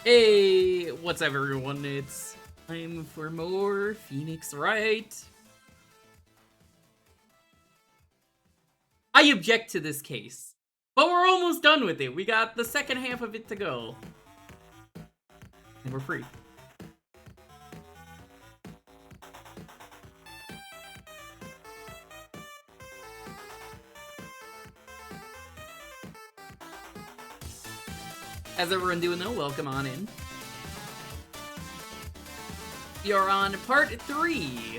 Hey, what's up everyone? It's time for more Phoenix Wright. I object to this case, but we're almost done with it. We got the second half of it to go. And we're free. How's everyone doing though? Welcome on in. We are on part 3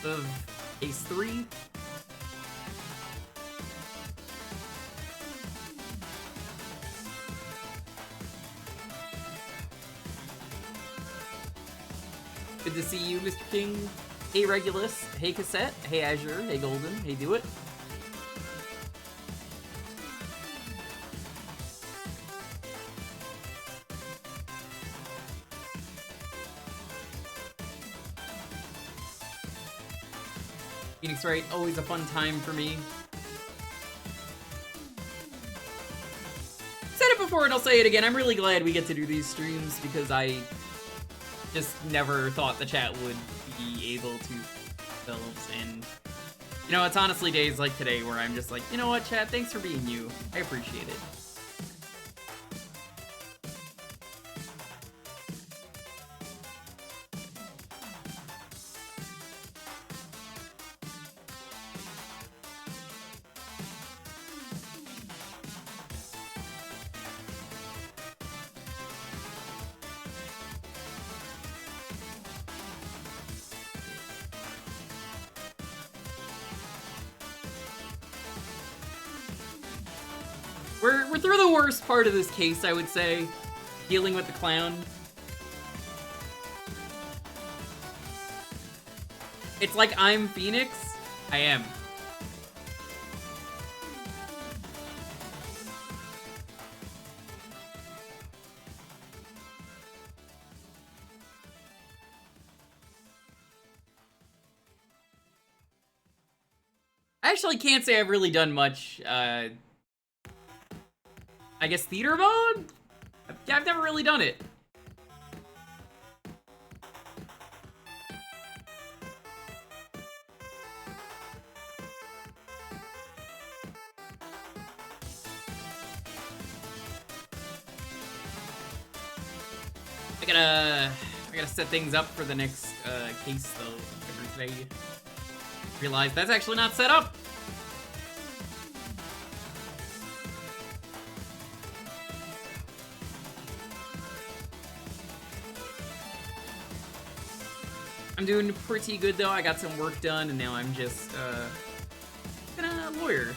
of case 3. Good to see you, Mr. King. Hey, Regulus. Hey, Cassette. Hey, Azure. Hey, Golden. Hey, Do It. Phoenix Wright, always a fun time for me. Said it before and I'll say it again. I'm really glad we get to do these streams because I just never thought the chat would be able to themselves. And you know, it's honestly days like today where I'm just like, you know what, chat, thanks for being you. I appreciate it. We're through the worst part of this case, I would say. Dealing with the clown. It's like I'm Phoenix. I am. I actually can't say I've really done much, I guess theater mode? I've never really done it. I gotta set things up for the next case though every day. Realize that's actually not set up. I'm doing pretty good though. I got some work done and now I'm just gonna lawyer.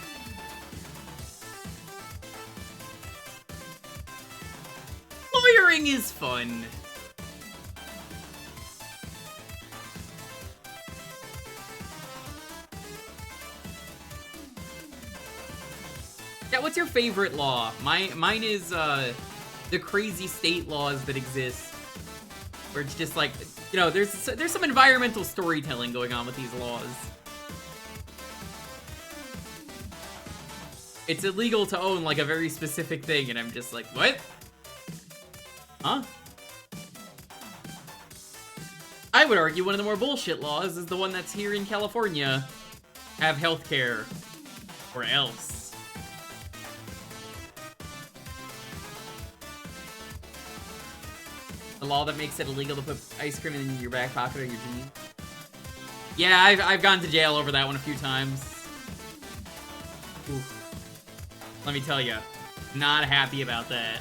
Lawyering is fun. Yeah, what's your favorite law? Mine is the crazy state laws that exist. Where it's just like, you know, there's some environmental storytelling going on with these laws. It's illegal to own like a very specific thing, and I'm just like, what? Huh? I would argue one of the more bullshit laws is the one that's here in California. Have healthcare. Or else. The law that makes it illegal to put ice cream in your back pocket or your jeans. Yeah, I've gone to jail over that one a few times. Oof. Let me tell you, not happy about that.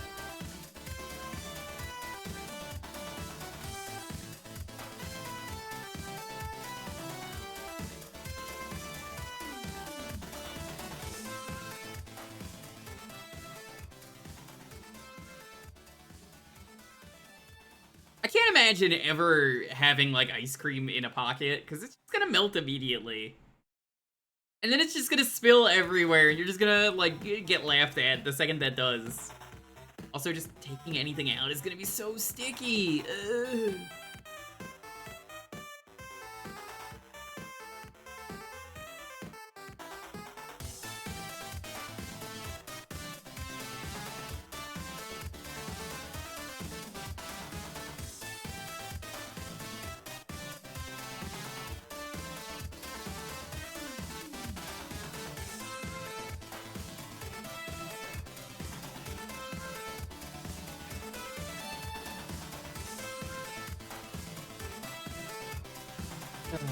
I can't imagine ever having, like, ice cream in a pocket, because it's just gonna melt immediately. And then it's just gonna spill everywhere, and you're just gonna, like, get laughed at the second that does. Also, just taking anything out is gonna be so sticky. Ugh.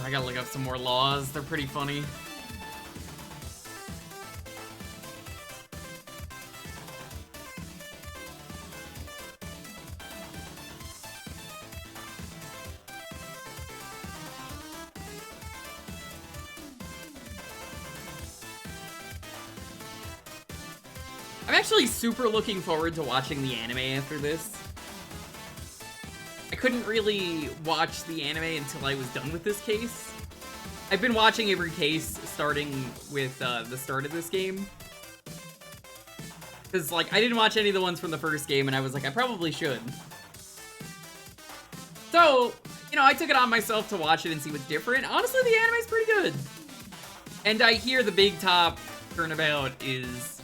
I gotta look up some more laws. They're pretty funny. I'm actually super looking forward to watching the anime after this. I couldn't really watch the anime until I was done with this case. I've been watching every case starting with the start of this game. Because, like, I didn't watch any of the ones from the first game, and I was like, I probably should. So, you know, I took it on myself to watch it and see what's different. Honestly, the anime's pretty good. And I hear the big top turnabout is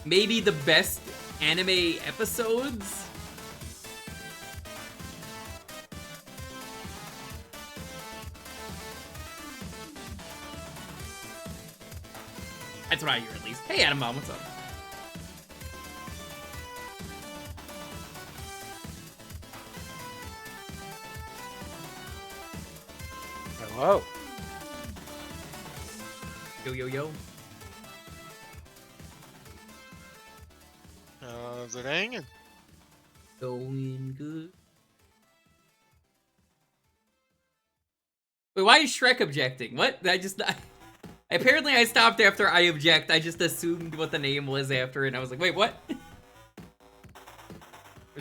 maybe the best anime episodes. That's what I hear, at least. Hey, Adam Bomb, what's up? Hello. Yo, yo, yo. How's it hanging? Going good. Wait, why is Shrek objecting? What? Apparently I stopped after I object. I just assumed what the name was after it, and I was like, wait, what?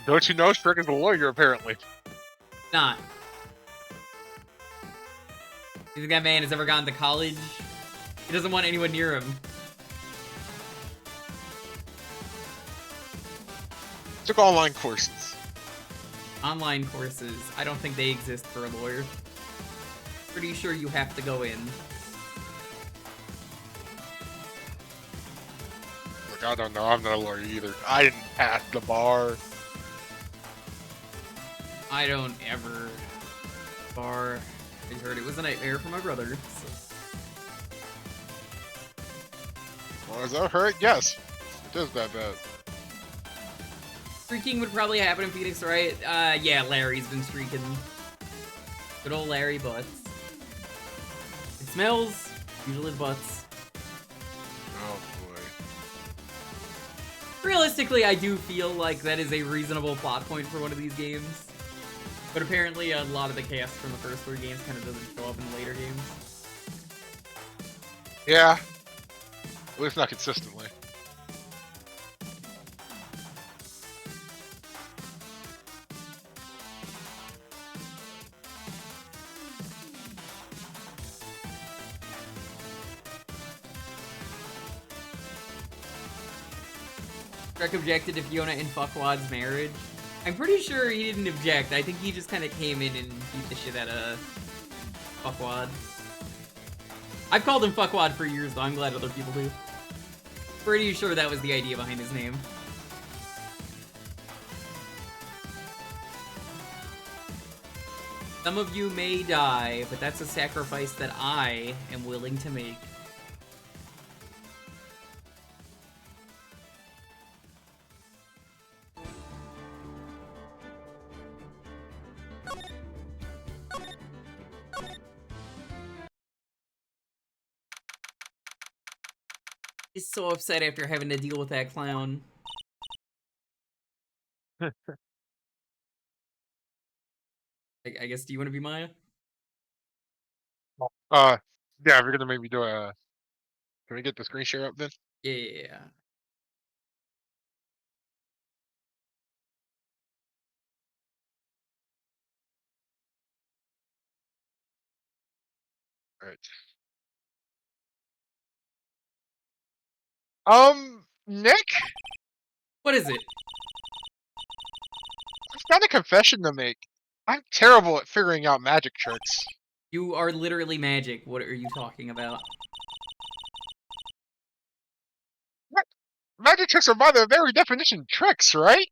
Don't you know Shrek is a lawyer, apparently? Not. You think that man has ever gone to college? He doesn't want anyone near him. Took online courses. Online courses. I don't think they exist for a lawyer. Pretty sure you have to go in. Look, I don't know. I'm not a lawyer either. I didn't pass the bar. I don't ever bar. I heard it was a nightmare for my brother. So. Well, as I heard, yes. It is that bad. Streaking would probably happen in Phoenix, right? Yeah, Larry's been streaking. Good old Larry Butts. It smells, usually butts. Oh boy. Realistically, I do feel like that is a reasonable plot point for one of these games. But apparently a lot of the cast from the first 3 games kind of doesn't show up in later games. Yeah. At least not consistently. Shrek objected to Fiona and Fuckwad's marriage. I'm pretty sure he didn't object. I think he just kind of came in and beat the shit out of Fuckwad. I've called him Fuckwad for years, though. I'm glad other people do. Pretty sure that was the idea behind his name. Some of you may die, but that's a sacrifice that I am willing to make. He's so upset after having to deal with that clown. I guess, do you want to be Maya? Yeah, if you're gonna make me do a... Can we get the screen share up then? Yeah. Alright. Nick? What is it? I've got a confession to make. I'm terrible at figuring out magic tricks. You are literally magic. What are you talking about? Magic tricks are by their very definition tricks, right?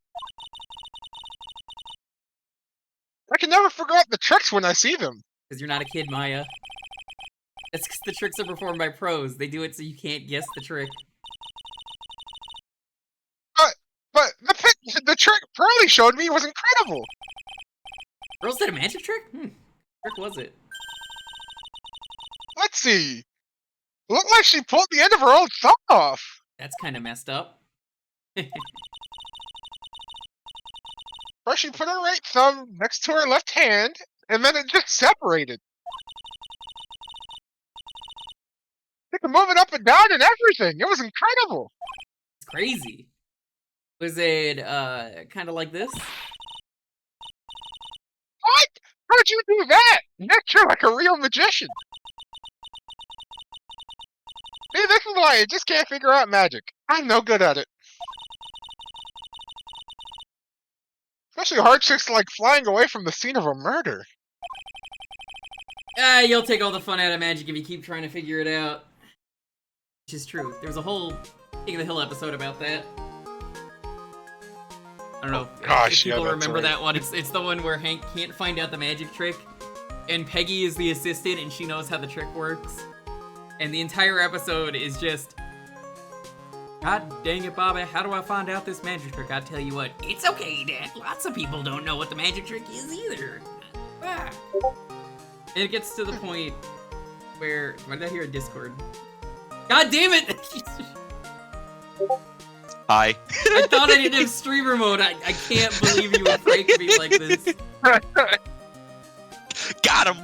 I can never figure out the tricks when I see them. Because you're not a kid, Maya. That's because the tricks are performed by pros. They do it so you can't guess the trick. But the trick Pearly showed me was incredible. Girls did a magic trick? What trick was it? Tootsie! Looked like she pulled the end of her own thumb off. That's kind of messed up. First, she put her right thumb next to her left hand, and then it just separated. She could move it up and down and everything. It was incredible. It's crazy. Was it kind of like this? What? How'd you do that? You're like a real magician. See, this is why I just can't figure out magic. I'm no good at it. Especially hard tricks like flying away from the scene of a murder. You'll take all the fun out of magic if you keep trying to figure it out. Which is true. There was a whole King of the Hill episode about that. I don't know if people remember that one. It's the one where Hank can't find out the magic trick, and Peggy is the assistant, and she knows how the trick works. And the entire episode is just, God dang it, Bobby, how do I find out this magic trick? I tell you what, it's okay, Dad. Lots of people don't know what the magic trick is either. Ah. And it gets to the point where, why did I hear a Discord? God damn it! Hi. I thought I didn't have streamer mode. I can't believe you would prank me like this. Got him!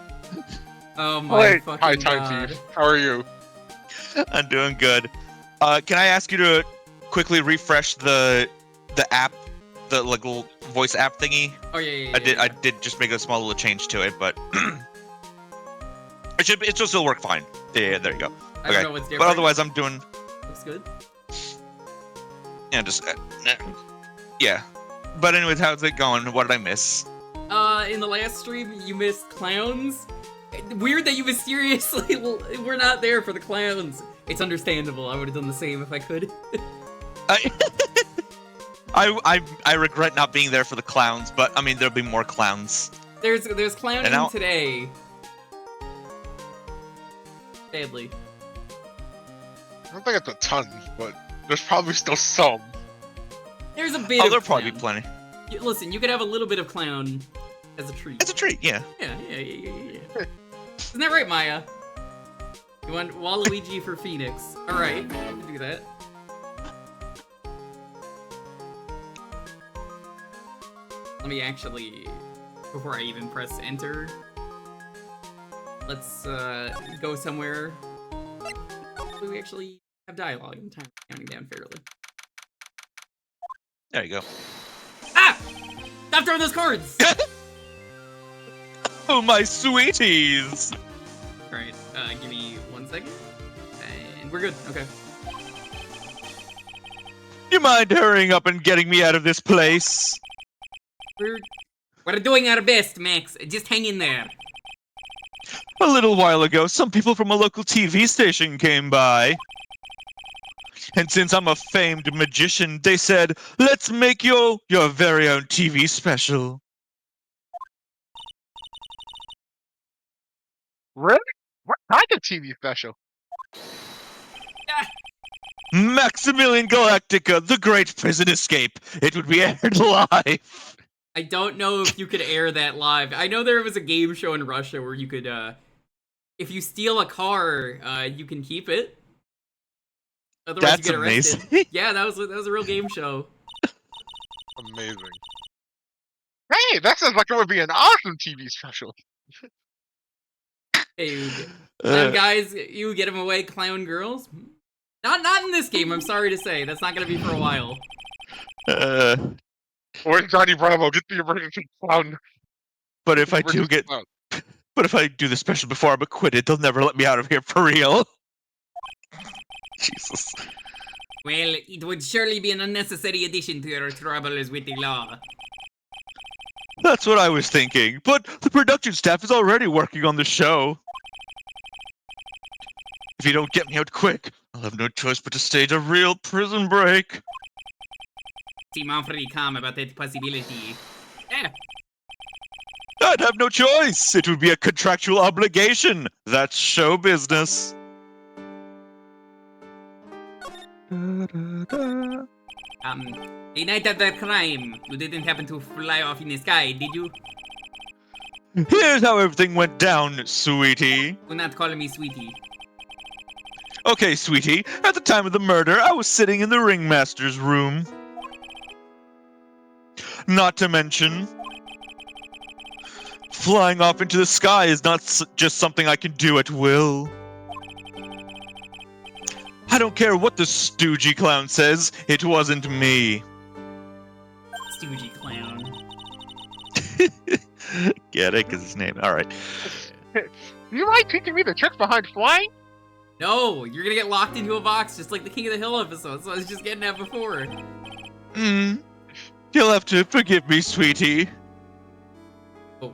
Oh my fucking Hi, god. Time How are you? I'm doing good. Can I ask you to quickly refresh the app, the like little voice app thingy? Oh yeah. I did just make a small little change to it, but it should still work fine. Yeah, there you go. I don't know what's different. But otherwise, I'm doing. Looks good. Yeah, just yeah. But anyways, how's it going? What did I miss? In the last stream, you missed clowns. Weird that you mysteriously we're not there for the clowns. It's understandable. I would have done the same if I could. I regret not being there for the clowns, but I mean there'll be more clowns. There's clowning today. Sadly. I don't think it's a ton, but there's probably still some. There's a bit of there'll clown. probably be plenty. Listen, you could have a little bit of clown as a treat. It's a treat, yeah. Yeah. Isn't that right, Maya? You want Waluigi for Phoenix. Alright, I can do that. Let me actually, before I even press enter, let's go somewhere where we actually have dialogue and time counting down fairly. There you go. Ah! Stop throwing those cards! Oh, my sweeties! Alright, give me 1 second. And we're good, okay. You mind hurrying up and getting me out of this place? We're doing our best, Max. Just hang in there. A little while ago, some people from a local TV station came by. And since I'm a famed magician, they said, let's make your very own TV special. Really? What kind of TV special? Maximilian Galactica, the Great Prison Escape. It would be aired live. I don't know if you could air that live. I know there was a game show in Russia where you could, if you steal a car, you can keep it. Otherwise That's you get arrested. amazing. Yeah, that was a real game show. Amazing. Hey, that sounds like it would be an awesome TV special. Hey, clown guys, you get them away, clown girls. Not in this game. I'm sorry to say, that's not gonna be for a while. Or Johnny Bravo, get the emergency clown. But if I do the special before I'm acquitted, they'll never let me out of here for real. Jesus. Well, it would surely be an unnecessary addition to your troubles with the law. That's what I was thinking. But the production staff is already working on the show. If you don't get me out quick, I'll have no choice but to stage a real prison break. Seem awfully calm about that possibility. Ah. I'd have no choice. It would be a contractual obligation. That's show business. The night of the crime, you didn't happen to fly off in the sky, did you? Here's how everything went down, sweetie. You're not calling me sweetie. Okay, sweetie, at the time of the murder, I was sitting in the ringmaster's room. Not to mention, flying off into the sky is not just something I can do at will. I don't care what the stoogey clown says, it wasn't me. Stoogey clown. Get it? Because his name. Alright. You like teaching me the trick behind flying? No, you're gonna get locked into a box just like the King of the Hill episode, so I was just getting at before. You'll have to forgive me, sweetie. Oh.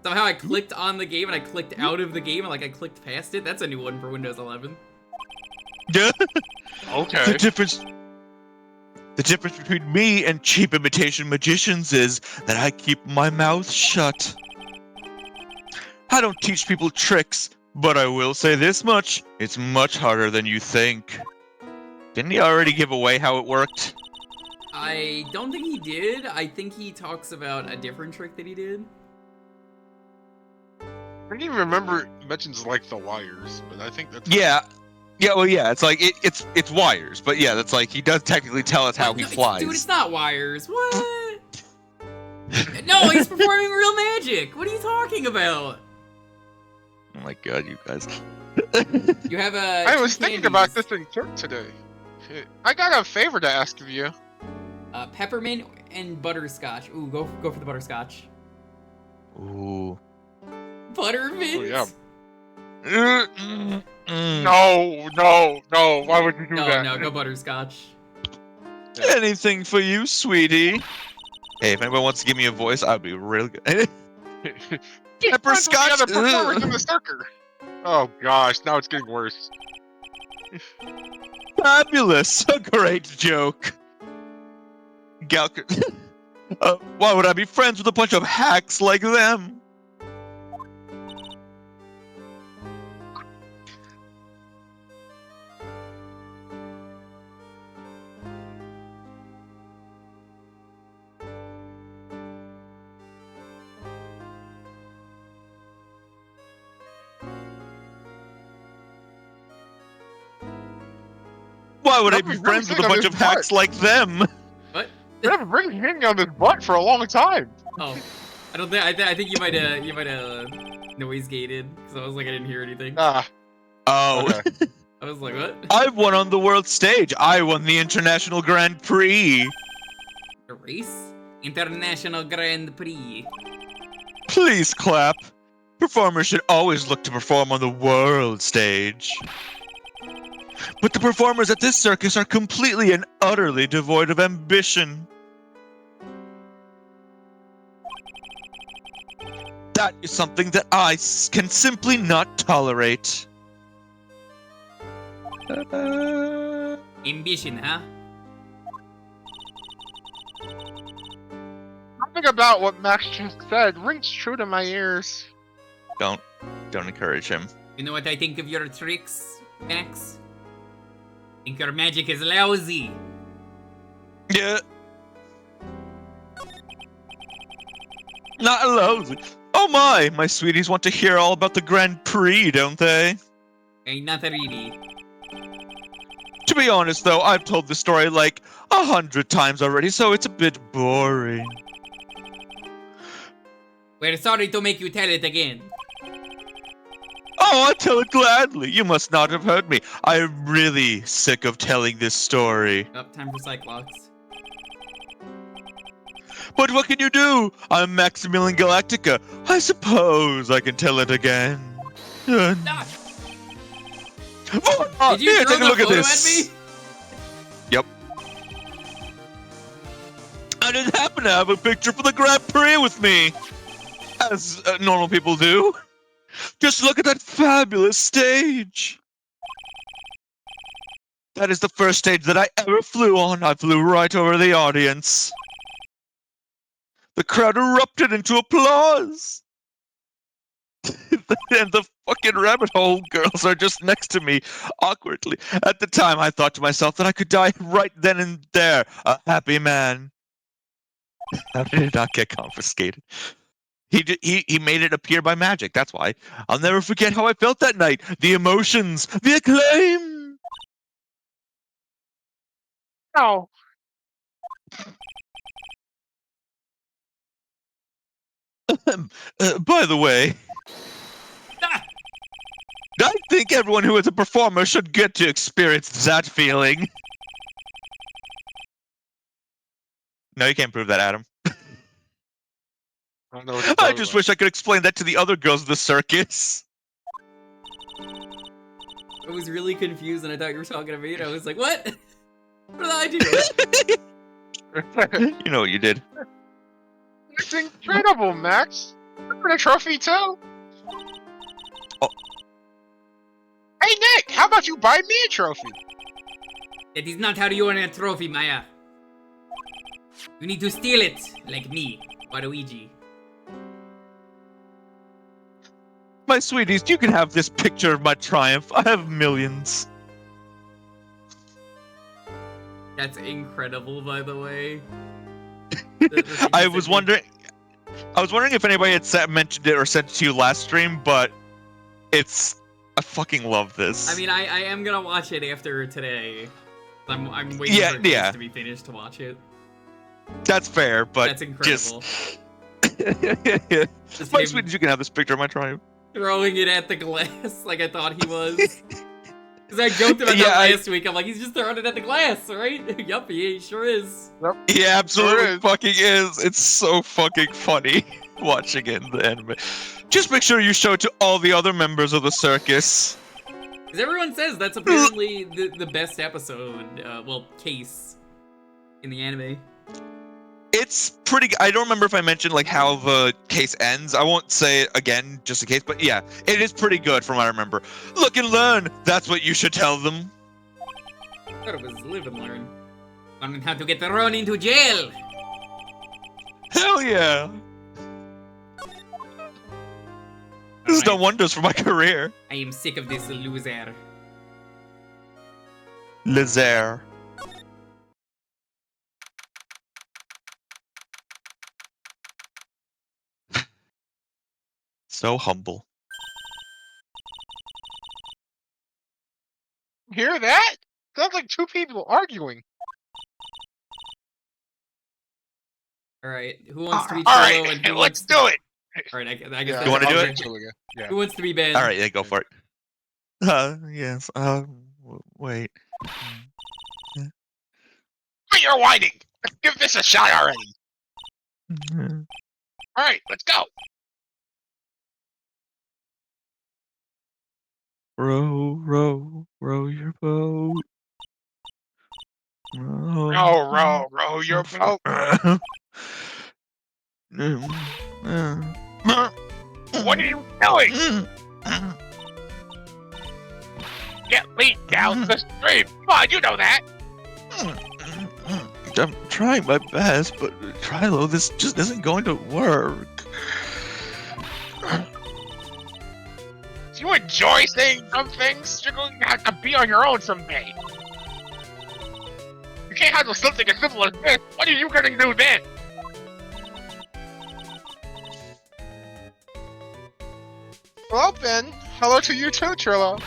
Somehow I clicked on the game and I clicked out of the game and like I clicked past it. That's a new one for Windows 11. Yeah. Okay. The difference between me and cheap imitation magicians is that I keep my mouth shut. I don't teach people tricks, but I will say this much. It's much harder than you think. Didn't he already give away how it worked? I don't think he did. I think he talks about a different trick that he did. I don't even remember he mentions like the wires, but I think that's Yeah. Yeah, well, yeah, it's like, it's wires, but yeah, that's like, he does technically tell us how he flies. Dude, it's not wires. What? No, he's performing real magic. What are you talking about? Oh my god, you guys. You have I was thinking about this in church today. I got a favor to ask of you. Peppermint and butterscotch. Ooh, go for the butterscotch. Ooh. Buttermint? Oh, yeah. No. Why would you do that? No, go butterscotch. Anything for you, sweetie. Hey, if anyone wants to give me a voice, I'd be real good. Pepperscotch. The other performers in the circle. Oh gosh, now it's getting worse. Fabulous! A great joke. Galker. Why would I be friends with a bunch of hacks like them? Why would I be friends with a bunch of hacks like them? What? You haven't been hanging on this butt for a long time. Oh, I don't think. I think you might have noise gated because I was like I didn't hear anything. Ah. Oh. Okay. I was like, what? I won on the world stage. I won the International Grand Prix. A race? International Grand Prix. Please clap. Performers should always look to perform on the world stage. But the performers at this circus are completely and utterly devoid of ambition. That is something that I can simply not tolerate. Ambition, huh? Something about what Max just said rings true to my ears. Don't encourage him. You know what I think of your tricks, Max? I think your magic is lousy. Yeah. Not lousy. Oh my sweeties want to hear all about the Grand Prix, don't they? Hey, not really. To be honest though, I've told the story like 100 times already, so it's a bit boring. We're sorry to make you tell it again. Oh, I'll tell it gladly. You must not have heard me. I'm really sick of telling this story. Oh, time for Cyclops. But what can you do? I'm Maximilian Galactica. I suppose I can tell it again. Ah, Oh, did you here, throw take a the look at photo this. at me? Yep. I didn't happen to have a picture for the Grand Prix with me, as normal people do. Just look at that fabulous stage. That is the first stage that I ever flew on. I flew right over the audience. The crowd erupted into applause. And the fucking rabbit hole girls are just next to me, awkwardly. At the time, I thought to myself that I could die right then and there, a happy man. How did it not get confiscated? He made it appear by magic. That's why. I'll never forget how I felt that night. The emotions, the acclaim. Oh. By the way, Ah! I think everyone who is a performer should get to experience that feeling. No, you can't prove that, Adam. I don't know what you're I talking just about. wish I could explain that to the other girls of the circus. I was really confused and I thought you were talking to me and I was like, what? What did I do? You know what you did. It's incredible, Max. Look for the trophy too. Oh. Hey Nick, how about you buy me a trophy? That is not how you earn a trophy, Maya. You need to steal it, like me, Waluigi. My sweeties, you can have this picture of my triumph. I have millions. That's incredible, by the way. I was wondering if anybody had mentioned it or sent it to you last stream, but I fucking love this. I mean, I am gonna watch it after today. I'm waiting for it to be finished to watch it. That's fair, but That's incredible. Just my sweeties, you can have this picture of my triumph. Throwing it at the glass like I thought he was. Because I joked about that last week. I'm like, he's just throwing it at the glass, right? Yup, he sure is. Yep. He absolutely Sure is. fucking is. It's so fucking funny watching it in the anime. Just make sure you show it to all the other members of the circus. Because everyone says that's apparently the best episode, case in the anime. It's pretty. I don't remember if I mentioned like how the case ends. I won't say it again, just in case. But yeah, it is pretty good from what I remember. Look and learn. That's what you should tell them. I thought it was live and learn. Learning how to get thrown into jail. Hell yeah! This has done wonders for my career. I am sick of this loser. Lazer. So humble. Hear that? Sounds like two people arguing. Alright, who wants to be All Trello right, and who let's wants do it. Alright, I guess Yeah, You wanna do I'll it? do Yeah. Who wants to be Ben? All right, yeah, go for it. Yes. Wait. But you're whining. Let's give this a shot already. All right, let's go. Row, row, row your boat. Row, Row your boat. What are you doing? Get me down the stream. Come on, you know that. I'm trying my best, but Trilo, this just isn't going to work. Do you enjoy saying dumb things? You're going to have to be on your own someday. You can't handle something as simple as this. What are you gonna do then? Well, Ben, hello to you too, Trillo.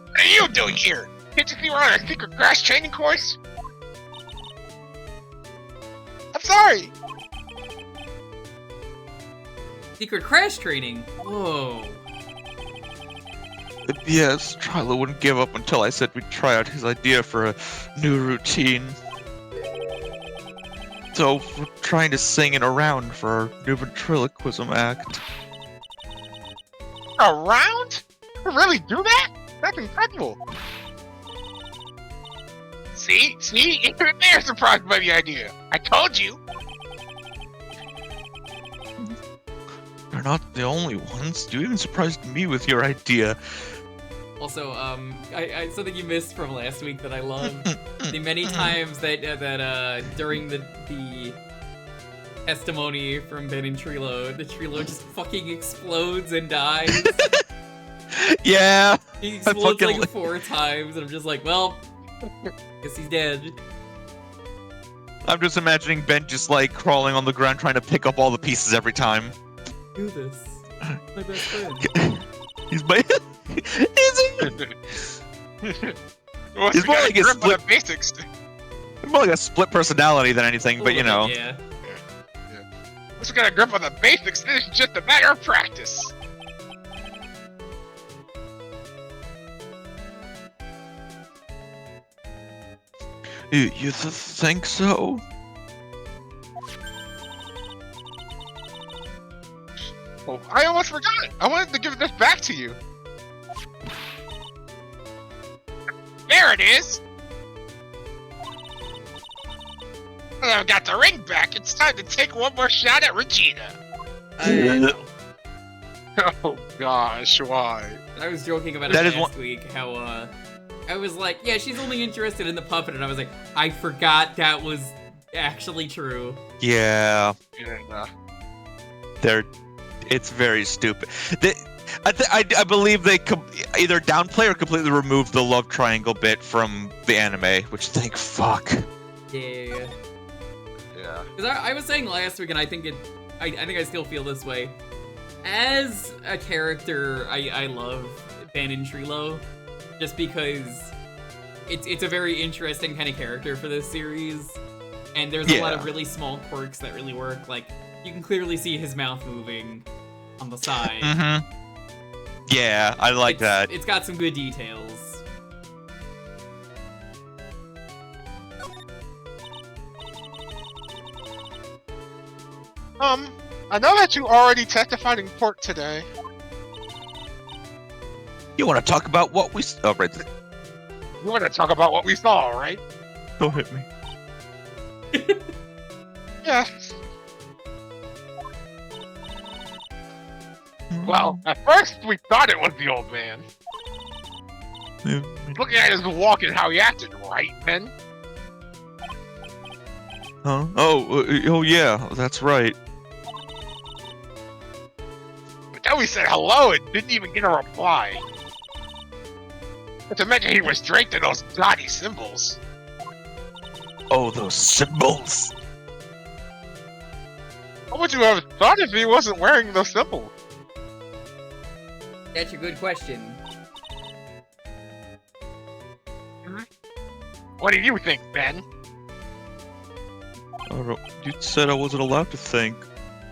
What are you doing here? Can't you see we're on a secret crash training course? I'm sorry. Secret crash training? Whoa. Yes, Trilo wouldn't give up until I said we'd try out his idea for a new routine. So, we're trying to sing it around for our new ventriloquism act. Around? You really do that? That's incredible. See? Even they're surprised by the idea. I told you. You're not the only ones. You even surprised me with your idea. Also, I something you missed from last week that I love. The many times that during the testimony from Ben and Trilo, the Trilo just fucking explodes and dies. Yeah. He explodes fucking like 4 times, and I'm just like, well, guess he's dead. I'm just imagining Ben just like crawling on the ground trying to pick up all the pieces every time. Do this. My best friend. He's my. Well, It's we more gotta like a grip on split- the basics. More like a split personality than anything, but you know. Yeah. Once we got a grip on the basics, this is just a matter of practice. You think so? Oh, I almost forgot. I wanted to give this back to you. There it is. I've got the ring back. It's time to take one more shot at Regina. Oh gosh, why? I was joking about That it is last week, how, I was like, yeah, she's only interested in the puppet, and I was like, I forgot that was actually true. Yeah. Yeah. It's very stupid. I believe they either downplay or completely remove the love triangle bit from the anime, which thank fuck. Yeah. Yeah. Because I was saying last week, and I think I think I still feel this way. As a character, I love Ben and Trilo, just because it's a very interesting kind of character for this series, and there's a lot of really small quirks that really work. Like, you can clearly see his mouth moving on the side. Mm-hmm. Yeah, I like that. It's got some good details. I know that you already testified in court today. You want to talk about what we? Oh, right. You want to talk about what we saw, right? Don't hit me. Yeah. Well, at first we thought it was the old man. Looking at his walk and how he acted, right, Ben? Huh? Oh, yeah, that's right. But then we said hello and didn't even get a reply. Not to mention he was draped in those gaudy symbols. Oh, those symbols. What would you have thought if he wasn't wearing those symbols? That's a good question. What do you think, Ben? You said I wasn't allowed to think.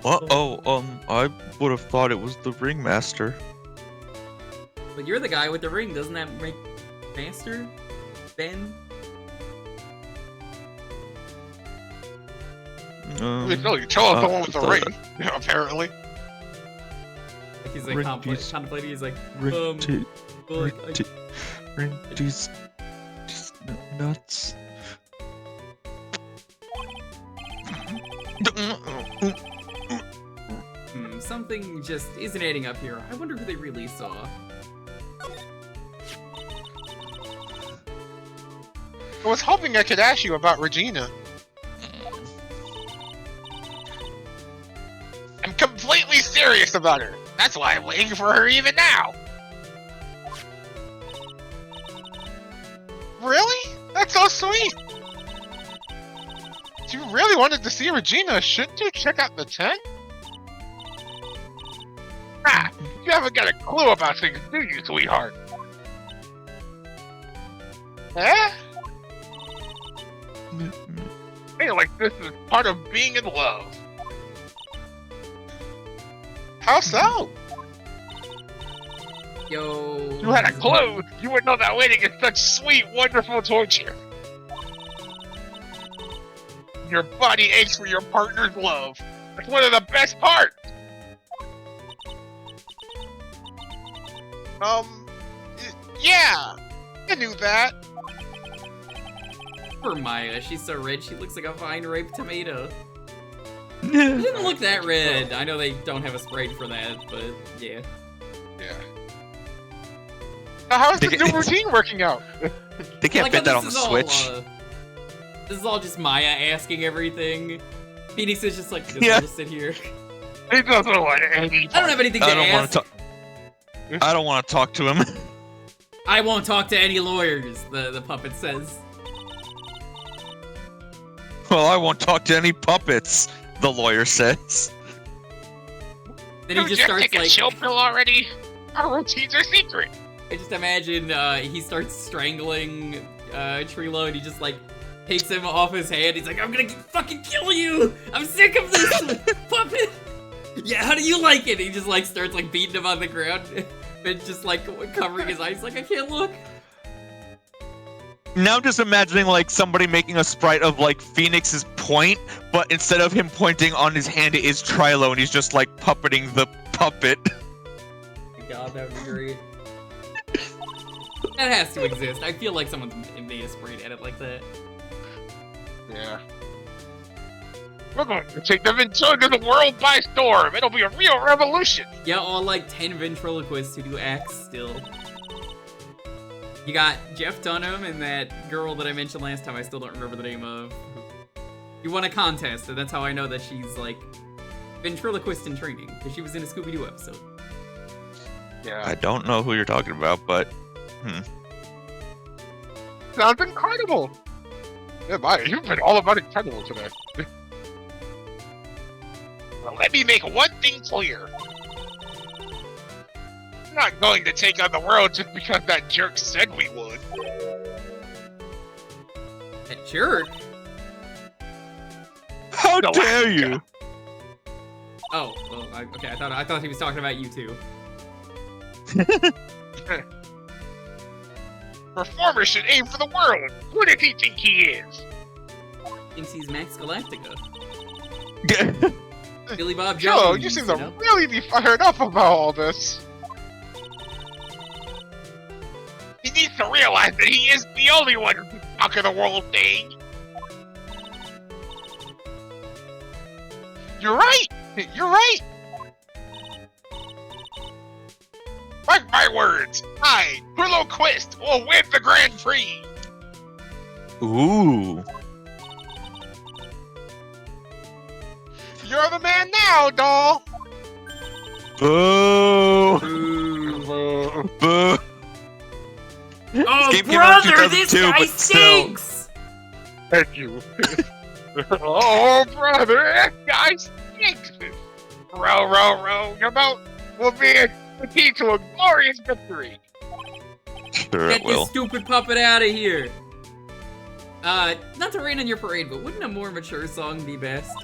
I would have thought it was the ringmaster. But you're the guy with the ring, doesn't that make Master? Ben? You chose the one with the ring, apparently. He's like contemplating, he's like, Ring well, just nuts. Something just isn't adding up here. I wonder who they really saw. I was hoping I could ask you about Regina. I'm completely serious about her. That's why I'm waiting for her even now. Really? That's so sweet. If you really wanted to see Regina, shouldn't you check out the tent? Ah, you haven't got a clue about things, do you, sweetheart? Eh? I feel like this is part of being in love. How so? Yo. If you had a clue, you would know that waiting is such sweet, wonderful torture. Your body aches for your partner's love. That's one of the best parts. Yeah, I knew that. Poor Maya, she's so red, she looks like a fine ripe tomato. She didn't look that red. I know they don't have a Sprite for that, but yeah. Yeah. Now, how is the new routine working out? They can't fit that on the Switch. This is all just Maya asking everything. Phoenix is just like, Yeah. just sit here. He doesn't want any. I don't have anything to ask. I don't want to talk to him. I won't talk to any lawyers, the puppet says. Well, I won't talk to any puppets, the lawyer says. Then he just starts take a like. chill pill already. Our routines are secret. I just imagine he starts strangling Trilo and he just like takes him off his hand. He's like, I'm gonna fucking kill you! I'm sick of this puppet! Yeah, how do you like it? He just like starts like beating him on the ground and just like covering his eyes like, I can't look. Now I'm just imagining like somebody making a sprite of like Phoenix's point, but instead of him pointing on his hand, it is Trilo and he's just like puppeting the puppet. God, that would be great. That has to exist. I feel like someone's made a sprite edit like that. Yeah. We're going to take the Ventura to the world by storm. It'll be a real revolution. Yeah, all like 10 ventriloquists who do acts still. You got Jeff Dunham and that girl that I mentioned last time, I still don't remember the name of. You won a contest, and that's how I know that she's like ventriloquist in training, because she was in a Scooby-Doo episode. Yeah. I don't know who you're talking about, but Sounds incredible. Yeah, Maya, you've been all about incredible today. Well, let me make one thing clear. I'm not going to take on the world just because that jerk said we would. That jerk? how No, dare you? Oh, well, okay, I thought he was talking about you too. Performer should aim for the world. Who does he think he is? Thinks he's Max Galactica. Billy Bob Joe, Jones. you seem to know? really be fired up about all this. He needs to realize that he is the only one who can conquer the world thing. You're right. You're right. Mark my words. I, Willow Quist, will win the Grand Prix. Ooh. You're the man now, doll. Boo. Ooh. Boo. Oh, Game came out in brother, this 2002, guy but still. stinks! Thank you. Oh, brother, that guy stinks. Row, row, row. Your boat will be the key to a glorious victory. Sure Get it will. this stupid puppet out of here! Not to rain on your parade, but wouldn't a more mature song be best?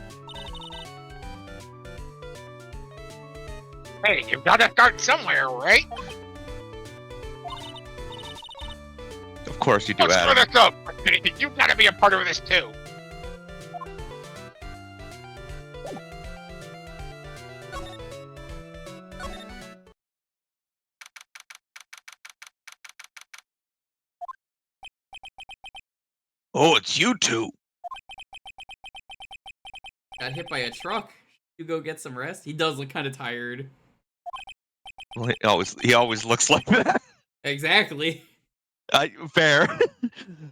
Hey, you've got to start somewhere, right? Of course you do, Let's Adam. split this up. You've got to be a part of this too. Oh, it's you two. Got hit by a truck. You go get some rest? He does look kind of tired. Well, he always looks like that. Exactly. Fair.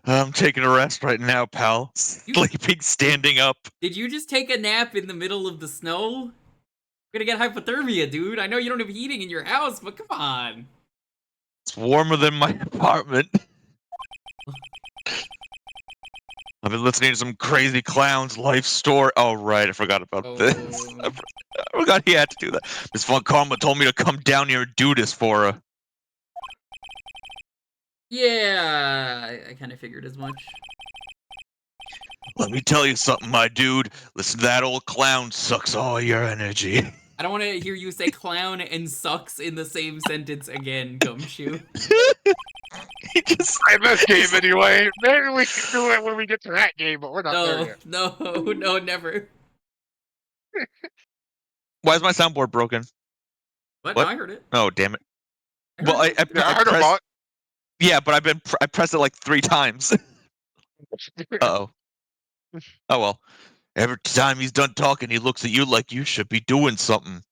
I'm taking a rest right now, pal. Sleeping, standing up. Did you just take a nap in the middle of the snow? You're gonna get hypothermia, dude. I know you don't have heating in your house, but come on. It's warmer than my apartment. I've been listening to some crazy clown's life story. Oh, right. I forgot about this. I forgot he had to do that. Miss Von Karma told me to come down here and do this for her. Yeah, I kind of figured as much. Let me tell you something, my dude. Listen to that old clown sucks all your energy. I don't want to hear you say clown and sucks in the same sentence again, Gumshoe. He just... I this game anyway. Maybe we can do it when we get to that game, but we're not there No, yet. no, never. Why is my soundboard broken? But What? no, I heard it. Oh, damn it. I heard Well, it. Yeah, I heard about Yeah, but I pressed it like 3 times. it. Uh-oh. Oh, well. Every time he's done talking, he looks at you like you should be doing something.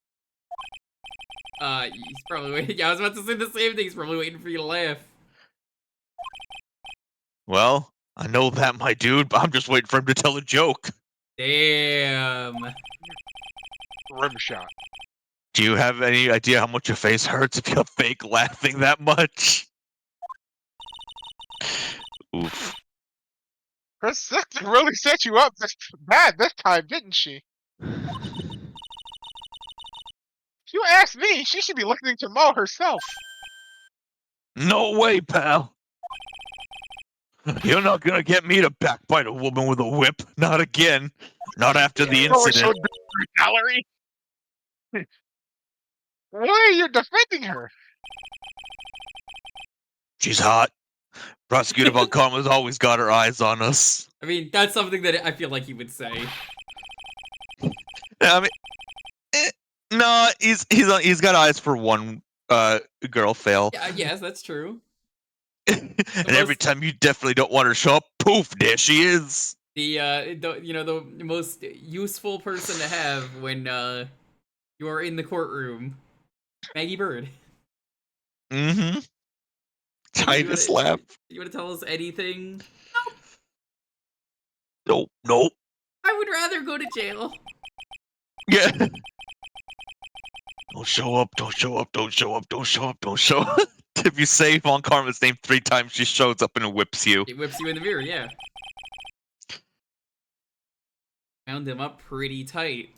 He's probably waiting. Yeah, I was about to say the same thing. He's probably waiting for you to laugh. Well, I know that, my dude, but I'm just waiting for him to tell a joke. Damn. Rim shot. Do you have any idea how much your face hurts if you're fake laughing that much? Oof. Her sister really set you up bad this time, didn't she? If you ask me, she should be listening to Mo herself. No way, pal. You're not gonna get me to backbite a woman with a whip. Not again. Not after the Oh, it incident. showed brutality. Why are you defending her? She's hot. Prosecutor Von Karma's always got her eyes on us. I mean, that's something that I feel like he would say. I mean, no, he's got eyes for one girl, Fail. Yeah, yes, that's true. And every time you definitely don't want her to show up, poof, there she is. The most useful person to have when you are in the courtroom, Maggie Bird. Mm-hmm. Titus laugh. You want to tell us anything? Nope. I would rather go to jail. Yeah. Don't show up. If you say Von Karma's name 3 times, she shows up and whips you. It whips you in the mirror, yeah. Found him up pretty tight.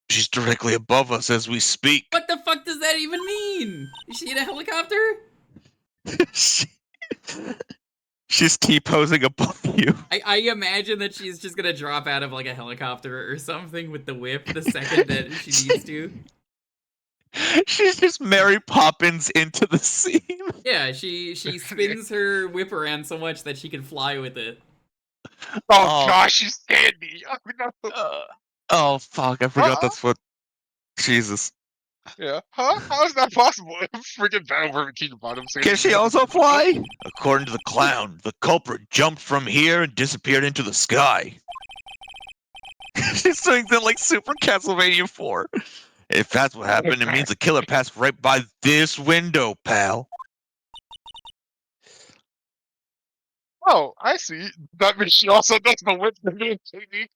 She's directly above us as we speak. What the fuck does that even mean? Is she in a helicopter? She's T-posing above you. I imagine that she's just gonna drop out of like a helicopter or something with the whip the second that she needs to. She's just Mary Poppins into the scene. Yeah, she spins her whip around so much that she can fly with it. Oh gosh, she's Sandy. Oh, no. Oh fuck, I forgot that's what... Jesus. Yeah. Huh? How is that possible? Freaking battle for Bikini Bottom. Can she also fly? According to the clown, the culprit jumped from here and disappeared into the sky. She's doing that like Super Castlevania 4. If that's what happened, it means the killer passed right by this window, pal. Oh, I see. That means she also does the whip technique.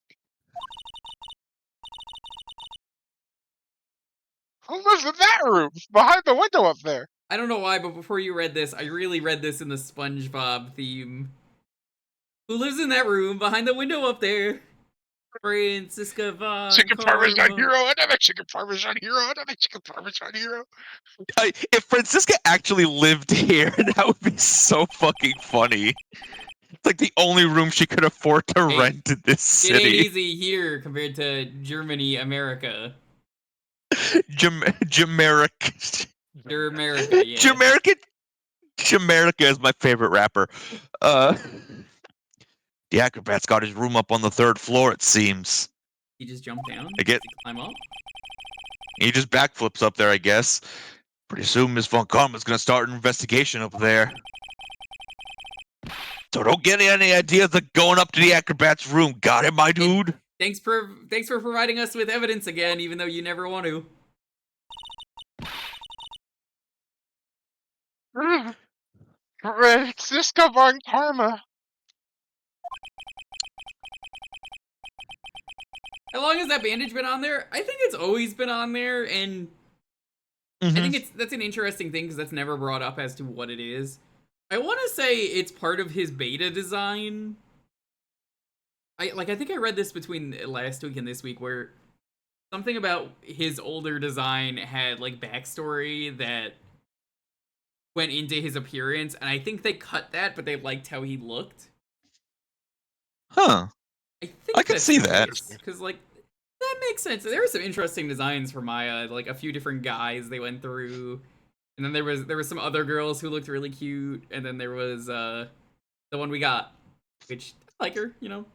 Who lives in that room? Behind the window up there. I don't know why, but before you read this, I really read this in the SpongeBob theme. Who lives in that room behind the window up there? Francisca Von Chicken Karma. Parmesan Hero, another Chicken Parmesan Hero, another Chicken Parmesan Hero. If Francisca actually lived here, that would be so fucking funny. It's like the only room she could afford to rent in this It ain't city. easy here compared to Germany, America. Jamerica, yeah. Jamerica is my favorite rapper. The acrobat's got his room up on the 3rd floor, it seems. He just jumped down? I get- Does he climb up? He just backflips up there, I guess. Pretty soon Miss Von Karma's gonna start an investigation up there. So don't get any ideas of going up to the acrobat's room. Got it, my dude? Thanks for providing us with evidence again, even though you never want to. Francisca Von Karma. How long has that bandage been on there? I think it's always been on there, and I think that's an interesting thing because that's never brought up as to what it is. I want to say it's part of his beta design. I think I read this between last week and this week where something about his older design had like backstory that went into his appearance, and I think they cut that, but they liked how he looked. Huh. I can see that. Because, like, that makes sense. There were some interesting designs for Maya, like a few different guys they went through. And then there was some other girls who looked really cute, and then there was the one we got, which I like her, you know.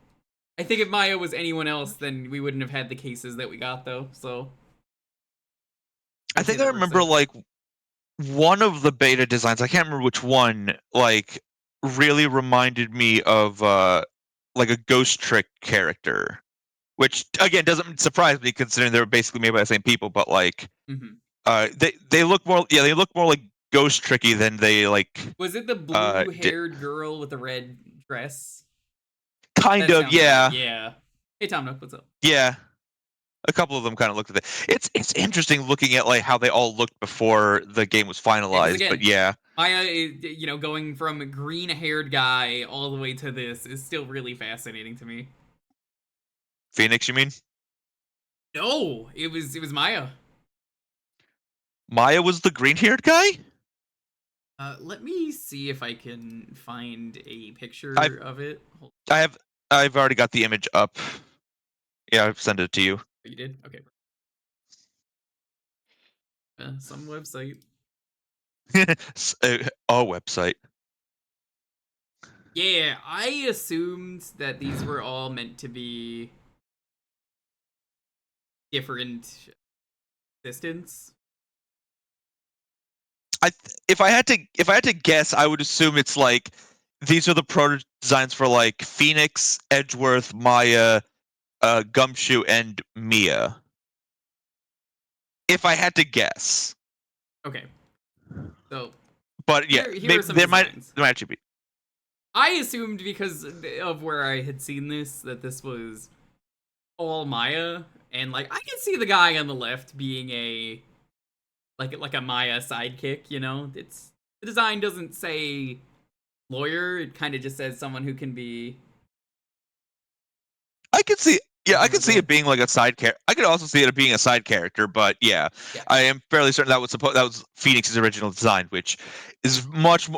I think if Maya was anyone else, then we wouldn't have had the cases that we got though, so I think I remember like one of the beta designs, I can't remember which one, like really reminded me of like a Ghost Trick character, which again doesn't surprise me considering they were basically made by the same people, but like they look more like Ghost Tricky than they like. Was it the blue-haired girl with the red dress? Kind of, yeah. Yeah. Hey, Tom Nook, what's up? Yeah. A couple of them kind of looked at it. It's interesting looking at like how they all looked before the game was finalized. again, But yeah, Maya, going from a green-haired guy all the way to this is still really fascinating to me. Phoenix, you mean? No, it was Maya. Maya was the green-haired guy? Let me see if I can find a picture I've- of it. I've already got the image up. Yeah, I've sent it to you. Oh, you did? Okay. Some website. A website. Yeah, I assumed that these were all meant to be different assistants. If I had to guess, I would assume it's like these are the proto designs for like Phoenix, Edgeworth, Maya, Gumshoe, and Mia. If I had to guess, Okay. So, but yeah, here are some there might designs. actually be. I assumed because of where I had seen this that this was all Maya, and like I can see the guy on the left being a like a Maya sidekick. It's the design doesn't say lawyer; it kind of just says someone who can be. I could see. Yeah, I could see vulnerable. it being like a side character. I could also see it being a side character, but yeah, Yeah. I am fairly certain that was Phoenix's original design, which is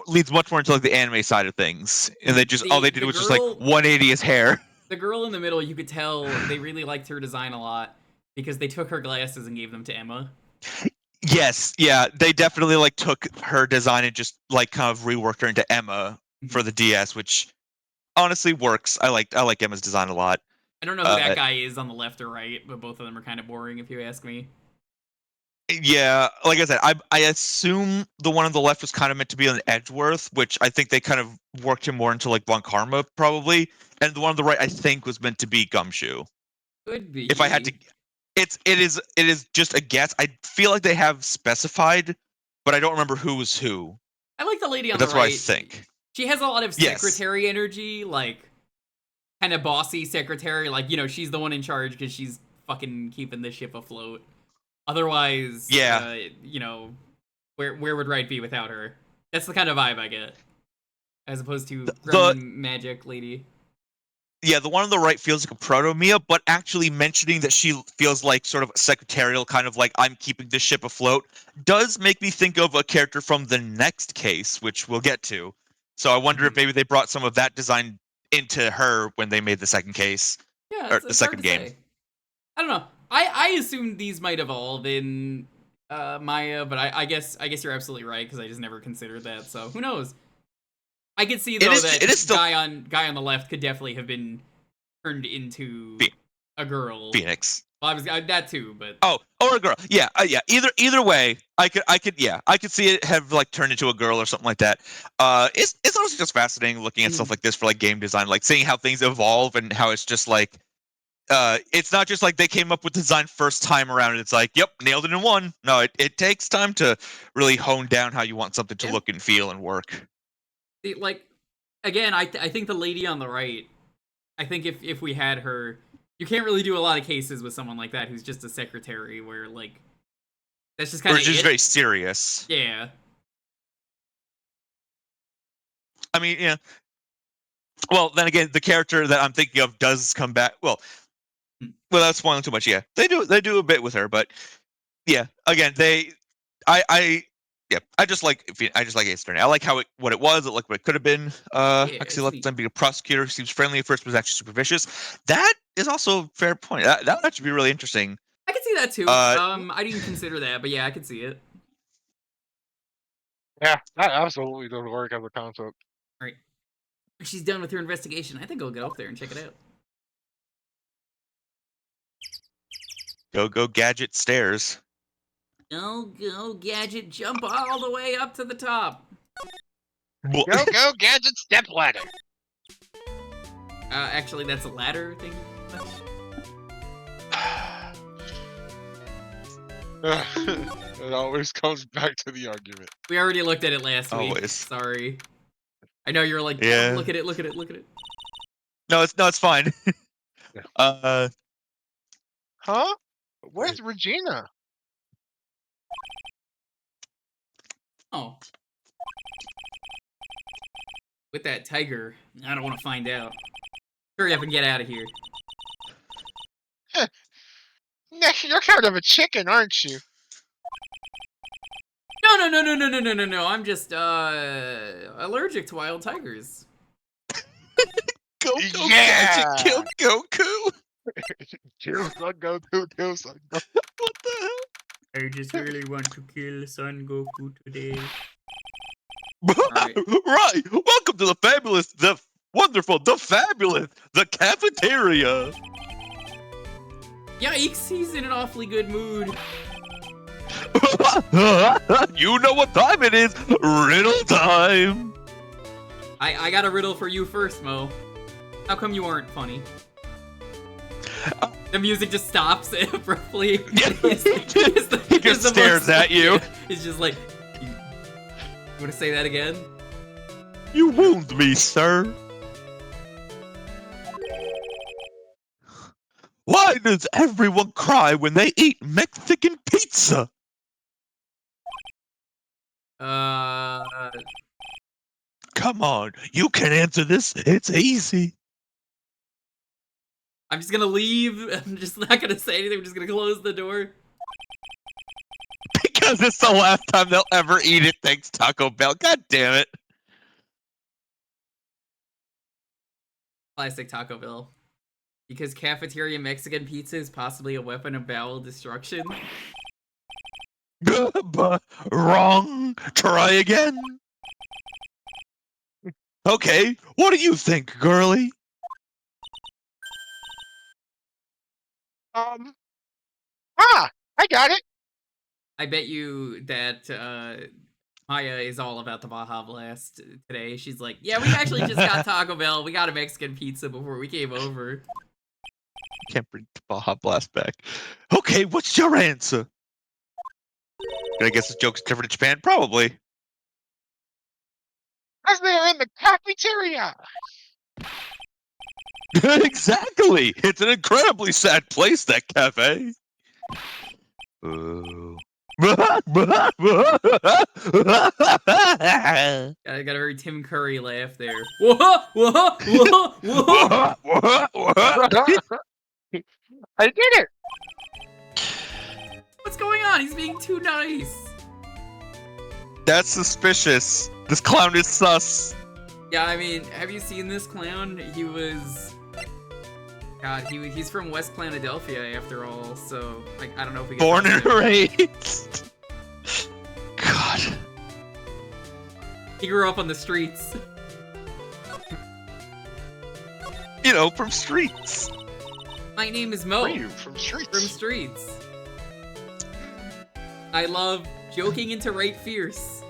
leads much more into like the anime side of things. And they just all they did The was just like girl- 180 his hair. The girl in the middle, you could tell they really liked her design a lot because they took her glasses and gave them to Emma. Yes, yeah, they definitely like took her design and just like kind of reworked her into Emma for the DS, which honestly works. I like Emma's design a lot. I don't know who that guy is on the left or right, but both of them are kind of boring if you ask me. Yeah, like I said, I assume the one on the left was kind of meant to be an Edgeworth, which I think they kind of worked him more into like Von Karma probably, and the one on the right I think was meant to be Gumshoe. Could be. If I had to, it is just a guess. I feel like they have specified, but I don't remember who was who. I like the lady on But the that's what I right. think. She has a lot of Yes. secretary energy, like kind of bossy secretary. Like she's the one in charge because she's fucking keeping the ship afloat. Otherwise, Yeah. where would Wright be without her? That's the kind of vibe I get, as opposed to The Gremlin Magic Lady. yeah, the one on the right feels like a proto Mia, but actually mentioning that she feels like sort of secretarial, kind of like I'm keeping the ship afloat, does make me think of a character from the next case, which we'll get to. So I wonder if maybe they brought some of that design into her when they made the second case Yeah, or it's the hard second to game. say. I don't know. I assumed these might have all been Maya, but I guess you're absolutely right because I just never considered that. So who knows? I could see though It is still guy on the left could definitely have been turned into a girl. Phoenix. Well, I was that too, but Oh, or a girl. Yeah, yeah. Either way, I could see it have like turned into a girl or something like that. It's also just fascinating looking at stuff like this for like game design, like seeing how things evolve and how it's just like, it's not just like they came up with design first time around and it's like, yep, nailed it in one. No, it takes time to really hone down how you want something to look and feel and work. like again, I think the lady on the right. I think if we had her, you can't really do a lot of cases with someone like that who's just a secretary, where like that's just kind Or of just very serious. Yeah. I mean, yeah. Well, then again, the character that I'm thinking of does come back. Well, without spoiling too much, yeah, they do a bit with her, but yeah, again, I just like Ace Attorney. I like what it was. I like what it could have been. Actually, let them be a prosecutor who seems friendly at first, but was actually super vicious. That is also a fair point. That would actually be really interesting. I could see that too. I didn't consider that, but yeah, I could see it. Yeah, that absolutely doesn't work as a concept. All right. She's done with her investigation. I think I'll go up there and check it out. Go gadget stairs. Go gadget, jump all the way up to the top. Go gadget step ladder. Actually, that's a ladder thing. It always comes back to the argument. We already looked at it last week. Always. Sorry. I know you're like, Yeah. Oh, look at it. No, it's fine. Huh? Where's Regina? Oh. With that tiger. I don't want to find out. Hurry up and get out of here. You're kind of a chicken, aren't you? No. I'm just, allergic to wild tigers. Goku Yeah! Gadget killed Goku. Kill son Goku, kill son Goku. What the hell? I just really want to kill Son Goku today. Right. Welcome to the fabulous, the wonderful, the fabulous, the cafeteria. Yikes, he's in an awfully good mood. You know what time it is. Riddle time. I got a riddle for you first, Mo. How come you aren't funny? The music just stops abruptly. He just stares at you. He's just like, you want to say that again? You wound me, sir. Why does everyone cry when they eat Mexican pizza? Uh, Come on, you can answer this. It's easy. I'm just gonna leave. I'm just not gonna say anything. I'm just gonna close the door. Because it's the last time they'll ever eat it. Thanks, Taco Bell. God damn it. Classic Taco Bell. Because cafeteria Mexican pizza is possibly a weapon of bowel destruction. But wrong. Try again. Okay, what do you think, girlie? I got it. I bet you that Maya is all about the Baja Blast today. She's like, yeah, we actually just got Taco Bell. We got a Mexican pizza before we came over. Can't bring Baja Blast back. Okay, what's your answer? I guess the joke's different in Japan? Probably. As they're in the cafeteria. Exactly! It's an incredibly sad place, that cafe. Ooh. I got a very Tim Curry laugh there. Whoa, whoa, whoa, whoa. I did it. What's going on? He's being too nice. That's suspicious. This clown is sus. Yeah, I mean, have you seen this clown? He was... God, he's from West Philadelphia after all, so I don't know if we can... Born and raised. God. He grew up on the streets. You know, from streets. My name is Mo. Where are you? From streets. From streets. I love joking into Wright Fierce.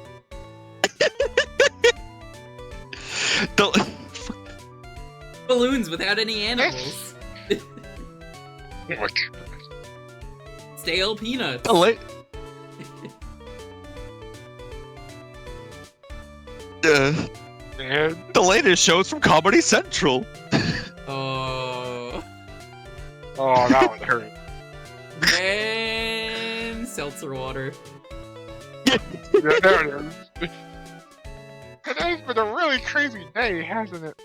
Balloons without any animals. Stale peanuts. The latest shows from Comedy Central. Oh. Oh, that one hurt. And seltzer water. Yeah, there it is. Today's been a really crazy day, hasn't it?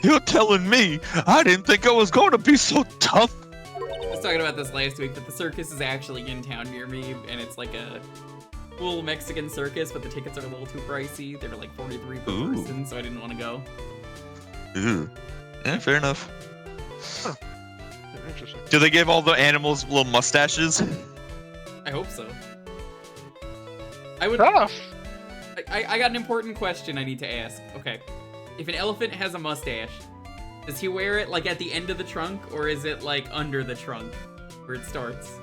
You're telling me I didn't think I was going to be so tough. I was talking about this last week, but the circus is actually in town near me, and it's like a full Mexican circus, but the tickets are a little too pricey. They're like $43 per Ooh. person, so I didn't want to go. Ooh. Yeah, fair enough. Huh. Interesting. Do they give all the animals little mustaches? I hope so. I would. Tough. I got an important question I need to ask. Okay. If an elephant has a mustache, does he wear it like at the end of the trunk, or is it like under the trunk where it starts?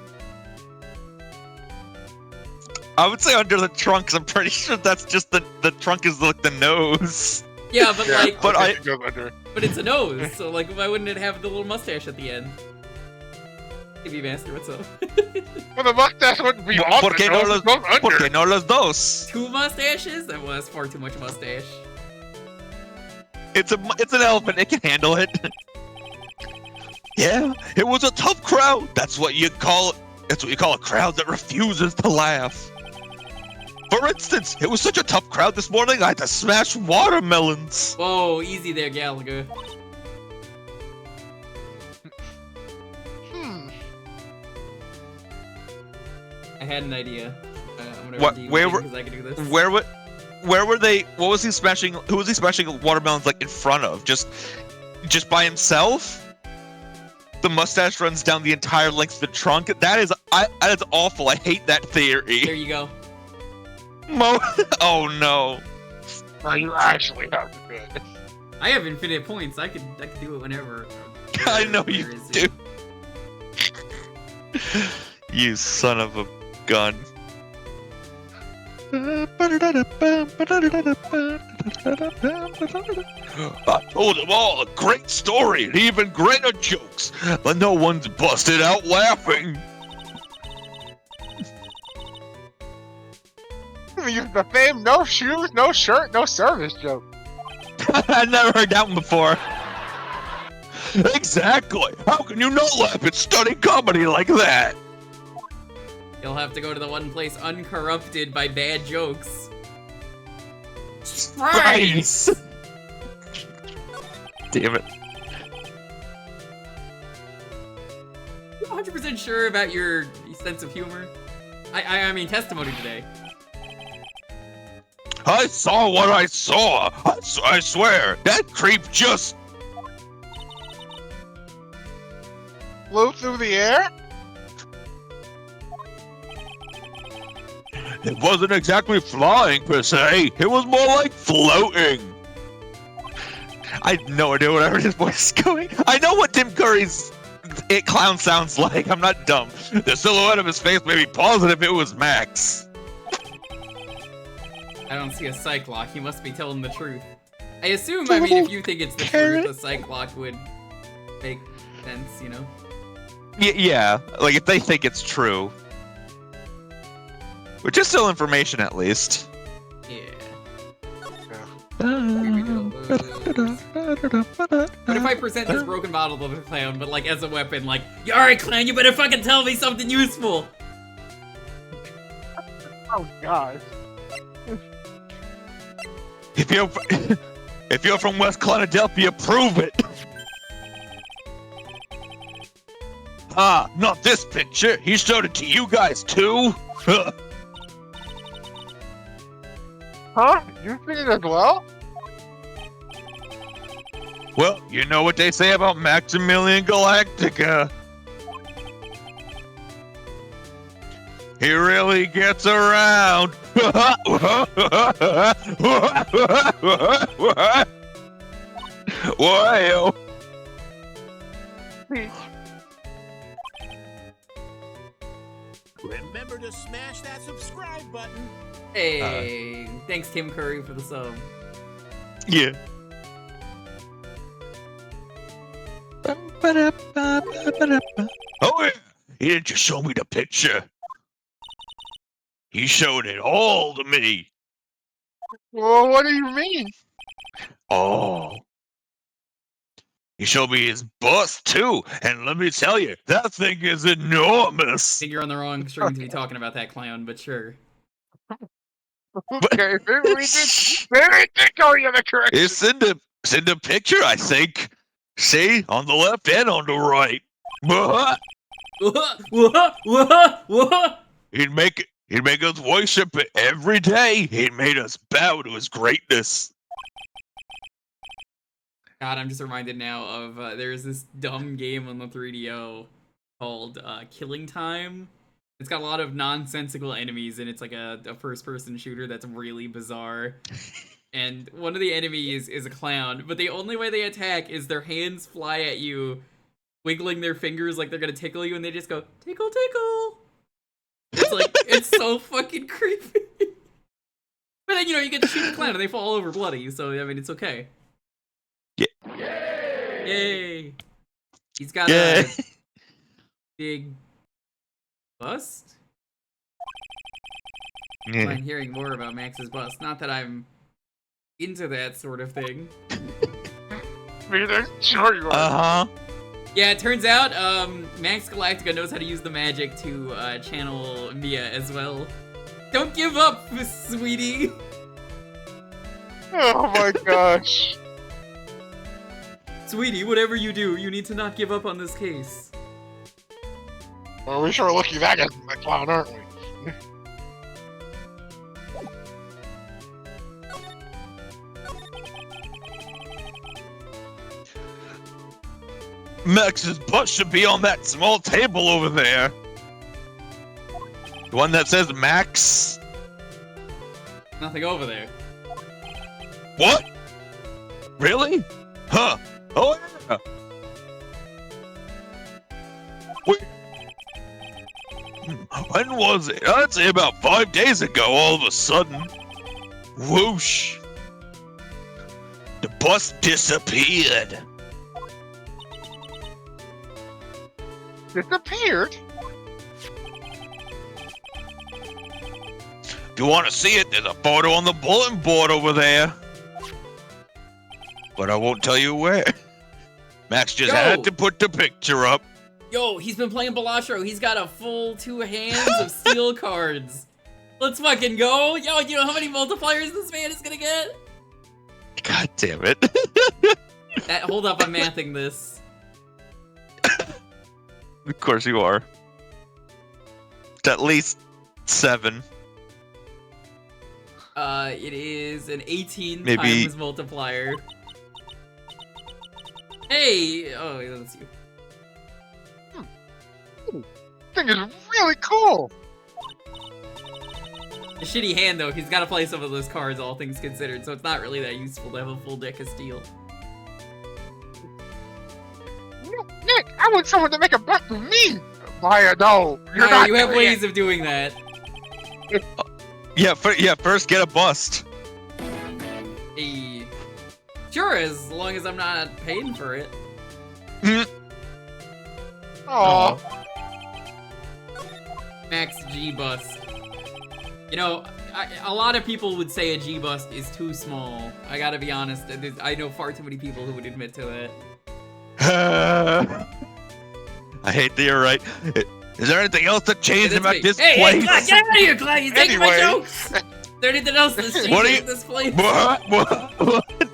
I would say under the trunk, 'cause I'm pretty sure that's just the trunk is like the nose. Yeah, but like, but I think it goes under. but it's a nose, so like, why wouldn't it have the little mustache at the end? TV Master, what's up? Well, the mustache wouldn't be on ¿Por qué the no nose, los, it goes under. ¿Por qué no los dos? 2 mustaches? That was far too much mustache. It's an elephant. It can handle it. Yeah, it was a tough crowd. That's what you call a crowd that refuses to laugh. For instance, it was such a tough crowd this morning I had to smash watermelons. Whoa, easy there, Gallagher. I had an idea. I'm gonna What? Where were? because I can do this. Where were they? What was he smashing? Who was he smashing watermelons like in front of? Just by himself? The mustache runs down the entire length of the trunk. That is awful. I hate that theory. There you go. Oh no. Now you actually have to do it. I have infinite points. I could do it whenever. I know you Where is do. it? You son of a gun. I told them all a great story and even greater jokes, but no one's busted out laughing. The fame, no shoes, no shirt, no service joke. I never heard that one before. Exactly. How can you not laugh at stunning comedy like that? You'll have to go to the one place uncorrupted by bad jokes. Nice. Damn it. You 100% sure about your sense of humor? I mean, testimony today. I saw what I saw. I swear, that creep just Flew through the air? It wasn't exactly flying per se. It was more like floating. I have no idea where his voice is going. I know what Tim Curry's It Clown sounds like. I'm not dumb. The silhouette of his face made me positive it was Max. I don't see a Cyclock. He must be telling the truth. I assume, I mean, if you think it's the truth, a Cyclock would make sense, you know? Yeah, like if they think it's true. Which is still information, at least. Yeah. Yeah. What if I present this broken bottle of a clown, but like as a weapon, like, alright clown, you better fucking tell me something useful! Oh god. If you're from West Clinadelphia, prove it! Ah, not this picture. He showed it to you guys too. Huh? You seen it as well? Well, you know what they say about Maximilian Galactica. He really gets around. Wow. Remember to smash that subscribe button. Hey, thanks Tim Curry for the sub. Yeah. Oh yeah. He didn't just show me the picture. He showed it all to me. Well, what do you mean? Oh. He showed me his bust too, and let me tell you, that thing is I enormous. think you're on the wrong string to be talking about that clown, but sure. Okay, maybe we did go in the correct. It's in the picture, I think. See, on the left and on the right. He'd make us worship it every day. He made us bow to his greatness. God, I'm just reminded now of there's this dumb game on the 3DO called Killing Time. It's got a lot of nonsensical enemies, and it's like a first-person shooter that's really bizarre. And one of the enemies is a clown, but the only way they attack is their hands fly at you, wiggling their fingers like they're gonna tickle you, and they just go, tickle, tickle! It's like, it's so fucking creepy. But then, you know, you get to shoot the clown, and they fall over bloody, so, I mean, it's okay. Yay! He's got a big bust? Yeah. I'm hearing more about Max's bust. Not that I'm into that sort of thing. Sure you are. Uh-huh. Yeah, it turns out Max Galactica knows how to use the magic to channel Mia as well. Don't give up, sweetie. Oh my gosh. Sweetie, whatever you do, you need to not give up on this case. Well, we sure are lucky that guy's the clown, aren't we? Max's butt should be on that small table over there. The one that says Max. Nothing over there. What? Really? Huh? Oh yeah. Wait. When was it? I'd say about 5 days ago, all of a sudden. Whoosh. The bus disappeared. Disappeared? If you want to see it, there's a photo on the bulletin board over there. But I won't tell you where. Max just had to put the picture up. Yo, he's been playing Balastro. He's got a full 2 hands of steel cards. Let's fucking go. Yo, you know how many multipliers this man is gonna get? God damn it. Hold up, I'm mathing this. Of course you are. It's at least 7. It is an 18 Maybe times multiplier. Hey! Oh, that's you. Thing is really cool. A shitty hand, though. He's got to play some of those cards, all things considered, so it's not really that useful to have a full deck of steel. Nick, I want someone to make a bet with me. Maya, no, you're not. You have doing ways it. of doing that. Yeah, first get a bust. Hey. Sure, as long as I'm not paying for it. Aw. Max G bust. You know, a lot of people would say a G bust is too small. I gotta be honest, I know far too many people who would admit to that. I hate that you're right. Is there anything else that changed about this Hey, place? Clay, get out of here, Clay! He's taking my Anyway. jokes! Is there anything else that's changed What are you- in this place? What?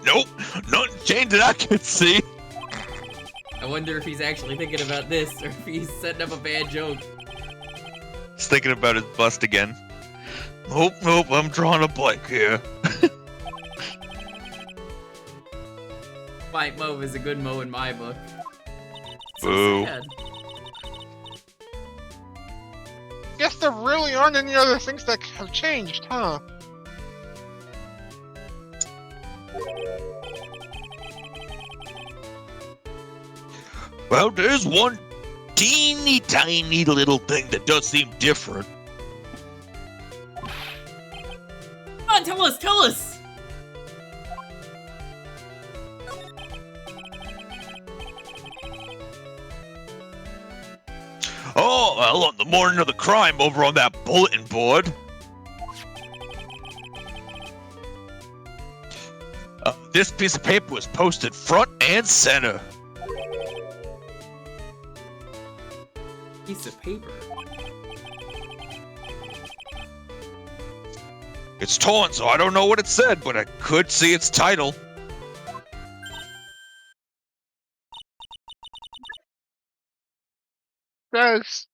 Nope, nothing changed that I could see. I wonder if he's actually thinking about this, or if he's setting up a bad joke. He's thinking about his bust again. Nope, I'm drawing a blank here. Fight Mo is a good Mo in my book. So Boo. sad. Guess there really aren't any other things that have changed, huh? Well, there's one teeny tiny little thing that does seem different. Come on, tell us! Oh, well, on the morning of the crime over on that bulletin board. This piece of paper was posted front and center. Piece of paper. It's torn, so I don't know what it said, but I could see its title. Says,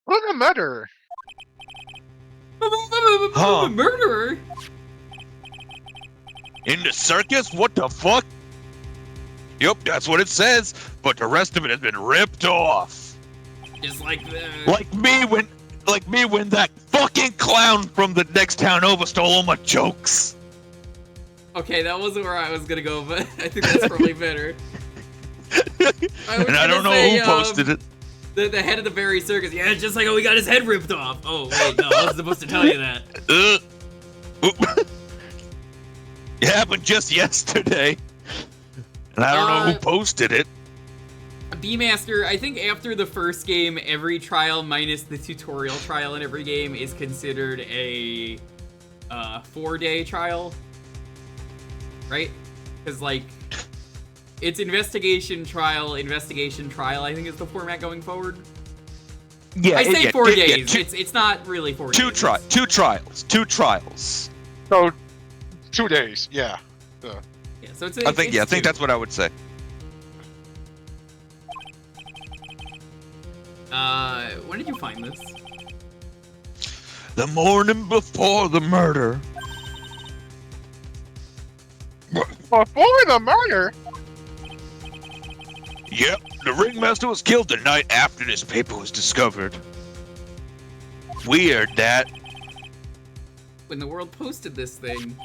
who's a murderer? Huh. Murderer? In the circus? What the fuck? Yep, that's what it says, but the rest of it has been ripped off. Just like the... Like me when that fucking clown from the next town over stole all my jokes. Okay, that wasn't where I was gonna go, but I think that's probably better. And I don't know who posted it. The head of the Berry Circus. Yeah, it's just like how he got his head ripped off. Oh, wait, no, I wasn't supposed to tell you that. It happened just yesterday. And I don't know who posted it. B-Master, I think after the first game, every trial minus the tutorial trial in every game is considered a 4-day trial. Right? Because, like, It's investigation, trial, investigation, trial, I think is the format going forward. Yeah, I say 4 days. two, It's not really 4 days. two trials. So, 2 days. Yeah. Yeah, so it's I think two. that's what I would say. When did you find this? The morning before the murder. Before the murder? Yep, the ringmaster was killed the night after this paper was discovered. Weird, that. When the world posted this thing.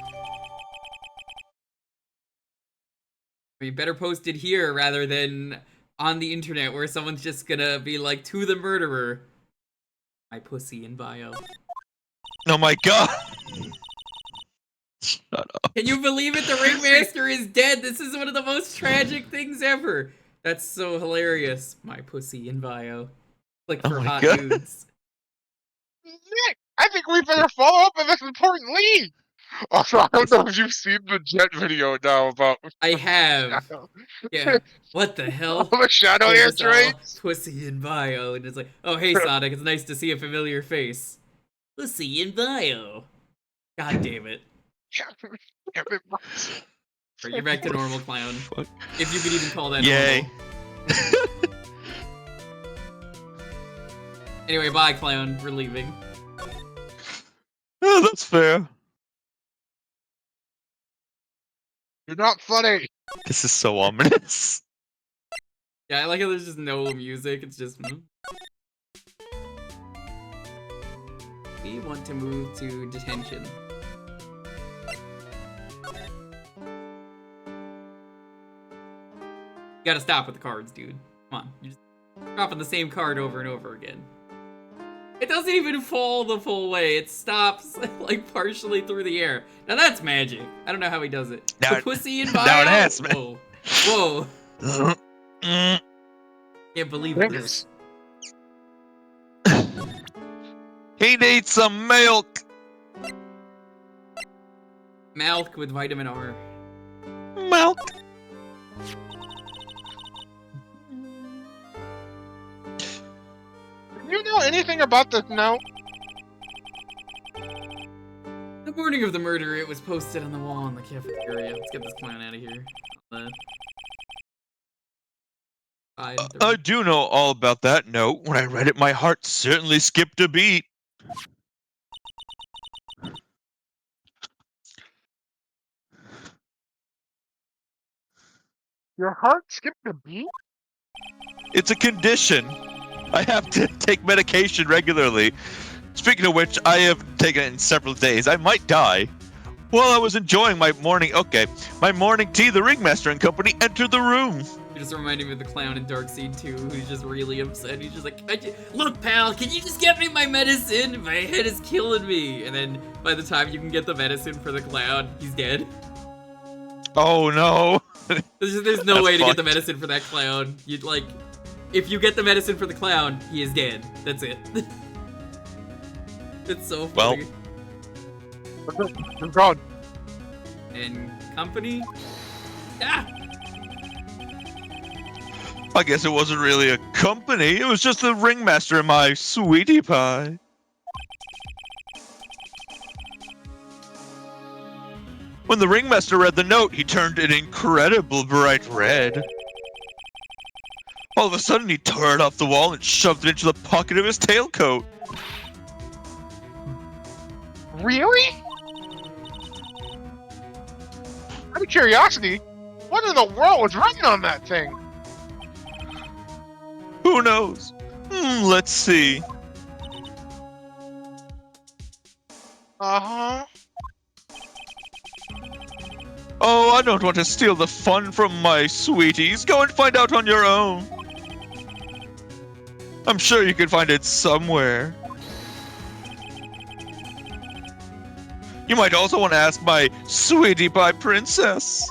I mean, better post it here rather than on the internet where someone's just gonna be like, to the murderer. My pussy in bio. Oh my god. Shut up. Can you believe it? The ringmaster is dead. This is one of the most tragic things ever. That's so hilarious. My pussy in bio. Click for Oh my hot God. dudes. Nick, I think we better follow up on this important lead. Also, I don't know if you've seen the Jet video now about I have. Yeah. What the hell? all the shadow Told air us all, trades. Pussy in bio. And it's like, oh, hey, Sonic. It's nice to see a familiar face. Pussy in bio. God damn it. Or you're back to normal, clown. Fuck. If you could even call that Yay. normal. Anyway, bye, clown. We're leaving. Oh, that's fair. You're not funny. This is so ominous. Yeah, I like how there's just no music. It's just... We want to move to detention. You gotta stop with the cards, dude. Come on. You're just dropping the same card over and over again. It doesn't even fall the full way. It stops, like, partially through the air. Now that's magic. I don't know how he does it. Now The it- pussy in bio? now it has, man. Whoa. Whoa. Mm. Can't believe Fingers. this. He needs some milk. Milk with vitamin R. Milk. Do you know anything about this note? The morning of the murder, it was posted on the wall in the cafeteria. Let's get this clown out of here. I do know all about that note. When I read it, my heart certainly skipped a beat. Your heart skipped a beat? It's a condition. I have to take medication regularly. Speaking of which, I have taken it in several days. I might die. While I was enjoying my morning tea, the ringmaster and company entered the room. You just reminded me of the clown in Dark Seed 2, who's just really upset. He's just like, look, pal, can you just get me my medicine? My head is killing me. And then by the time you can get the medicine for the clown, he's dead. Oh no. There's no That's way to get the fucked. medicine for that clown. You'd like, if you get the medicine for the clown, he is dead. That's it. It's so funny. You're gone. And company? Ah! I guess it wasn't really a company. It was just the ringmaster and my sweetie pie. When the ringmaster read the note, he turned an incredible bright red. All of a sudden, he tore it off the wall and shoved it into the pocket of his tailcoat. Really? Out of curiosity, what in the world was written on that thing? Who knows? Let's see. Uh-huh. Oh, I don't want to steal the fun from my sweeties. Go and find out on your own. I'm sure you can find it somewhere. You might also want to ask my sweetie pie princess.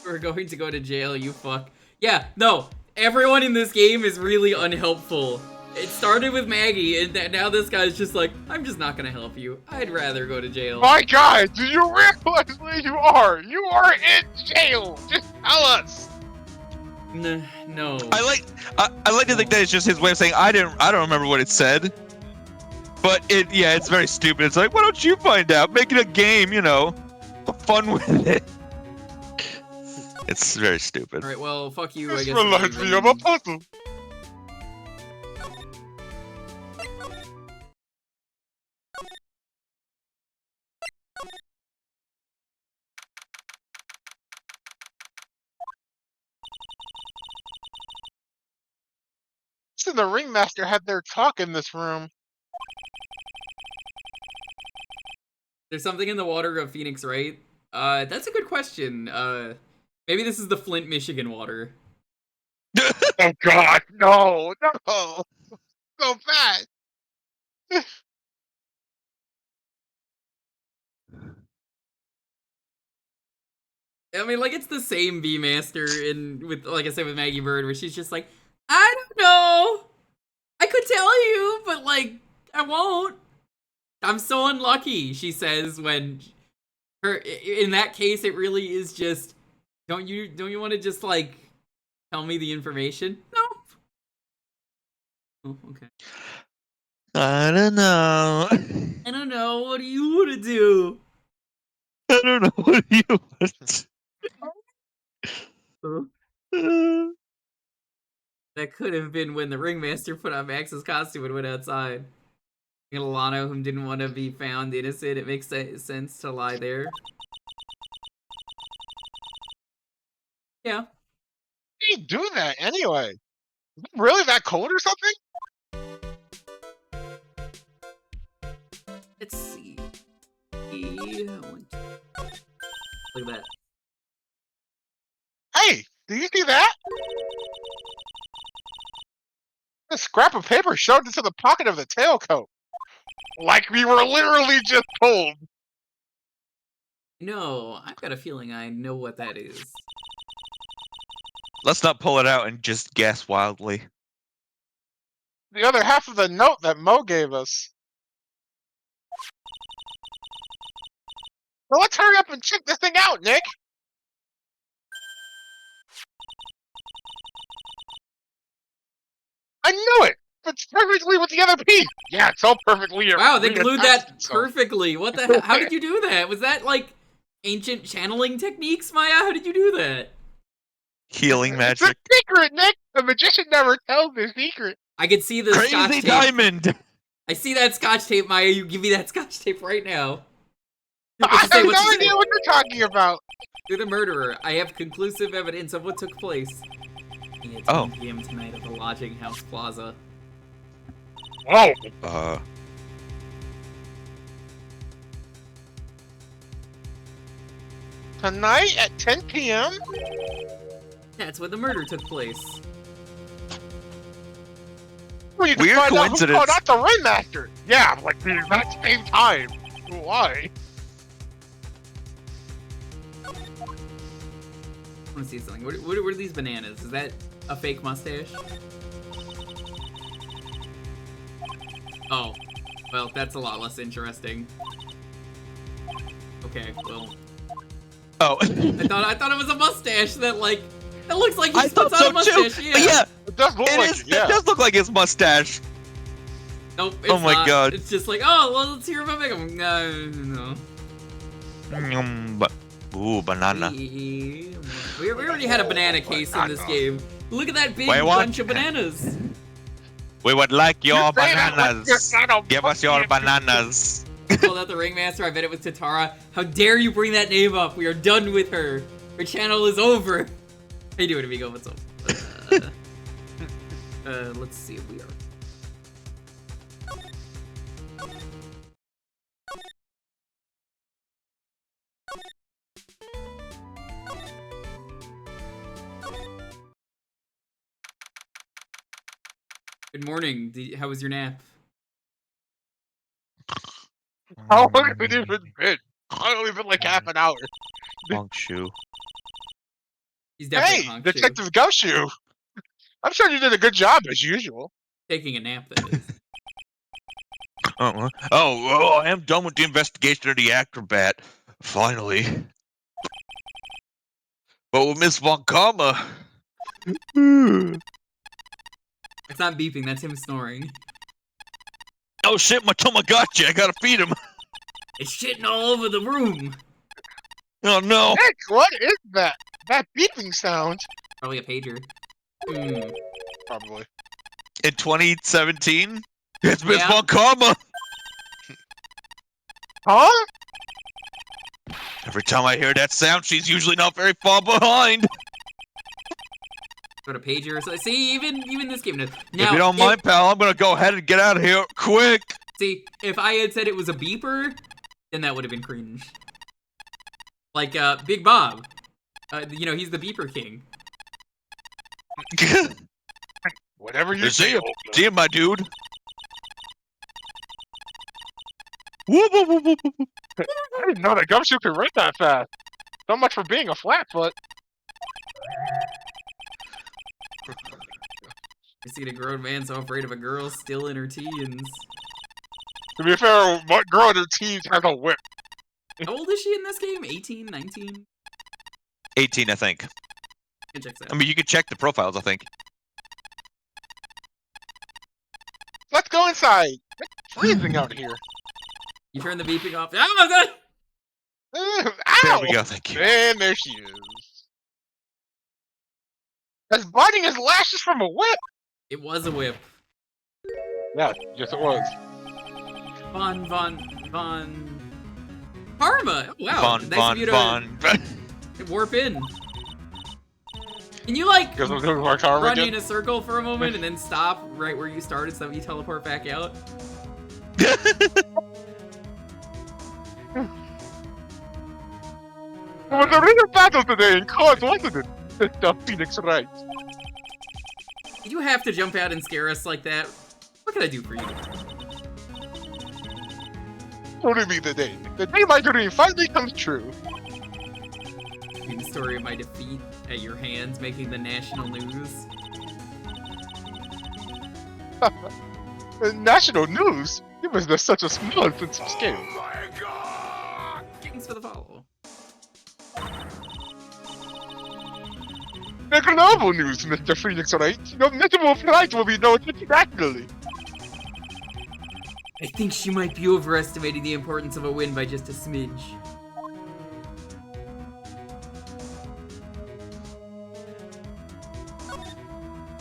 We're going to go to jail, you fuck. Yeah, no. Everyone in this game is really unhelpful. It started with Maggie, and now this guy's just like, I'm just not gonna help you. I'd rather go to jail. My God, do you realize where you are? You are in jail! Just Tell us. No. I like to think that it's just his way of saying I don't remember what it said. But it's very stupid. It's like, why don't you find out? Make it a game, Have fun with it. It's very stupid. All right, well, fuck you. I This guess. reminds me of a puzzle. So the ringmaster had their talk in this room. There's something in the water of Phoenix, right? That's a good question. Maybe this is the Flint, Michigan water. Oh God, no, no, so bad. I mean, like, it's the same B-Master with, like I said, with Maggie Bird, where she's just like, I don't know. I could tell you, but, like, I won't. I'm so unlucky, she says, when in that case, it really is just, don't you want to just, like, tell me the information? No. Oh, okay. I don't know. I don't know. What do you want to do? I don't know what you want. That could have been when the ringmaster put on Max's costume and went outside. And Alano, whom didn't want to be found innocent, it makes sense to lie there. Yeah. How do you do that anyway? Is it really that cold or something? Let's see. Look at that. Hey, do you see that? A scrap of paper shoved into the pocket of the tailcoat. Like we were literally just told. No, I've got a feeling I know what that is. Let's not pull it out and just guess wildly. The other half of the note that Mo gave us. Well, let's hurry up and check this thing out, Nick. I knew it! It's perfectly with the other piece! Yeah, it's so perfectly. Wow, they glued that so. perfectly. What the hell? How did you do that? Was that, like, ancient channeling techniques, Maya? How did you do that? Healing It's a magic. secret, Nick! The magician never tells the secret. I could see the scotch Crazy tape. diamond! I see that scotch tape, Maya. You give me that scotch tape right now. I have What no you say? idea what you're talking about. You're the murderer. I have conclusive evidence of what took place. It's 1 p.m. tonight at the Lodging House Plaza. Oh. Tonight at 10 p.m.? That's when the murder took place. Well, you can Weird find coincidence. Out who, oh, not the Ringmaster. Yeah, like the exact same time. Why? I want to see something. What are these bananas? Is that a fake mustache? Oh, well, that's a lot less interesting. Okay, well, Oh. I thought it was a mustache that looks like I he thought puts on a so too. mustache. Yeah, It does look like it, yeah. it does look like his mustache. Nope, it's Oh my not. God. It's just like, oh, well, let's hear about Megan. No. Ooh, banana. We already had a banana case in this game. Look at that big Wait, what? bunch of bananas. We would like your You say that like bananas. you're not a Give us your monkey. bananas. Called out the Ringmaster. I bet it was Tatara. How dare you bring that name up? We are done with her. Her channel is over. How you doing, amigo? What's up? Let's see if we are. Good morning. How was your nap? How long have it even been? Only been like half an hour. Long shoe. He's definitely Hey, Honk Detective Goshu. I'm sure you did a good job as usual. taking a nap. That is. I am done with the investigation of the acrobat. Finally. But with Miss Von Karma. It's not beeping, that's him snoring. Oh shit, my Tamagotchi, I gotta feed him. It's shitting all over the room. Oh no. Nick, what is that? That beeping sound? Probably a pager. Probably. In 2017, it's Miss Yeah. Von Karma. Huh? Every time I hear that sound, she's usually not very far behind. Go to pager. So see, even this game. Now, If you don't mind, pal, I'm gonna go ahead and get out of here quick. See, if I had said it was a beeper, then that would have been cringe. Like Big Bob. You know, he's the beeper king. Whatever you say. See him, my dude. Whoop, whoop, whoop, whoop, whoop. I didn't know that Gumshoe could run that fast. So much for being a flatfoot. You see a grown man so afraid of a girl still in her teens. To be fair, what girl in her teens has a whip? How old is she in this game? 18, 19? 18, I think. It checks out. I mean, you can check the profiles, I think. Let's go inside. It's freezing out here. You turn the beeping off. Oh, Ow! There we go, thank you. And there she is. That's biting his lashes from a whip. it was a whip. Yeah, yes it was. Von Karma. Oh, wow. Nice of you to Von. warp in. Can you like Because I'm doing my karma run again. in a circle for a moment and then stop right where you started so that you teleport back out? It was a real battle today in court, wasn't it? The Phoenix Wright. Did you have to jump out and scare us like that? What can I do for you? Only me the day. The day my dream finally comes true. The story of my defeat at your hands making the national news. National news? It was just such a small sense of scale. Thanks for the follow. The global news, Mr. Phoenix Wright. Your notable flight will be known internationally. I think she might be overestimating the importance of a win by just a smidge.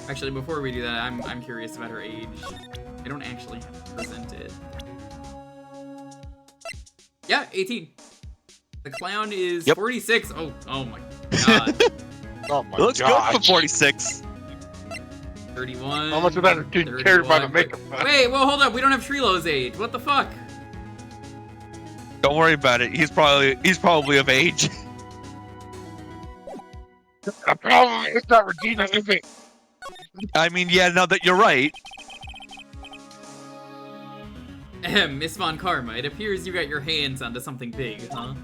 Actually, before we do that, I'm curious about her age. I don't actually have to present it. Yeah, 18. The clown is 46. Oh my god. Oh my Looks god. good for 46. 31. How much of that is being carried by the 31. makeup? Wait, well, hold up. We don't have Trilo's age. What the fuck? Don't worry about it. He's probably of age. The problem is not Regina, is it? I mean, yeah, no, that you're right. Miss Von Karma, it appears you got your hands onto something big, huh?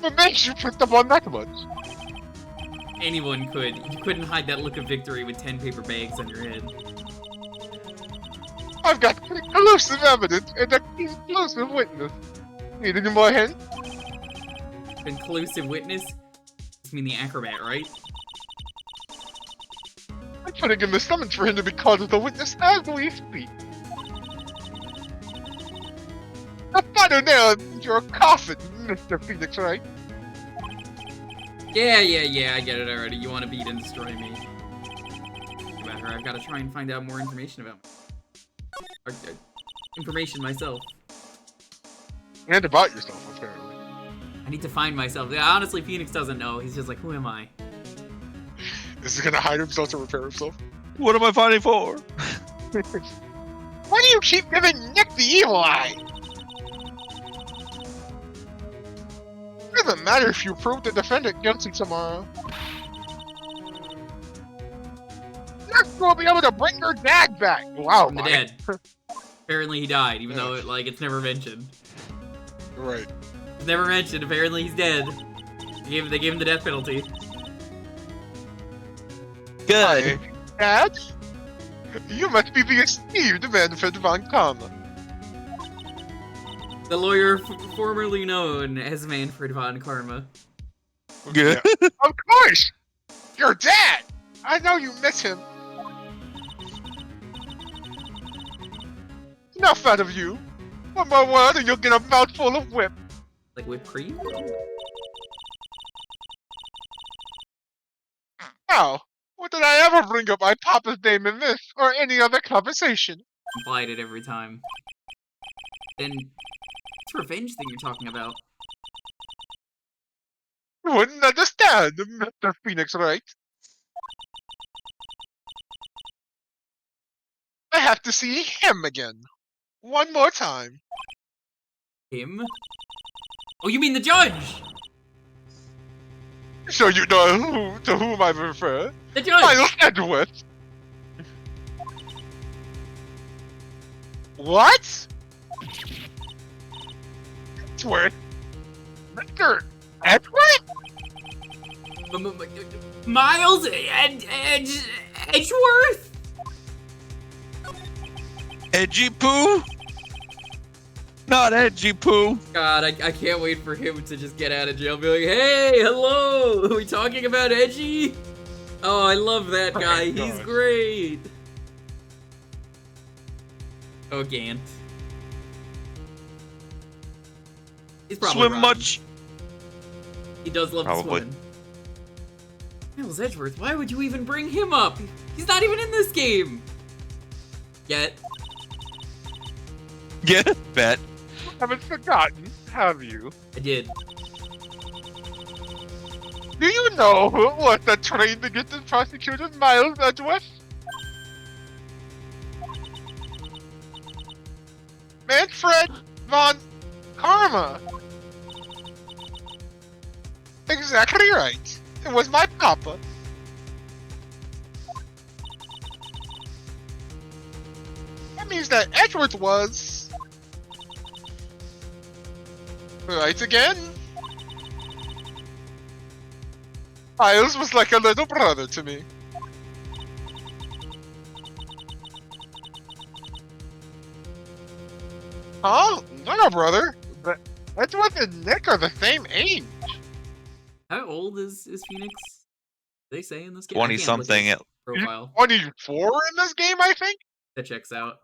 What makes you put them on that much? Anyone could. You couldn't hide that look of victory with 10 paper bags on your head. I've got conclusive evidence and a conclusive witness. Need any more hints? Conclusive witness? You mean the acrobat, right? I'm putting in the summons for him to be called as a witness as we speak. The final nail in your coffin, Mr. Phoenix Wright. Yeah, I get it already. You want to beat and destroy me. About her, I've got to try and find out more information about information myself. And about yourself, apparently. I need to find myself. Yeah, honestly, Phoenix doesn't know. He's just like, who am I? Is he gonna hide himself to repair himself? What am I fighting for? Why do you keep giving Nick the evil eye? It doesn't matter if you prove the defendant guilty tomorrow. Nick will be able to bring her dad back. Wow, From the Mike. dead. Apparently he died, even though it's never mentioned. Right. It's never mentioned. Apparently he's dead. They gave him the death penalty. Good. Dad? You must be the esteemed Manfred von Karma. The lawyer formerly known as Manfred von Karma. Yeah. Of course! Your dad! I know you miss him. Enough out of you. One more word and you'll get a mouthful of whip. Like whipped cream? Now, what did I ever bring up my papa's name in this or any other conversation? Implied it every time. Then, it's revenge thing you're talking about. You wouldn't understand, Mr. Phoenix Wright. I have to see him again. One more time. Him? Oh, you mean the judge! So you know to whom I refer. The judge! Miles Edgeworth. What? Edgeworth? Mr. Edgeworth? Miles Edgeworth? Edgy poo? Not edgy poo. God, I can't wait for him to just get out of jail and be like, hey, hello! Are we talking about Edgy? Oh, I love that guy. my He's gosh. great. Oh, Gant. He's probably Swim wrong. much? He does love to Probably. swim. Miles Edgeworth, why would you even bring him up? He's not even in this game! Yet. Yeah, bet. Haven't forgotten, have you? I did. Do you know who it was that trained to get the prosecutor Miles Edgeworth? Manfred von Karma. Exactly right. It was my papa. That means that Edgeworth was... right again. Miles was like a little brother to me. Huh? Not a brother. But Edgeworth and Nick are the same age. How old is Phoenix? They say in this game? 20 I can't look at something. his profile. 24 in this game, I think? That checks out.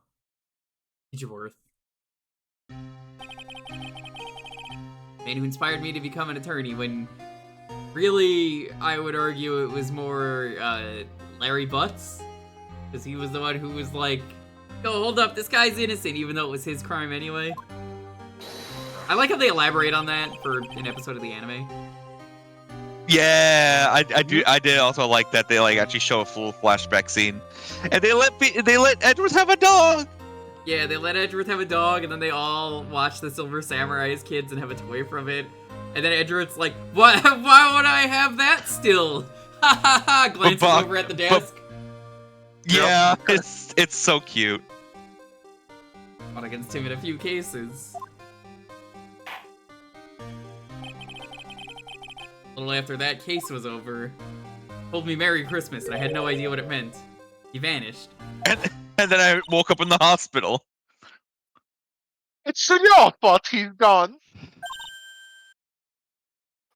Edgeworth. Man who inspired me to become an attorney when really I would argue it was more Larry Butts. Because he was the one who was like, yo, hold up, this guy's innocent, even though it was his crime anyway. I like how they elaborate on that for an episode of the anime. Yeah, I did also like that they like actually show a full flashback scene, and they let Edward have a dog. Yeah, they let Edgeworth have a dog, and then they all watch the Silver Samurai as kids and have a toy from it. And then Edgeworth's like, "What? Why would I have that still?" Ha ha ha! Glances But- over at the desk. Yeah, it's so cute. Fought against him in a few cases. A little after that case was over, told me Merry Christmas, and I had no idea what it meant. He vanished. And then I woke up in the hospital. It's your fault he's gone.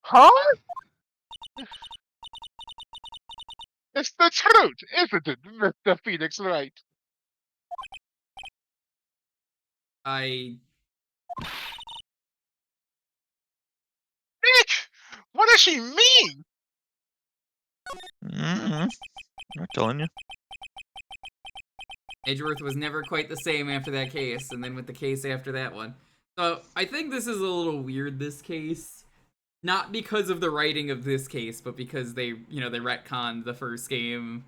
Huh? It's the truth, isn't it, Mr. Phoenix Wright? I... Nick! What does she mean? I'm telling you. Edgeworth was never quite the same after that case, and then with the case after that one. So, I think this is a little weird, this case. Not because of the writing of this case, but because they retconned the first game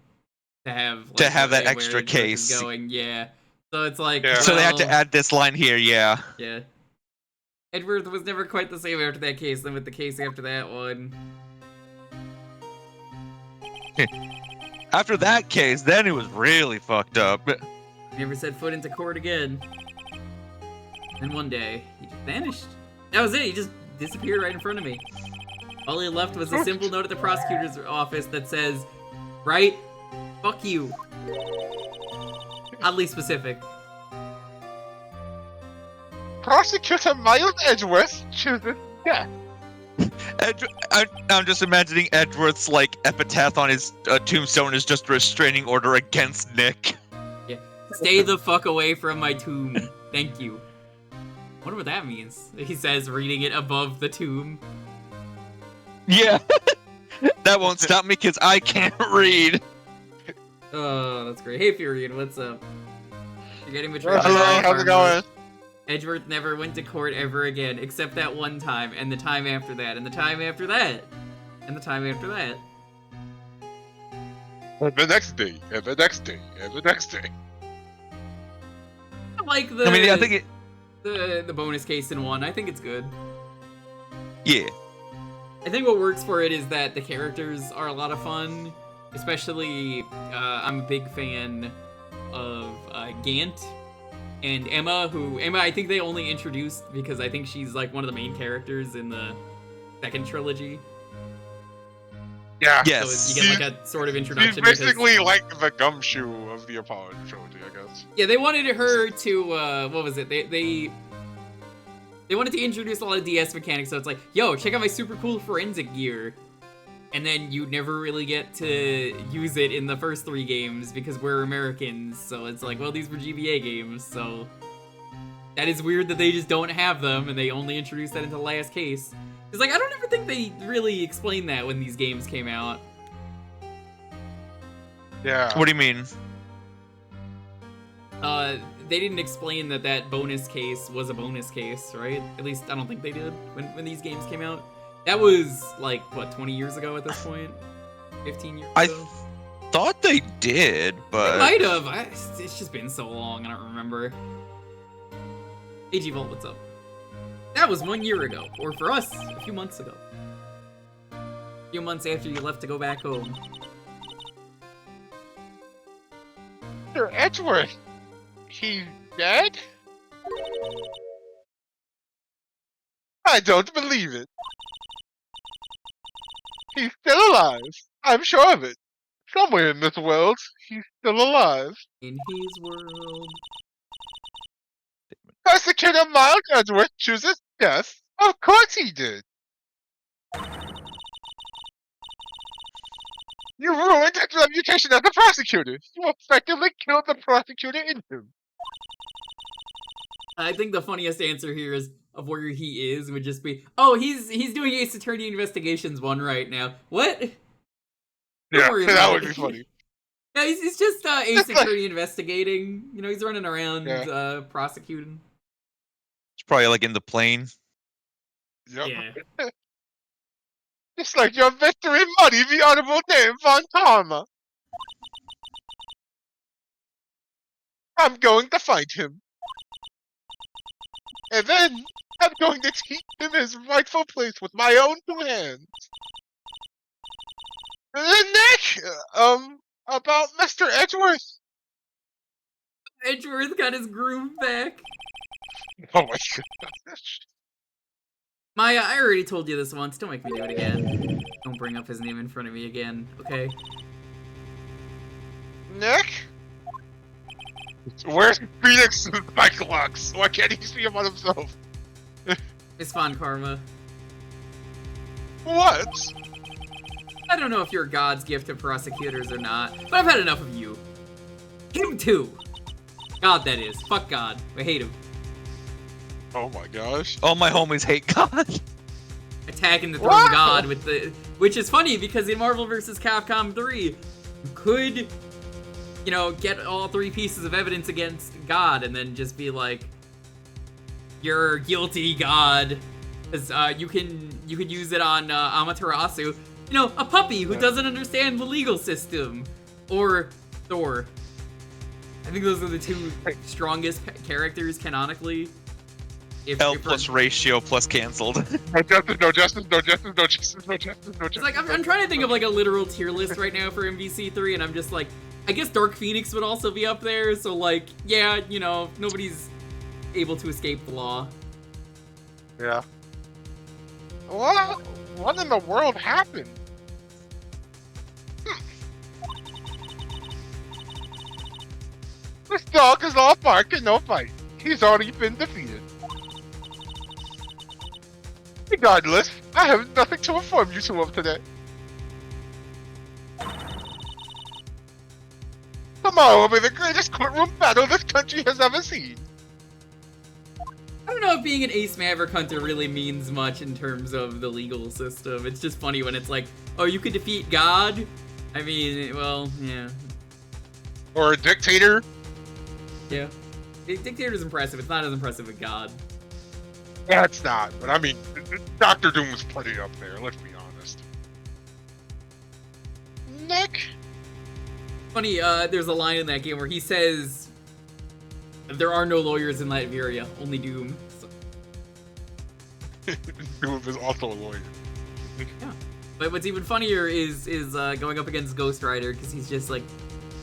to have like, To have that where extra Edgeworth is case. going. Yeah. So it's like, Yeah. So they had to well, add this line here, yeah. Yeah. Edgeworth was never quite the same after that case, then with the case after that one. After that case, then it was really fucked up. Never set foot into court again. Then one day, he just vanished. That was it, he just disappeared right in front of me. All he left was a simple note at the prosecutor's office that says, "Wright, fuck you." Oddly specific. Prosecutor Miles Edgeworth chooses death. I'm just imagining Edgeworth's like epitaph on his tombstone is just a restraining order against Nick. Yeah. Stay the fuck away from my tomb. Thank you. I wonder what that means. He says, reading it above the tomb. Yeah. That won't stop me because I can't read. Oh, that's great. Hey, Furion, what's up? You're getting betrayed. Hello, how's it going? Edgeworth never went to court ever again, except that one time, and the time after that, and the time after that, and the time after that. And the next day, and the next day, and the next day. I like the. I mean, I think the bonus case in one. I think it's good. Yeah. I think what works for it is that the characters are a lot of fun. Especially, I'm a big fan of Gant and Emma, I think they only introduced because I think she's like one of the main characters in the second trilogy. Yeah. Yes. So you get like a sort of introduction. She's basically like the gumshoe of the Apollo trilogy, I guess. Yeah, they wanted her to, what was it? They wanted to introduce a lot of DS mechanics, so it's like, yo, check out my super cool forensic gear. And then you never really get to use it in the first 3 games because we're Americans, so it's like, well, these were GBA games, so... That is weird that they just don't have them, and they only introduced that into the last case. It's like, I don't ever think they really explained that when these games came out. Yeah. What do you mean? They didn't explain that bonus case was a bonus case, right? At least I don't think they did when these games came out. That was, like, what, 20 years ago at this point? 15 years ago? I thought they did, but... They might have. It's just been so long, I don't remember. AG Vault, what's up? That was 1 year ago. Or for us, a few months ago. A few months after you left to go back home. Mr. Edgeworth, he's dead? I don't believe it. He's still alive. I'm sure of it. Somewhere in this world, he's still alive. In his world. Prosecutor Miles Edgeworth chooses death? Of course he did. You ruined his reputation as a prosecutor. You effectively killed the prosecutor in him. I think the funniest answer here is of where he is would just be, oh, he's doing Ace Attorney Investigations 1 right now. What? Don't worry that about would it. be funny. Yeah, he's just Ace Attorney investigating. You know, he's running around prosecuting. It's probably like in the plane. Yep. Yeah. Just like your victory money, the honorable name Von Karma. I'm going to find him. And then I'm going to teach him his rightful place with my own 2 hands. And then Nick, about Mr. Edgeworth. Edgeworth got his groove back. Oh my goodness. Maya, I already told you this once. Don't make me do it again. Don't bring up his name in front of me again, okay? Nick? Where's Phoenix and Cyclops? Why can't he see him on himself? It's Von Karma. What? I don't know if you're God's gift to prosecutors or not, but I've had enough of you. Him too. God, that is. Fuck God. I hate him. Oh my gosh. All my homies hate God. Attacking the throne What? God with the... Which is funny, because in Marvel vs. Capcom 3, you could, you know, get all 3 pieces of evidence against God and then just be like, you're guilty, God. Because you could use it on Amaterasu. You know, a puppy who doesn't understand the legal system. Or Thor. I think those are the 2 strongest characters canonically. L plus ratio plus cancelled. No justice, no justice, no justice, no justice, no justice, no justice. It's like, I'm trying to think of like a literal tier list right now for MVC3, and I'm just like, I guess Dark Phoenix would also be up there, so like, yeah, you know, nobody's able to escape the law. Yeah. What in the world happened? This dog is all bark and no fight. He's already been defeated. Regardless, I have nothing to inform you two of today. Tomorrow will be the greatest courtroom battle this country has ever seen. I don't know if being an Ace Maverick Hunter really means much in terms of the legal system. It's just funny when it's like, oh, you could defeat God? I mean, well, yeah. Or a dictator. Yeah. Dictator's impressive. It's not as impressive as God. Yeah, it's not. But I mean, Dr. Doom was pretty up there, let's be honest. Nick? Funny, there's a line in that game where he says, there are no lawyers in Latveria, only Doom. So, Doom is also a lawyer. yeah. But what's even funnier is going up against Ghost Rider, because he's just like,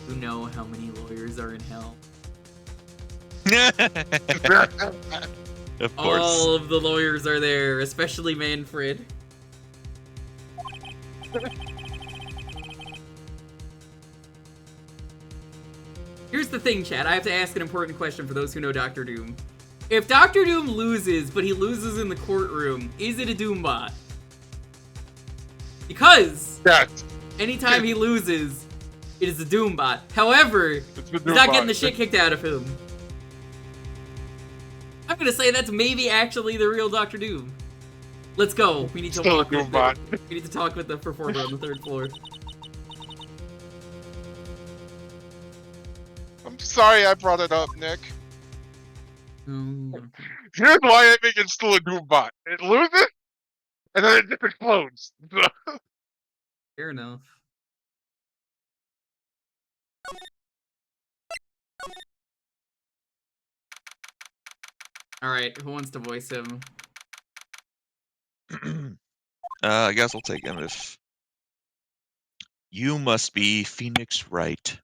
you know how many lawyers are in hell. Of course. All of the lawyers are there, especially Manfred. Here's the thing, Chad. I have to ask an important question for those who know Dr. Doom. If Dr. Doom loses, but he loses in the courtroom, is it a Doombot? Because Yes. anytime he loses, it is a Doombot. However, he's not getting the shit kicked out of him. I'm gonna say that's maybe actually the real Dr. Doom. Let's go. We need to Still a talk with Doombot. we need to talk with the performer on the 3rd floor. I'm sorry I brought it up, Nick. Mm, Here's why I think it's still a Doombot. It loses, and then it just explodes. fair enough. Alright, who wants to voice him? I guess I'll take him if... You must be Phoenix Wright.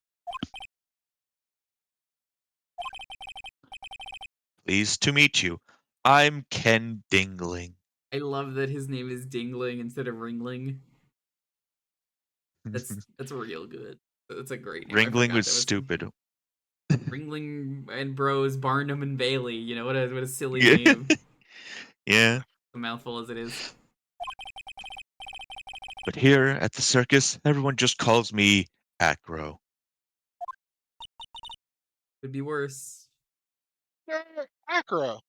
Pleased to meet you. I'm Ken Dingling. I love that his name is Dingling instead of Ringling. That's real good. That's a great name. I Ringling forgot was that him. stupid. Ringling and Bros, Barnum and Bailey. You know, what a silly Yeah. name. Yeah. A mouthful as it is. But here at the circus, everyone just calls me Acro. Could be worse. Acro.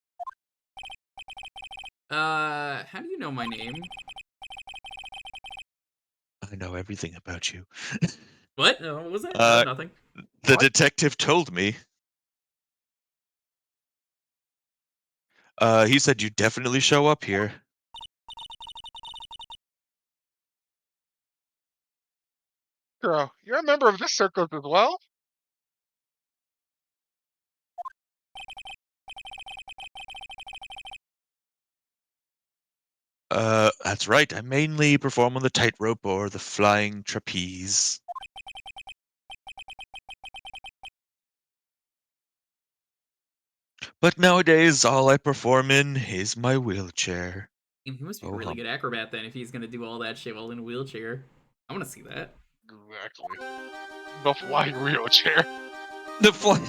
How do you know my name? I know everything about you. What? What was that? Uh, Nothing. The What? detective told me. He said you definitely show up here. Acro, you're a member of this circus as well? That's right. I mainly perform on the tightrope or the flying trapeze. But nowadays, all I perform in is my wheelchair. He must be a Oh, really good acrobat then if he's gonna do all that shit while in a wheelchair. I wanna see that. Exactly. The flying wheelchair. The fly.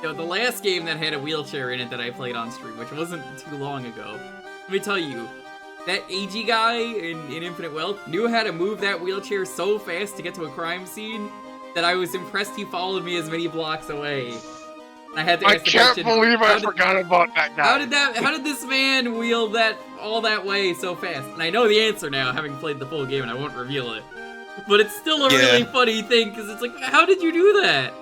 Yo, the last game that had a wheelchair in it that I played on stream, which wasn't too long ago, let me tell you, that AG guy in Infinite Wealth knew how to move that wheelchair so fast to get to a crime scene that I was impressed he followed me as many blocks away. I had to I ask the can't question, believe I forgot about that guy. how did this man wheel that all that way so fast? And I know the answer now, having played the full game, and I won't reveal it. But it's still a really funny thing, because it's like, how did you do that?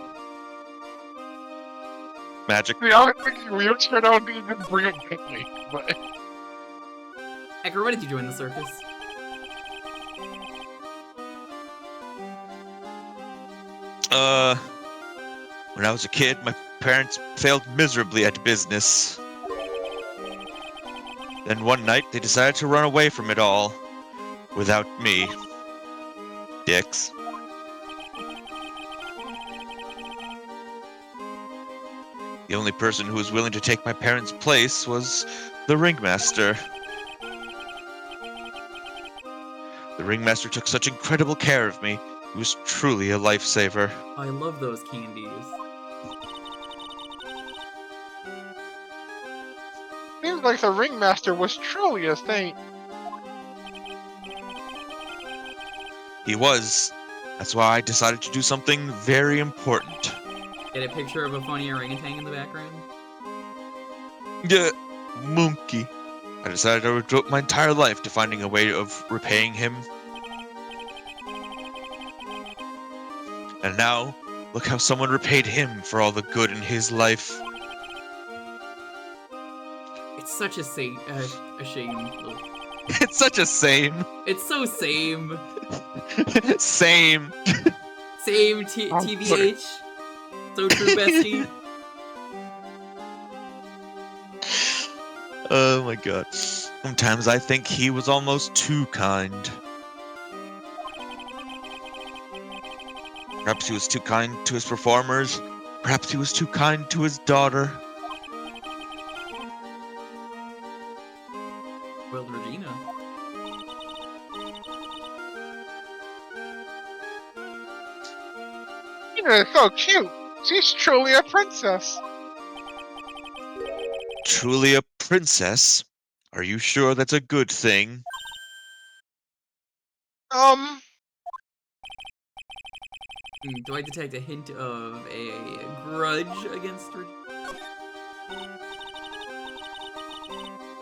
Magic. See, I was thinking wheelchair now would even bring him quickly, but Edgar, when did you join the circus? When I was a kid, my parents failed miserably at business. Then one night, they decided to run away from it all. Without me. Dicks. The only person who was willing to take my parents' place was the ringmaster. The ringmaster took such incredible care of me. He was truly a lifesaver. I love those candies. seemed like the ringmaster was truly a saint. He was. That's why I decided to do something very important. Get a picture of a funny orangutan in the background. Yeah, monkey. I decided I would devote my entire life to finding a way of repaying him. And now, look how someone repaid him for all the good in his life. It's such a shame. Ugh. It's such a same. It's so same. Same. Same TBH. So true, bestie. Oh my god. Sometimes I think he was almost too kind. Perhaps he was too kind to his performers. Perhaps he was too kind to his daughter. Well, Regina. Tina is so cute. She's truly a princess. Truly a princess? Are you sure that's a good thing? Do I detect a hint of a grudge against Regina?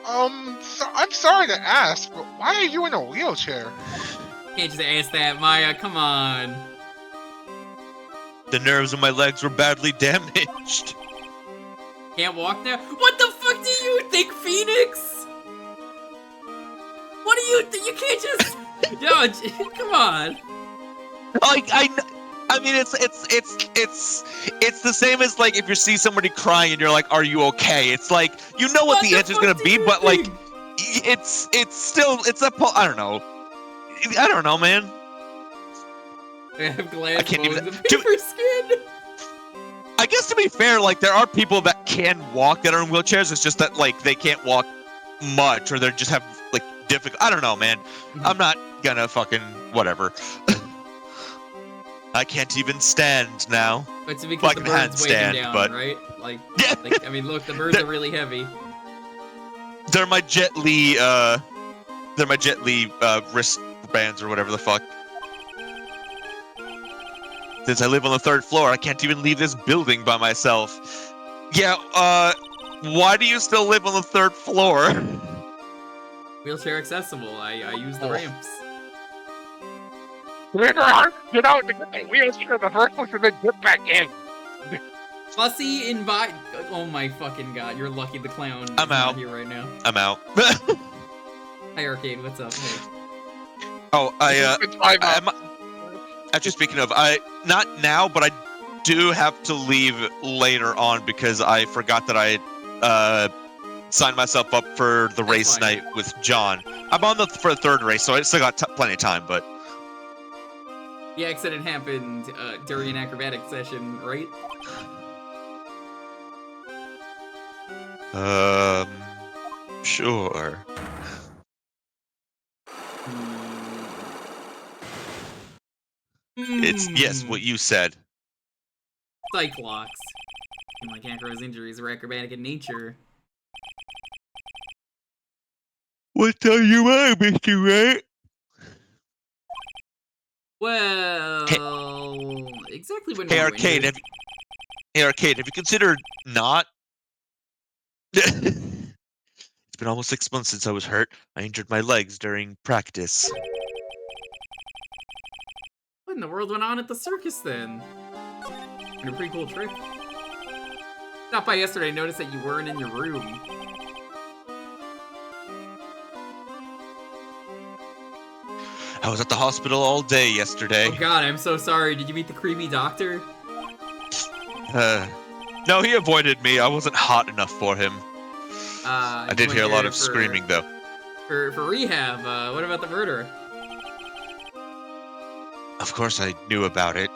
I'm sorry to ask, but why are you in a wheelchair? Can't just ask that, Maya. Come on. The nerves in my legs were badly damaged. Can't walk now? What the fuck do you think, Phoenix? What do you think? You can't just... Yo, come on. Like, I mean, it's the same as, like, if you see somebody crying and you're like, are you okay? It's like, you know what the answer's gonna be, but, like, it's still, I don't know. I don't know, man. I have glass can't bones even- and paper skin. I guess to be fair, like, there are people that can walk that are in wheelchairs. It's just that, like, they can't walk much, or they just have, like, difficult. I don't know, man. I'm not gonna fucking whatever. I can't even stand now. It's because Well, I the can bird's weighing handstand, down, but- right? Like, Yeah. I mean, look, the birds are really heavy. They're my Jet Li, wristbands or whatever the fuck. Since I live on the 3rd floor, I can't even leave this building by myself. Yeah, why do you still live on the 3rd floor? Wheelchair accessible. I use the ramps. Get out to get the wheelchair the first place and then get back in. Fussy invite. Oh my fucking god! You're lucky the clown is I'm not out. here right now. I'm out. Hi Arcade, what's up? Hey. Oh, actually, speaking of, not now, but I do have to leave later on because I forgot that I signed myself up for the race fine. night with John. I'm on for the 3rd race, so I still got plenty of time, but... The accident happened during an acrobatic session, right? Sure. It's, yes, what you said. Cyclops. Like Acro's injuries are acrobatic in nature. What are you on, Mr. Wright? Well, exactly when Hey, we're Arcade, injured. have you considered not... It's been almost 6 months since I was hurt. I injured my legs during practice. What in the world went on at the circus then? A pretty cool trick. Stopped by yesterday, noticed that you weren't in your room. I was at the hospital all day yesterday. Oh god, I'm so sorry. Did you meet the creepy doctor? No, he avoided me. I wasn't hot enough for him. I did you hear a went lot there of screaming, though. For rehab, what about the murder? Of course I knew about it.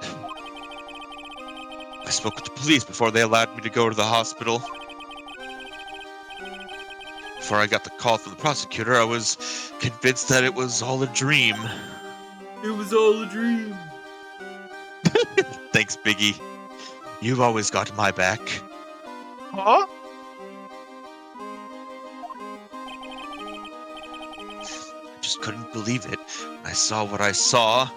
I spoke with the police before they allowed me to go to the hospital. Before I got the call from the prosecutor, I was convinced that it was all a dream. It was all a dream. Thanks, Biggie. You've always got my back. Huh? just couldn't believe it when I saw what I saw.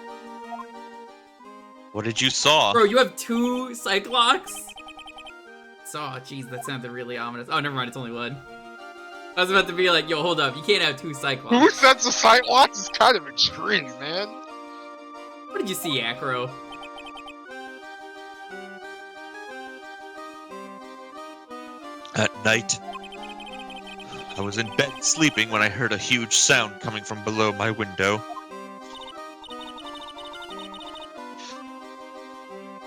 What did you saw? Bro, you have 2 Cyclocks? Jeez, that sounded really ominous. Oh, never mind, it's only 1. I was about to be like, yo, hold up, you can't have 2 Cyclocks. Who sets a sight lots is kind of extreme, man. What did you see, Acro? At night, I was in bed sleeping when I heard a huge sound coming from below my window.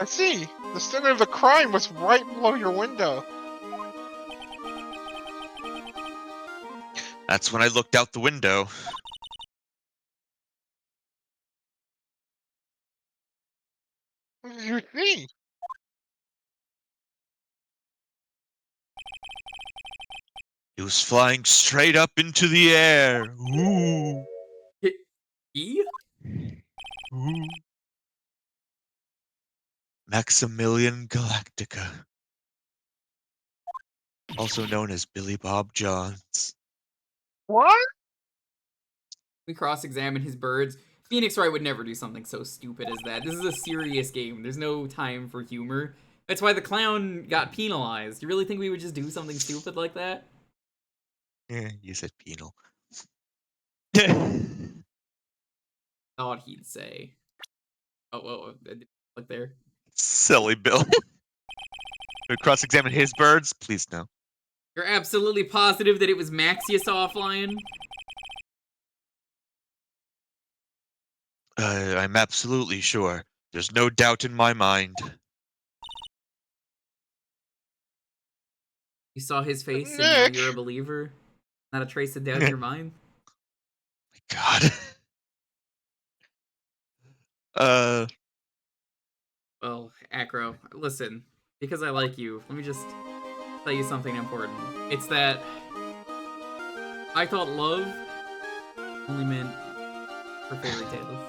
I see. The center of the crime was right below your window. That's when I looked out the window. What did you see? It was flying straight up into the air. Ooh. E? Ooh. Maximilian Galactica. Also known as Billy Bob Johns. What? We cross-examine his birds. Phoenix Wright would never do something so stupid as that. This is a serious game. There's no time for humor. That's why the clown got penalized. You really think we would just do something stupid like that? Yeah, you said penal. Thought he'd say. Oh, look there. Silly Bill. We cross-examine his birds? Please no. You're absolutely positive that it was Maxius offline? I'm absolutely sure. There's no doubt in my mind. You saw his face and now Nick. you're a believer? Not a trace of doubt in your mind? God. Well, Acro, listen. Because I like you, let me just tell you something important. It's that I thought love only meant for fairy tales.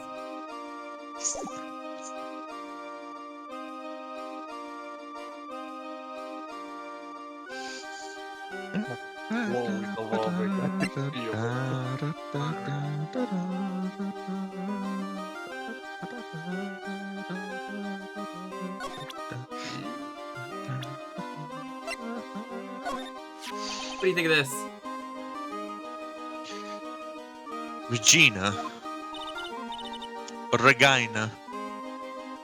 What do you think of this? Regina. Regina.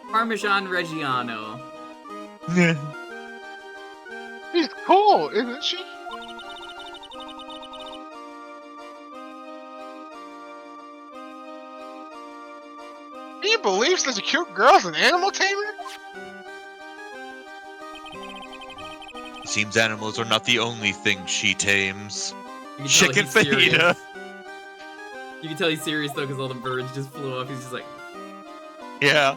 Parmesan Reggiano. She's cool, isn't she? Can you believe such a cute girl's an animal tamer? Seems animals are not the only thing she tames. You can tell Chicken he's fajita. serious. You can tell he's serious though, because all the birds just flew off. He's just like, Yeah.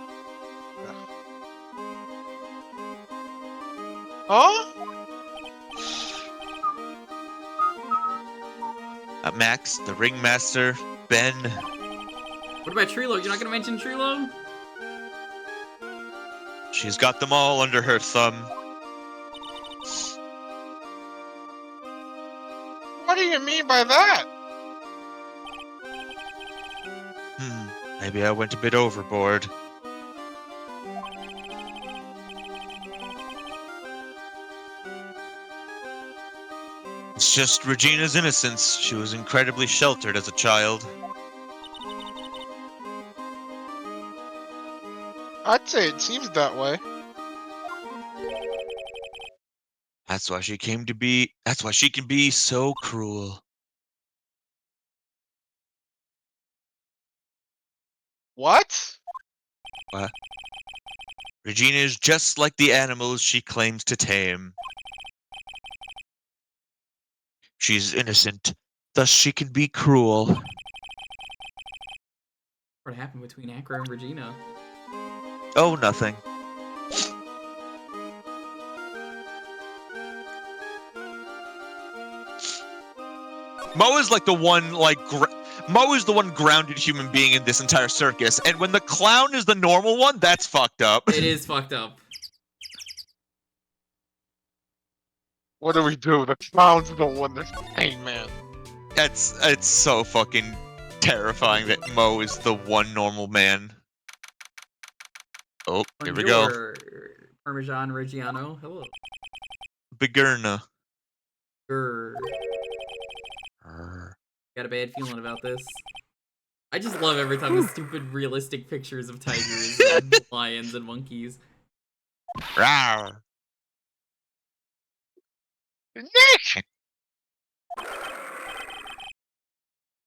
Huh? Max, the ringmaster, Ben. what about Trilo? You're not gonna mention Trilo? She's got them all under her thumb. What do you mean by that? Maybe I went a bit overboard. It's just Regina's innocence. She was incredibly sheltered as a child. I'd say it seems that way. That's why she came to be. That's why she can be so cruel. What? Regina is just like the animals she claims to tame. She's innocent, thus she can be cruel. What happened between Acro and Regina? Oh, nothing. Mo is like the one, Mo is the one grounded human being in this entire circus, and when the clown is the normal one, that's fucked up. It is fucked up. What do we do? The clown's the one that's hangman. It's so fucking terrifying that Mo is the one normal man. Oh, here we go. Bonjour, Parmesan Reggiano. Hello. Bigurna. Grr. Got a bad feeling about this. I just love every time the stupid realistic pictures of tigers and lions and monkeys. Rawr. Nick!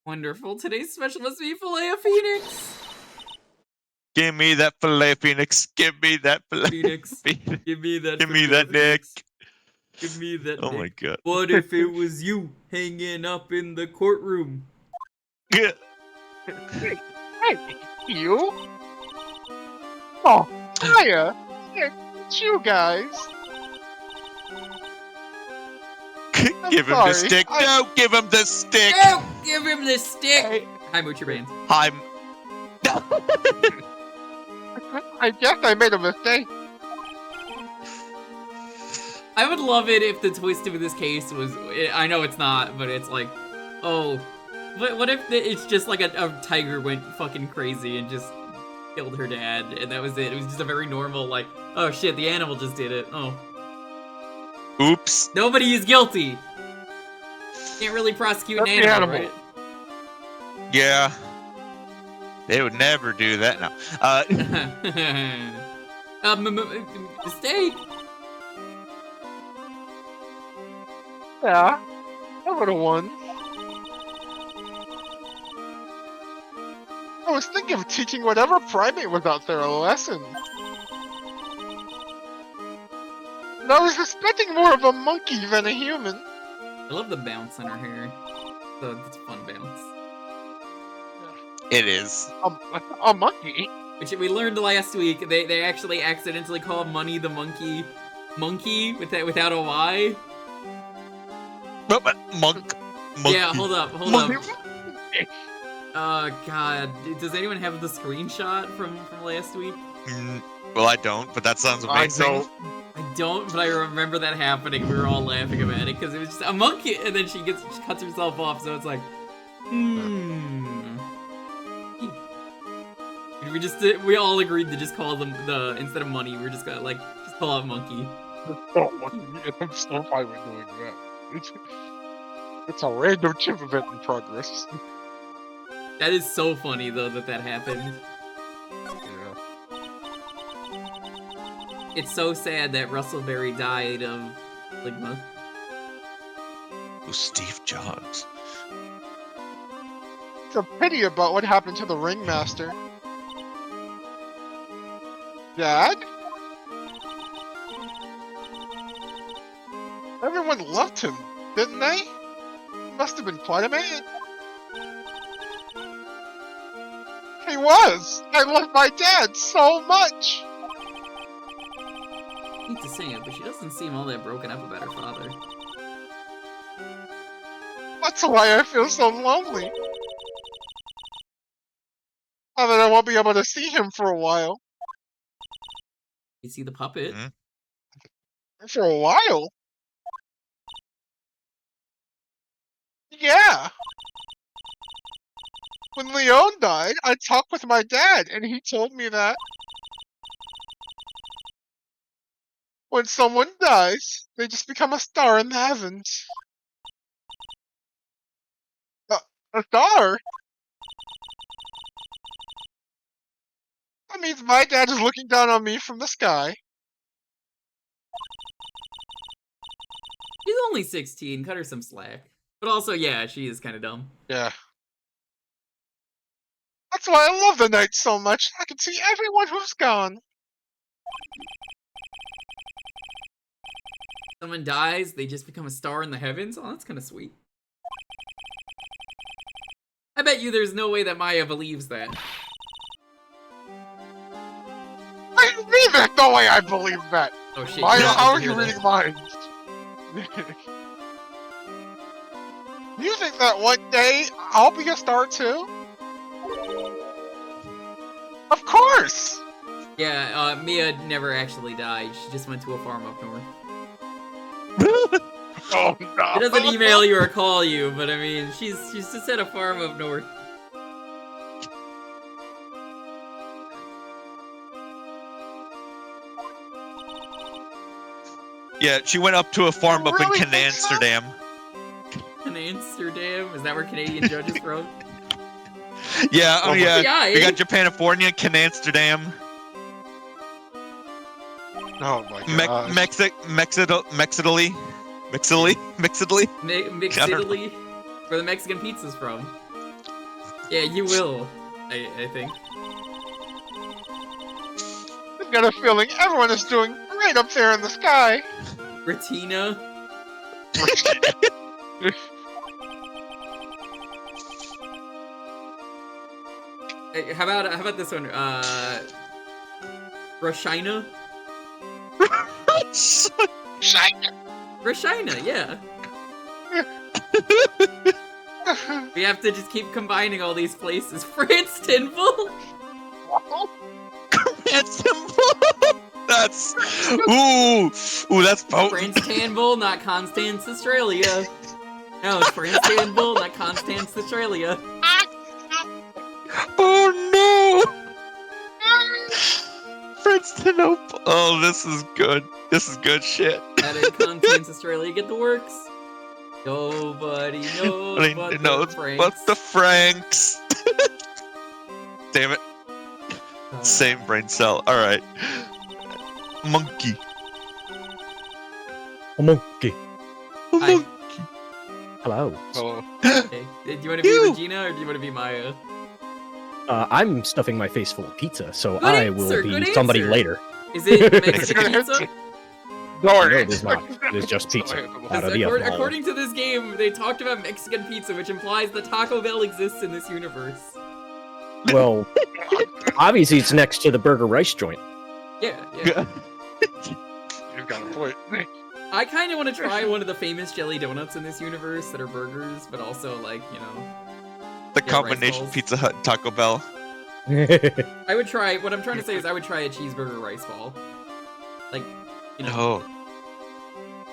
Wonderful. Today's special must be filet of phoenix. Give me that filet phoenix. Give me that filet Phoenix. phoenix. Give me that. Give me filet that, Nick. phoenix. Give me that. Oh Nick. my god. What if it was you hanging up in the courtroom? Yeah. Hey, you? Oh, hiya! Yeah, it's you guys. Give him the sorry. stick. No, give him the stick. No! Give him the stick! Hey, Hi, Moocher Bands. I'm. I guess I made a mistake. I would love it if the twist of this case was, I know it's not, but it's like, oh, but what if it's just like a tiger went fucking crazy and just killed her dad, and that was it. It was just a very normal, like, oh shit, the animal just did it. Oh. Oops. Nobody is guilty. Can't really prosecute an That's the animal, animal. right? Yeah. They would never do that now. Mistake. Yeah, I would have won. I was thinking of teaching whatever primate was out there a lesson. And I was expecting more of a monkey than a human. I love the bounce on her hair. So it's a fun bounce. It is. A monkey? Which we learned last week. They actually accidentally call Money the monkey without a Y. Monk. Yeah, hold up. Monkey. God. Does anyone have the screenshot from last week? Well, I don't, but that sounds I amazing. don't. I don't, but I remember that happening. We were all laughing about it because it was just a monkey, and then she cuts herself off. So it's like, we all agreed to just call them instead of money, we're just gonna just call it monkey. I'm so fine with doing that. It's a random chip event in progress. That is so funny though that happened. Yeah. It's so sad that Russell Berry died of ligma. Oh, Steve Jobs. It's a pity about what happened to the ringmaster. Dad? Everyone loved him, didn't they? He must have been quite a man. He was! I love my dad so much! I hate to say it, but she doesn't seem all that broken up about her father. That's why I feel so lonely. Now that I won't be able to see him for a while. You see the puppet? For a while? Yeah. When Leon died, I talked with my dad, and he told me that when someone dies, they just become a star in the heavens. A star? That means my dad is looking down on me from the sky. She's only 16, cut her some slack. But also, yeah, she is kind of dumb. Yeah. That's why I love the night so much. I can see everyone who's gone. Someone dies, they just become a star in the heavens? Oh, that's kind of sweet. I bet you there's no way that Maya believes that. I mean, there's no way I believe that. Oh shit. Maya, you don't how have are to you hear reading this. minds? You think that one day I'll be a star too? Of course! Yeah, Mia never actually died. She just went to a farm up north. Oh no! She doesn't email you or call you, but I mean, she's just at a farm up north. Yeah, she went up to a farm up in Really think so? Canamsterdam. In Amsterdam? Is that where Canadian judges from? Yeah, Oh my yeah. God. We got Japanifornia, Canamsterdam, Oh my god. Mexidally. Mix Italy? Where the Mexican pizza's from. Yeah, you will. I think. I've got a feeling everyone is doing great up there in the sky. Retina. Hey, how about this one? Rashina? Shine. Rashina, yeah. We have to just keep combining all these places. France Tinville? That's that's potent. France Tanville, not Constance, Australia. No, it's France Tanville, not Constance, Australia. Oh no! Princeton. Oh, this is good. This is good shit. That in Constance, Australia, get the works. Nobody knows But the Franks. Damn it. Same brain cell. All right. Monkey. A monkey. A Hi. monkey. Hello. Oh. Okay. Do you want to be You. Regina or do you want to be Maya? I'm stuffing my face full of pizza, so Good I answer, will good be somebody answer. later. Is it Mexican pizza? No, there's not. There's just pizza out of the oven. According to this game, they talked about Mexican pizza, which implies that Taco Bell exists in this universe. Well, obviously it's next to the burger rice joint. Yeah. You've got a point. I kind of want to try one of the famous jelly donuts in this universe that are burgers, but also, like, you know... The Yeah, combination rice balls. Pizza Hut and Taco Bell. I would try... What I'm trying to say is I would try a cheeseburger rice ball. Like, you know... Oh.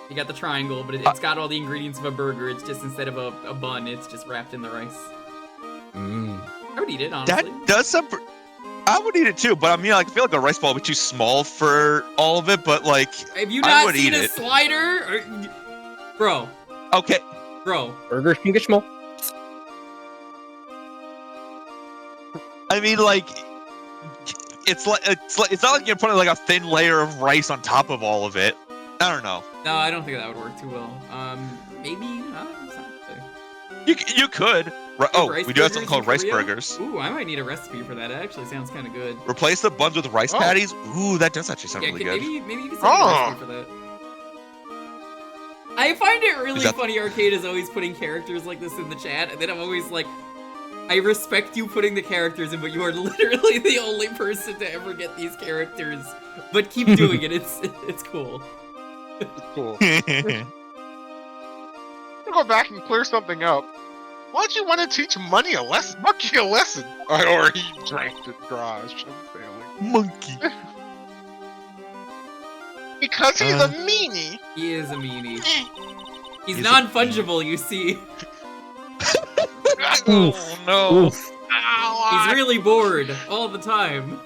You got the triangle, but it's got all the ingredients of a burger. It's just, instead of a bun, it's just wrapped in the rice. I would eat it, honestly. That does some. I would eat it too, but I mean, like, I feel like a rice ball would be too small for all of it. But like, Have you I not would seen eat a it. slider? Bro. Okay. Burgers can get small. I mean, like, it's not like you're putting like a thin layer of rice on top of all of it. I don't know. No, I don't think that would work too well. Maybe. You could. Oh, Rice we do have burgers something called in rice Korea? burgers. Ooh, I might need a recipe for that. It actually sounds kind of good. Replace the buns with rice Oh. patties. Ooh, that does actually sound Yeah, really good. maybe you can send me a Oh. recipe for that. I find it really Is that- funny. Arcade is always putting characters like this in the chat, and then I'm always like, I respect you putting the characters in, but you are literally the only person to ever get these characters. But keep doing it. It's cool. Cool. I'll go back and clear something up. Why'd you want to teach Monkey a lesson? Or he drank the garage. I'm failing. Monkey. Because he's a meanie. He is a meanie. He's He's a non-fungible, you see. Oh no. Oof. He's really bored all the time.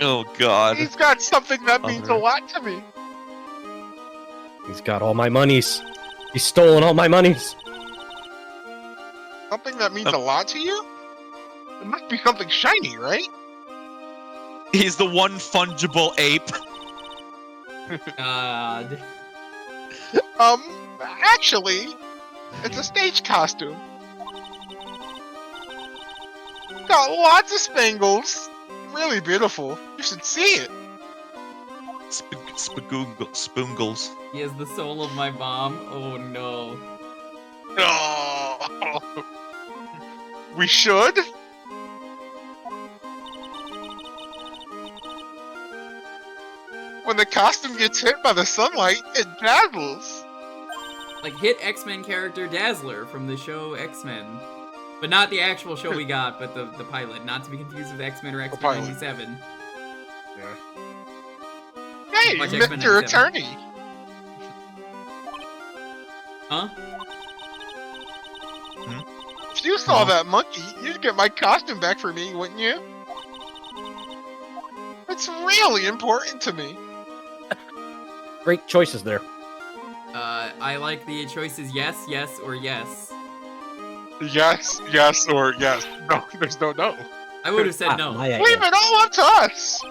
Oh god. He's got something that means a lot to me. He's got all my monies. He's stolen all my monies. Something that means a lot to you? It must be something shiny, right? He's the one fungible ape. God. Actually, it's a stage costume. Got lots of spangles. Really beautiful. You should see it. Spoongles. He has the soul of my mom. Oh no. Oh. We should? When the costume gets hit by the sunlight, it dazzles. Like, hit X-Men character Dazzler from the show X-Men. But not the actual show we got, but the pilot. Not to be confused with X-Men or X-Men pilot. 97. Hey, Watch X-Men Mr. 97. Attorney. Huh? If you saw that monkey, you'd get my costume back for me, wouldn't you? It's really important to me. Great choices there. I like the choices yes, yes, or yes. Yes, yes, or yes. No, there's no no. I would have said no. My Leave it all up to us!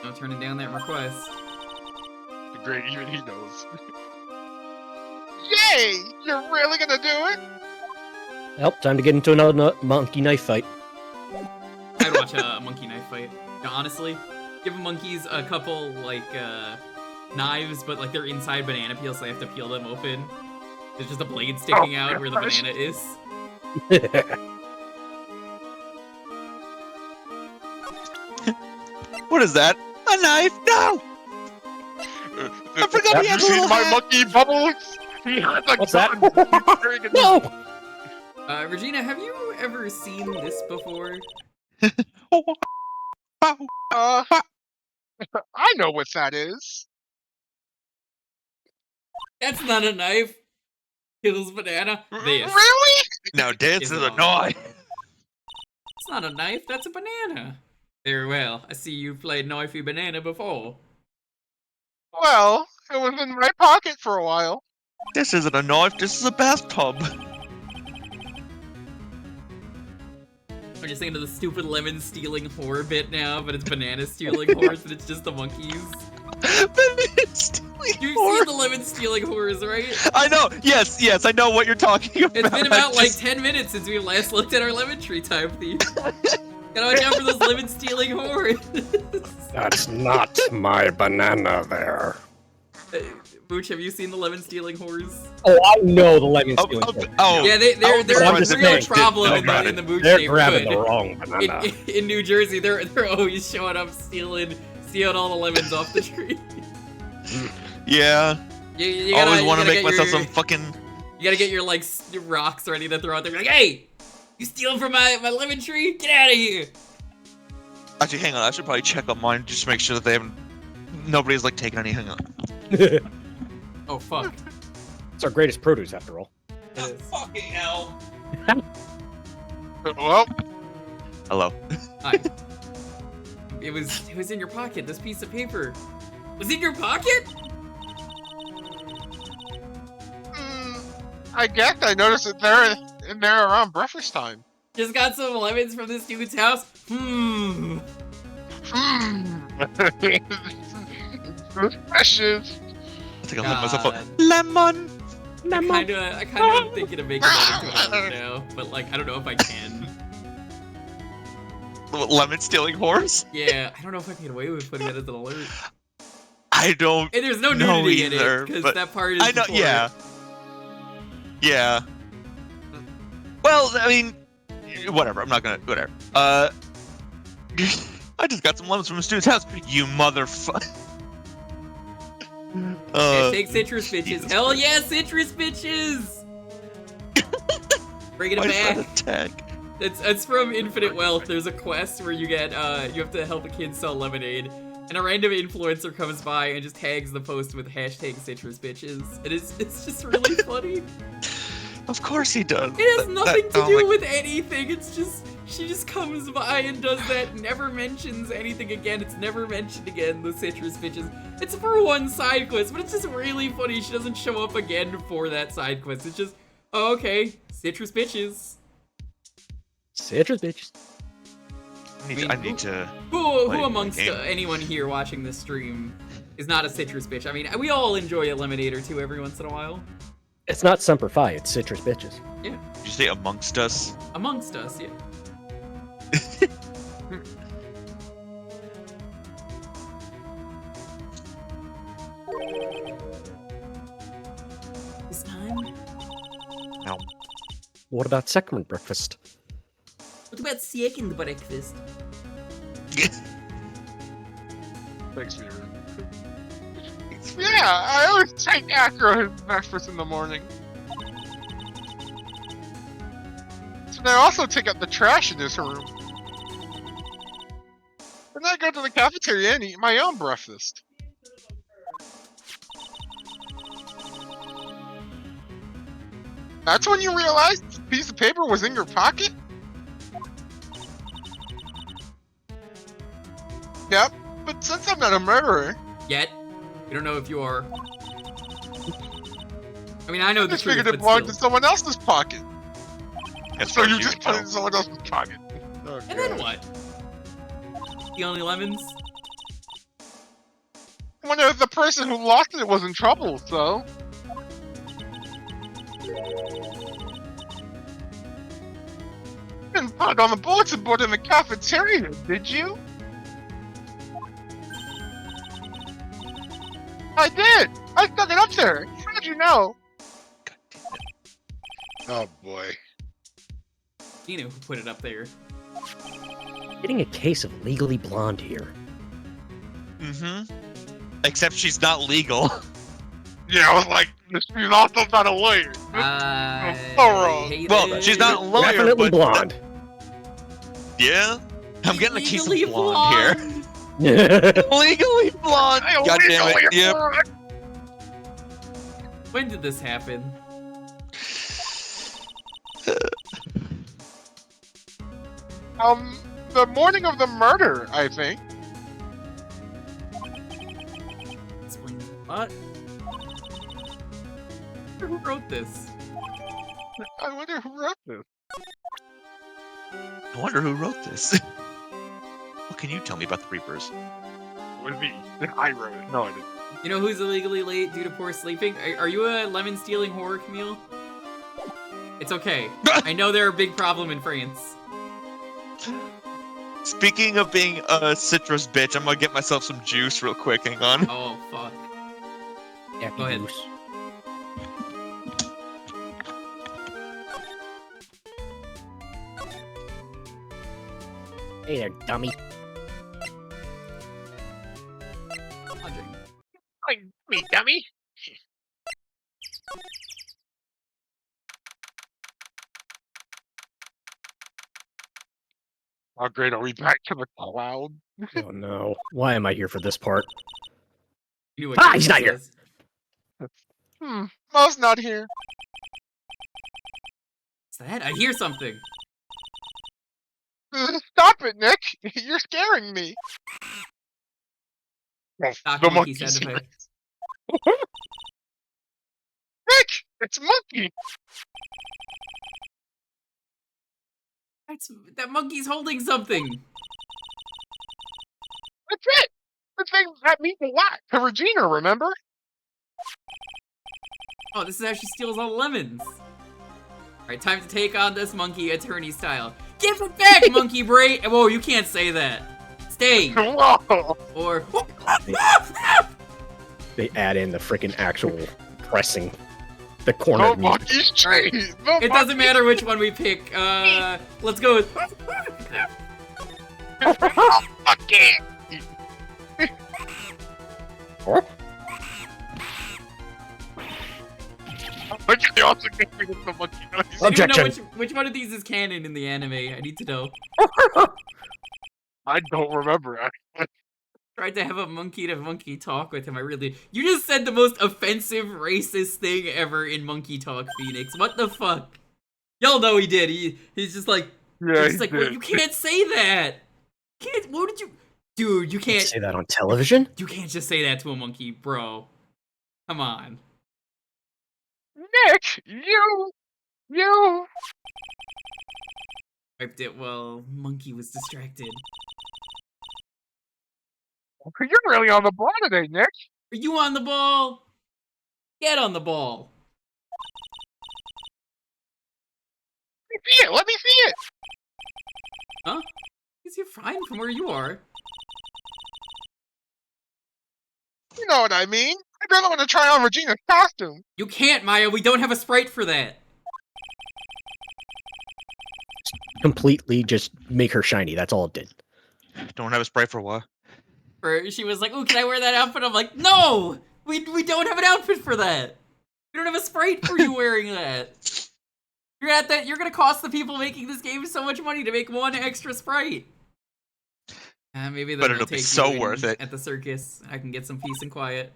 No turning down that request. Great, even he knows. Yay! You're really gonna do it? Well, time to get into another monkey knife fight. I'd watch a monkey knife fight. Yeah, honestly, give monkeys a couple, like, knives, but, like, they're inside banana peels, so they have to peel them open. There's just a blade sticking out where the gosh. banana is. What is that? A knife? No! I forgot he Have had you a seen little my hat. monkey bubbles? He had a What's that? gun. No! Regina, have you ever seen this before? Oh, Uh, I know what that is. That's not a knife. Kills banana. This. Really? now this Is is it a all? knife. It's not a knife, that's a banana. Very well. I see you've played knifey banana before. Well, it was in my pocket for a while. This isn't a knife. This is a bathtub. I'm just thinking of the stupid lemon stealing horror bit now, but it's banana stealing horrors, but it's just the monkeys. You've seen the lemon stealing horrors, right? I know. Yes, yes. I know what you're talking about. It's been about like Just- 10 minutes since we last looked at our lemon tree time theme. Gotta watch out for those lemon stealing horrors. That's not my banana there. Booch, have you seen the lemon stealing horrors? Oh, I know the lemon stealing. oh, Yeah, they're but a I'm real just saying, problem didn't in the Booch They're grabbing the neighborhood. wrong banana. In New Jersey, they're always showing up stealing all the lemons off the tree. yeah. You I gotta, always want to you gotta make get myself your, some fucking. You gotta get your like rocks ready to throw out there. Like, hey, you stealing from my lemon tree? Get out of here! Actually, hang on. I should probably check on mine just to make sure that they haven't. Nobody's like taking any. Hang on. Oh fuck! It's our greatest produce, after all. It is. Fucking hell. Well, Hello. Hi. It was in your pocket. This piece of paper was in your pocket. I guess I noticed it there in there around breakfast time. Just got some lemons from this dude's house. Suspicious. I think I'll let myself God. up. Lemon. I kind of am thinking of making that into a now, but like I don't know if I can. Lemon stealing horse. Yeah, I don't know if I can get away with putting that as an alert. I don't. And there's no know nudity in either, it because but that part is. I know. before. Yeah. Yeah. Well, I mean, whatever. I'm not gonna. Whatever. I just got some lemons from a student's house. You motherfucker. Take citrus bitches. Jesus Hell Christ. yeah, citrus bitches! Bringing it Why is that back. a tag? It's from Infinite Wealth. There's a quest where you get you have to help a kid sell lemonade, and a random influencer comes by and just tags the post with hashtag citrus bitches. It's just really funny. Of course he does. It has nothing to oh do my- with anything. It's just she just comes by and does that. Never mentions anything again. It's never mentioned again. The citrus bitches. It's for one side quest, but it's just really funny. She doesn't show up again for that side quest. It's just, oh, okay, citrus bitches. Citrus bitches. I need to. Who Like, amongst game. anyone here watching this stream is not a citrus bitch? I mean, we all enjoy a lemonade or two every once in a while. It's not Semper Fi, it's citrus bitches. Yeah, Did you say amongst us? amongst us, yeah. This time? No. What about second breakfast? What about second breakfast? Thanks, Peter. Yeah, I always take Acro his breakfast in the morning. And I also take out the trash in this room. And I go to the cafeteria and eat my own breakfast. That's when you realized the piece of paper was in your pocket? Yep, but since I'm not a murderer, Yet. We don't know if you are. I mean, I know I the just truth, figured it but belonged to still. someone else's pocket. As So far as you you just can put it tell. in someone else's pocket. Oh, And then God. what? The only lemons? I wonder if the person who lost it was in trouble, so. Didn't put it on the bulletin board in the cafeteria, did you? I did! I stuck it up there! How did you know? Oh boy. You know who put it up there. Getting a case of Legally Blonde here. Mm-hmm. Except she's not legal. Yeah, I was like, she's also not a lawyer. wrong. Hate Well, it. she's not a lawyer, Definitely but blonde. yeah. I'm getting a case of Legally blonde here. Legally blonde. I God damn it. illegally Yep. blonde. When did this happen? The morning of the murder, I think. Explain what? Who wrote this? I wonder who wrote this. I wonder who wrote this. What can you tell me about the Reapers? Was me. I wrote it. No, I didn't. You know who's illegally late due to poor sleeping? Are you a lemon stealing horror, Camille? It's okay. I know they're a big problem in France. Speaking of being a citrus bitch, I'm gonna get myself some juice real quick. Hang on. Oh, fuck. Yeah, Go ahead. goose. Hey there, dummy. Lodging. Me, dummy. Oh, great. Are we back to the cloud? Oh no. Why am I here for this part? You knew what Ah, game he's not this here. was. Mo's not here. What's that? I hear something. Stop it, Nick. You're scaring me. Doc The monkey monkey sound effect. Nick! It's Monkey! That monkey's holding something. That's it! The thing that means a lot to Regina, remember? Oh, this is how she steals all the lemons. Alright, time to take on this monkey attorney style. Give it back, monkey brain! Whoa, you can't say that. Stay. Whoa! Or... They add in the freaking actual pressing. The corner The of music. monkey's Alright. cheese! It doesn't matter which one we pick. Let's go with... Monkey! But you also gave me the monkey noise. I need to know Objection. which one of these is canon in the anime. I need to know. I don't remember. Tried to have a monkey-to-monkey talk with him. You just said the most offensive, racist thing ever in Monkey Talk, Phoenix. What the fuck? Y'all know he did. He's just like, Yeah, he's like, well, you can't say that. What did you, dude? You can't Say that on television? You can't just say that to a monkey, bro. Come on. Nick, you. Wiped it while monkey was distracted. You're really on the ball today, Nick. Are you on the ball? Get on the ball. Let me see it. Let me see it. Huh? Because you're fine from where you are. You know what I mean. I really want to try on Regina's costume. You can't, Maya. We don't have a Sprite for that. Completely just make her shiny. That's all it did. Don't have a spray for what? Or she was like, "Oh, can I wear that outfit?" I'm like, "No, we don't have an outfit for that. We don't have a Sprite for you wearing that. You're gonna cost the people making this game so much money to make one extra Sprite." Maybe But they'll it'll be take so you in worth it. at the circus. I can get some peace and quiet.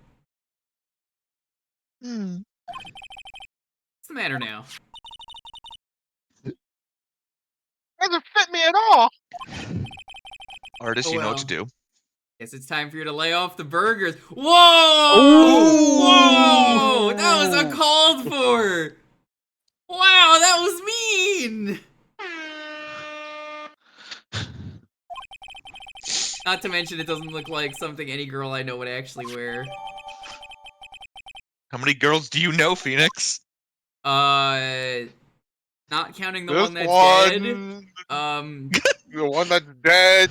Hmm. What's the matter now? Doesn't fit me at all. Artist, Oh, you know what well. to do. Guess it's time for you to lay off the burgers. Whoa! Whoa! That was uncalled for! Wow, that was mean! Not to mention, it doesn't look like something any girl I know would actually wear. How many girls do you know, Phoenix? Not counting the This one that's one, dead. the one that's dead.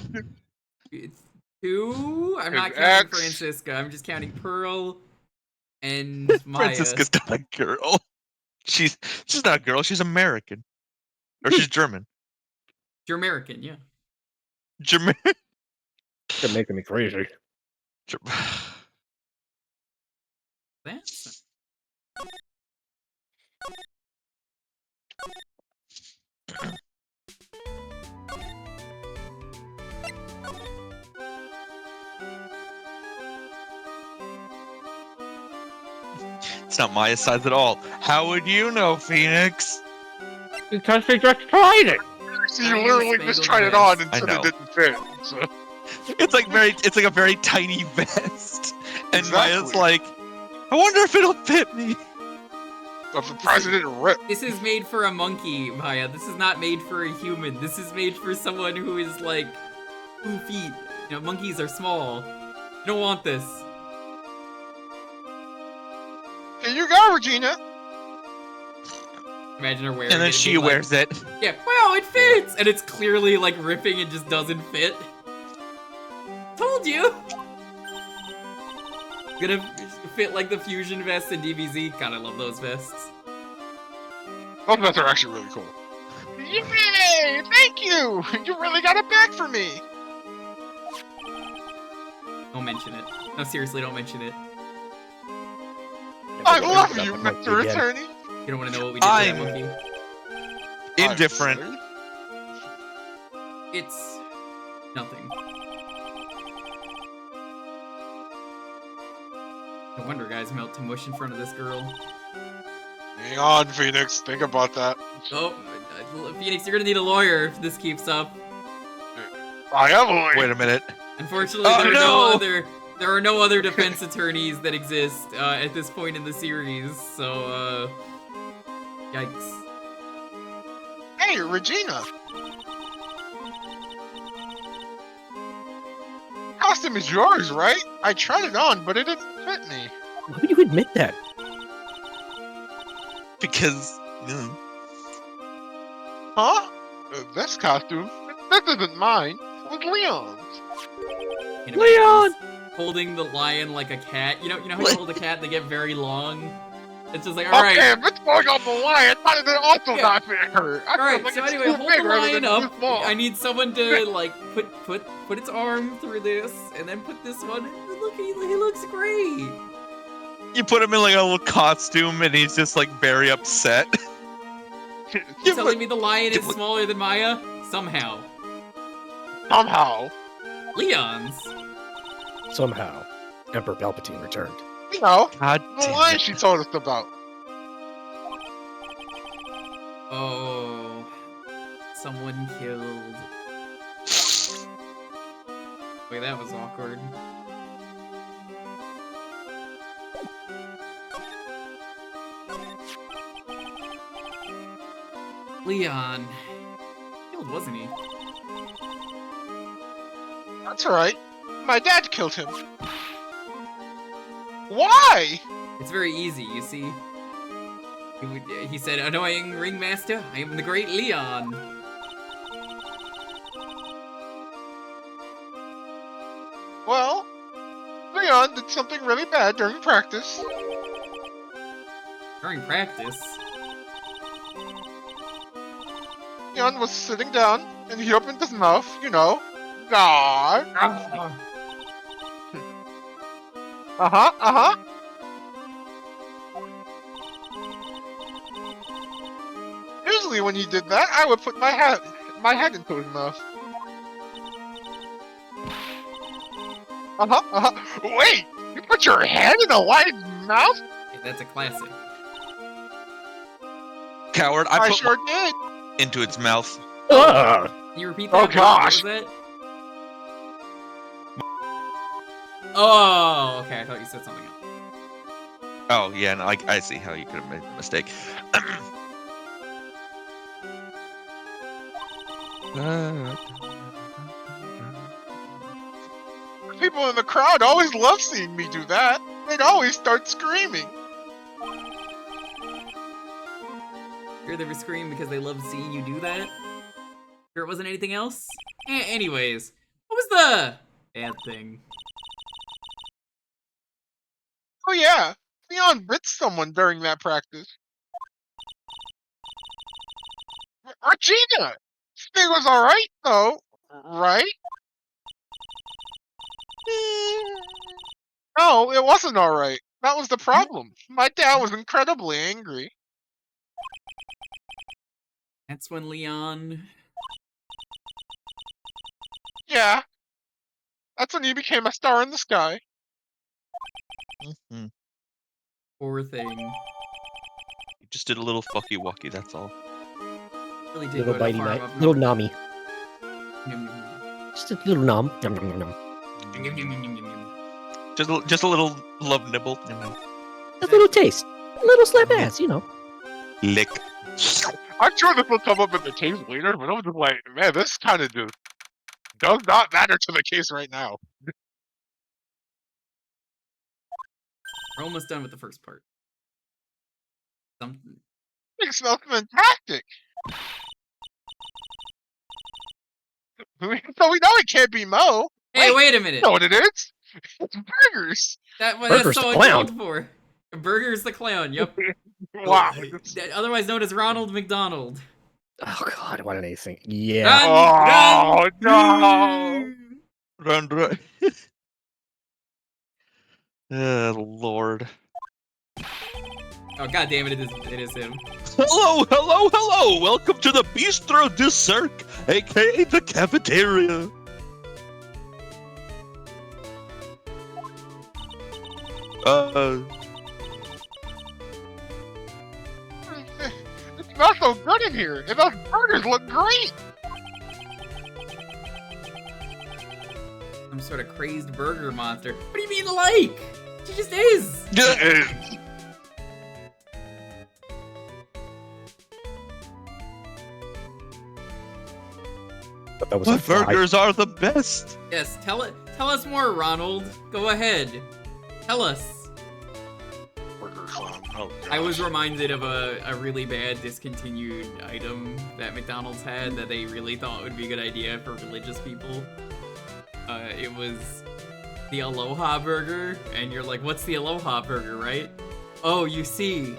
It's 2. I'm His not counting ex. Francisca. I'm just counting Pearl and Maya. Francisca's not a girl. She's not a girl. She's American, or she's German. You're American, yeah. German. You're making me crazy. That's It's not Maya's size at all. How would you know, Phoenix? Because they just tried it. So you Nice literally just spangled tried it vest. on and I said know. it didn't fit. So. It's like a very tiny vest, and Exactly. Maya's like, I wonder if it'll fit me. I'm surprised it didn't rip. This is made for a monkey, Maya. This is not made for a human. This is made for someone who is like 2 feet. You know, monkeys are small. You don't want this. Here you go, Regina. Imagine her wearing it. And then and she being like, wears it. Yeah, wow, it fits! And it's clearly like ripping and just doesn't fit. Told you! Gonna fit like the fusion vest in DBZ. God, I love those vests. Those vests are actually really cool. Yay! Thank you! You really got it back for me! Don't mention it. No, seriously, don't mention it. I love you, Mr. Again. Attorney! You don't want to know what we did to that I'm- monkey. Indifferent. I'm sorry. It's nothing. No wonder guys melt to mush in front of this girl. Hang on, Phoenix. Think about that. Oh, Phoenix, you're gonna need a lawyer if this keeps up. I am a Wait a minute. Unfortunately, Oh, no! there are no other defense attorneys that exist at this point in the series. So, yikes. Hey, Regina! Costume is yours, right? I tried it on, but it didn't fit me. Why would you admit that? Because Huh? This costume? This isn't mine. It was Leon's. You know, Leon! he's holding the lion like a cat. You know how you hold a cat, they get very long? It's just like, alright. Okay, if it's going on the line, why did it also Yeah. not fit her? I feel Alright, like so it's anyway, too hold big the rather lion than up. too small. I need someone to, like, put its arm through this, and then put this one. Look, he looks great. you put him in like a little costume, and he's just like very upset. You're telling me the lion is smaller than Maya? Somehow. Somehow. Leon's. Somehow, Emperor Palpatine returned. You know, God the damn line it. she told us about. Oh. Someone killed. Wait, that was awkward. Leon. Killed, wasn't he? That's alright. My dad killed him. Why? It's very easy, you see. He said, "Annoying ringmaster, I am the great Leon." Well, Leon did something really bad during practice. During practice. Leon was sitting down, and he opened his mouth, you know. God. Uh-huh. Usually when he did that, I would put my head into his mouth. Wait, you put your head in a lion's mouth? Hey, that's a classic. Coward, I I put sure did. into its mouth. Ah! Can you repeat that? Oh, What gosh. was that? Oh, okay. I thought you said something else. Oh, yeah, no, I see how you could have made the mistake. People in the crowd always love seeing me do that. They'd always start screaming. Sure, they were screaming because they loved seeing you do that? Sure it wasn't anything else? Anyways, what was the bad thing? Oh yeah, Leon bit someone during that practice. Regina! This thing was alright though, right? No, it wasn't alright. That was the problem. My dad was incredibly angry. That's when Leon... Yeah. That's when he became a star in the sky. Mhm. Poor thing. You just did a little fucky wucky, that's all. Really did Little go to bitey farm night. up Little north. Nami. Yum, yum, yum. Just a little nom. Yum, yum, yum, yum. Yum, yum, yum, yum, yum, yum. Just a little love nibble. A little taste. A little slap ass, you know. Lick. I'm sure this will come up in the case later, but I'm just like, man, this kind of just does not matter to the case right now. We're almost done with the first part. Something. It smells fantastic. So we know it can't be Mo. Hey, wait a minute! You know what it is? It's burgers. That's Burger's the so clown. uncalled for. Burger's the clown, yep. Wow. Otherwise known as Ronald McDonald. Oh god, why did I think? Yeah. Oh, no. Run. Oh, Lord. Oh god damn it! It is him. Hello! Welcome to the Bistro du Cirque, aka the cafeteria. It smells so good in here, and those burgers look great. Some sort of crazed burger monster. What do you mean like? She just is. But that was My a fly. burgers are the best. Yes, tell us more, Ronald. Go ahead. Tell us. Burger clown. Oh, I was gosh. reminded of a really bad discontinued item that McDonald's had that they really thought would be a good idea for religious people. It was the Aloha Burger, and you're like, what's the Aloha Burger, right? Oh, you see,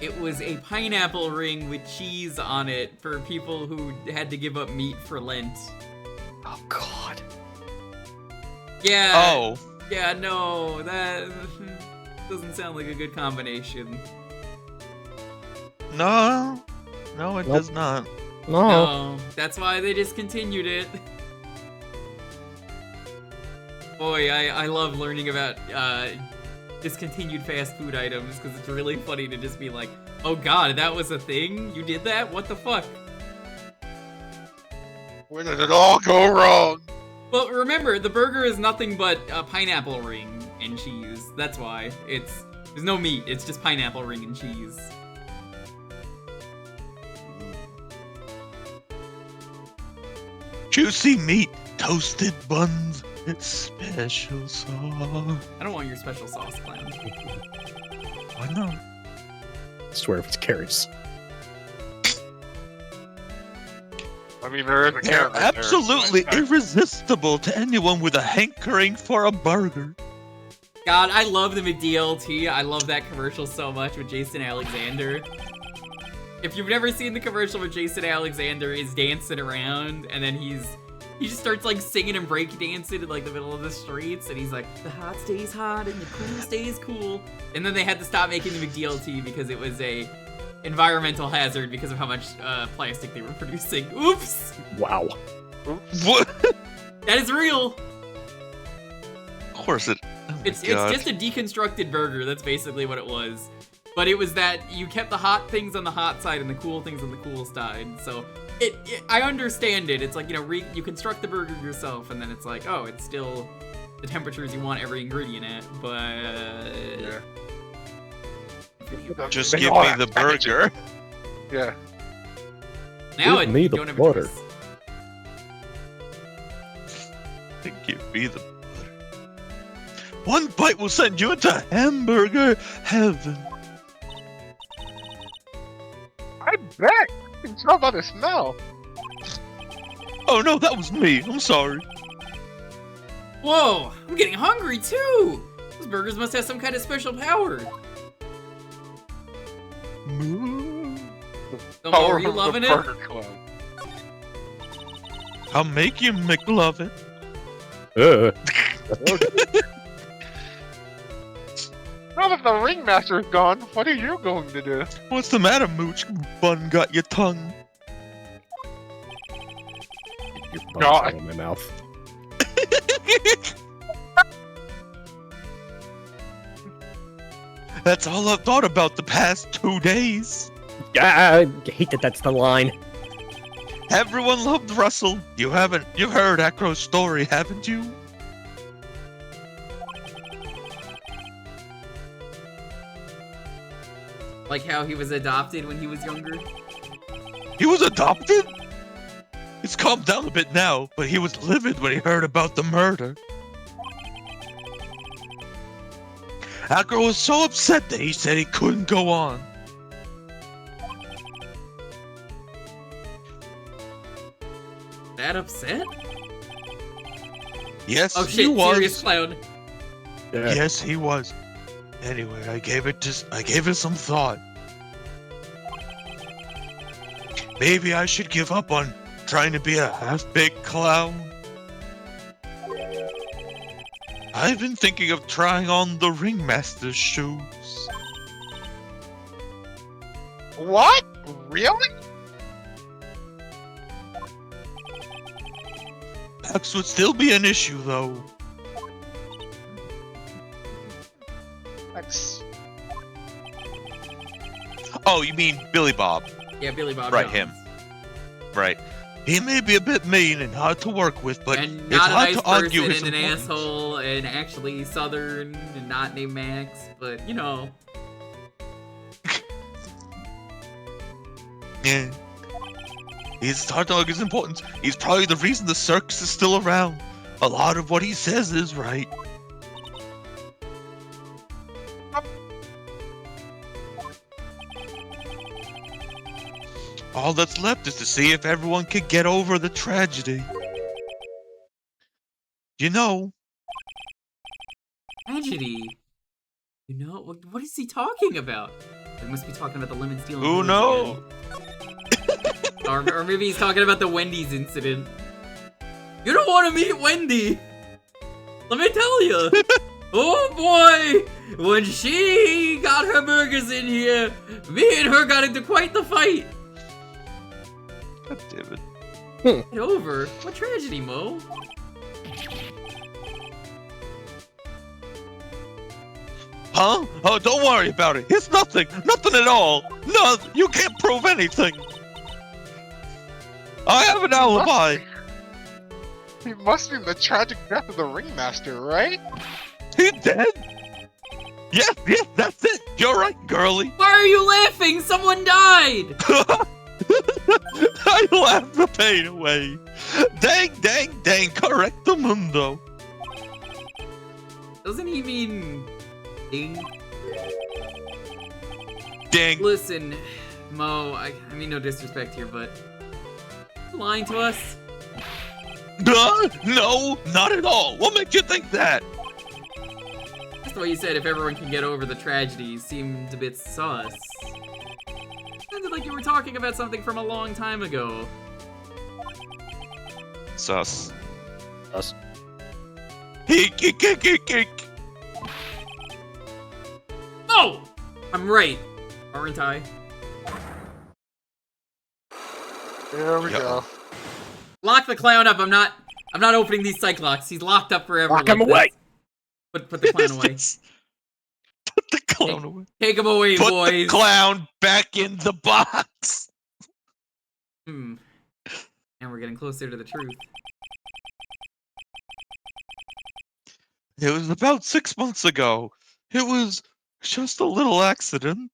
it was a pineapple ring with cheese on it for people who had to give up meat for Lent. Oh god. Yeah. Oh. Yeah, no, that doesn't sound like a good combination. No, it Nope. does not. No. No, that's why they discontinued it. Boy, I love learning about discontinued fast food items because it's really funny to just be like, oh god, that was a thing? You did that? What the fuck? Where did it all go wrong? Well, remember, the burger is nothing but a pineapple ring and cheese. That's why. There's no meat, it's just pineapple ring and cheese. Juicy meat, toasted buns, it's special sauce. I don't want your special sauce, clown. Why not? I swear if it's carrots. I mean, there is a They're carrot right there. absolutely Like, irresistible to anyone with a hankering for a burger. God, I love the McDLT. I love that commercial so much with Jason Alexander. If you've never seen the commercial where Jason Alexander is dancing around and then he just starts like singing and breakdancing in like the middle of the streets and he's like, the hot stays hot and the cool stays cool. And then they had to stop making the McDLT because it was a environmental hazard because of how much plastic they were producing. Oops! Wow. What? That is real! Of course it. Oh my It's God. just a deconstructed burger, that's basically what it was. But it was that you kept the hot things on the hot side and the cool things on the cool side. So I understand it. It's like, you know, you construct the burger yourself and then it's like, oh, it's still the temperatures you want every ingredient at, but Yeah. Just Make give all me that the packaging. burger. Yeah. now Give me the don't have a butter. choice. Give me the butter. One bite will send you into hamburger heaven. I bet. You can tell by the smell. Oh no, that was me. I'm sorry. Whoa, I'm getting hungry too. Those burgers must have some kind of special power. So, Mo, are you of the loving it? Burger Club. I'll make you McLove it. Now that the ringmaster is gone, what are you going to do? What's the matter, Mooch? Bun got your tongue. Your God. butt's out of my mouth. That's all I've thought about the past 2 days. I hate that that's the line. Everyone loved Russell. You've heard Acro's story, haven't you? Like how he was adopted when he was younger? He was adopted? It's calmed down a bit now, but he was livid when he heard about the murder. Acro was so upset that he said he couldn't go on. That upset? Yes, Oh he shit, was. serious clown. Yeah. Yes, he was. Anyway, I gave it some thought. Maybe I should give up on trying to be a half-baked clown. I've been thinking of trying on the ringmaster's shoes. What? Really? Pax would still be an issue, though. That's... Oh, you mean Billy Bob? Yeah, Billy Bob Right, Jones. him. Right. He may be a bit mean and hard to work with, but And it's not a hard nice to argue person his and an importance. asshole and actually southern and not named Max, but you know. Yeah. It's hard to argue his importance. He's probably the reason the circus is still around. A lot of what he says is right. All that's left is to see if everyone can get over the tragedy. You know, Tragedy. You know, what is he talking about? He must be talking about the lemon stealing. who hose knows? again. Or maybe he's talking about the Wendy's incident. You don't want to meet Wendy! Let me tell you! Oh boy! When she got her burgers in here, me and her got into quite the fight! God damn it. Get over? What tragedy, Mo? Huh? Oh, don't worry about it. It's nothing. Nothing at all. No, you can't prove anything. I have an alibi. He must be the tragic death of the ringmaster, right? He dead? Yes, that's it. You're right, girlie. Why are you laughing? Someone died! I laughed the pain away. Dang, correcto mundo. Doesn't he mean ding? Dang. Listen, Mo, I mean no disrespect here, but you lying to us? No, not at all. What makes you think that? Just the way you said if everyone can get over the tragedy seemed a bit sus. Sounded like you were talking about something from a long time ago. Sus. Us. Eek. Oh! I'm right, aren't I? There we go. Lock the clown up. I'm not opening these cyclocks. He's locked up forever. Lock him like away. this. Put the clown away. Put the clown away. Take him away, Put boys. the clown back in the box. And we're getting closer to the truth. It was about 6 months ago. It was just a little accident.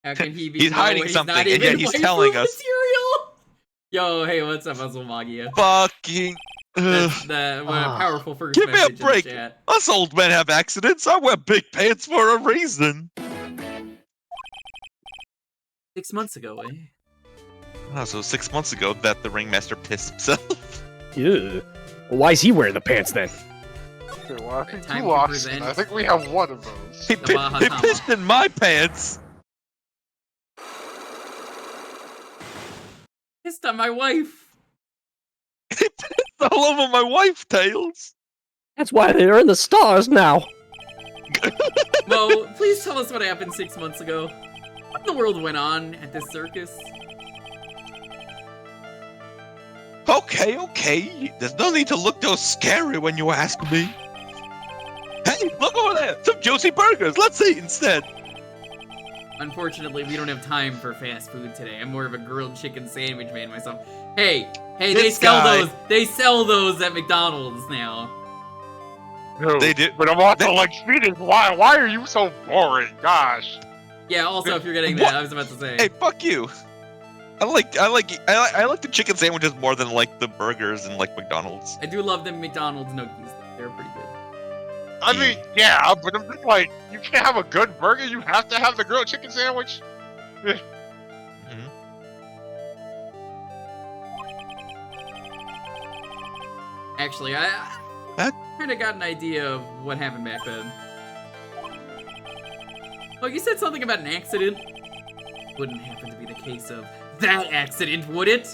How can he be? He's No, hiding he's something, not and even yet he's waifu telling us. material. Yo, hey, what's up, Muzzle Magia? Fucking. That's the powerful first Give me a message in the break. chat. Us old men have accidents. I wear big pants for a reason. 6 months ago, eh? Oh, so 6 months ago that the ringmaster pissed himself. Ew. Well, why is he wearing the pants then? Okay, well, I think Time you to lost. present I think we have one of those. He, The Baja he Tama. pissed in my pants. Pissed on my wife. He pissed all over my wife, Tails. That's why they're in the stars now. Mo, please tell us what happened 6 months ago. What in the world went on at this circus? Okay. There's no need to look so scary when you ask me. Hey, look over there. Some juicy burgers. Let's eat instead. Unfortunately, we don't have time for fast food today. I'm more of a grilled chicken sandwich man myself. Hey, they This sell guy- those. They sell those at McDonald's now. No, They do- but I'm also like, Phoenix, why are you so boring? Gosh. Yeah. Also, if you're getting that, I was about to say. Hey, fuck you. I like the chicken sandwiches more than like the burgers and like McDonald's. I do love them McDonald's nuggies. They're pretty good. I mean, yeah, but I'm just like, you can't have a good burger. You have to have the grilled chicken sandwich. Actually, I Huh? kind of got an idea of what happened back then. Well, you said something about an accident. Wouldn't happen to be the case of that accident, would it?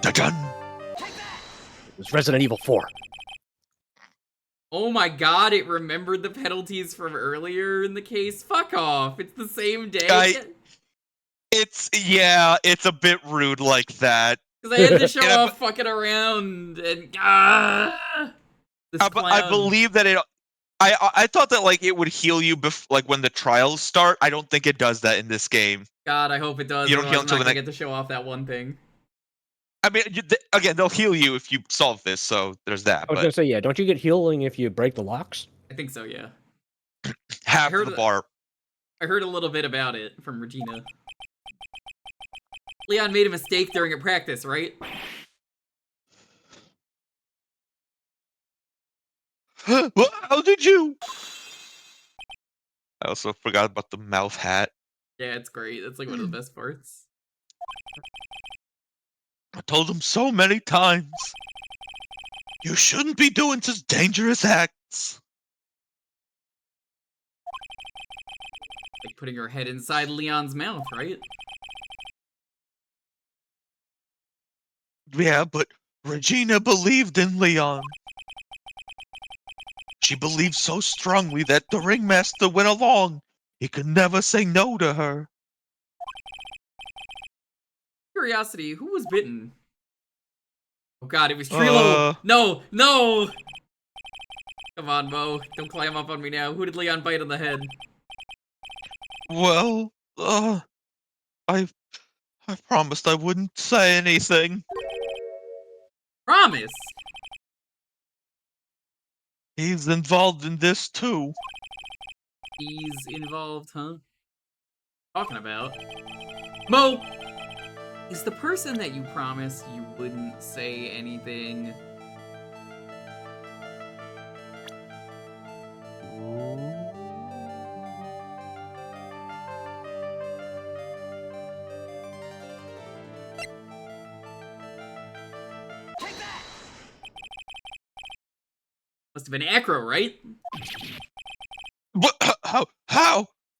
Dun-dun. It was Resident Evil 4. Oh my god, it remembered the penalties from earlier in the case? Fuck off, it's the same day. It's a bit rude like that. Because I had to show And off fucking around and this I clown. believe that it. I thought that like it would heal you like when the trials start. I don't think it does that in this game. God, I hope it does. You don't heal otherwise I'm until not the gonna get to show off that one thing. I mean, again, they'll heal you if you solve this, so there's that. I was But gonna say, yeah, don't you get healing if you break the locks? I think so, yeah. half heard of the that- bar. I heard a little bit about it from Regina. Leon made a mistake during a practice, right? Well, how did you? I also forgot about the mouth hat. Yeah, it's great. That's like one of the best parts. I told him so many times. You shouldn't be doing such dangerous acts. Like putting her head inside Leon's mouth, right? Yeah, but Regina believed in Leon. She believed so strongly that the ringmaster went along. He could never say no to her. Curiosity, who was bitten? Oh god, it was Trilo! No! Come on, Mo. Don't climb up on me now. Who did Leon bite on the head? Well, I promised I wouldn't say anything. Promise! He's involved in this too. He's involved, huh? Talking about. Mo! Is the person that you promised you wouldn't say anything? Must have been Acro, right? What?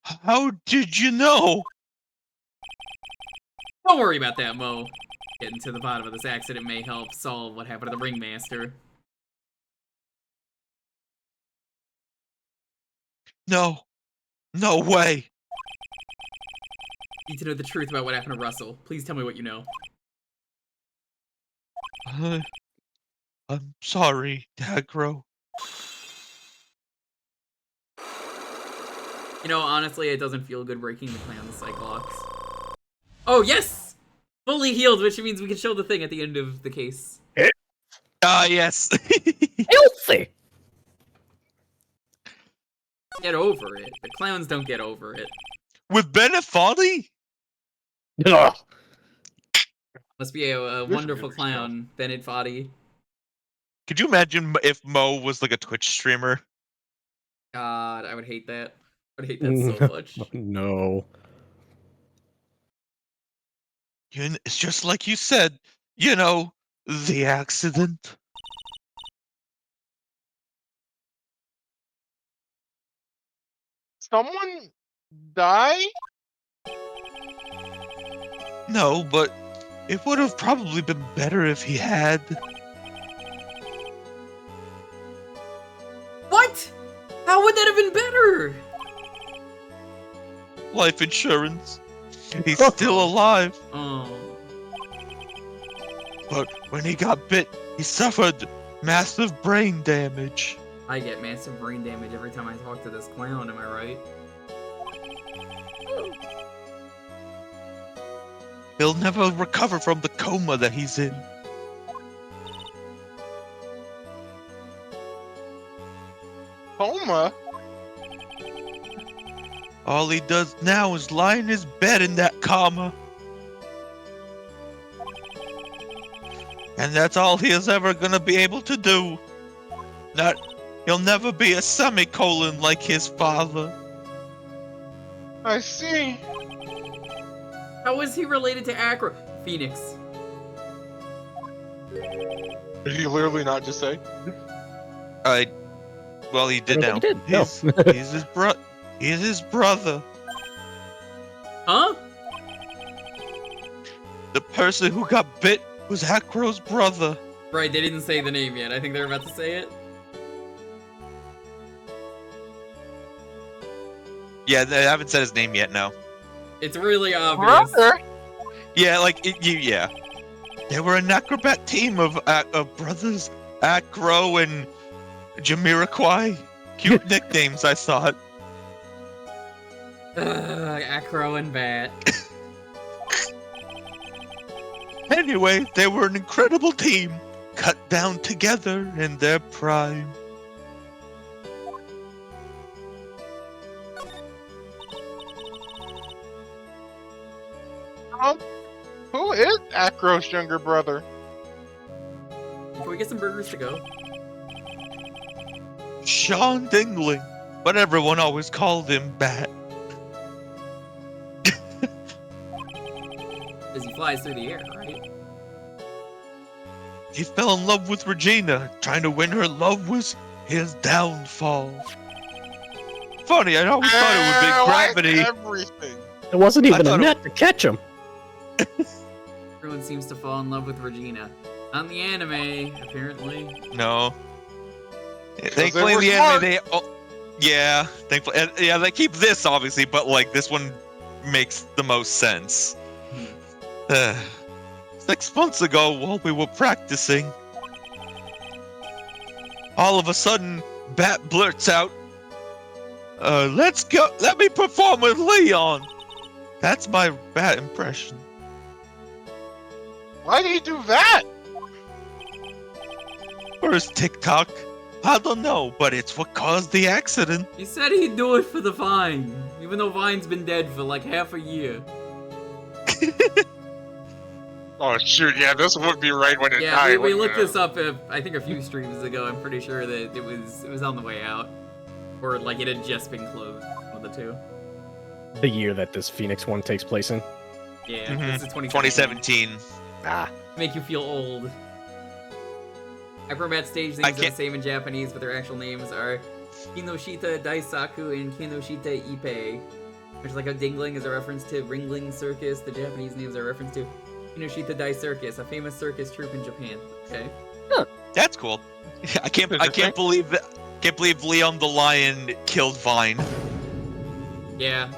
How did you know? Don't worry about that, Mo. Getting to the bottom of this accident may help solve what happened to the Ringmaster. No way. Need to know the truth about what happened to Russell. Please tell me what you know. I'm sorry, Dagro. You know, honestly, it doesn't feel good breaking the clan of the Cyclops. Oh, yes! Fully healed, which means we can show the thing at the end of the case. Ah, yes. Filthy! Get over it. The clowns don't get over it. With Benefati? Ugh. Must be a This wonderful good clown, Bennett Foddy. Could you imagine if Mo was like a Twitch streamer? God, I would hate that. I would hate that so much. No. It's just like you said, you know, the accident. Someone die? No, but it would have probably been better if he had. What? How would that have been better? Life insurance. He's still alive, Oh. but when he got bit, he suffered massive brain damage. I get massive brain damage every time I talk to this clown, am I right? He'll never recover from the coma that he's in. Coma? All he does now is lie in his bed in that coma. And that's all he is ever gonna be able to do. He'll never be a semicolon like his father. I see. How is he related to Acro? Phoenix. Did he literally not just say? Well, he did I now. don't think he did, He's his He's his brother. Huh? The person who got bit was Acro's brother. Right, they didn't say the name yet. I think they're about to say it. Yeah, they haven't said his name yet, no. It's really obvious. Brother? Yeah, like, yeah. They were an acrobat team of brothers, Acro and Jamiroquai. Cute nicknames, I thought. Acro and Bat. Anyway, they were an incredible team, cut down together in their prime. Who is Acro's younger brother? Can we get some burgers to go? Sean Dingling, but everyone always called him Bat. As he flies through the air, right? He fell in love with Regina. Trying to win her love was his downfall. Funny, I always thought it would be gravity. Everything. It wasn't even a thought it- net to catch him. Everyone seems to fall in love with Regina. Not in the anime, apparently. No. they Thankfully, in were the smart. anime, yeah, thankfully, yeah, they keep this obviously, but like this one makes the most sense. 6 months ago, while we were practicing, all of a sudden, Bat blurts out, "Let's go! Let me perform with Leon." That's my Bat impression. Why did he do that? First TikTok, I don't know, but it's what caused the accident. He said he'd do it for the Vine, even though Vine's been dead for like half a year. Oh shoot, yeah, this would be right when it Yeah, died. we wouldn't looked it? this up, I think a few streams ago. I'm pretty sure that it was on the way out. Or like it had just been closed, one of the two. The year that this Phoenix one takes place in. Yeah, Mhm. this is 2017. 2017. Ah. Make you feel old. Acrobat stage I names are the can't- same in Japanese, but their actual names are Kinoshita Daisaku and Kinoshita Ippei. Which is like how Dingling is a reference to Ringling Circus. The Japanese names are a reference to Kinoshita Dai Circus, a famous circus troupe in Japan. Okay. That's cool. I can't believe that. Can't believe Leon the Lion killed Vine. Yeah.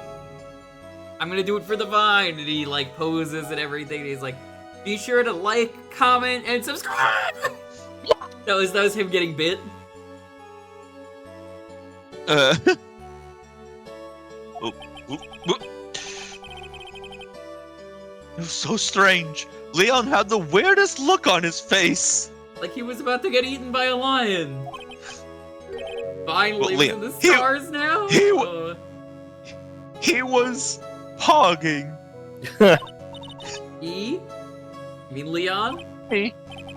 I'm gonna do it for the Vine, and he like poses and everything, and he's like, be sure to like, comment, and subscribe! that was him getting bit. Oop, oop, oop. It was so strange. Leon had the weirdest look on his face. Like he was about to get eaten by a lion. Finally, But lives Leon- in the stars now? He was hogging. You mean Leon? Hey,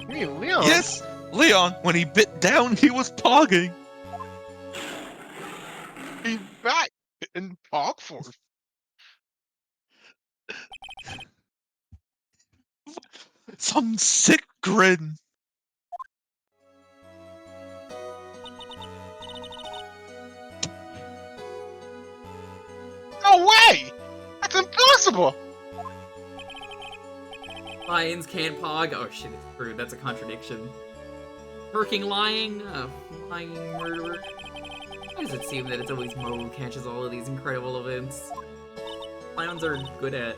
me and Leon. Yes, Leon, when he bit down, he was pogging. He's back in Pog Force. Some sick grin. No way! That's impossible! Lions can't pog. Oh shit, it's true. That's a contradiction. Working lying? Lying murderer? Why does it seem that it's always Mo who catches all of these incredible events? Lions are good at.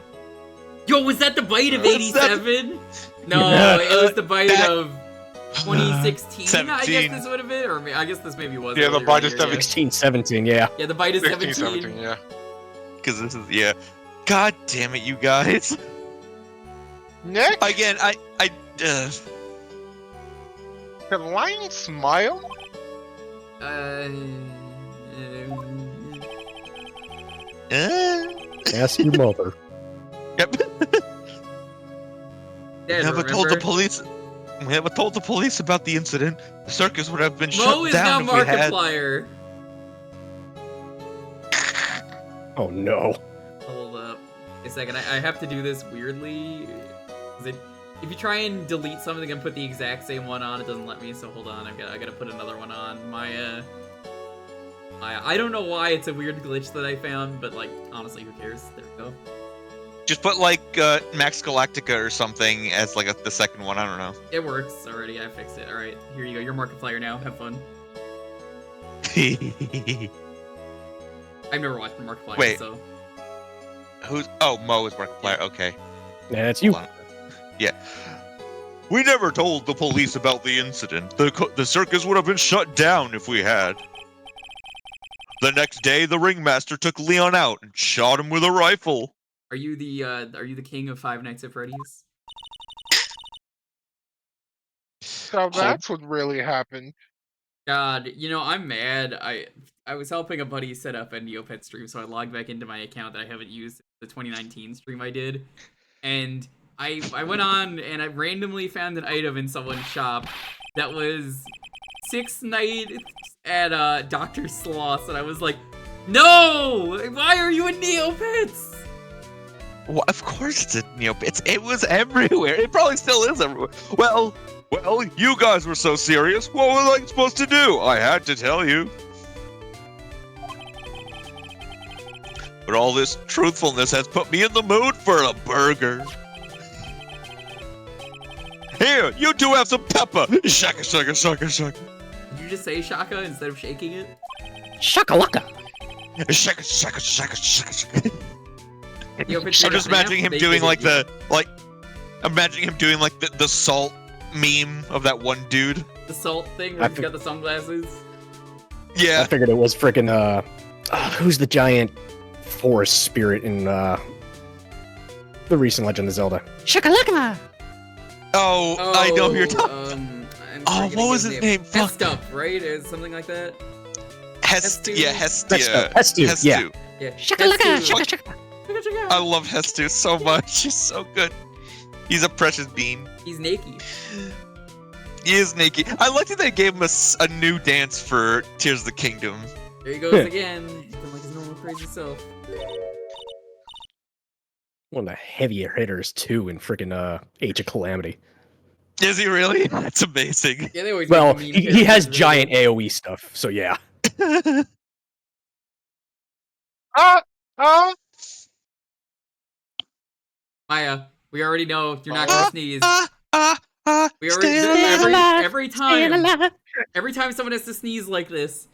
Yo, was that the bite of 87? No, Yeah. it was the bite That- of 2016. I 17. guess this would have been, or I guess this maybe was. Yeah, the earlier bite in of the year, 16, 17, yeah. Yeah, the bite is 16, 17. 17, yeah. Because this is, yeah. God damn it, you guys. Nick, Again, can lions smile? Uh, Ask your mother. Yep. Dad, Never told the remember? police. We never told the police about the incident. The circus would have been Mo shut is now down if we had. Markiplier. Oh no. Hold up a second. I have to do this weirdly. 'Cause if you try and delete something and put the exact same one on, it doesn't let me. So hold on, I gotta put another one on. I don't know why it's a weird glitch that I found, but like honestly, who cares? There we go. Just put like Max Galactica or something as like the second one. I don't know. It works already. I fixed it. All right, here you go. You're Markiplier now. Have fun. I've never watched Markiplier, Wait. so Who's? Oh, Mo is Markiplier. Okay. Yeah, it's you. Hold on. Yeah. We never told the police about the incident. The circus would have been shut down if we had. The next day, the ringmaster took Leon out and shot him with a rifle. are you the king of Five Nights at Freddy's? So that's what really happened. God, you know, I'm mad. I was helping a buddy set up a Neopet stream, so I logged back into my account that I haven't used the 2019 stream I did. And I went on and I randomly found an item in someone's shop that was 6 nights at Dr. Sloss, and I was like, no! Why are you in Neopets? Well, of course it's a Neopets. It was everywhere. It probably still is everywhere. Well, you guys were so serious. What was I supposed to do? I had to tell you. But all this truthfulness has put me in the mood for a burger. Here, you two have some pepper. Shaka, shaka, shaka, shaka. Did you just say shaka instead of shaking it? Shakalaka. Shaka, shaka, shaka, shaka, shaka. Neopets I'm just imagining him doing like imagining him doing like the salt meme of that one dude. the salt thing where he's got the sunglasses. Yeah. I figured it was freaking who's the giant forest spirit in the recent Legend of Zelda? Shakalaka. Oh, I know who you're talking. I'm What was his name? Fuck. Hestup, right? Is something like that? Hestu. Yeah, Hestu, Hestu. yeah. Yeah. Shakalaka. Hestu. Shaka, shaka. I love Hestu so much. He's so good. He's a precious bean. He's naked. He is naked. I like that they gave him a new dance for Tears of the Kingdom. There he goes again. Looking like his normal crazy self. One of the heavier hitters too in freaking Age of Calamity. Is he really? That's amazing. Yeah, they always Well, make the meme he has characters, giant really. AoE stuff, so yeah. Maya, we already know you're not gonna sneeze. We already stay every time someone has to sneeze like this,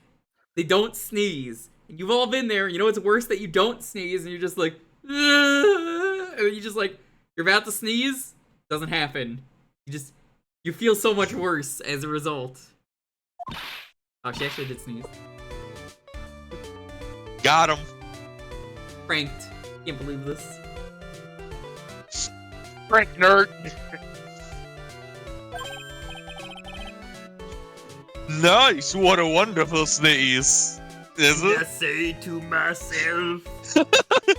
they don't sneeze. And you've all been there. You know it's worse that you don't sneeze and you're just like, and you just like you're about to sneeze. Doesn't happen. You feel so much worse as a result. Oh, she actually did sneeze. Got him. Pranked. Can't believe this. Frank nerd. Nice! What a wonderful sneeze! Is I it? say to myself,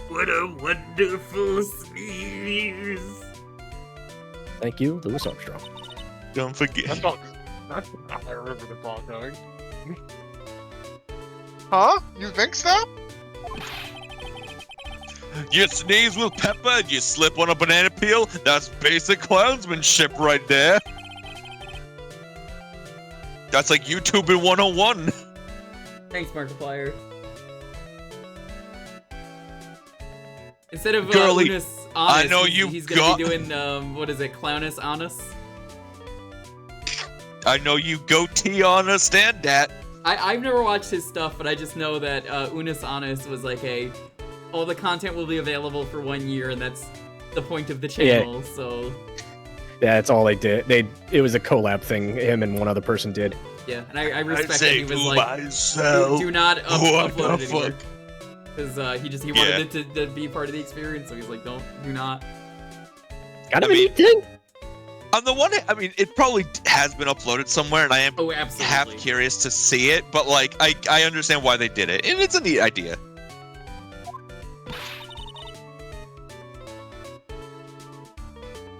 what a wonderful sneeze. Thank you, Louis Armstrong. Don't forget. That's not I remember the song going. Huh? You think so? You sneeze with pepper and you slip on a banana peel? That's basic clownsmanship right there. That's like YouTube in 101. Thanks, Markiplier. Instead of Girly, Unis Honest, I know he's gonna be doing, what is it, Clownus Honest? I know you goatee on a stand that. I've never watched his stuff, but I just know that Unis Honest was like, hey, all the content will be available for 1 year, and that's the point of the channel, so... Yeah, that's all they did. It was a collab thing him and one other person did. Yeah, and I respect that say he was to like, myself, do not what upload the it anymore. fuck? Because he wanted it to be part of the experience, so he's like, do not. Got him I mean- anything? On the one hand, I mean, it probably has been uploaded somewhere, and I am Oh, absolutely. half curious to see it, but like, I understand why they did it, and it's a neat idea.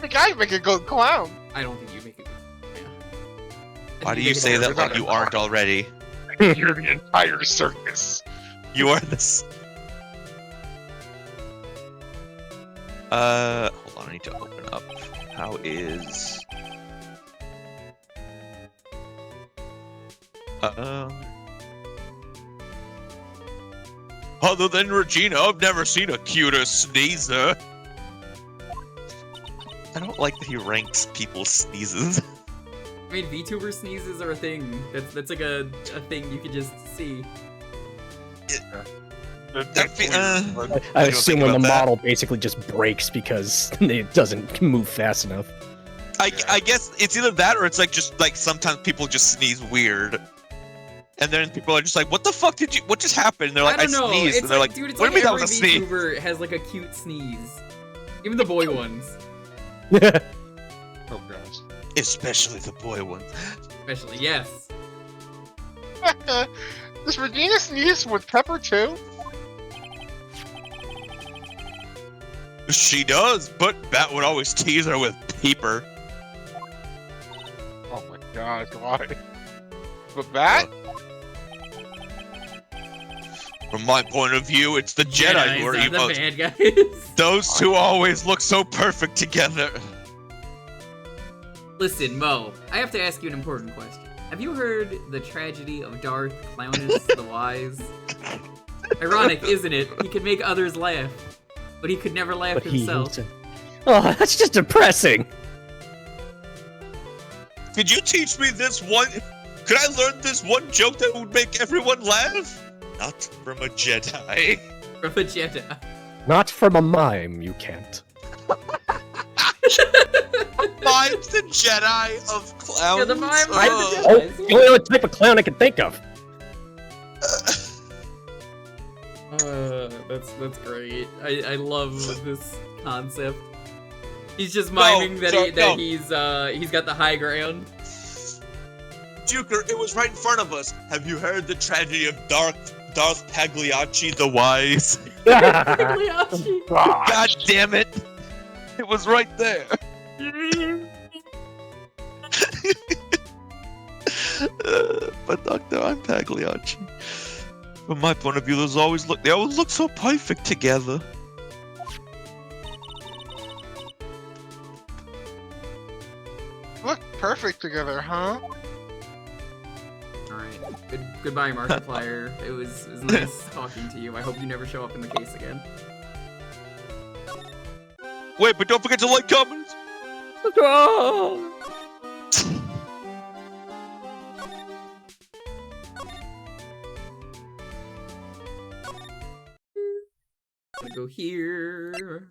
The guy make a good clown. I don't think you make it. Yeah. Why do think you make it say all that right. like you aren't already? You're the entire circus. You are this. Hold on, I need to open up. How is... Other than Regina, I've never seen a cuter sneezer. I don't like that he ranks people's sneezes. I mean, VTuber sneezes are a thing. That's like a thing you could just see. I don't assume think when the about that. model basically just breaks because it doesn't move fast enough. I guess it's either that or it's like just like sometimes people just sneeze weird. And then people are just like, what the fuck what just happened? And they're like, I, don't know. sneezed. It's And they're like, dude, it's what do you like mean that every was a sneeze? VTuber has like a cute sneeze. Even the boy ones. Oh gosh. Especially the boy ones. Especially, yes. Does Regina sneeze with pepper too? She does, but Bat would always tease her with paper. Oh my gosh, why? But that? From my point of view, it's the Jedi who are Jedis evil. the bad guys. Those two always look so perfect together. Listen, Mo, I have to ask you an important question. Have you heard the tragedy of Darth Clownus the Wise? Ironic, isn't it? He could make others laugh, but he could never laugh But he himself. himself. Oh, that's just depressing. Could you teach me this one? Could I learn this one joke that would make everyone laugh? Not from a Jedi. From a Jedi. Not from a mime, you can't. Mime's the Jedi of clowns. Yeah, the mime are the Oh. Oh, Jedis. the only other type of clown I can think of. That's great. I love this concept. He's just miming he's got the high ground. Jewker, it was right in front of us. Have you heard the tragedy of Darth Pagliacci the Wise? Pagliacci. God damn it! It was right there. But Doctor, I'm Pagliacci. From my point of view, they always look so perfect together. Look perfect together, huh? Alright. Goodbye, Markiplier. It was nice talking to you. I hope you never show up in the case again. Wait, but don't forget to like, comment. Gonna go here.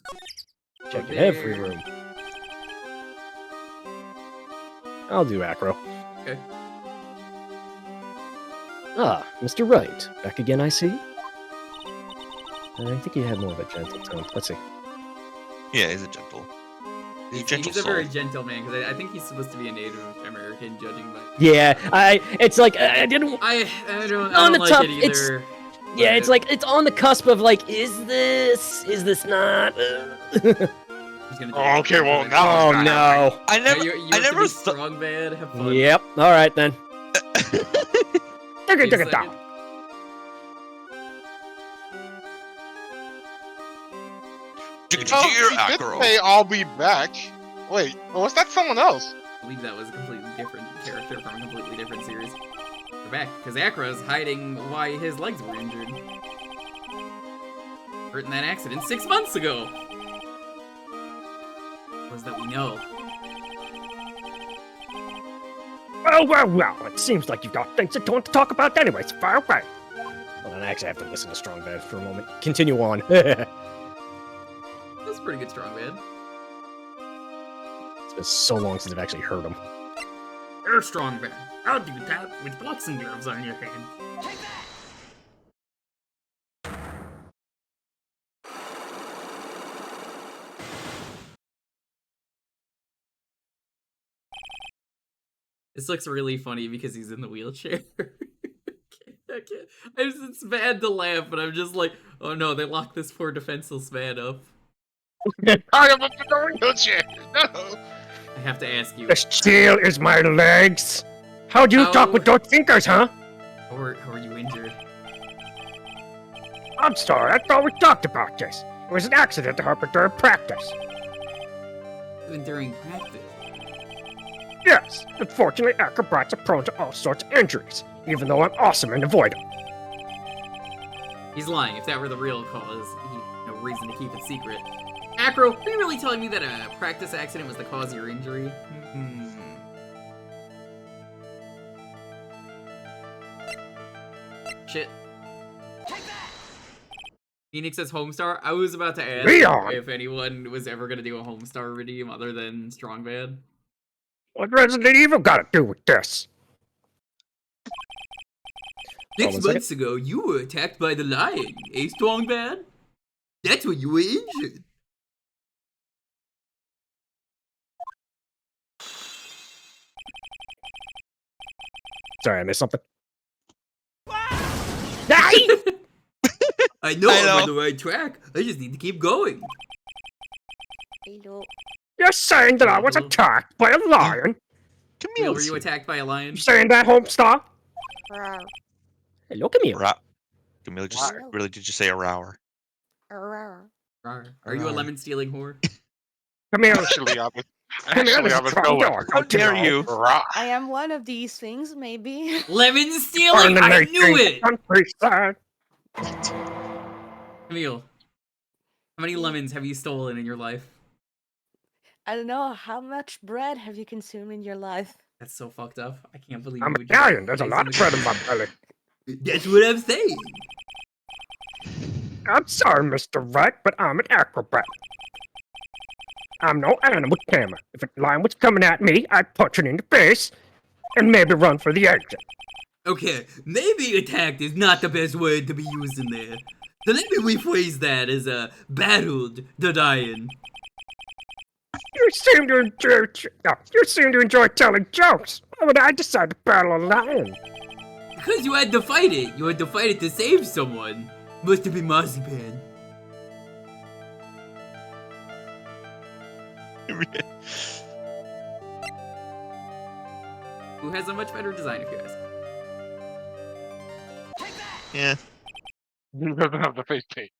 Checking there. every room. I'll do acro. Okay. Ah, Mr. Wright. Back again, I see. I think he had more of a gentle tone. Let's see. Yeah, he's a gentle. He's a gentle He's a soul. very gentle man, because I think he's supposed to be a Native American, judging by... Yeah, it's like, I didn't... I On don't the like top, it either. Yeah, but it's like, it's on the cusp of like, is this not? he's gonna do Oh, okay, well, it. now- Oh no. I never, You I have to never be thought. strong, bad. Have fun. Yep. All right then. Wait a Take it second. down. Oh, Dear he did Acro. say I'll be back. Wait, was that someone else? I believe that was a completely different character from a completely different series. We're back, because Acro's hiding why his legs were injured. Hurt in that accident 6 months ago. Was that we know. Well, it seems like you've got things that you want to talk about anyways. Fire away. Well, then I actually have to listen to Strong Bad for a moment. Continue on. That's a pretty good strong man. It's been so long since I've actually heard him. You're strong man. How do you tap with boxing gloves on your hand? This looks really funny because he's in the wheelchair. I can't. It's bad to laugh, but I'm just like, oh no, they locked this poor defenseless man up. I am a wheelchair. No. I have to ask you, The steel is my legs. How do you How- talk with those fingers, huh? how are you injured? I'm sorry, I thought we talked about this. It was an accident that happened during practice. Even during practice. Yes, unfortunately, acrobats are prone to all sorts of injuries, even though I'm awesome and avoid them. He's lying. If that were the real cause, he'd no reason to keep it secret. Acro, are you really telling me that a practice accident was the cause of your injury? Shit. Phoenix says Homestar. I was about to ask Leon! if anyone was ever gonna do a Homestar redeem other than Strong Bad. What Resident Evil got to do with this? 6 1 second. months ago, you were attacked by the lion, eh, Strong Bad? That's when you were injured. Sorry, I missed something. I know I I'm on know. the right track. I just need to keep going. You're saying that I was attacked by a lion? Will, were you attacked by a lion? You saying that, Homestar? Hey, look at me. Camille, just really did you say a rower? Are you a lemon stealing whore? Come here. Actually, I would. Come here, Actually, I this would strong go dog. with. How dare you? Rah. I am one of these things, maybe. Lemon Burn stealing? the I night knew in it! Countryside. Camille, how many lemons have you stolen in your life? I don't know, how much bread have you consumed in your life? That's so fucked up. I can't believe I'm you would just Italian. There's a say lot of something bread in my belly. That's what I'm saying. I'm sorry, Mr. Wright, but I'm an acrobat. I'm no animal tamer. If a lion was coming at me, I'd punch it in the face and maybe run for the exit. Okay, maybe attacked is not the best word to be used in there. So let me rephrase that as battled the lion. You seem to enjoy telling jokes. Why would I decide to battle a lion? Because you had to fight it. You had to fight it to save someone. Must have been Marzipan. Who has a much better design, if you ask? Yeah. He doesn't have the face paint.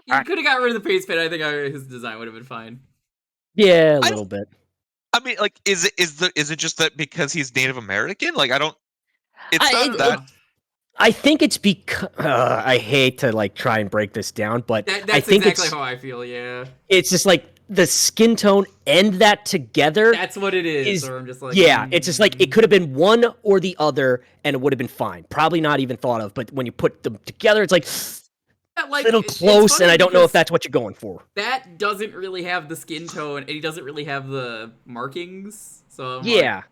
He could have got rid of the face paint. I think his design would have been fine. Yeah, a I little bit. I mean, like, is it just that because he's Native American? Like, I don't. It's I- not that. I think it's because I hate to like try and break this down, but That's I think exactly it's how I feel, yeah. it's just like the skin tone and that together. That's what it is. Is- Or I'm just like, Yeah, it's just like it could have been one or the other, and it would have been fine. Probably not even thought of, but when you put them together, it's like Yeah, a like, little it's close, funny and I don't know if because that's what you're going for. that doesn't really have the skin tone, and he doesn't really have the markings. So I'm like, Yeah,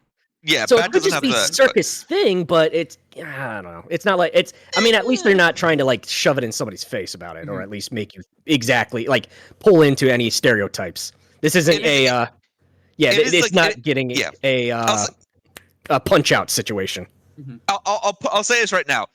Yeah, so Bat it could doesn't just have be the. circus thing, but it's I don't know. It's not like it's. I mean, at least they're not trying to like shove it in somebody's face about it, or Mhm. at least make you exactly like pull into any stereotypes. This isn't And Yeah, It is it's like- not it- getting yeah. a punch out situation. I'll say this right now.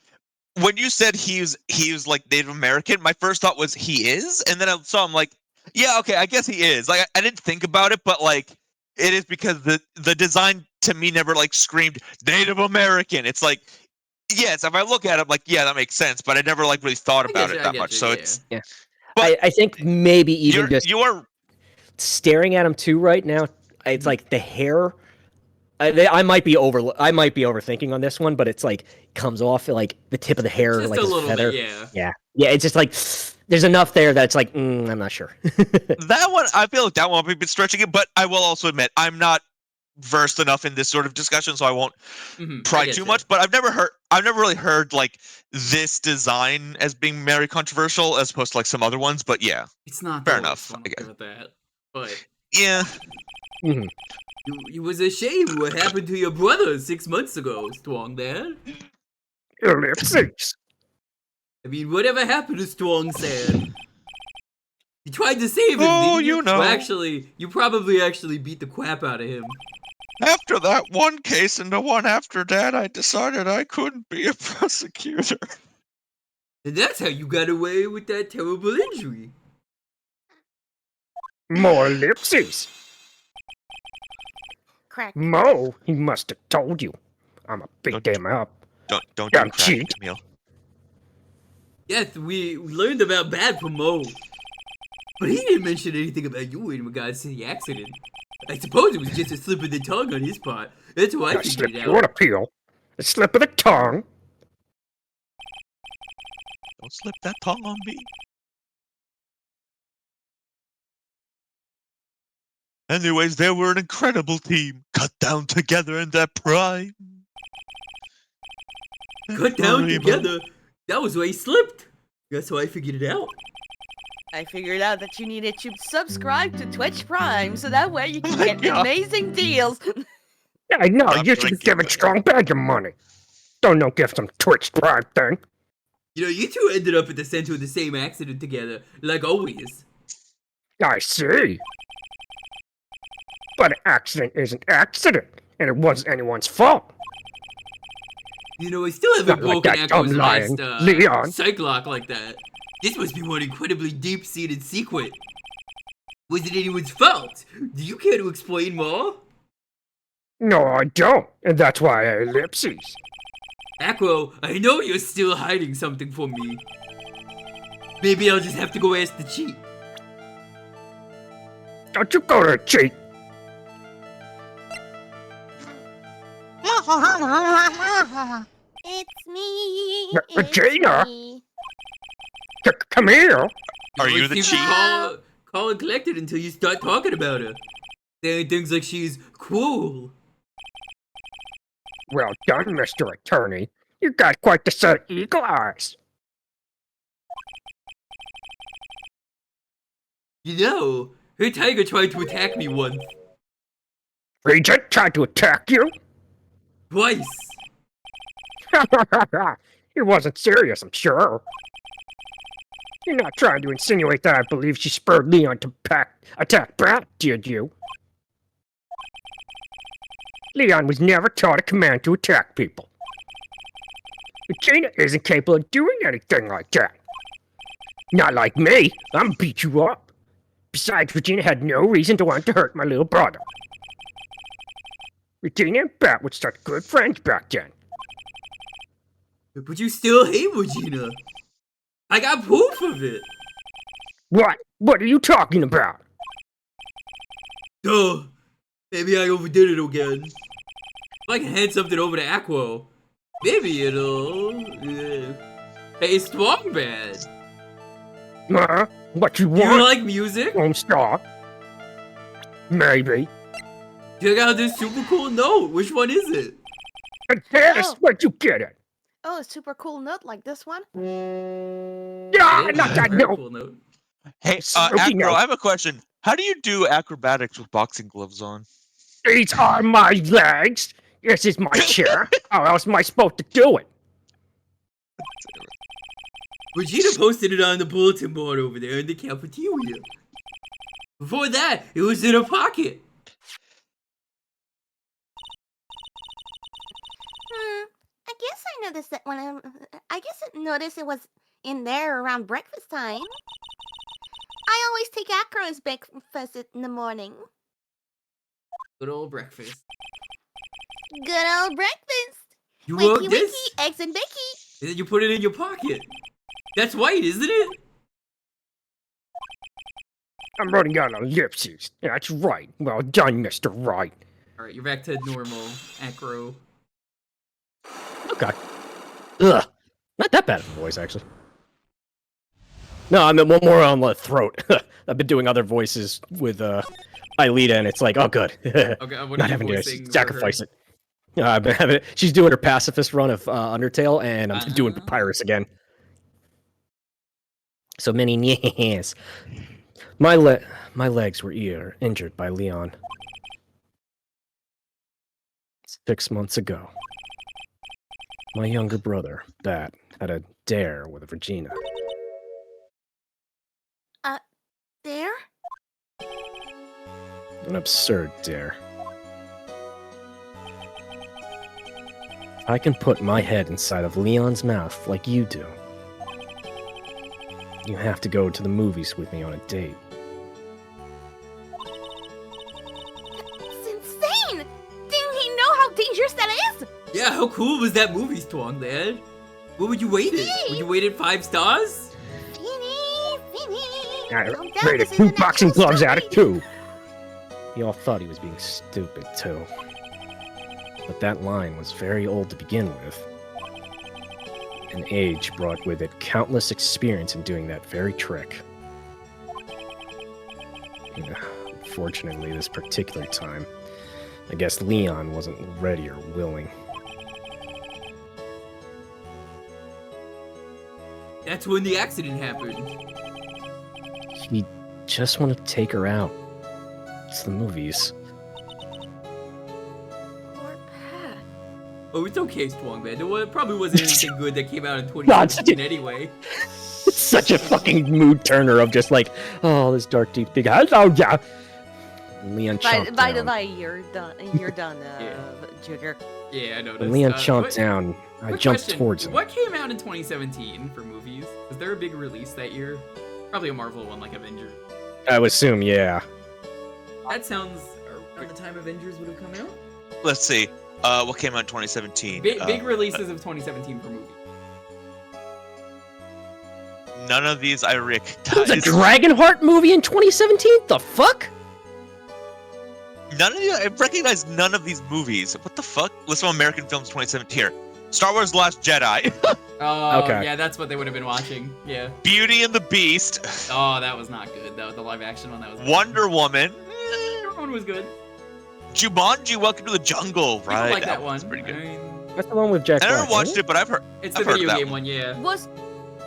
When you said he was like Native American, my first thought was he is, and then I saw him like, yeah, okay, I guess he is. Like I didn't think about it, but like it is because the design to me never like screamed Native American. It's like, yes, if I look at it, like, yeah, that makes sense, but I never like really thought about it that much. So it's But I think maybe even just you are staring at him too right now. It's like the hair. I might be overthinking on this one, but it's like comes off like the tip of the hair, Just like a his little feather. bit, yeah. Yeah. It's just like there's enough there that's like I'm not sure. that one. I feel like that one might be stretching it, but I will also admit I'm not versed enough in this sort of discussion, so I won't pry too much. But I've never really heard like this design as being very controversial as opposed to like some other ones. But yeah, It's not fair though, enough. so I'm I guess. okay with that. But Yeah. Mhm. it was a shame what happened to your brother 6 months ago, Strong Dad. Ellipses. I mean, whatever happened to Strong Sad? You tried to save him, Oh, didn't you? you know. Well, actually, you probably actually beat the crap out of him. After that one case and the one after that, I decided I couldn't be a prosecutor. And that's how you got away with that terrible injury. More ellipses. Crack. Mo, he must have told you. I'm a beat them up. Don't Damn do crack, cheat. Camille. Yes, we learned about Bad from Mo. But he didn't mention anything about you in regards to the accident. I suppose it was just a slip of the tongue on his part. That's why I A figured slip it you want out. to peel. A slip of the tongue. Don't slip that tongue on me. Anyways, they were an incredible team, cut down together in their prime. Cut down Raymond. together. That was why he slipped. That's why I figured it out. I figured out that you needed to subscribe to Twitch Prime so that way you can my get God. amazing deals. I know, Stop you should be drinking, giving man. Strong bag of money. Don't give some Twitch Prime thing. You know, you two ended up at the center of the same accident together, like always. I see. But an accident is an accident, and it wasn't anyone's fault. You know, I still haven't Not like broken that dumb Echo's lying last, Leon. psych lock like that. This must be one incredibly deep-seated secret. Was it anyone's fault? Do you care to explain more? No, I don't, and that's why I ellipses. Acro, I know you're still hiding something from me. Maybe I'll just have to go ask the chief. Don't you go to cheat. It's me. Regina? me. Come here. Are you the Always chief? seem to call and collected until you start talking about her. Saying things like she's cruel. Well done, Mr. Attorney. You got quite the set of eagle eyes. You know, her tiger tried to attack me once. Regent tried to attack you? Twice. He wasn't serious, I'm sure. You're not trying to insinuate that I believe she spurred Leon to attack back, did you? Leon was never taught a command to attack people. Regina isn't capable of doing anything like that. Not like me. I'm gonna beat you up. Besides, Regina had no reason to want to hurt my little brother. Regina and Bat were such good friends back then. But you still hate Regina. I got proof of it. What? What are you talking about? Duh. Maybe I overdid it again. If I can hand something over to Aquo, maybe it'll... Hey, Strong Bad. What you Do you want? like music? Home Star? Maybe. Check out this super cool note. Which one is it? And this, Oh. where'd you get it? Oh, a super cool note like this one? Yeah, Hey, not that very note. cool note. Hey, Smoky Acro, note. I have a question. How do you do acrobatics with boxing gloves on? These are my legs. This is my chair. How else am I supposed to do it? Regina posted it on the bulletin board over there in the cafeteria. Before that, it was in her pocket. guess I noticed that when I guess I noticed it was in there around breakfast time. I always take Acro as breakfast in the morning. Good old breakfast. Good old breakfast. You Wakey wrote wakey, this? eggs and bacon. And then you put it in your pocket. That's white, isn't it? I'm running out of ellipses. That's right. Well done, Mr. Wright. Alright, you're back to normal, Acro. Okay. Ugh. Not that bad of a voice, actually. No, I meant one more on the throat. I've been doing other voices with Aelita, and it's like, oh, good. Okay, what Not are you having to voicing for sacrifice her? it. I've been having. She's doing her pacifist run of Undertale, and I'm doing Ah. Papyrus again. So many yes. My legs were injured by Leon 6 months ago. My younger brother, Bat, had a dare with Regina. There? An absurd dare. I can put my head inside of Leon's mouth like you do. You have to go to the movies with me on a date. It's insane! Didn't he know how dangerous that is? Yeah, how cool was that movie, Twong, man? What would you rate it? Would you rate it 5 stars? I Calm down, rated this is an two boxing actual gloves out of story. 2. You all thought he was being stupid, too. But that line was very old to begin with. And age brought with it countless experience in doing that very trick. Unfortunately, this particular time, I guess Leon wasn't ready or willing. That's when the accident happened. He just wanted to take her out. It's the movies. Poor Pat. Oh, it's okay, Twong, man. It probably wasn't anything good that came out in God, 2016 anyway. It's such a fucking mood turner of just like, oh, this dark deep thing. Oh yeah. Leon chomped By the down. way, you're done. You're done, Yeah. Jewker. Yeah, I noticed. When Leon Uh, chomped what- down, I quick jumped question, towards him. What came out in 2017 for movies? Was there a big release that year? Probably a Marvel one like Avengers. I would assume, yeah. That sounds around the time Avengers would have come out. Let's see. What came out in 2017? Big releases of 2017 for movies. None of these I There was a recognize. Dragonheart movie in 2017? The fuck? None of these. I recognize none of these movies. What the fuck? List of American films 2017 here. Star Wars: The Last Jedi, Oh, Okay. yeah, that's what they would have been watching. Yeah. Beauty and the Beast, Oh, that was not good. That was the live action one. That was Wonder Woman, That one was good. Jumanji: Welcome to the Jungle. I Right, don't like that one's one. pretty good. I mean, That's the one with Jack I Black. never watched it, but I've heard. it's I've the heard of video that game one. one, yeah.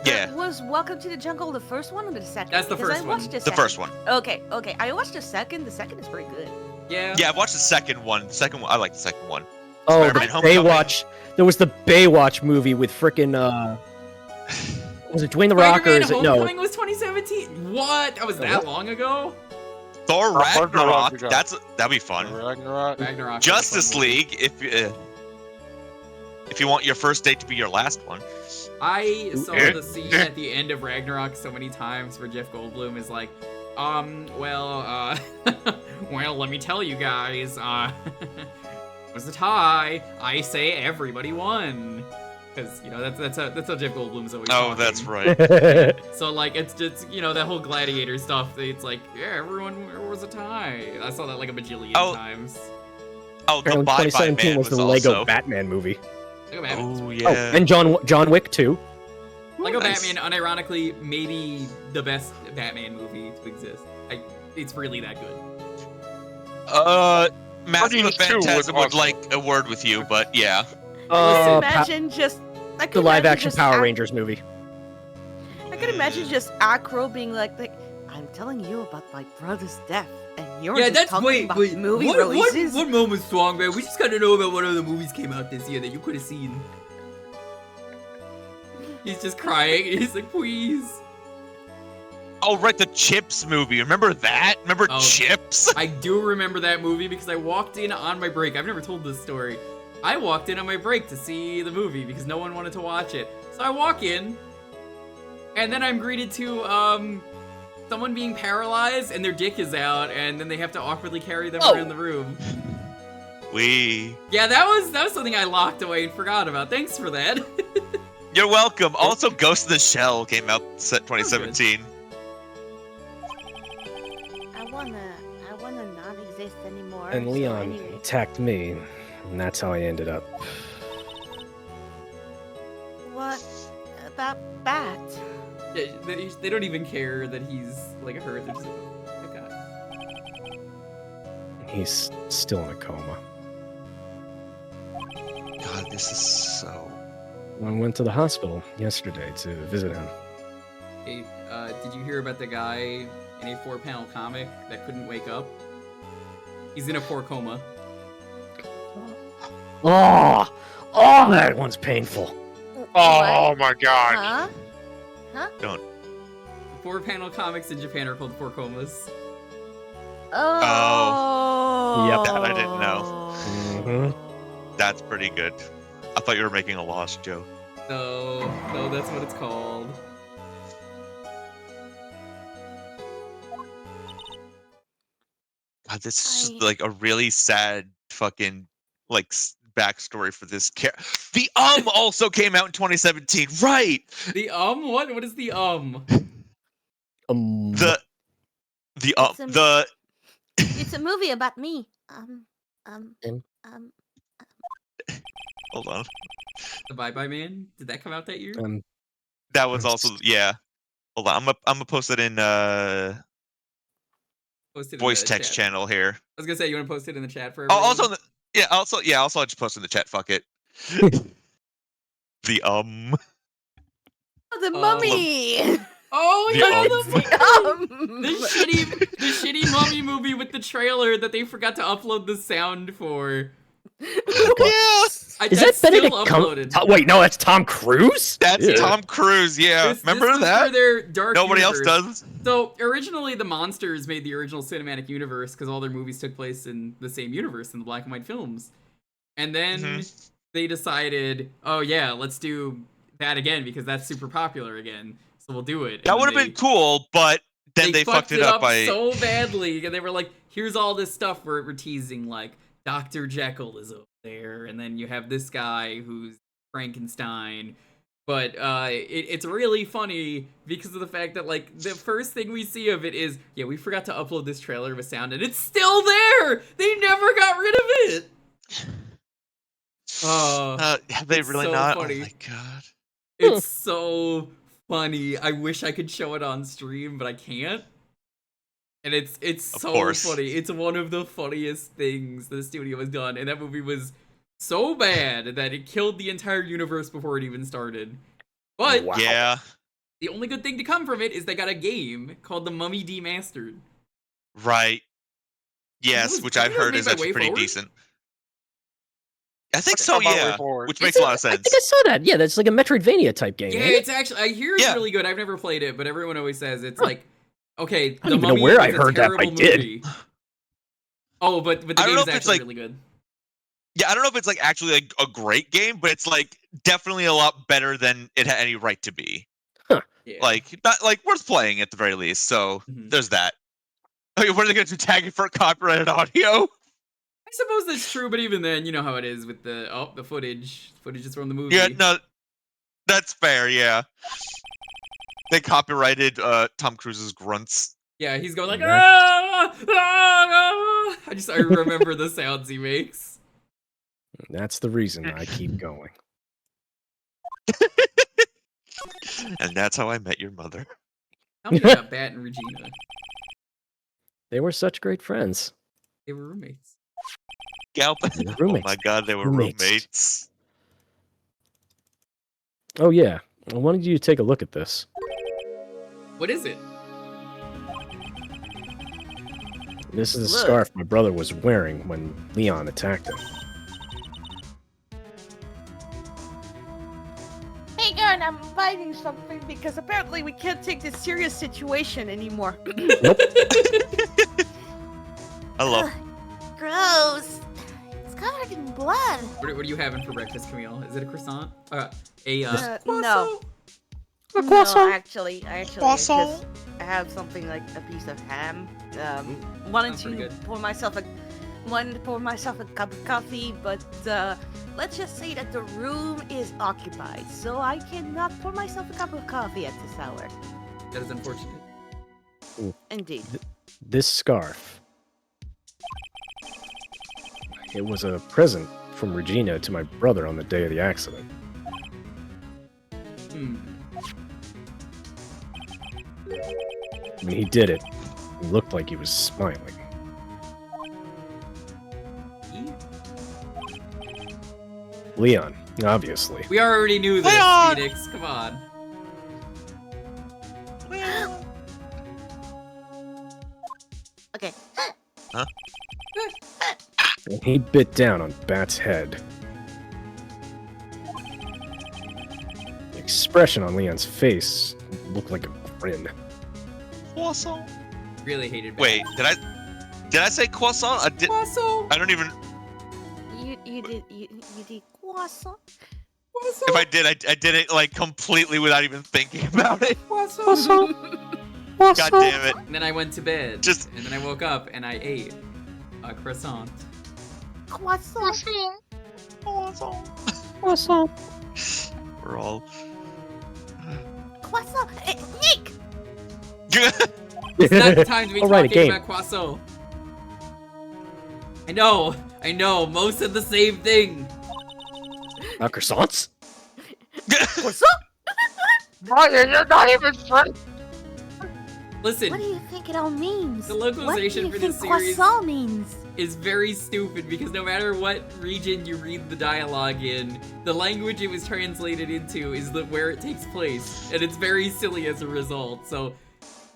Yeah, Was Welcome to the Jungle the first one or the second? That's the Because first I one. watched the first one. Okay. I watched the second. The second is pretty good. Yeah. Yeah, I've watched the second one. The second one, I like the second one. Oh, the Spider-Man Homecoming. Baywatch. There was the Baywatch movie with frickin' was it Dwayne the Rock or Spider-Man is it no? Homecoming was 2017. What? That was that long ago? Thor Ragnarok, Ragnarok. we got. That'd be fun. Ragnarok. Ragnarok. was a Justice fun movie. League, if you want your first date to be your last one. I saw Eh, the scene eh. at the end of Ragnarok so many times where Jeff Goldblum is like, well, let me tell you guys, it was a tie. I say everybody won. Because, that's how Jeff Goldblum's always Oh, talking. that's right. So, like, it's just, that whole gladiator stuff, it's like, yeah, it was a tie. I saw that like a bajillion Oh, times. Oh, the Apparently Bye Bye 2017 Man was was the Lego also. Batman movie. Lego Batman. Oh Oh, yeah. and John Wick 2. Lego Nice. Batman, unironically, maybe the best Batman movie to exist. It's really that good. Master of Guardians 2 was Phantasm would awesome. like a word with you, but yeah. Imagine just I could the live imagine action just Power Rangers movie. I could imagine just Acro being like, I'm telling you about my brother's death, and you're just talking about movie releases. What moment's strong, man? We just gotta know about what other movies came out this year that you could have seen. He's just crying. He's like, please. Oh, right, the Chips movie. Remember that? Remember Oh. Chips? I do remember that movie because I walked in on my break. I've never told this story. I walked in on my break to see the movie because no one wanted to watch it. So I walk in, and then I'm greeted to someone being paralyzed and their dick is out, and then they have to awkwardly carry them around the room. Yeah, that was something I locked away and forgot about. Thanks for that. You're welcome. Also, Ghost in the Shell came out 2017. I wanna not exist anymore. And so Leon anyway. attacked me, and that's how I ended up. What about Bat? They don't even care that he's like hurt. They're just like, oh my god. He's still in a coma. God, this is so... I went to the hospital yesterday to visit him. Hey, did you hear about the guy in a 4-panel comic that couldn't wake up? He's in a 4 coma. Oh, that one's painful. Oh my god. Huh? Don't. 4-panel comics in Japan are called 4 comas. Oh. Yep. That I didn't know. Mm-hmm. That's pretty good. I thought you were making a lost joke. No, that's what it's called. God, this is just like a really sad fucking like backstory for this character. The also came out in 2017, right? The what? What is the It's a movie about me. Hold on. The Bye Bye Man? Did that come out that year? That was also Hold on, I'm gonna post it in Post it in voice the text chat. channel here. I was gonna say, you want to post it in the chat for Oh, everyone? also I'll just post it in the chat. Fuck it. The Oh, the mummy. Oh The yeah, the shitty mummy movie with the trailer that they forgot to upload the sound for. Yes. Is that's that Benedict still uploaded. Wait, no, that's Tom Cruise? That's Tom Cruise, yeah. Remember this was that? For their dark Nobody universe. else does. So originally, the Monsters made the original cinematic universe because all their movies took place in the same universe in the black and white films, and then they decided, oh yeah, let's do that again because that's super popular again. So we'll do it. That would have been cool, but then they fucked it up by so badly, and they were like, "Here's all this stuff we're teasing, like Dr. Jekyll is over there, and then you have this guy who's Frankenstein." But it's really funny because of the fact that like the first thing we see of it is, yeah, we forgot to upload this trailer with sound, and it's still there. They never got rid of it. Have they really so not? Funny. Oh my god. It's so funny. I wish I could show it on stream, but I can't. And it's so funny. It's one of the funniest things the studio has done, and that movie was so bad that it killed the entire universe before it even started. But yeah, the only good thing to come from it is they got a game called The Mummy Demastered. Right. Yes, which I've heard is actually pretty Forward? decent. I think so, yeah. Which makes a lot of sense. I think I saw that. Yeah, that's like a Metroidvania type game. Yeah, ain't it? it's actually, I hear it's really good. I've never played it, but everyone always says it's like, okay, I don't even know where I heard that. I did. Oh, but the game is actually really good. Yeah, I don't know if it's like actually like a great game, but it's like definitely a lot better than it had any right to be. Huh. Yeah. Like not like worth playing at the very least. So there's that. Okay, what are they going to do? Tag it for copyrighted audio? I suppose that's true, but even then, you know how it is with the footage. Footage is from the movie. Yeah, no, that's fair. Yeah, they copyrighted Tom Cruise's grunts. Yeah, he's going like ah, ah, ah. I remember the sounds he makes. That's the reason I keep going. And that's how I met your mother. Tell me about Bat and Regina. They were such great friends. They were roommates. Galp. Oh my god, they were roommates. Oh yeah, I wanted you to take a look at this. What is it? This is a scarf my brother was wearing when Leon attacked him. Hang on, I'm finding something because apparently we can't take this serious situation anymore. Nope. I love. Gross. It's covered in blood. blood. What are you having for breakfast, Camille? Is it a croissant? No. croissant? No, actually, I Croissant. just have something like a piece of ham. Sounds Wanted pretty to good. pour myself a cup of coffee, but let's just say that the room is occupied, so I cannot pour myself a cup of coffee at this hour. That is unfortunate. Indeed. This scarf. It was a present from Regina to my brother on the day of the accident. When he did it, it looked like he was smiling. Leon, obviously. We already knew this, Leon! Phoenix. Come on. Okay. And he bit down on Bat's head. The expression on Leon's face looked like a grin. Croissant. Really hated. Bat. Wait, did I say croissant? Croissant. I don't even. You did croissant? If I did, I did it like completely without even thinking about it. Croissant. God damn it! And then I went to bed. Just- And then I woke up and I ate a croissant. Croissant. Croissant. We're all. Croissant. Nick! It's not the time to be I'll write a talking game. about croissant. I know, most of the same thing. Croissants? Croissant? Brian, you're not even friends. Listen, What do you think it all means? the localization what for do you this think series croissant means? is very stupid because no matter what region you read the dialogue in, the language it was translated into is where it takes place, and it's very silly as a result. So,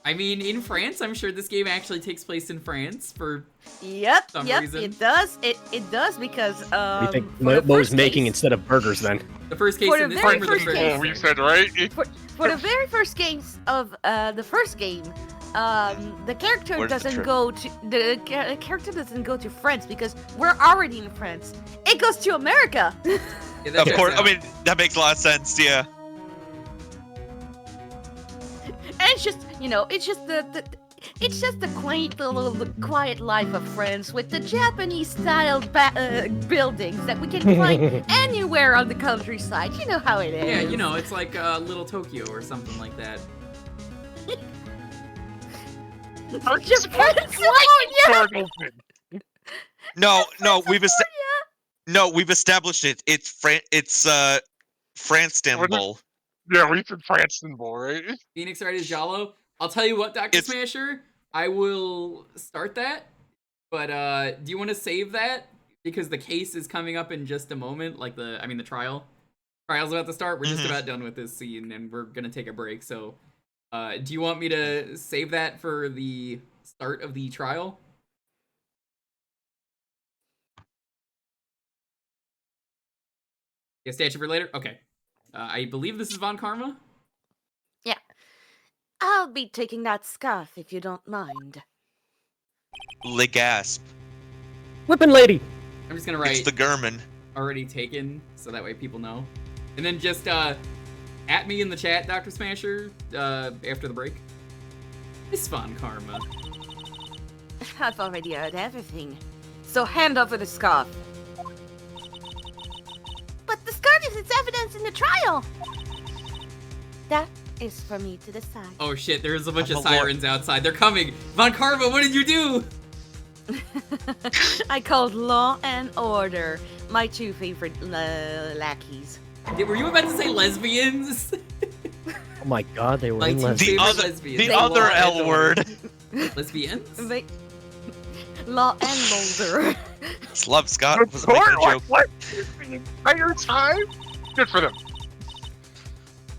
I mean, in France, I'm sure this game actually takes place in France for Yep, Some yep, reason. it does. It does because What do you think for the Mo's first making case- instead of burgers then? the first case For the in this very game or the first first case. Oh, you said right? for the very first games of the first game, the character Where's the doesn't trip? go to character doesn't go to France because we're already in France. It goes to America. Yeah, that Of checks course, out. I mean that makes a lot of sense. Yeah. And it's just, it's just the quaint little quiet life of France with the Japanese-style buildings that we can find anywhere on the countryside. You know how it is. Yeah, it's like Little Tokyo or something like that. Japan, California. No, we've established it. It's France Istanbul. Yeah, we said Francenville, right? Phoenix Wright is Jalo. I'll tell you what, Dr. It's- Smasher, I will start that, but do you want to save that? Because the case is coming up in just a moment, the trial. Trial's about to start. We're just Mhm. about done with this scene, and we're gonna take a break, so do you want me to save that for the start of the trial? Yeah, statue for later? Okay. I believe this is Von Karma? I'll be taking that scarf if you don't mind. Le gasp. Whipping lady! I'm just gonna It's write the German. already taken, so that way people know. And then just at me in the chat, Dr. Smasher, after the break. It's Von Karma. I've already heard everything. So hand over the scarf. But the scarf is its evidence in the trial. That is for me to decide. Oh shit, there's a bunch of Oh, Lord. sirens outside. They're coming! Von Karma, what did you do? I called Law and Order my two favorite lackeys. Were you about to say lesbians? Oh my god, they were My in two lesbian. favorite lesbians. The They other Law and L Order. word. Lesbians? They... Law and Mulder. Love Scott was making a joke. What? The entire time? Good for them.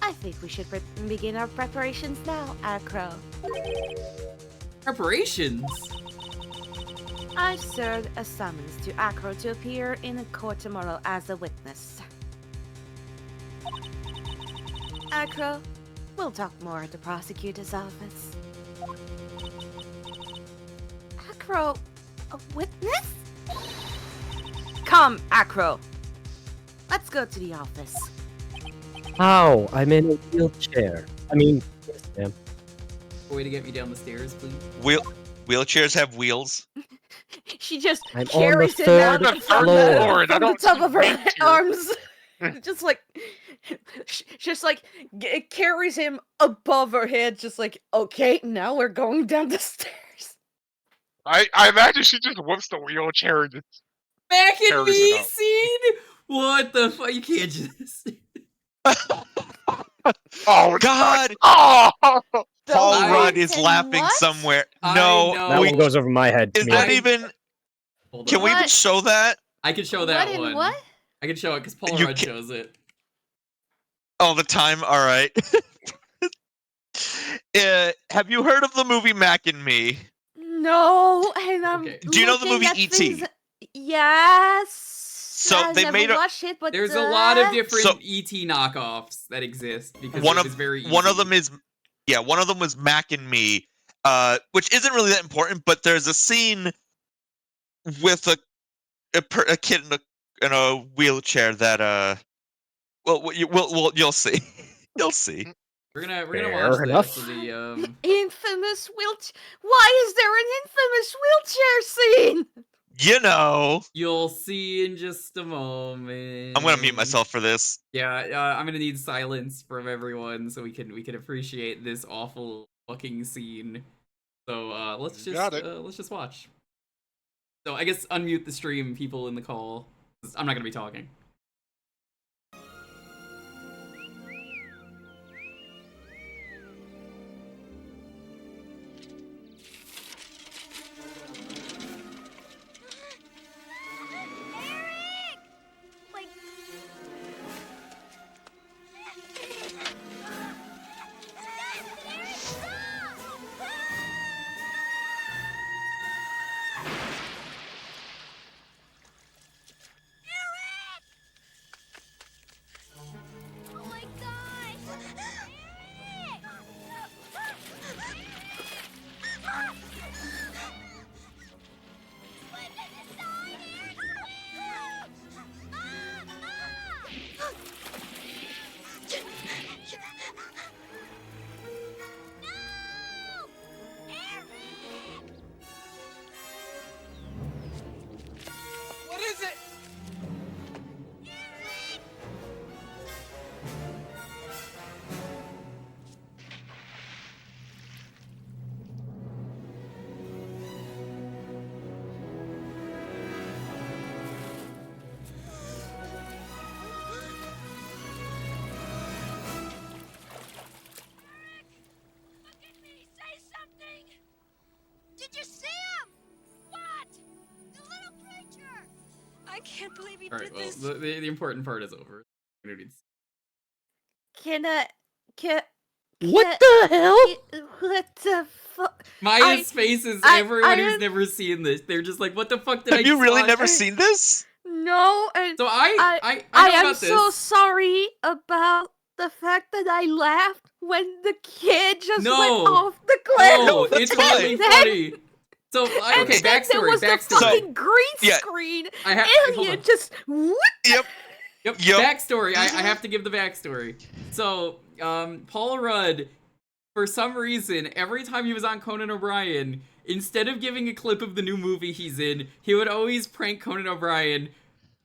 I think we should begin our preparations now, Acro. Preparations? I've served a summons to Acro to appear in a court tomorrow as a witness. Acro, we'll talk more at the prosecutor's office. Acro, a witness? Come, Acro. Let's go to the office. Ow, I'm in a wheelchair. I mean, yes, ma'am. Way to get me down the stairs, please. Wheelchairs have wheels. She just I'm on the carries him third out floor. from Lord, I the don't top see of her Wright here. arms. just like, carries him above her head. Just like, okay, now we're going down the stairs. I imagine she just whoops the wheelchair and just Back in Carries me it up. scene? What the fuck? You can't just... oh it's God! not- Oh Paul I- Rudd is And laughing what? somewhere. I No, know. That we, one goes over my head. is me. that I- even? Hold Can on. we even What? show that? I can show that What in one. what? I can show it because Paul You Rudd ca- shows it. All the time. All right. Have you heard of the movie Mac and Me? No, and I'm Okay. Do you know the looking movie at E.T.? things- Yes. So I've they never made a- watched it, but There's a lot of different So- ET knockoffs that exist because One it of- was very easy. One of them is, yeah, one of them was Mac and Me, which isn't really that important, but there's a scene with a kid in a wheelchair that you'll see. You'll see. We're gonna Fair watch enough. that for the infamous wheelchair. Why is there an infamous wheelchair scene? You know. You'll see in just a moment. I'm gonna mute myself for this. Yeah, I'm gonna need silence from everyone so we can appreciate this awful fucking scene. So let's Got it. just watch. So I guess unmute the stream, people in the call. 'Cause I'm not gonna be talking. Like, oh my gosh! What is it? Look at me! Say something! Did you see him? What? The little creature! I can't believe he Alright, did well, this. the important part is over. Can I? Can? What the hell? What the fuck? Maya's face is I everyone who's didn't- never seen this. They're just like, what the fuck did I Have you just really watch?" never seen this? No, and So I I know am about so this. sorry about the fact that I laughed when the kid just No. went off the cliff. No, that's it's fine. really Then- funny. So And okay, then there backstory, was the backstory. fucking green Yeah. screen. I hold Alien on. just whoop. Yep. Yep. Yep. Backstory. I have to give the backstory. So, Paul Rudd, for some reason, every time he was on Conan O'Brien, instead of giving a clip of the new movie he's in, he would always prank Conan O'Brien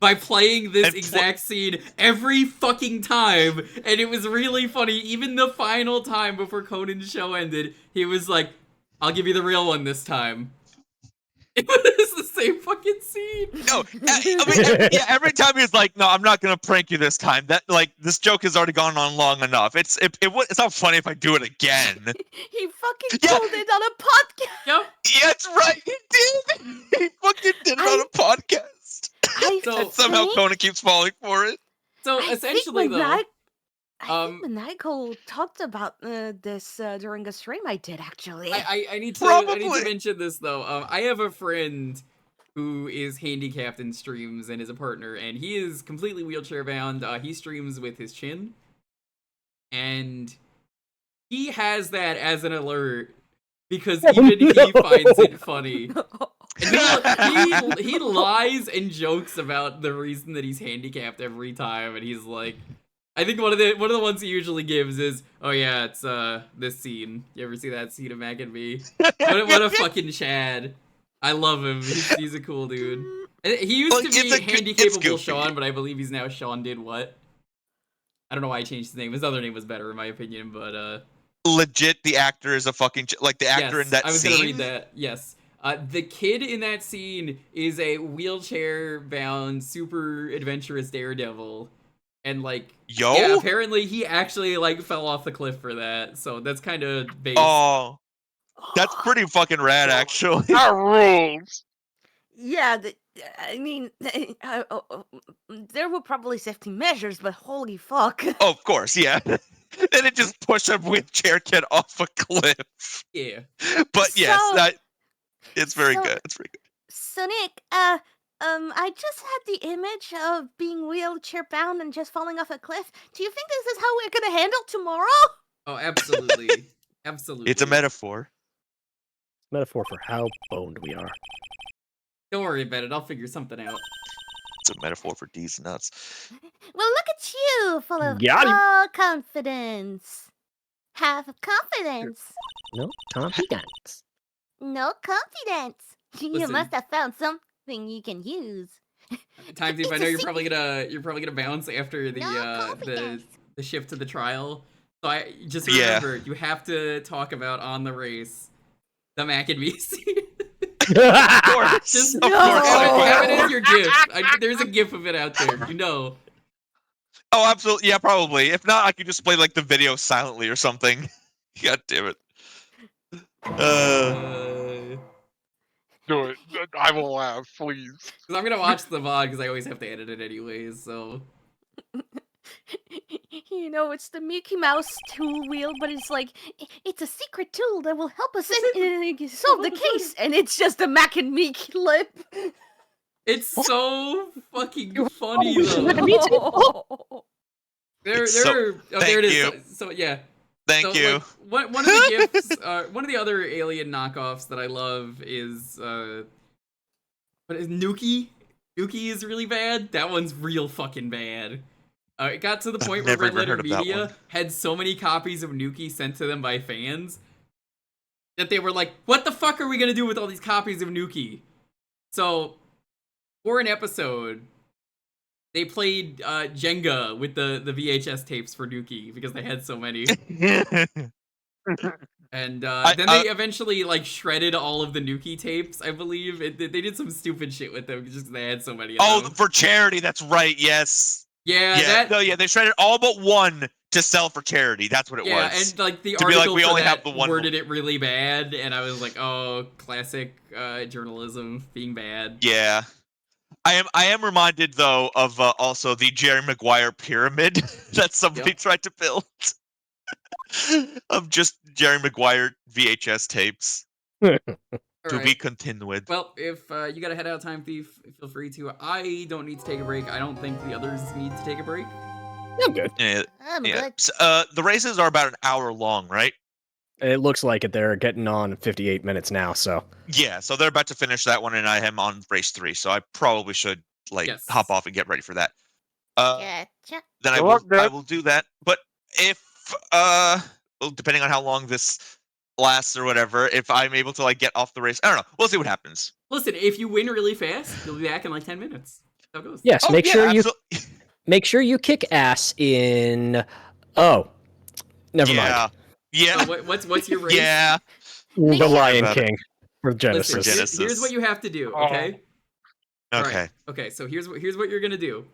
by playing this And exact scene every fucking time. And it was really funny. Even the final time before Conan's show ended, he was like, I'll give you the real one this time. It was the same fucking scene. No, I mean, yeah. Every time he's like, "No, I'm not gonna prank you this time." That like this joke has already gone on long enough. It's not funny if I do it again. He fucking Yeah. told it on a podcast. Yep. Yeah, that's right. He did. He fucking did it on a podcast. I So- And somehow think- Conan keeps falling for it. So I essentially, think though, I think Maniacal talked about this during a stream I did actually. I need to Probably. mention this though. I have a friend who is handicapped and streams and is a partner, and he is completely wheelchair bound. He streams with his chin, and he has that as an alert because Oh, even he no. finds it funny. And he lies and jokes about the reason that he's handicapped every time, and he's like, I think one of the ones he usually gives is, oh yeah, it's this scene. You ever see that scene of Mac and me? What a fucking Chad. I love him. He's a cool dude. He used to be Handicapable Sean, but I believe he's now Sean Did What. I don't know why I changed his name. His other name was better in my opinion, but legit, the actor is a fucking like the actor in that scene. I was gonna read that. Yes. The kid in that scene is a wheelchair-bound, super adventurous daredevil. And, like, yeah, apparently he actually, like, fell off the cliff for that. So that's kind of based. Oh, that's pretty fucking rad, actually. That rules. Yeah, I mean, there were probably safety measures, but holy fuck. Oh, of course, yeah. Then it just pushed a wheelchair kid off a cliff. Yeah. But yes, it's very good. It's very good. So Nick, I just had the image of being wheelchair bound and just falling off a cliff. Do you think this is how we're gonna handle tomorrow? Oh, absolutely. Absolutely. It's a metaphor. Metaphor for how boned we are. Don't worry about it. I'll figure something out. It's a metaphor for D's nuts. Well, look at you, full of Got him. all confidence. Have confidence. No confidence. No confidence. You Listen. must have found something you can use. Time Thief, I know you're probably gonna bounce after the confidence. the shift to the trial. So I just remember you have to talk about on the race the Mac and me scene. Of course. Just Of course. have it as your gif. There's a gif of it out there. You know. Oh, absolutely. Yeah, probably. If not, I could just play like the video silently or something. God damn it. Do it. I will laugh, please. Because I'm gonna watch the VOD because I always have to edit it anyways. So. You know, it's the Mickey Mouse tool wheel, but it's like, it's a secret tool that will help us solve the case, and it's just a Mac and me clip. It's so fucking funny though. There it is. So yeah. Thank you. Like, one of the gifts, one of the other alien knockoffs that I love is what is Nuki? Nuki is really bad. That one's real fucking bad. It got to the point where Red Letter Media had so many copies of Nuki sent to them by fans that they were like, what the fuck are we gonna do with all these copies of Nuki? So, for an episode, they played Jenga with the VHS tapes for Nuki because they had so many. And then they eventually like shredded all of the Nuki tapes, I believe. They did some stupid shit with them just because they had so many of them. For charity, that's right, yes. Yeah, they shredded all but one to sell for charity. That's what it was. Yeah, and like the to article be like, we for only that have the one worded it really bad, and I was like, oh, classic journalism being bad. Yeah. I am reminded though of also the Jerry Maguire pyramid that somebody tried to build of just Jerry Maguire VHS tapes. To be continued. Well, if you gotta head out, Time Thief, feel free to. I don't need to take a break. I don't think the others need to take a break. I'm good. I'm good. So, the races are about an hour long, right? It looks like it. They're getting on 58 minutes now, so. Yeah, so they're about to finish that one, and I am on race 3, so I probably should hop off and get ready for that. Gotcha. Then I will do that. But if depending on how long this lasts or whatever, if I'm able to like get off the race, I don't know. We'll see what happens. Listen, if you win really fast, you'll be back in like 10 minutes. That's how it goes. Yes, make sure you kick ass in. Oh, never mind. Yeah. So what's your race? Yeah. The Lion King for Genesis. Listen, here's what you have to do. Okay. Okay. Right. Okay. So here's what you're gonna do.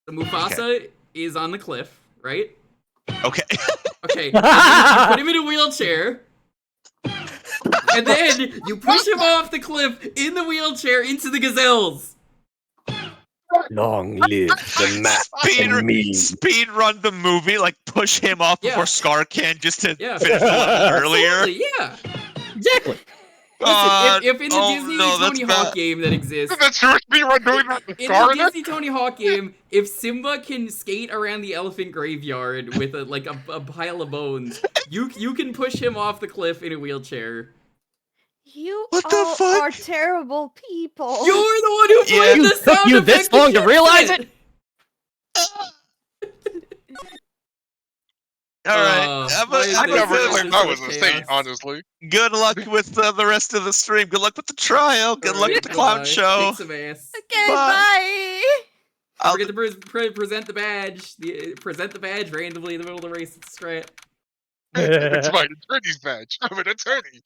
So Mufasa is on the cliff, right? Okay. Okay. You put him in a wheelchair. And then you push him off the cliff in the wheelchair into the gazelles. Long live the Mac and me. Speed run the movie, like push him off before Scar can just to finish the level earlier. Absolutely, yeah. Exactly. Listen, if in the Disney Tony Hawk game that exists, that's your speed run doing that in the Disney Tony Hawk game, if Simba can skate around the elephant graveyard with a pile of bones, you can push him off the cliff in a wheelchair. You What the all fuck? are terrible people. You're the one who Yeah. played the Took sound you effect this long to that realize shit. it? All right. Why is I this never just claimed so I much was a saint, chaos? honestly. Good luck with the rest of the stream. Good luck with the trial. Good luck Alright, with the clown bye-bye. show. Kick some ass. Okay, Bye. bye. Don't I'll forget to present the badge. Present the badge randomly in the middle of the race. It's great. It's my attorney's badge. I'm an attorney.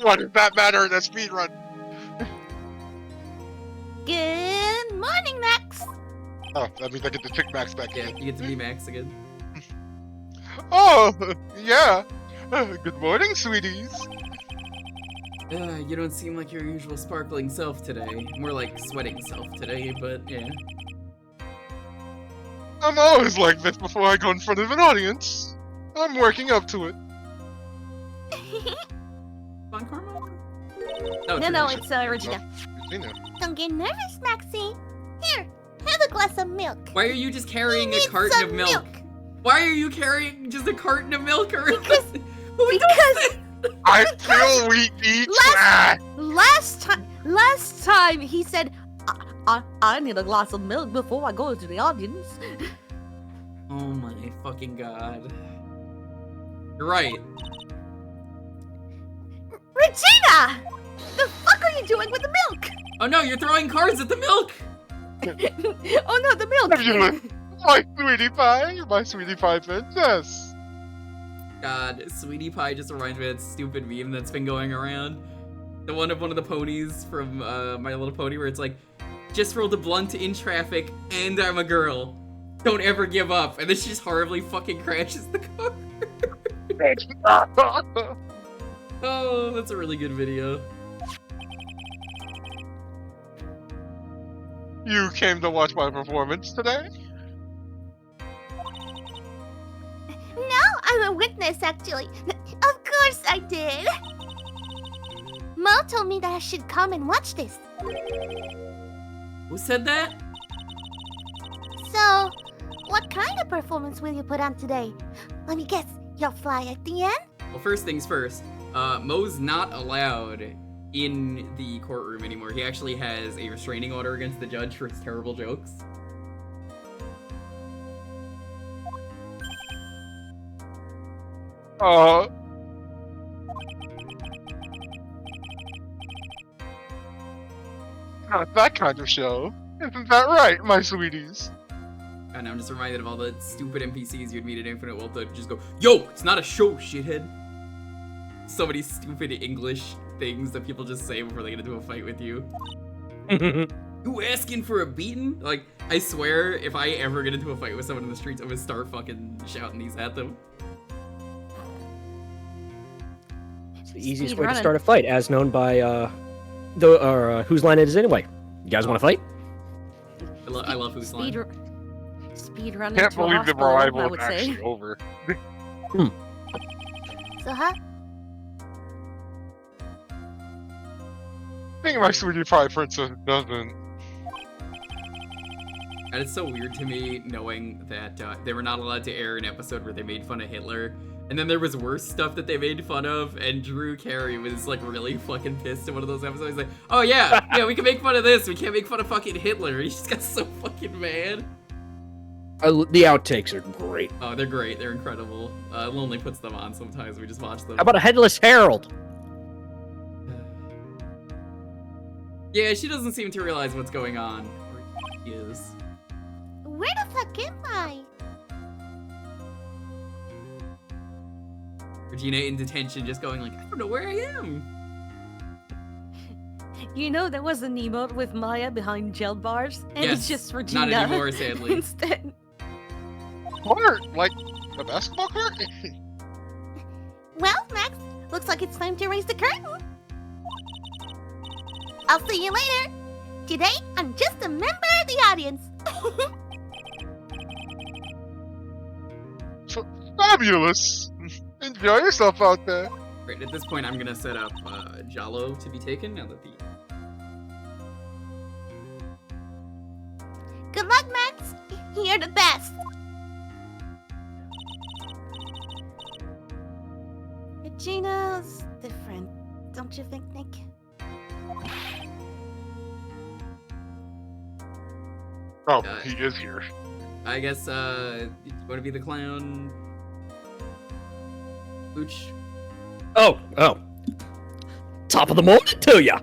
What does that matter in a speed run? Good morning, Max. Oh, that means I get to pick Max back Yeah, again. you get to be Max again. Oh, yeah. Good morning, sweeties. You don't seem like your usual sparkling self today. More like sweating self today, but yeah. I'm always like this before I go in front of an audience. I'm working up to it. On Karma? No, it's Regina. Regina. Don't get nervous, Maxie. Here, have a glass of milk. Why are you just carrying You a need carton some of milk? Why are you carrying just a carton of milk around? Because- Who does because- that? I feel we eat trash. Last time he said, I need a glass of milk before I go to the audience. Oh my fucking god. You're right. Regina! The fuck are you doing with the milk? Oh no, you're throwing cards at the milk! Oh no, the milk! Regina, my sweetie pie, my sweetie pie princess. God, Sweetie Pie just reminds me of that stupid meme that's been going around. The one of the ponies from My Little Pony where it's like, just rolled a blunt in traffic and I'm a girl. Don't ever give up. And then she just horribly fucking crashes the car. Oh, that's a really good video. You came to watch my performance today? No, I'm a witness, actually. Of course I did. Mo told me that I should come and watch this. Who said that? So, what kind of performance will you put on today? Let me guess, you'll fly at the end? Well, first things first. Mo's not allowed in the courtroom anymore. He actually has a restraining order against the judge for his terrible jokes. Not that kind of show. Isn't that right, my sweeties? And I'm just reminded of all the stupid NPCs you'd meet at Infinite Wealth that just go, yo, it's not a show, shithead. So many stupid English things that people just say before they get into a fight with you. You asking for a beating? Like, I swear, if I ever get into a fight with someone in the streets, I'm gonna start fucking shouting these at them. It's the easiest Speed way to running. start a fight, as known by whose line it is anyway. You guys want to fight? I love who's line. Speed running Can't to a believe the hospital, rival I is would actually say. over. So, huh? I think my sweetie pie princess doesn't. And it's so weird to me knowing that they were not allowed to air an episode where they made fun of Hitler. And then there was worse stuff that they made fun of, and Drew Carey was like really fucking pissed in one of those episodes. He's like, oh yeah, we can make fun of this, we can't make fun of fucking Hitler. He just got so fucking mad. The outtakes are great. Oh, they're great, they're incredible. Lonely puts them on sometimes, we just watch them. How about a headless Harold? Yeah, she doesn't seem to realize what's going on. Or he is. Where the fuck am I? Regina in detention just going like, I don't know where I am. You know, there was an emote with Maya behind jail bars, and Yes, it's just Regina. not anymore, sadly. Instead. Court? Like a basketball court? Well, Max, looks like it's time to raise the curtain. I'll see you later. Today, I'm just a member of the audience. Fabulous! Enjoy yourself out there. Right, at this point I'm gonna set up Jalo to be taken now that the Good luck, Max. You're the best. Regina's different. don't you think, Nick? Oh, he is here. I guess, you want to be the clown? Pooch? Oh. Top of the morning to ya!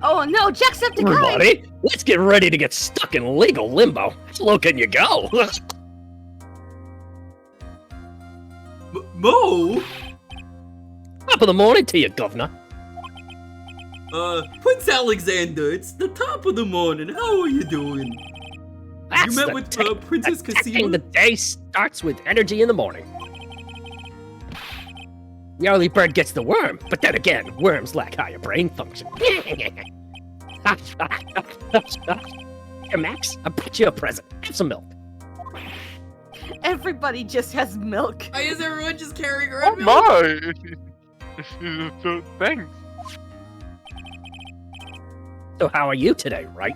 Oh no, Jacksepticeye! Everybody, let's get ready to get stuck in legal limbo. How low can you go? Mo? Top of the morning to you, governor. Prince Alexander, it's the top of the morning. How are you doing? That's You met the with tick- Princess the ticking Casima? The day starts with energy in the morning. The early bird gets the worm, but then again, worms lack higher brain function. Here, Max, I brought you a present. Have some milk. Everybody just has milk. Why is everyone just carrying Oh around milk? my! So, thanks. So how are you today, Wright?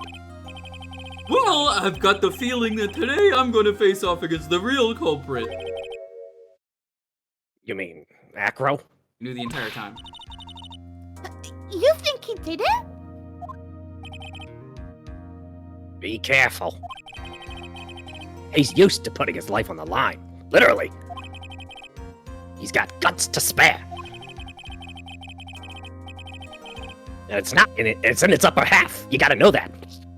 Well, I've got the feeling that today I'm gonna face off against the real culprit. You mean Acro? Knew the entire time. You think he did it? Be careful. He's used to putting his life on the line. Literally. He's got guts to spare. And it's not in it, it's in its upper half. You gotta know that.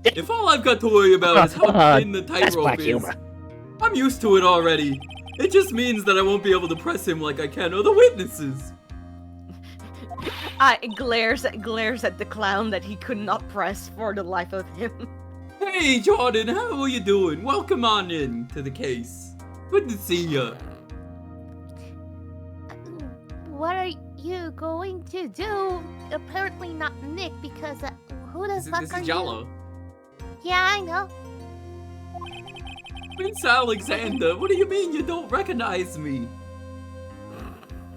If all I've got to worry about is how thin the That's tightrope black is, humor. I'm used to it already. It just means that I won't be able to press him like I can other witnesses. It glares at the clown that he could not press for the life of him. Hey, Jordan, how are you doing? Welcome on in to the case. Good to see ya. What are you going to do? Apparently not Nick, because who the fuck This are is Jalo. you? Yeah, I know. Prince Alexander, what do you mean you don't recognize me?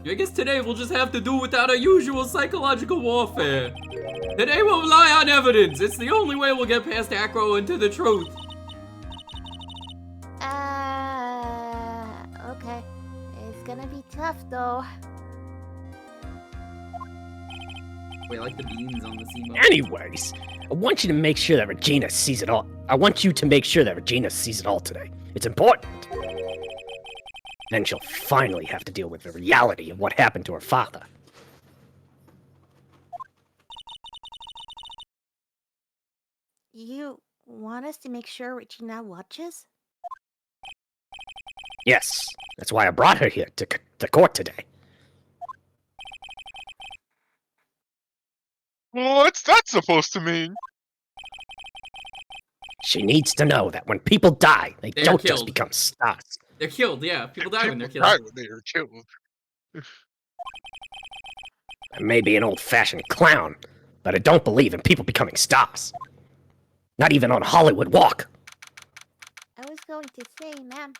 I guess today we'll just have to do without our usual psychological warfare. Today we'll rely on evidence. It's the only way we'll get past Acro and to the truth. Okay. It's gonna be tough, though. Wait, I like the beans on the SEMO. Anyways, I want you to make sure that Regina sees it all. I want you to make sure that Regina sees it all today. It's important. Then she'll finally have to deal with the reality of what happened to her father. You want us to make sure Regina watches? Yes, that's why I brought her here to the court today. What's that supposed to mean? She needs to know that when people die, they They're don't just killed. become stars. They're killed, yeah. People die when they're People die killed. when they are killed. I may be an old-fashioned clown, but I don't believe in people becoming stars. Not even on Hollywood Walk. I was going to say, ma'am.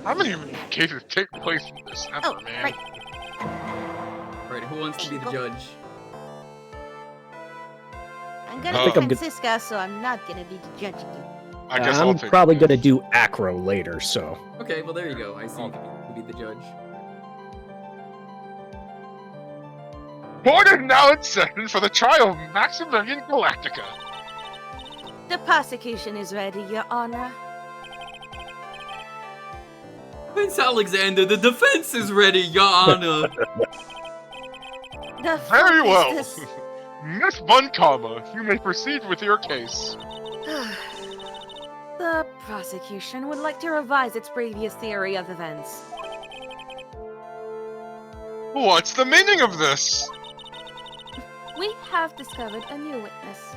How many cases take place in this ever, Oh, man? right. Right, who wants to be the judge? I'm gonna I be think I'm good. Francisca, so I'm not gonna be judging you. I guess I'll I'm take probably it. gonna do Acro later, so. Okay, well there you go. I see you can be the judge. Court is now in session for the trial of Maximilian Galactica. The prosecution is ready, Your Honor. Prince Alexander, the defense is ready, Your Honor. The Very fuck is well. this? Miss Bunkama, you may proceed with your case. The prosecution would like to revise its previous theory of events. What's the meaning of this? We have discovered a new witness.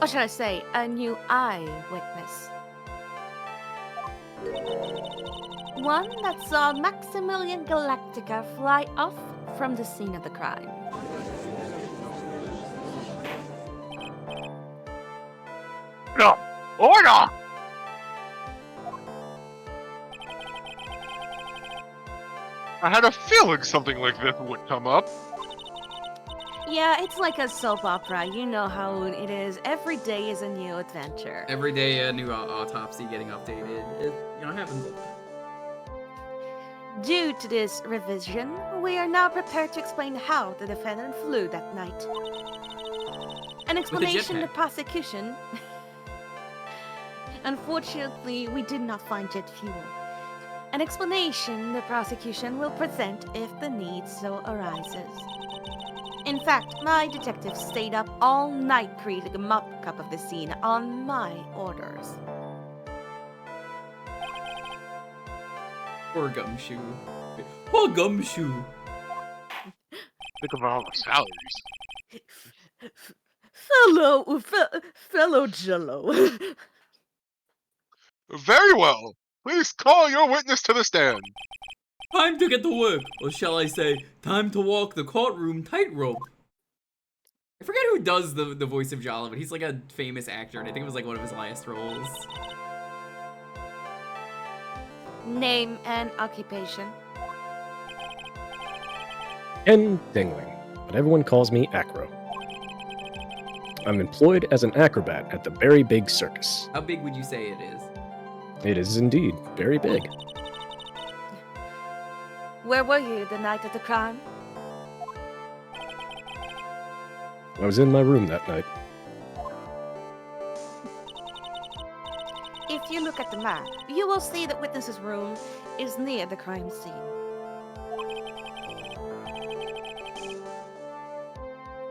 Or should I say, a new eyewitness. One that saw Maximilian Galactica fly off from the scene of the crime. No. Order! I had a feeling something like this would come up. Yeah, it's like a soap opera. You know how it is. Every day is a new adventure. Every day a new autopsy getting updated. It happens. Due to this revision, we are now prepared to explain how the defendant flew that night. An explanation the jetpack. prosecution... Unfortunately, we did not find jet fuel. An explanation the prosecution will present if the need so arises. In fact, my detectives stayed up all night creating a mock-up of the scene on my orders. Poor Gumshoe. Poor Gumshoe. Think of all the salaries. Fellow Jello. Very well. Please call your witness to the stand. Time to get to work, or shall I say, time to walk the courtroom tightrope. I forget who does the voice of Jala, but he's like a famous actor, and I think it was like one of his last roles. Name and occupation. Ken Dingling, but everyone calls me Acro. I'm employed as an acrobat at the Very Big Circus. How big would you say it is? It is indeed very big. Where were you the night of the crime? I was in my room that night. If you look at the map, you will see that witness's room is near the crime scene.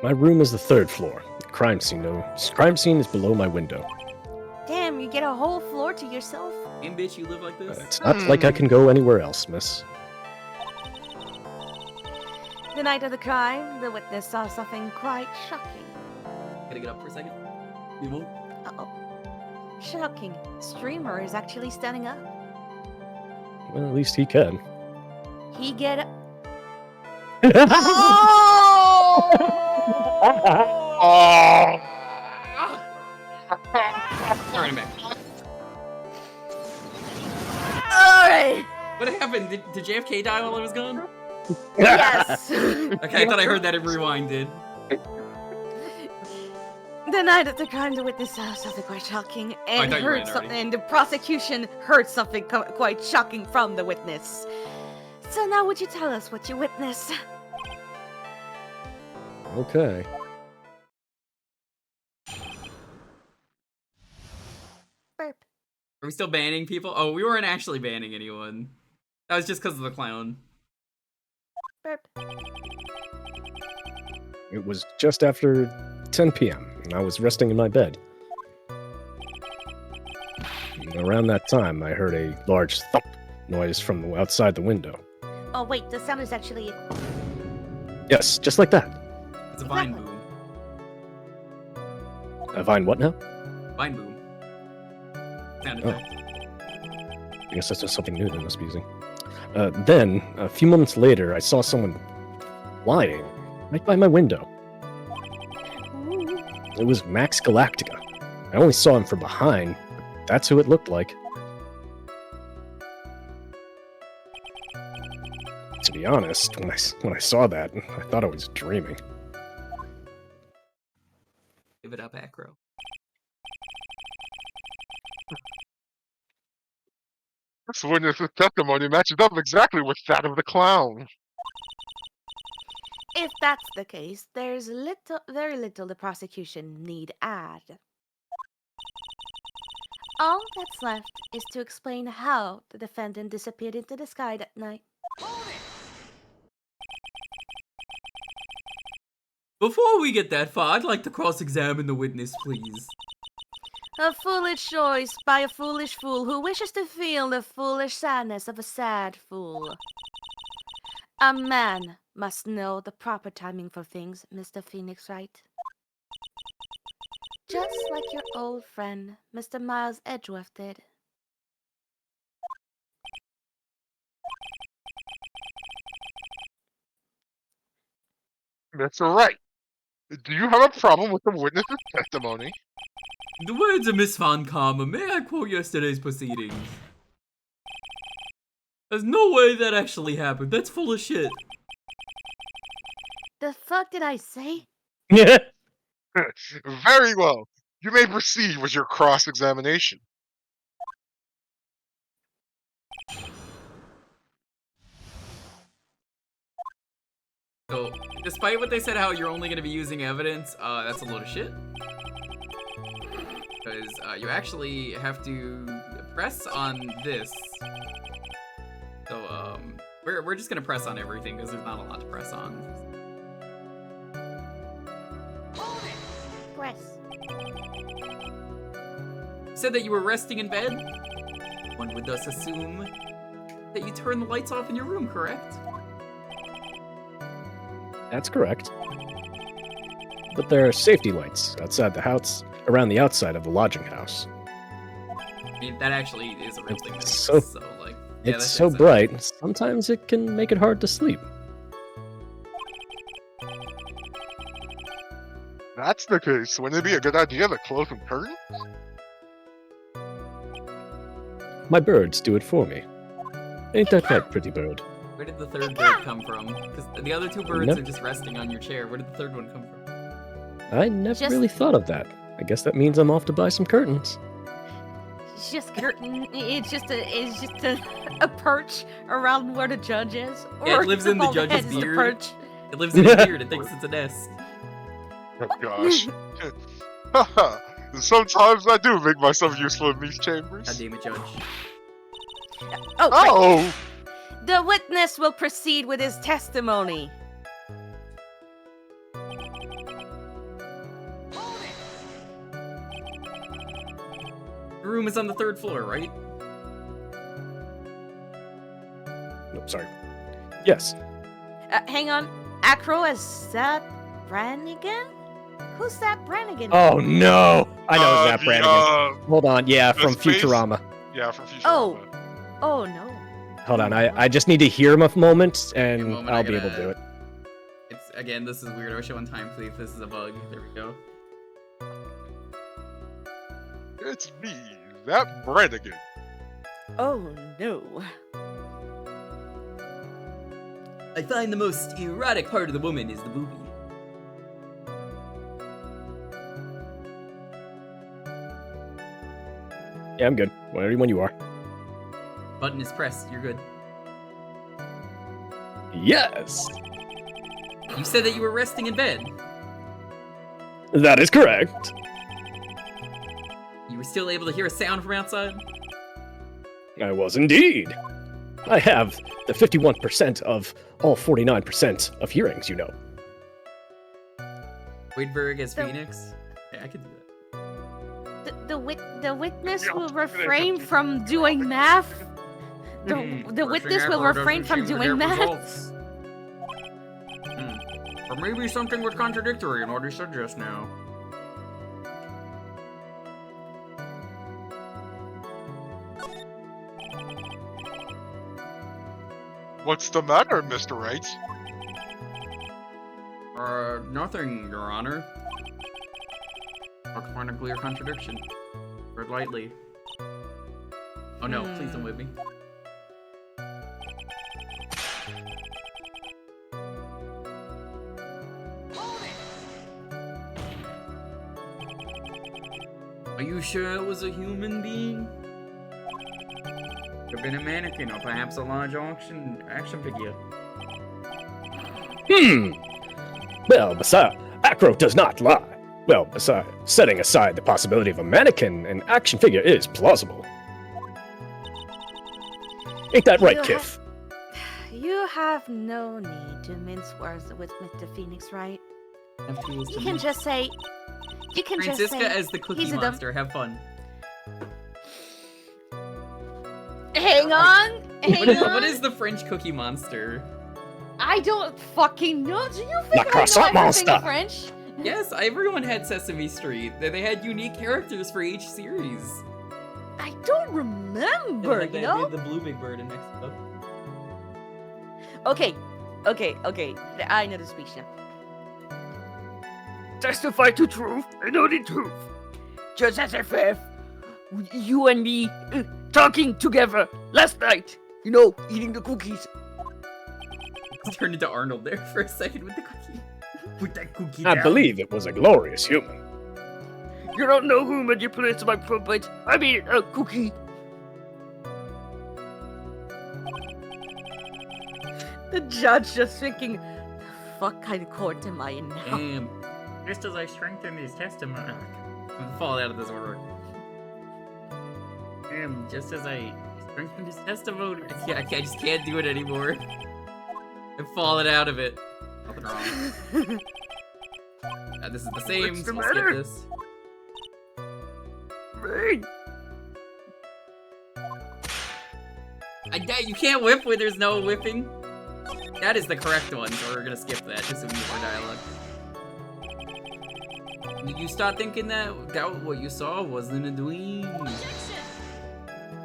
My room is the third floor. The crime scene is below my window. Damn, you get a whole floor to yourself? And bitch, you live like this? It's not like I can go anywhere else, miss. The night of the crime, the witness saw something quite shocking. Gotta get up for a second. You won't? Uh-oh. Shocking. Streamer is actually standing up. Well, at least he can. He get up. Oh! Turn him back. Alright! What happened? Did JFK die while I was gone? Yes! Okay, I thought I heard that in Rewinded. The night of the crime, the witness saw something quite shocking and thought you were heard in something, already. and the prosecution heard something quite shocking from the witness. So now would you tell us what you witnessed? Okay. Burp. Are we still banning people? Oh, we weren't actually banning anyone. That was just because of the clown. Burp. It was just after 10 p.m., and I was resting in my bed. And around that time, I heard a large thump noise from outside the window. Oh wait, the sound is actually... Yes, just like that. It's a vine Exactly. boom. A vine what now? Vine boom. Sound Oh. effect. I guess that's just something new they must be using. Then, a few moments later, I saw someone lying right by my window. It was Max Galactica. I only saw him from behind, but that's who it looked like. To be honest, when I saw that, I thought I was dreaming. Give it up, Acro. This witness's testimony matches up exactly with that of the clown. If that's the case, there's very little the prosecution need add. All that's left is to explain how the defendant disappeared into the sky that night. Before we get that far, I'd like to cross-examine the witness, please. A foolish choice by a foolish fool who wishes to feel the foolish sadness of a sad fool. A man must know the proper timing for things, Mr. Phoenix Wright. Just like your old friend, Mr. Miles Edgeworth did. Mr. Wright, do you have a problem with the witness's testimony? In the words of Miss Von Karma, may I quote yesterday's proceedings? There's no way that actually happened. That's full of shit. The fuck did I say? Very well. You may proceed with your cross-examination. So, despite what they said, how you're only gonna be using evidence, that's a load of shit. Because you actually have to press on this. So, we're just gonna press on everything because there's not a lot to press on. Press. You said that you were resting in bed? One would thus assume that you turn the lights off in your room, correct? That's correct. But there are safety lights outside the house, around the outside of the lodging house. I mean, that actually is a real thing. It's so- like, yeah, It's that so makes sense. bright, sometimes it can make it hard to sleep. That's the case. Wouldn't it be a good idea to close the curtain? My birds do it for me. Ain't that right, pretty bird? Where did the third bird come from? Because the other two birds Nope. are just resting on your chair. Where did the third one come from? I never Just- really thought of that. I guess that means I'm off to buy some curtains. It's just curtain. It's just a perch around where the judge is. Yeah, it Or lives in the above judge's head is the beard. perch. It lives in his beard. It thinks it's a nest. Oh gosh. Haha. Sometimes I do make myself useful in these chambers. God damn it, Judge. Oh, right. Oh! The witness will proceed with his testimony. Your room is on the third floor, right? Nope, sorry. Yes. Hang on. Acro as Zap Brannigan? Who's Zap Brannigan? Oh no! I know Zap the, Brannigan. Hold on, yeah, from space- Futurama. Yeah, from Futurama. Oh. Oh no. Hold on, I just need to hear him a moment, and Give me a moment, I I'll be able to gotta- do it. It's again, this is weird. I wish I one time, please. This is a bug. There we go. It's me, that Brannigan. Oh no. I find the most erotic part of the woman is the boobie. Yeah, I'm good. When you are. Button is pressed. You're good. Yes! You said that you were resting in bed. That is correct. You were still able to hear a sound from outside? I was indeed. I have the 51% of all 49% of hearings, you know. Wadeberg as So- Phoenix? Yeah, I could do that. The witness Yeah, will they refrain can- from doing math. The Hmm, witness will Echo refrain doesn't from seem to doing get math. results. Or maybe something was contradictory in what he said just now. What's the matter, Mr. Wright? Nothing, Your Honor. I'll find a clear contradiction. Tread lightly. Oh no, please don't whip me. Are you sure it was a human being? Could have been a mannequin or perhaps a large action figure. Well, besides, Acro does not lie. Well, besides, setting aside the possibility of a mannequin, an action figure is plausible. Ain't that right, You Kiff? You have no need to mince words with Mr. Phoenix, right? You can just say. You can just Francisca say. as the Cookie he's a dumb- Monster. Have fun. Hang on. Hang on. What is the French Cookie Monster? I don't fucking know. Do you La think I know croissant everything monster. French? Yes, everyone had Sesame Street. They had unique characters for each series. I don't remember. Like You they know. did the Blue Big Bird in Mexico. Okay. I know the speech now. Testify to truth and only truth. Just as FF, you and me talking together last night, eating the cookies. Turned into Arnold there for a second with the cookie. Put that cookie I down. believe it was a glorious human. You don't know who manipulates my puppet. I mean, a cookie. The judge just thinking, fuck kind of court am I in now? Just as I strengthen his testimony. I'm falling out of this order. Just as I strengthen his testimony. I just can't do it anymore. I'm falling out of it. Nothing wrong. This is the same. What's the I'll skip matter? this. Right. You can't whip when there's no whipping. That is the correct one, so we're gonna skip that just so we get more dialogue. Did you start thinking that what you saw wasn't a dream?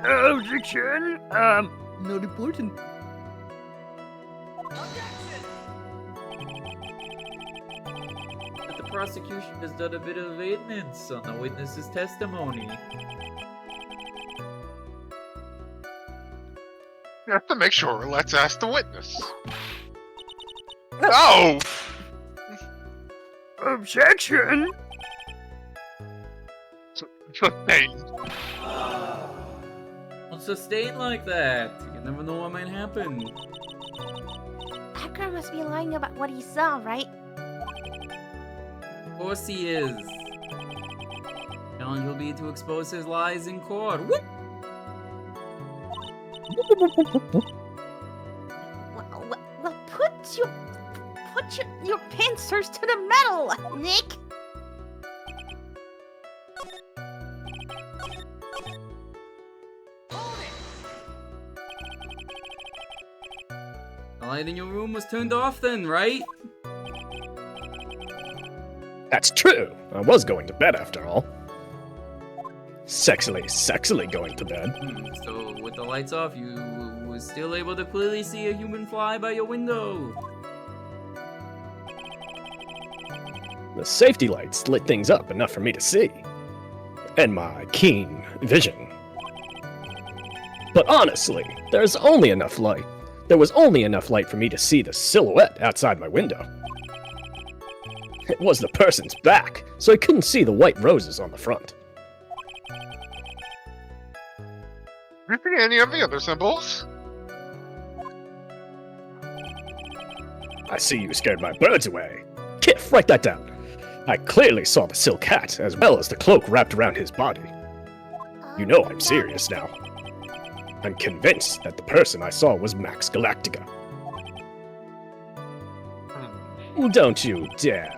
Objection. Not important. But the prosecution has done a bit of evidence on the witness's testimony. You have to make sure. Let's ask the witness. Oh! Objection. Sustained. Don't sustain like that. You never know what might happen. Akra must be lying about what he saw, right? Of course he is. Challenge will be to expose his lies in court. Whoop! Well, put your pincers to the metal, Nick. The light in your room was turned off then, right? That's true. I was going to bed after all. Sexily going to bed. So with the lights off, you was still able to clearly see a human fly by your window. The safety lights lit things up enough for me to see. And my keen vision. But honestly, there was only enough light for me to see the silhouette outside my window. It was the person's back, so I couldn't see the white roses on the front. Do you see any of the other symbols? I see you scared my birds away. Kiff, write that down. I clearly saw the silk hat, as well as the cloak wrapped around his body. You know I'm serious now. I'm convinced that the person I saw was Max Galactica. Don't you dare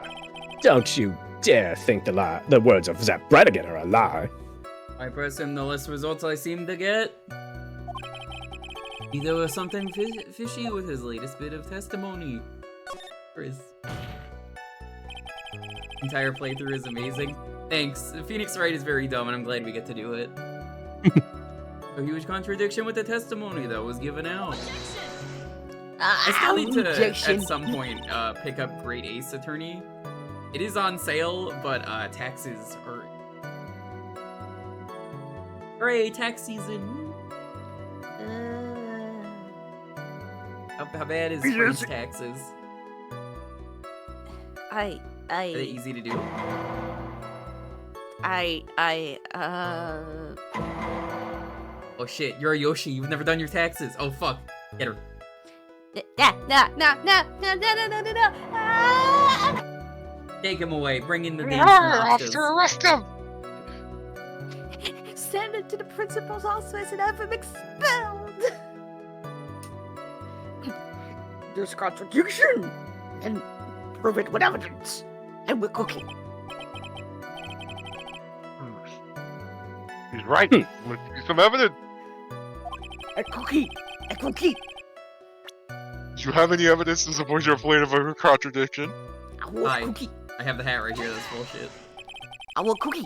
think the words of Zap Bradigan are a lie. I press him, the less results I seem to get. There was something fishy with his latest bit of testimony. Or his entire playthrough is amazing. Thanks. Phoenix Wright is very dumb, and I'm glad we get to do it. A huge contradiction with the testimony that was given out. I still need to, at some point, pick up Great Ace Attorney. It is on sale, but taxes are... Hooray, tax season! How bad is French taxes? Are they easy to do? Oh shit, you're a Yoshi, you've never done your taxes. Oh fuck, get her. No. Take him away, bring in the danger Officer, arrest him! Send it to the principal's office and have him expelled. There's contradiction, and prove it with evidence, and we're cooking. He's right. Let's see some evidence. A cookie. Do you have any evidence to support your point of a contradiction? I want Hi. cookie. I have the hat right here, that's bullshit. I want cookie.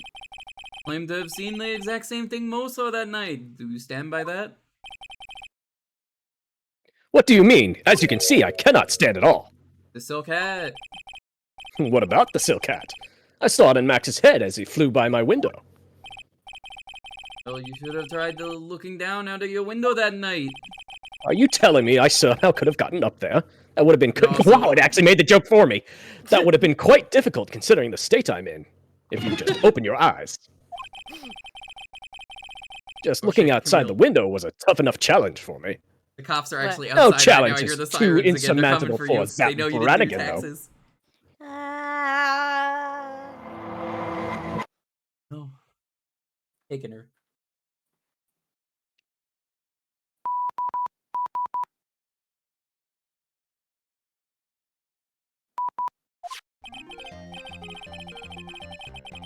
Claim to have seen the exact same thing Mo saw that night. Do you stand by that? What do you mean? As you can see, I cannot stand at all. The silk hat. What about the silk hat? I saw it in Max's head as he flew by my window. Well, you should have tried looking down out of your window that night. Are you telling me I somehow could have gotten up there? That would have been... No, Wow, it actually made the joke for me. That would have been quite difficult considering the state I'm in. If you just open your eyes. Just looking outside the window was a tough enough challenge for me. The cops are What? actually No outside right now. I challenge hear is the too sirens again. They're insurmountable coming for you. for They that know you didn't do your Flanagan, though. taxes. No. Taking her.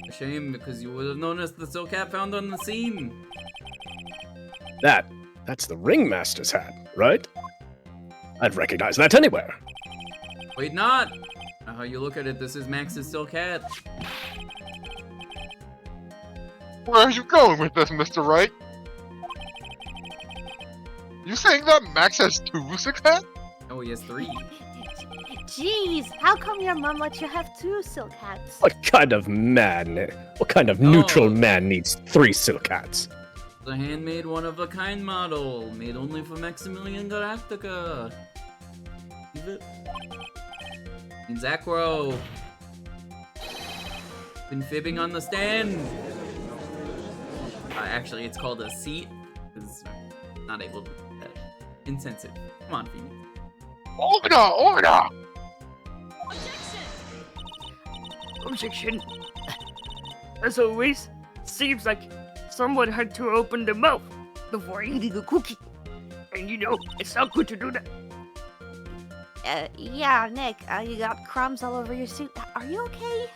A shame, because you would have noticed the Soul Cat found on the scene. That's the ringmaster's hat, right? I'd recognize that anywhere. Wait, not! Now how you look at it, this is Max's Soul Cat. Where are you going with this, Mr. Wright? You saying that Max has 2 silk hats? Oh, he has 3. Jeez, how come your mom let you have 2 silk hats? What kind of neutral man needs 3 silk hats? The handmade one-of-a-kind model, made only for Maximilian Galactica. Leave it. Means Acro. Been fibbing on the stand. Actually, it's called a seat, because I'm not able to do that. Insensitive. Come on, Phoenix. Order! Objection. As always, seems like someone had to open the mouth before eating a cookie. And you know, it's not good to do that. Yeah, Nick, you got crumbs all over your suit. Are you okay?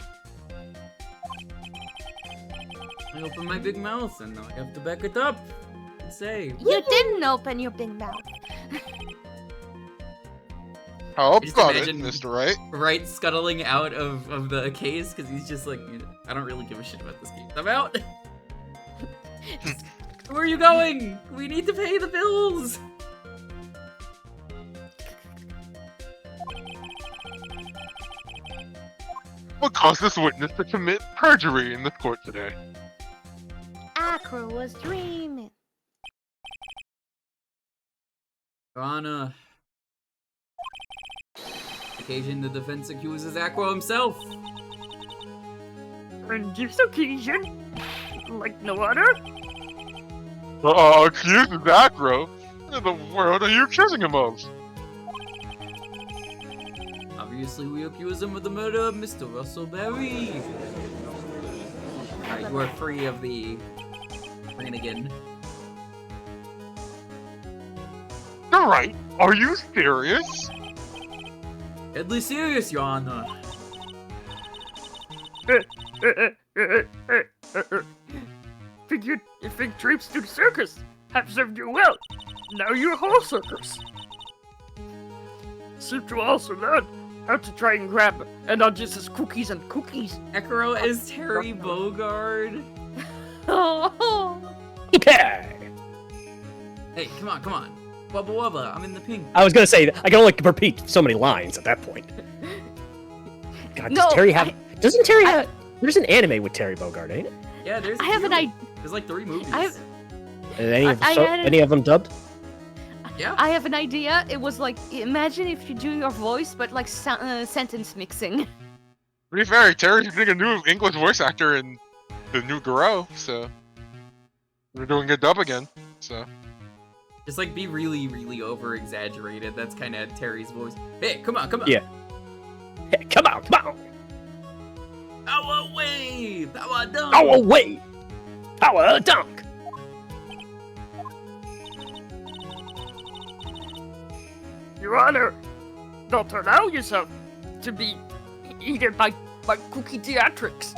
I opened my big mouth, and now I have to back it up and say, You didn't open your big mouth. How just about it, imagine- Mr. Wright? Wright scuttling out of the case, because he's just like, I don't really give a shit about this game. I'm out! Where are you going? We need to pay the bills! What caused this witness to commit perjury in this court today? Acro was dreaming. Your Honor, occasion the defense accuses Acro himself. And this occasion, like no other, Accused of Acro? What in the world are you accusing him of? Obviously, we accuse him of the murder of Mr. Russell Berry. Alright, you are free of the Flanagan. You're right. Are you serious? Deadly serious, Your Honor. Figured if big trips to the circus have served you well, now you're whole circus. Seem to also learn how to try and grab and not just as cookies and cookies. Ekro is Terry Bogard. Oh, Okay. Hey, come on, come on. Wubba wubba, I'm in the pink. I was gonna say, I can only repeat so many lines at that point. God, No, does Terry have... Doesn't Terry have... There's an anime with Terry Bogard, ain't it? Yeah, there's I have an idea. There's like 3 movies. I have- Any of them dubbed? Yeah. I have an idea. It was like, imagine if you do your voice, but like sentence mixing. To be fair, Terry's getting a new English voice actor in the new Garo, so we're doing a dub again. So Just like be really, really over exaggerated. That's kind of Terry's voice. Hey, come on, come on. Yeah. Hey, come on, come on! Our way! Power dunk! Our way! Power dunk! Your Honor, don't allow yourself to be eaten by cookie theatrics.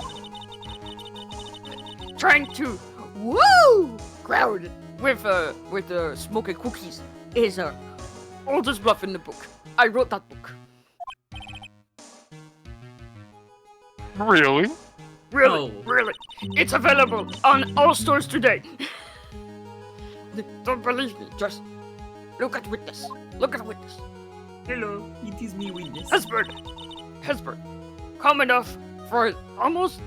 Trying to woo crowd with smoking cookies is oldest bluff in the book. I wrote that book. really, Really, No. really. It's available on all stores today. Don't believe me, just look at Witness. Look at Witness. Hello. It is me, witness. Hesbert. Calm enough for almost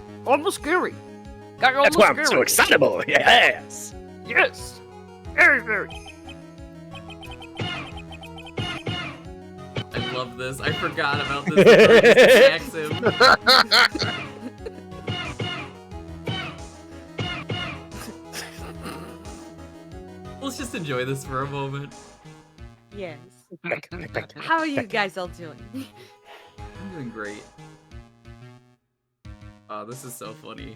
scary. Got That's almost why I'm scary. so excitable, yes! Yes. Very, very. I love this. I forgot about this. Terry just attacks him. Let's just enjoy this for a moment. Yes. Back, back, back. How are you guys all doing? I'm doing great. Oh, this is so funny.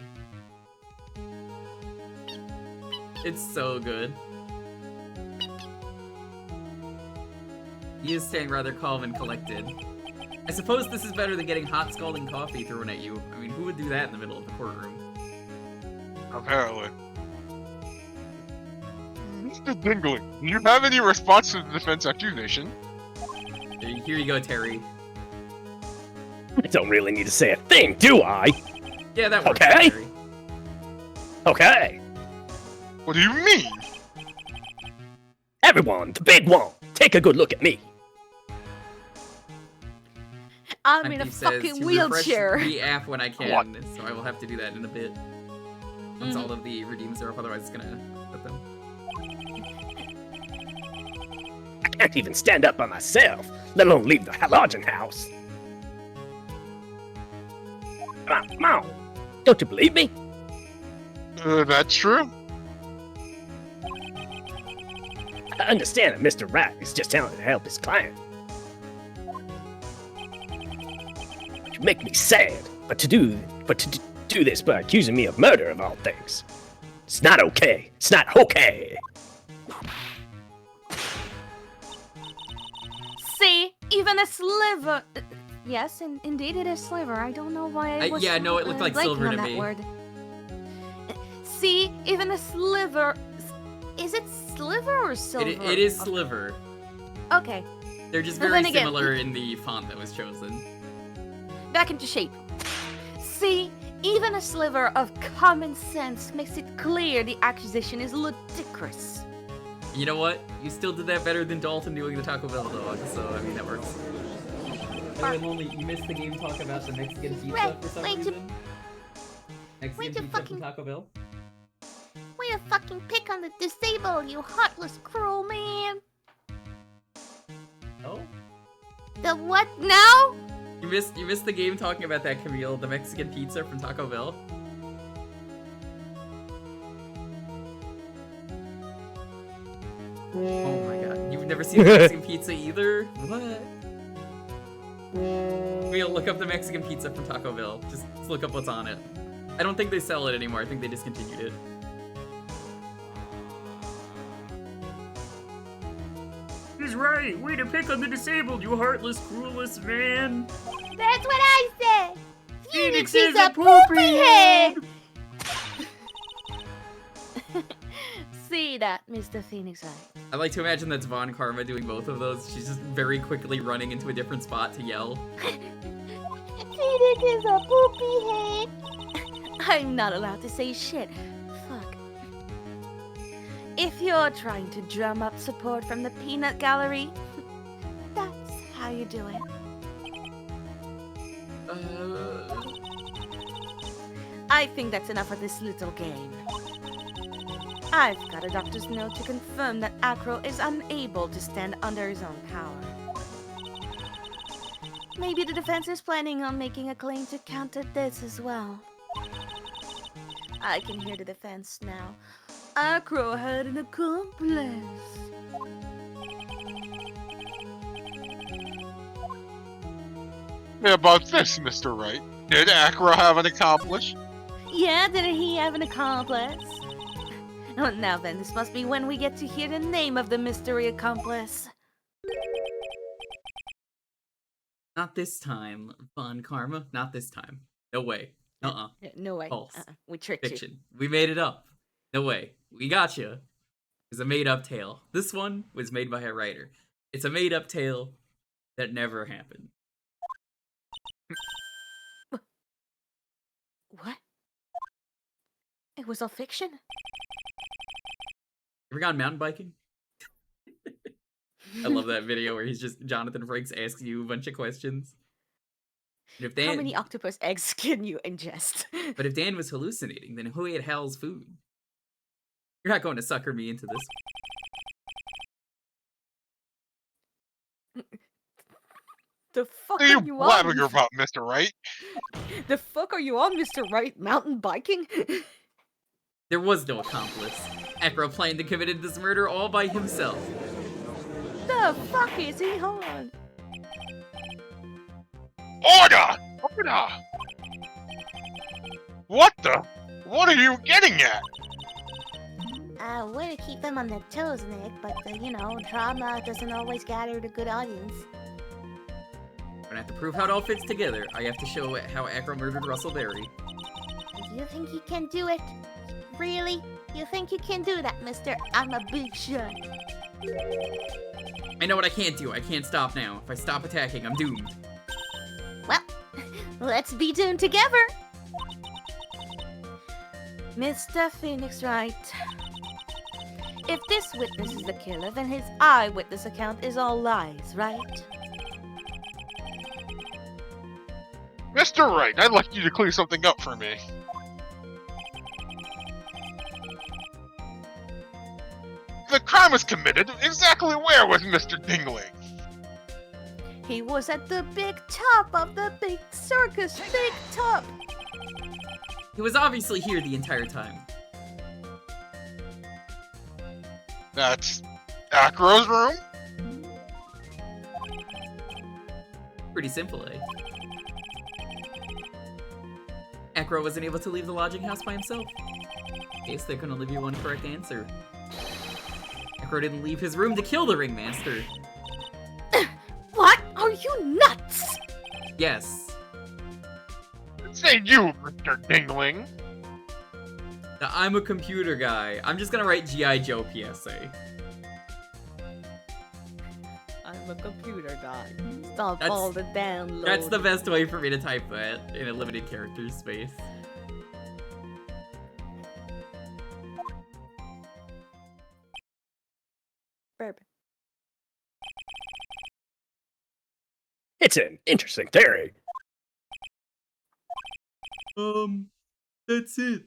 It's so good. He is staying rather calm and collected. I suppose this is better than getting hot scalding coffee thrown at you. I mean, who would do that in the middle of the courtroom? Apparently. Mr. Dingling, do you have any response to the defense accusation? Here you go, Terry. I don't really need to say a thing, do I? Yeah, that works, Okay. Terry. Okay. What do you mean? Everyone, the big one, take a good look at me. I'm in a Steve says fucking to wheelchair. refresh the app when I can, so I will have to do that in a bit. Once all of the redeems are up, otherwise it's gonna put them. I can't even stand up by myself, let alone leave the lodging house. Come on. Don't you believe me? That's true. I understand that Mr. Wright is just trying to help his client. You make me sad, but to do this by accusing me of murder of all things. It's not okay. It's not okay. See, even a sliver. Yes, indeed it is sliver. I don't know why I was. Yeah, no, it looked like blanking silver on to that me. word. See, even a sliver. Is it sliver or silver? It is sliver. Okay, They're just But very then again- similar in the font that was chosen. back into shape. See, even a sliver of common sense makes it clear the accusation is ludicrous. You know what? You still did that better than Dalton doing the Taco Bell dog, so I mean that works. By the way, Lonely, you missed the game talk about the Mexican pizza Right, for some wait reason. Mexican wait to pizza fucking- from Taco Bell. Way to fucking pick on the disabled, you heartless, cruel man. Oh? The what now? You missed the game talking about that, Camille, the Mexican pizza from Taco Bell. Oh my god, you've never seen the Mexican pizza either? What? We'll look up the Mexican pizza from Taco Bell. Just look up what's on it. I don't think they sell it anymore. I think they discontinued it. He's right. Way to pick on the disabled, you heartless, cruelest man. That's what I said. Phoenix is is a a poopy head. See that, Mr. Phoenix Wright. I like to imagine that's Von Karma doing both of those. She's just very quickly running into a different spot to yell. Phoenix is a poopy head. I'm not allowed to say shit. Fuck. If you're trying to drum up support from the peanut gallery, that's how you do it. I think that's enough of this little game. I've got a doctor's note to confirm that Acro is unable to stand under his own power. Maybe the defense is planning on making a claim to counter this as well. I can hear the defense now. Acro had an accomplice. Hey, about this, Mr. Wright. Did Acro have an accomplice? Yeah, didn't he have an accomplice? Oh, now then, this must be when we get to hear the name of the mystery accomplice. Not this time, Von Karma. Not this time. No way. No way. False. We tricked you. Fiction. We made it up. No way. We got you. It was a made-up tale. This one was made by a writer. It's a made-up tale that never happened. What? It was all fiction? Ever gone mountain biking? I love that video where he's just Jonathan Frakes asks you a bunch of questions. And if How Dan, many octopus eggs can you ingest? but if Dan was hallucinating, then who ate Hal's food? You're not going to sucker me into this. The fuck What are are you you blabbering on? about, Mr. Wright? The fuck are you on, Mr. Wright? Mountain biking? There was no accomplice. Acro planned and committed this murder all by himself. the fuck is he on? Order! Order! What the? What are you getting at? Way to keep them on their toes, Nick, but, drama doesn't always gather a good audience. I'm gonna have to prove how it all fits together. I have to show how Acro murdered Russell Berry. You think you can do it? Really? You think you can do that, mister? I'm a big shot. I know what I can't do. I can't stop now. If I stop attacking, I'm doomed. Well, let's be doomed together. Mr. Phoenix Wright. If this witness is the killer, then his eyewitness account is all lies, right? Mr. Wright, I'd like you to clear something up for me. The crime was committed. Exactly where was Mr. Dingling? He was at the big top of the big circus, big top. He was obviously here the entire time. That's Acro's room? Pretty simple, eh? Acro wasn't able to leave the lodging house by himself. Guess there can only be one correct answer. Acro didn't leave his room to kill the ringmaster. What? Are you nuts? Yes. Say you, Mr. Dingling. Now, I'm a computer guy. I'm just gonna write G.I. Joe PSA. I'm a computer guy. Stop That's- all the download. That's the best way for me to type that in a limited character space. bourbon. It's an interesting theory. That's it.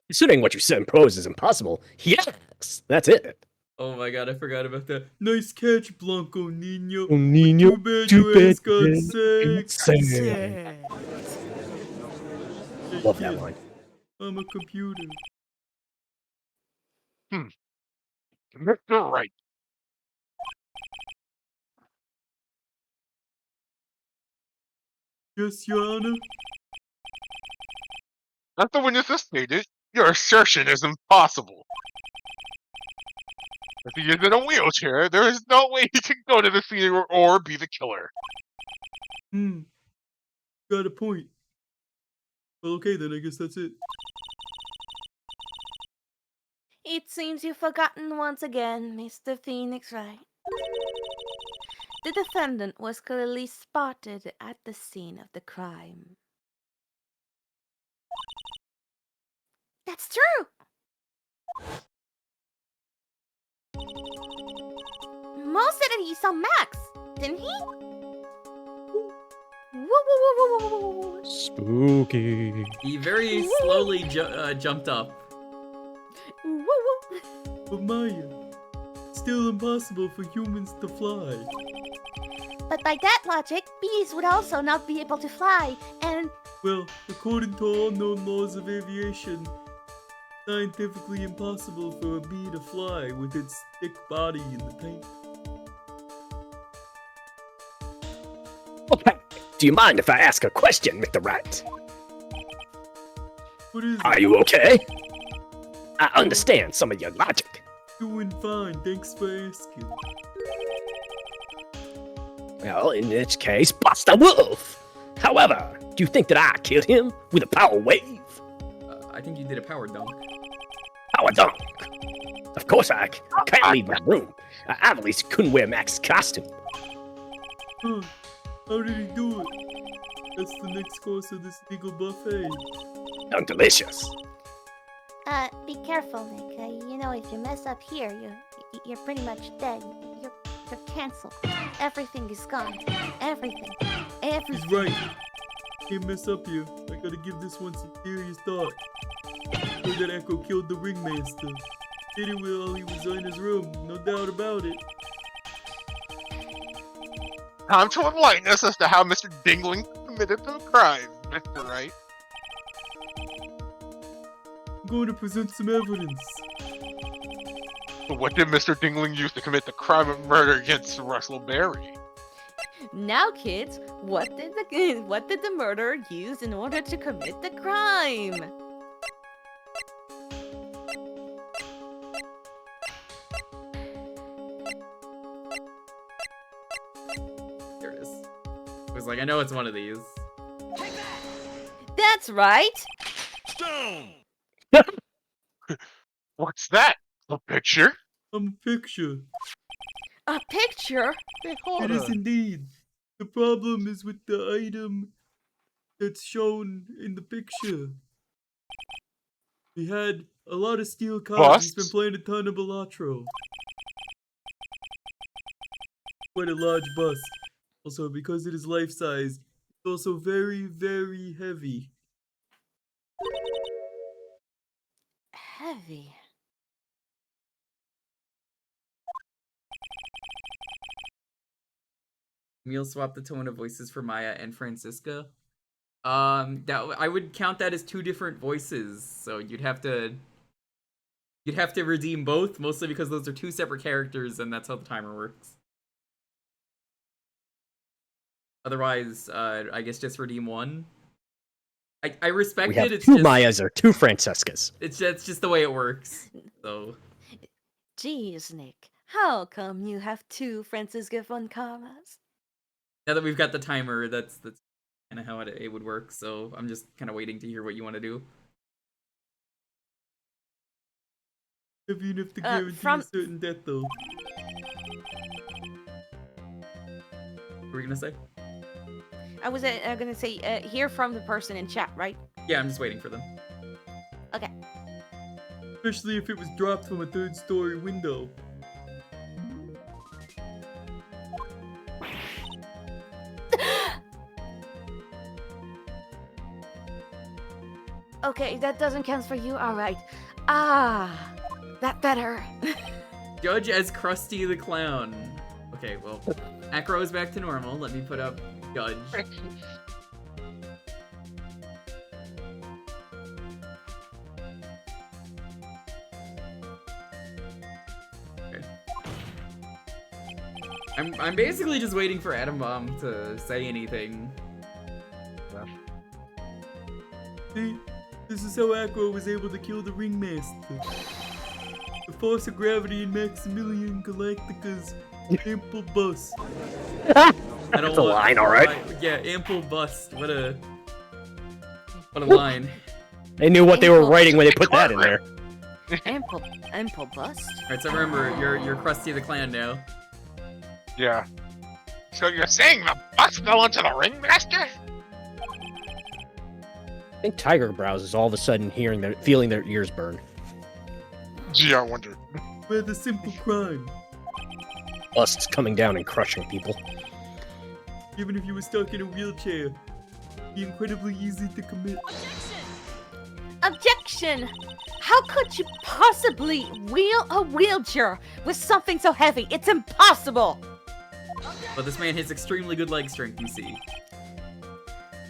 Considering what you said in prose is impossible, yes, that's it. Oh my god, I forgot about that. Nice catch, Blanco Nino. Oh, Nino, Too bad too your ass bad got you sacked. sacked. Love that line. I'm a computer. Mr. Wright. Yes, Your Honor. As the witness has stated, your assertion is impossible. If he is in a wheelchair, there is no way he can go to the scene or be the killer. Got a point. Well, okay then, I guess that's it. It seems you've forgotten once again, Mr. Phoenix Wright. The defendant was clearly spotted at the scene of the crime. That's true. Mo said that he saw Max, didn't he? Woo, woo, woo, woo, woo, woo, woo. Spooky. He very slowly jumped up. Woo, woo. But Maya, still impossible for humans to fly. But by that logic, bees would also not be able to fly, and Well, according to all known laws of aviation, scientifically impossible for a bee to fly with its thick body in the paint. Okay, do you mind if I ask a question, Mr. Wright? What is Are it? you okay? I understand some of your logic. Doing fine, thanks for asking. Well, in this case, bust a wolf. However, do you think that I killed him with a power wave? I think you did a power dunk. Power dunk. Of course I can't leave my room. I at least couldn't wear Max's costume. Huh. How did he do it? That's the next course of this legal buffet. Sounds delicious. be careful, Nick. If you mess up here, you're pretty much dead. You're canceled. Everything is gone. Everything. He's right. Can't mess up here. I gotta give this one some serious thought. Heard that Echo killed the ringmaster. Did it while he was in his room, no doubt about it. Time to enlighten us as to how Mr. Dingling committed the crime, Mr. Wright. I'm going to present some evidence. So what did Mr. Dingling use to commit the crime of murder against Russell Berry? Now, kids, what did the murderer use in order to commit the crime? There it is. I was like, I know it's one of these. That's right. Stone! What's that? A picture? A picture. A picture? It is indeed. The problem is with the item that's shown in the picture. He had a lot of steel cards. He's been Busts? playing a ton of Balatro. Quite a large bust. Also, because it is life size, it's also very, very heavy. Heavy. Emil swapped the tone of voices for Maya and Francisca. That I would count that as two different voices. So you'd have to redeem both, mostly because those are two separate characters, and that's how the timer works. Otherwise, I guess just redeem one. I respect We have it. It's two just Mayas or two Francescas. it's just the way it works. So Geez, Nick, how come you have two Francisca von Karmas? now that we've got the timer, that's kind of how it would work. So I'm just kind of waiting to hear what you want to do. Heavy enough to guarantee a certain death, though. What were you gonna say? I was gonna say, hear from the person in chat, right? Yeah, I'm just waiting for them. Okay. Especially if it was dropped from a third-story window. Okay, that doesn't count for you. All right. Ah, that better. Judge as Krusty the Clown. Okay, well, Acro is back to normal. Let me put up Judge. Okay. I'm basically just waiting for Atom Bomb to say anything. See, this is how Acro was able to kill the Ringmaster. The force of gravity in Maximilian Galactica's ample bust. That's a line, alright. Yeah, ample bust. What a line. They knew what they were writing when they put that in there. Ample bust. Alright, so remember, you're Krusty the Clown now. Yeah. So you're saying the bus fell into the ringmaster? I think Tiger Brows is all of a sudden feeling their ears burn. Gee, I wonder. Where the simple crime. Busts coming down and crushing people. Even if you were stuck in a wheelchair, be incredibly easy to commit. Objection! How could you possibly wheel a wheelchair with something so heavy? It's impossible! But this man has extremely good leg strength, you see.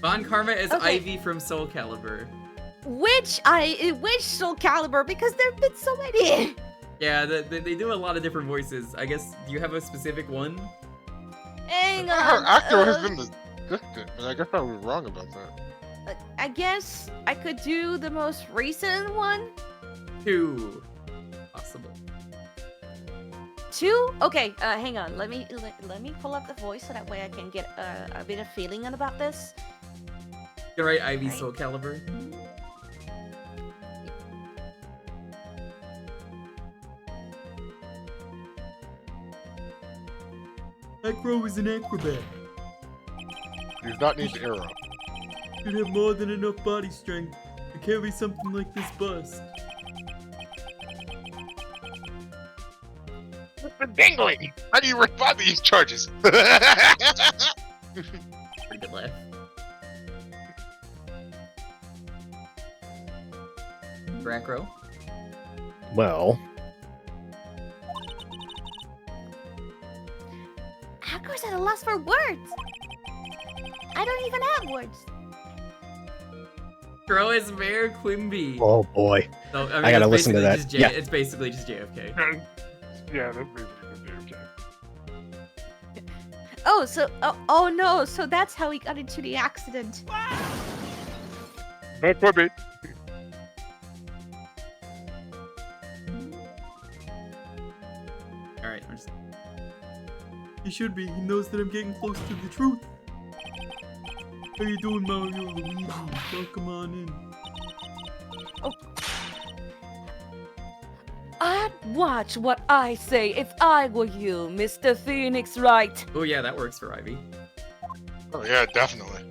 Von Karma is Okay. Ivy from Soul Calibur. Which Soul Calibur, because there have been so many! Yeah, they do a lot of different voices. I guess, do you have a specific one? Hang Her on. actor has been the assistant, but I guess I was wrong about that. I guess I could do the most recent one. 2. Possible. 2? Okay, hang on. Let me pull up the voice so that way I can get a bit of feeling about this. You're right, Ivy Soul Calibur. Acro is an acrobat. He does not need the arrow. Should have more than enough body strength to carry something like this bust. Mr. Dingling! How do you respond to these charges? Pretty good laugh. For Acro. Well, Acro's at a loss for words. I don't even have words. Acro is Mayor Quimby. oh boy. So, I gotta it's listen to basically that. just Yeah. It's basically just JFK. Yeah, that's basically the same thing. Oh, so oh no, so that's how he got into the accident. That could be. Alright, I'm just... He should be. He knows that I'm getting close to the truth. How you doing, Mario Luigi? Welcome on in. I'd watch what I say if I were you, Mr. Phoenix Wright. Oh yeah, that works for Ivy. Oh yeah, definitely.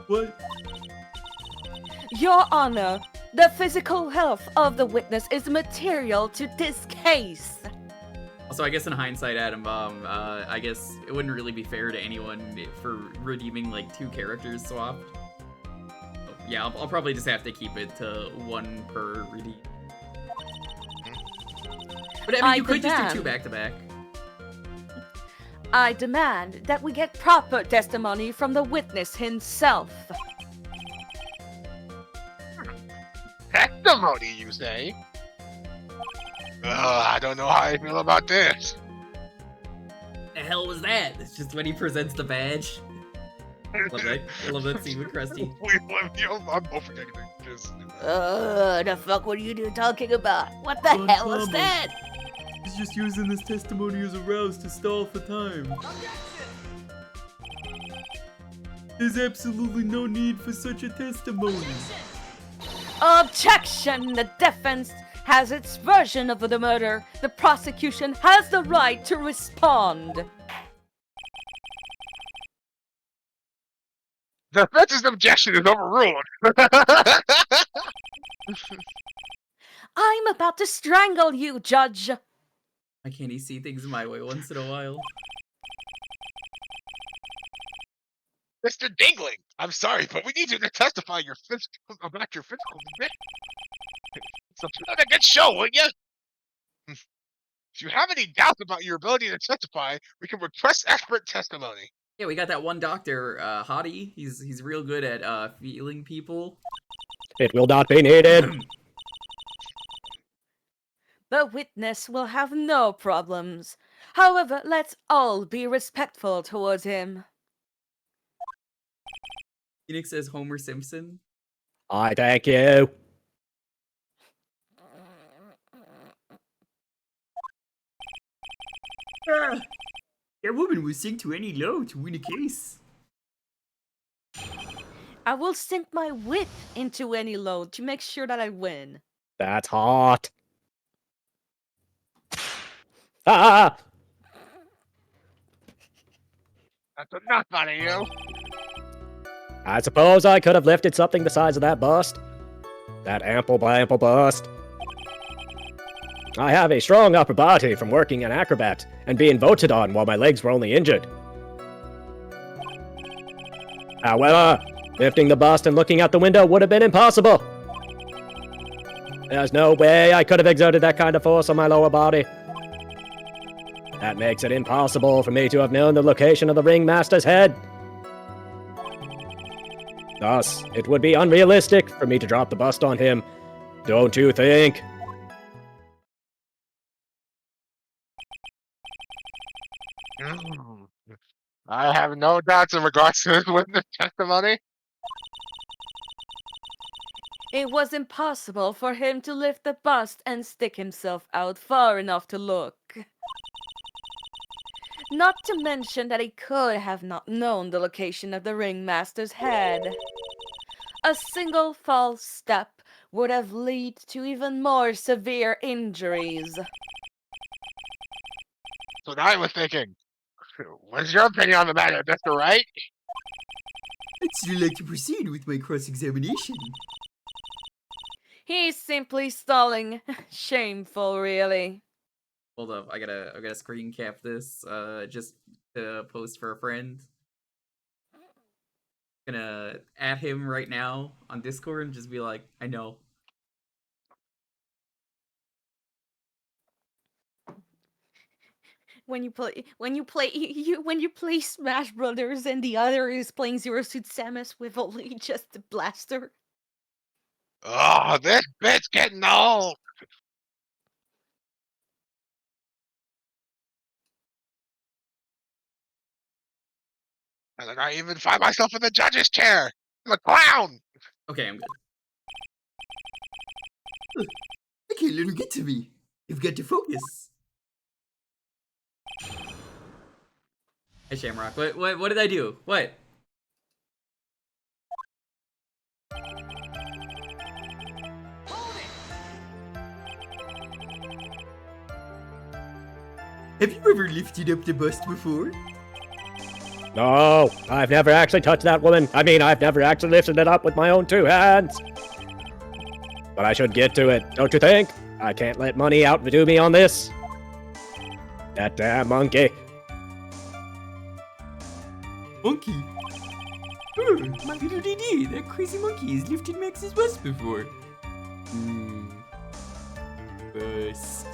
What? Your Honor, the physical health of the witness is material to this case. Also, I guess in hindsight, Adam, I guess it wouldn't really be fair to anyone for redeeming like 2 characters swapped. So, yeah, I'll probably just have to keep it to 1 per redeem. But I mean, you could just do 2 back-to-back. I demand that we get proper testimony from the witness himself. Testimony, you say? I don't know how I feel about this. The hell was that? It's just when he presents the badge. Love that. I love that scene with Krusty. I'm both forgetting this. The fuck were you talking about? What the hell was that? He's just using this testimony as a rouse to stall for time. There's absolutely no need for such a testimony. Objection! The defense has its version of the murder. The prosecution has the right to respond. The defense's objection is overruled. I'm about to strangle you, Judge. Why can't he see things my way once in a while? Mr. Dingling, I'm sorry, but we need you to testify about your physical condition. So put on a good show, wouldn't you? If you have any doubts about your ability to testify, we can request expert testimony. Yeah, we got that one doctor, Hottie. He's real good at feeling people. It will not be needed. The witness will have no problems. However, let's all be respectful towards him. Phoenix says Homer Simpson. I thank you. That woman will sink to any low to win a case. I will sink my wit into any load to make sure that I win. That's hot. Ah! That's enough out of you. I suppose I could have lifted something the size of that bust. That ample bust. I have a strong upper body from working an acrobat and being voted on while my legs were only injured. However, lifting the bust and looking out the window would have been impossible. There's no way I could have exerted that kind of force on my lower body. That makes it impossible for me to have known the location of the ringmaster's head. Thus, it would be unrealistic for me to drop the bust on him. Don't you think? I have no doubts in regards to this witness testimony. It was impossible for him to lift the bust and stick himself out far enough to look. Not to mention that he could have not known the location of the ringmaster's head. A single false step would have led to even more severe injuries. So now I was thinking, what's your opinion on the matter, Mr. Wright? I'd still like to proceed with my cross-examination. He's simply stalling. Shameful, really. Hold up, I gotta screen cap this, just to post for a friend. Gonna add him right now on Discord and just be like, I know. When you play Smash Brothers and the other is playing Zero Suit Samus with only just the blaster. Oh, this bit's getting old. And then I even find myself in the judge's chair. I'm a clown. Okay, I'm good. I can't let her get to me. You've got to focus. Hey, Shamrock, what did I do? What? Have you ever lifted up the bust before? No, I've never actually touched that woman. I mean, I've never actually lifted it up with my own 2 hands. But I should get to it, don't you think? I can't let money outdo me on this. That damn monkey. Monkey? Oh, little DD, that crazy monkey has lifted Max's bust before. Bust.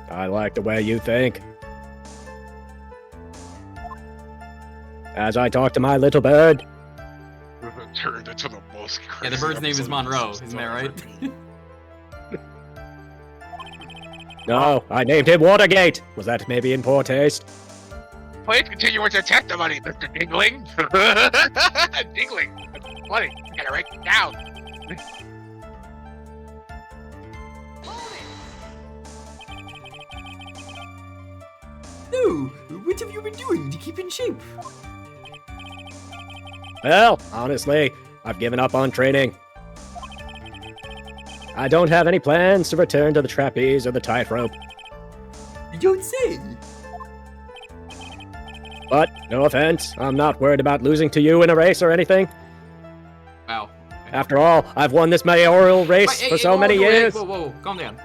I like the way you think. As I talk to my little bird. Turned into the most crazy. Yeah, the bird's name is episode Monroe, of isn't that right? No, I named him Watergate. Was that maybe in poor taste? Please continue with your testimony, Mr. Dingling. Dingling. Funny. You gotta write it down. No, what have you been doing to keep in shape? Well, honestly, I've given up on training. I don't have any plans to return to the trapeze or the tightrope. You don't say. But, no offense, I'm not worried about losing to you in a race or anything. Wow. After all, I've won this mayoral race for so many years. Whoa, calm down.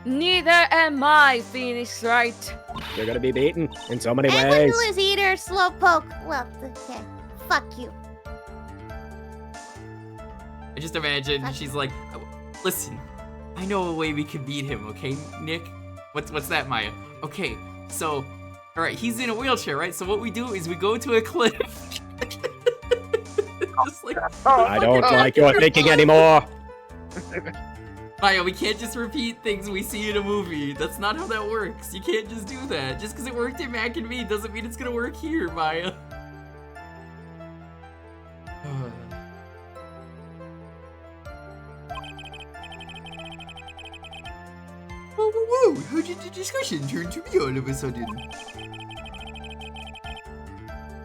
Neither am I, Phoenix Wright. You're gonna be beaten in so many And the ways. Lewis Eater, Slowpoke. Well, okay. Fuck you. I just imagine she's like, listen, I know a way we can beat him, okay, Nick? What's that, Maya? Okay, so, alright, he's in a wheelchair, right? So what we do is we go to a cliff. Just like, I don't like your thinking anymore. Maya, we can't just repeat things we see in a movie. That's not how that works. You can't just do that. Just because it worked in Mac and Me doesn't mean it's gonna work here, Maya. Whoa, how did the discussion turn to me all of a sudden?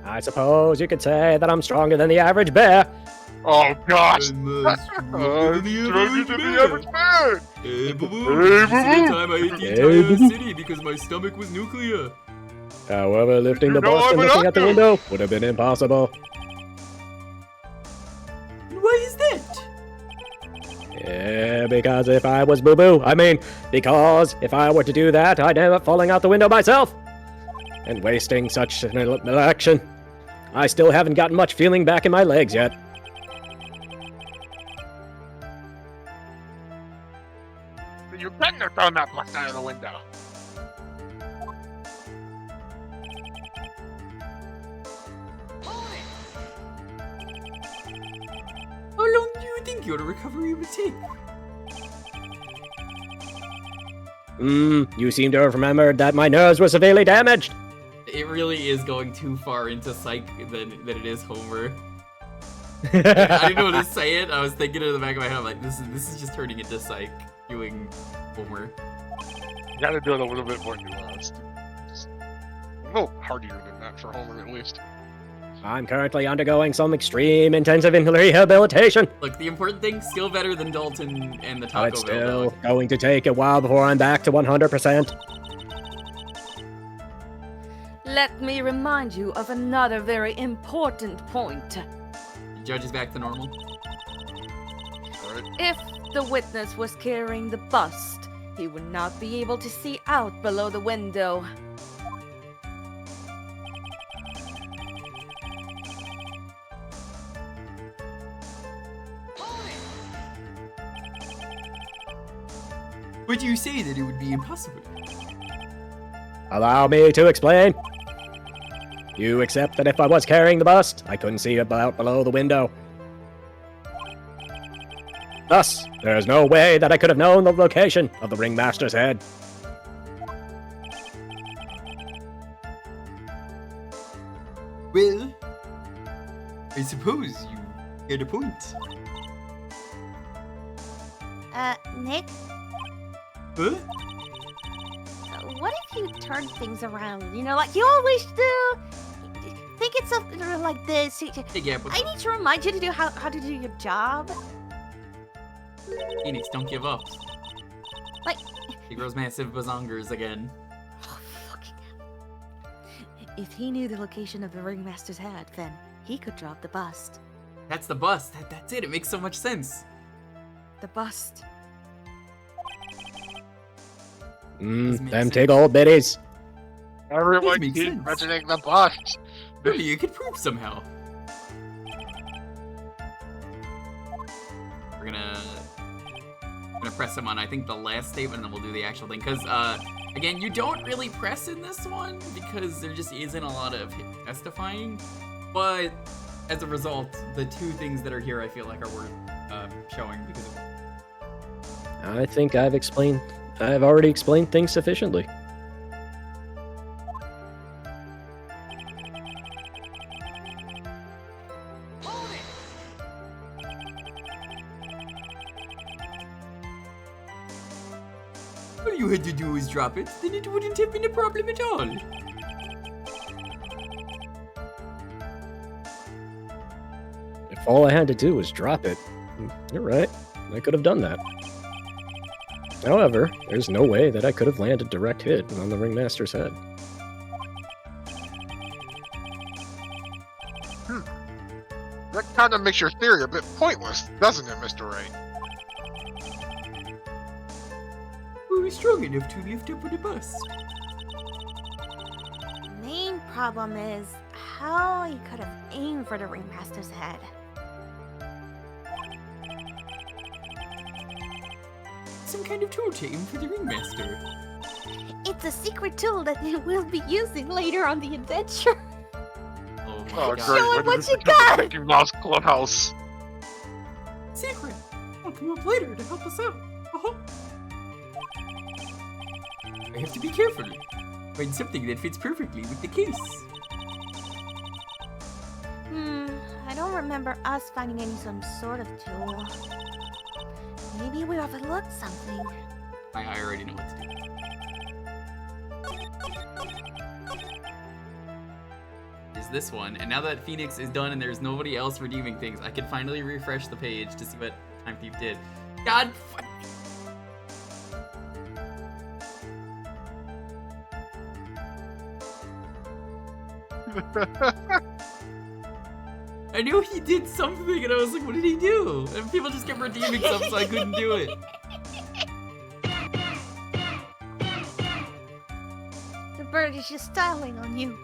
I suppose you could say that I'm stronger than the average bear. Oh gosh! Stronger Stronger than the average man! Hey, boo boo! Hey, This is the boo-boo. time I ate the Hey, entire boo-boo. city because my stomach was nuclear. However, lifting You the know bust and I'm an looking at the actor. window would have been impossible. And why is that? Yeah, because if I was Boo Boo, because if I were to do that, I'd end up falling out the window myself. And wasting such an election. I still haven't gotten much feeling back in my legs yet. You couldn't have thrown that bust out of the window. How long do you think your recovery would take? You seem to have remembered that my nerves were severely damaged. It really is going too far into psych than it is Homer. I didn't know what to say it. I was thinking in the back of my head, I'm like, this is just turning into psych doing Homer. You gotta do it a little bit more nuanced. Just a little hardier than that for Homer, at least. I'm currently undergoing some extreme intensive rehabilitation. Look, the important thing, still better than Dalton and the But Taco it's Bell still dog. going to take a while before I'm back to 100%. Let me remind you of another very important point. The judge is back to normal. Alright. If the witness was carrying the bust, he would not be able to see out below the window. Would you say that it would be impossible? Allow me to explain. You accept that if I was carrying the bust, I couldn't see about below the window. Thus, there is no way that I could have known the location of the ringmaster's head. Well, I suppose you get a point. Nick, Huh? what if you turn things around? You know, like you always do? Think it's something like this. Hey, Gap, what's I up? need to remind you to do how to do your job. Phoenix, don't give up. Like- He grows massive bazongers again. Oh, fucking hell. If he knew the location of the ringmaster's head, then he could drop the bust. That's the bust. That's it. It makes so much sense. The bust. Doesn't make Them sense. take old biddies. Everyone makes keeps sense. mentioning the bust. Maybe you could prove somehow. We're gonna press him on, I think, the last statement, and then we'll do the actual thing. Because, again, you don't really press in this one because there just isn't a lot of testifying. But as a result, the two things that are here, I feel like, are worth showing because of. I think I've already explained things sufficiently. All you had to do was drop it, then it wouldn't have been a problem at all. If all I had to do was drop it, you're right, I could have done that. However, there's no way that I could have landed direct hit on the ringmaster's head. That kind of makes your theory a bit pointless, doesn't it, Mr. Wright? Were we strong enough to lift up on a bus? Main problem is how he could have aimed for the ringmaster's head. Some kind of tool to aim for the ringmaster. It's a secret tool that we'll be using later on the adventure. Oh my Oh, god. great. Show him When what does you this become got! the Mickey Mouse Clubhouse? Secret! I'll come up later to help us out. Uh-huh. I have to be careful. Find something that fits perfectly with the case. I don't remember us finding some sort of tool. Maybe we overlooked something. I already know what to do. Is this one, and now that Phoenix is done and there's nobody else redeeming things, I can finally refresh the page to see what Time Thief did. God I knew he did something, and I was like, what did he do? And people just kept redeeming stuff, so I couldn't do it. The bird is just styling on you.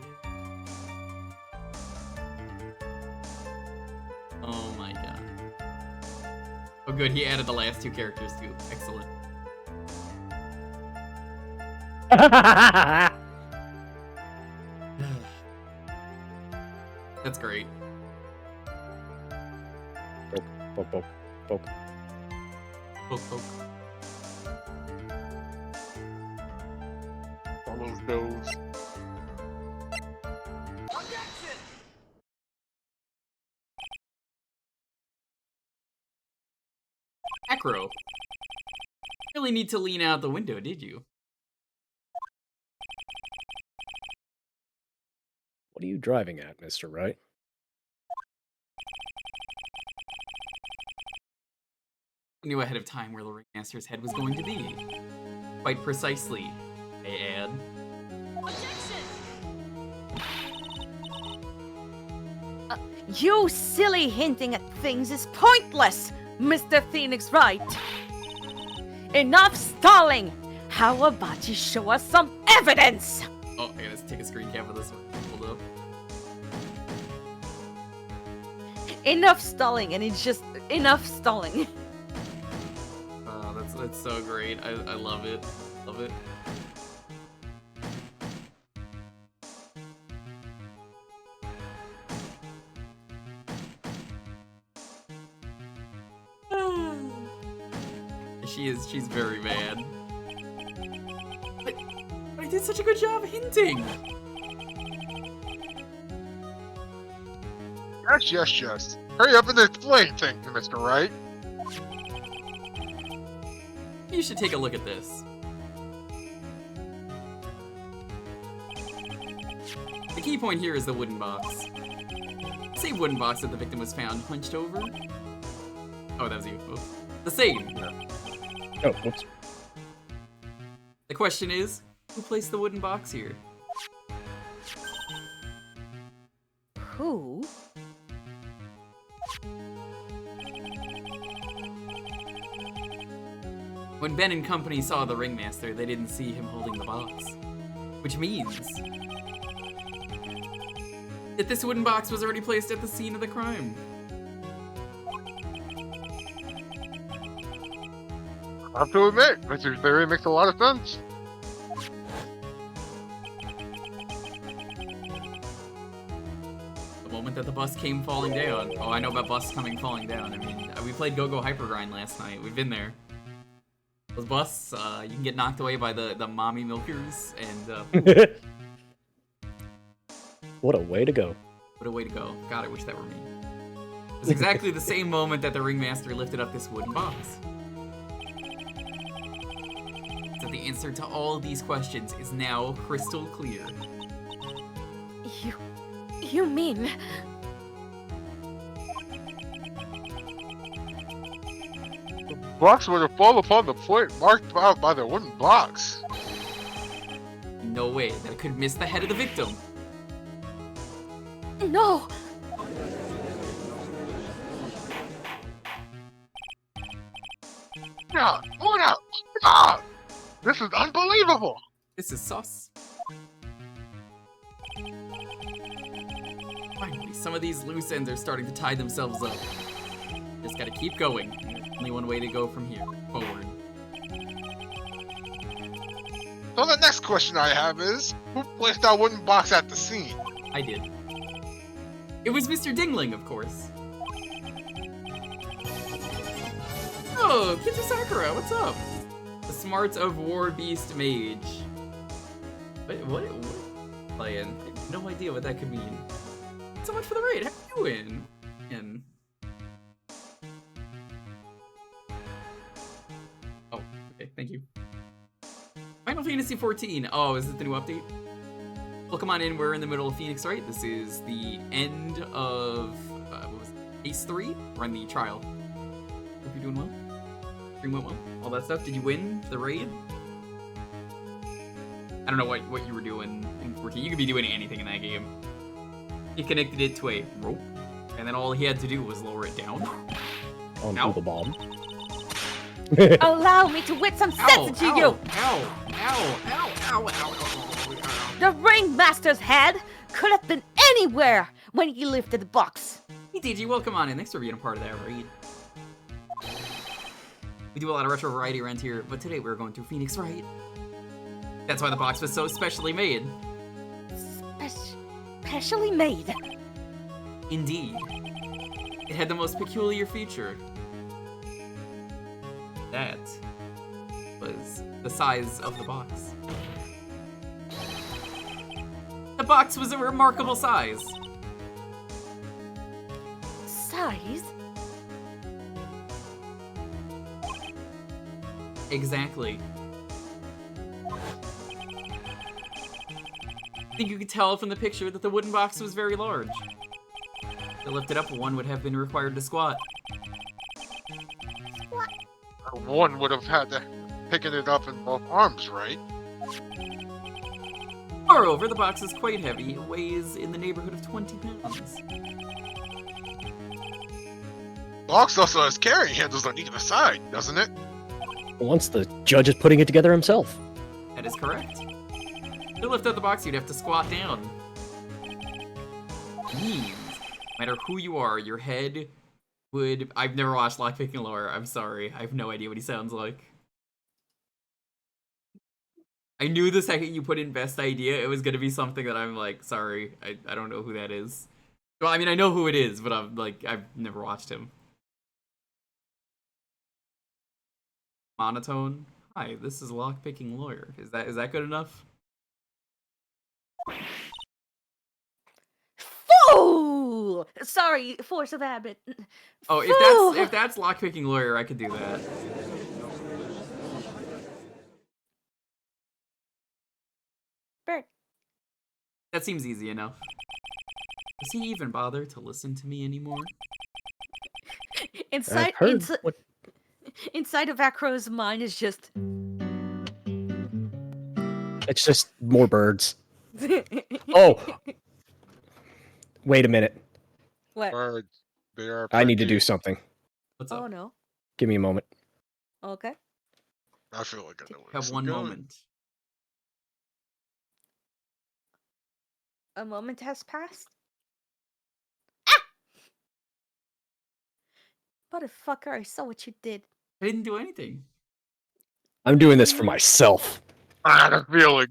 Oh my god. Oh good, he added the last two characters too. Excellent. That's great. Poke, poke, poke. Poke, poke. All those does. Acro. Really need to lean out the window, did you? What are you driving at, Mr. Wright? I knew ahead of time where the ringmaster's head was going to be. Quite precisely, I add. You silly hinting at things is pointless, Mr. Phoenix Wright. Enough stalling! How about you show us some evidence? Oh, I gotta take a screen cap of this one. Hold up. Enough stalling, and it's just enough stalling. Oh, that's so great. I love it. Love it. She's very mad. But I did such a good job hinting. Yes. Hurry up and explain things, Mr. Wright. You should take a look at this. The key point here is the wooden box. The same wooden box that the victim was found hunched over. Oh, that was you. Oh. The same. Oh, whoops. The question is, who placed the wooden box here? Who? When Ben and company saw the ringmaster, they didn't see him holding the box. Which means that this wooden box was already placed at the scene of the crime. I have to admit, Mr. Theory makes a lot of sense. The moment that the bus came falling down. Oh, I know about bus coming falling down. I mean, we played Go-Go Hypergrind last night. We've been there. Those bus, you can get knocked away by the mommy milkers, and What a way to go. what a way to go. God, I wish that were me. It's exactly the same moment that the ringmaster lifted up this wooden box. So the answer to all these questions is now crystal clear. You mean... The box would have fallen upon the plate marked out by the wooden box. No way that it could miss the head of the victim. No! Yeah, what up? Ah, this is unbelievable. This is sus. Finally, some of these loose ends are starting to tie themselves up. Just gotta keep going. There's only one way to go from here. Forward. So the next question I have is, who placed that wooden box at the scene? I did. It was Mr. Dingling, of course. Oh, Kitsu Sakura, what's up? The smarts of War Beast Mage. Wait, what? Playing? I have no idea what that could mean. So much for the raid. How you doing? And oh, okay, thank you. Final Fantasy 14. Oh, is this the new update? Well, come on in. We're in the middle of Phoenix, right? This is the end of what was it? Ace 3? We're on the trial. Hope you're doing well. Stream went well. All that stuff. Did you win the raid? I don't know what you were doing in 14. You could be doing anything in that game. He connected it to a rope, and then all he had to do was lower it down. Onto the bomb. Allow me to wit some sense into you! Ow! Ow! Ow! Ow! Ow! The ringmaster's head could have been anywhere when he lifted the box. Hey DG, welcome on in. Thanks for being a part of that raid. We do a lot of retro variety around here, but today we're going through Phoenix Wright. That's why the box was so specially made. Specially made? Indeed. It had the most peculiar feature. That was the size of the box. The box was a remarkable size. Size? Exactly. I think you could tell from the picture that the wooden box was very large. To lift it up, one would have been required to squat. One would have had to pick it up in both arms, right? Moreover, the box is quite heavy. It weighs in the neighborhood of 20 pounds. Box also has carrying handles on either side, doesn't it? Once the judge is putting it together himself. That is correct. To lift up the box, you'd have to squat down. Means, no matter who you are, your head would... I've never watched Lockpicking Lore. I'm sorry. I have no idea what he sounds like. I knew the second you put in best idea, it was gonna be something that I'm like, sorry, I don't know who that is. Well, I mean, I know who it is, but I'm like, I've never watched him. monotone. Hi, this is lockpicking lawyer. Is that good enough? Fool! Sorry, force of habit. Oh, Fool! if that's lockpicking lawyer, I could do that. Bird. That seems easy enough. Does he even bother to listen to me anymore? Inside, I've heard what inside of Acro's mind is just. it's just more birds. Oh, wait a minute. What? Birds. They are. I need to pretty- do something. What's up? Oh no. Give me a moment. Okay. I feel like I know where Have this is one going. moment. A moment has passed. Ah! Motherfucker, I saw what you did. I didn't do anything. I'm doing this for myself. I had a feeling.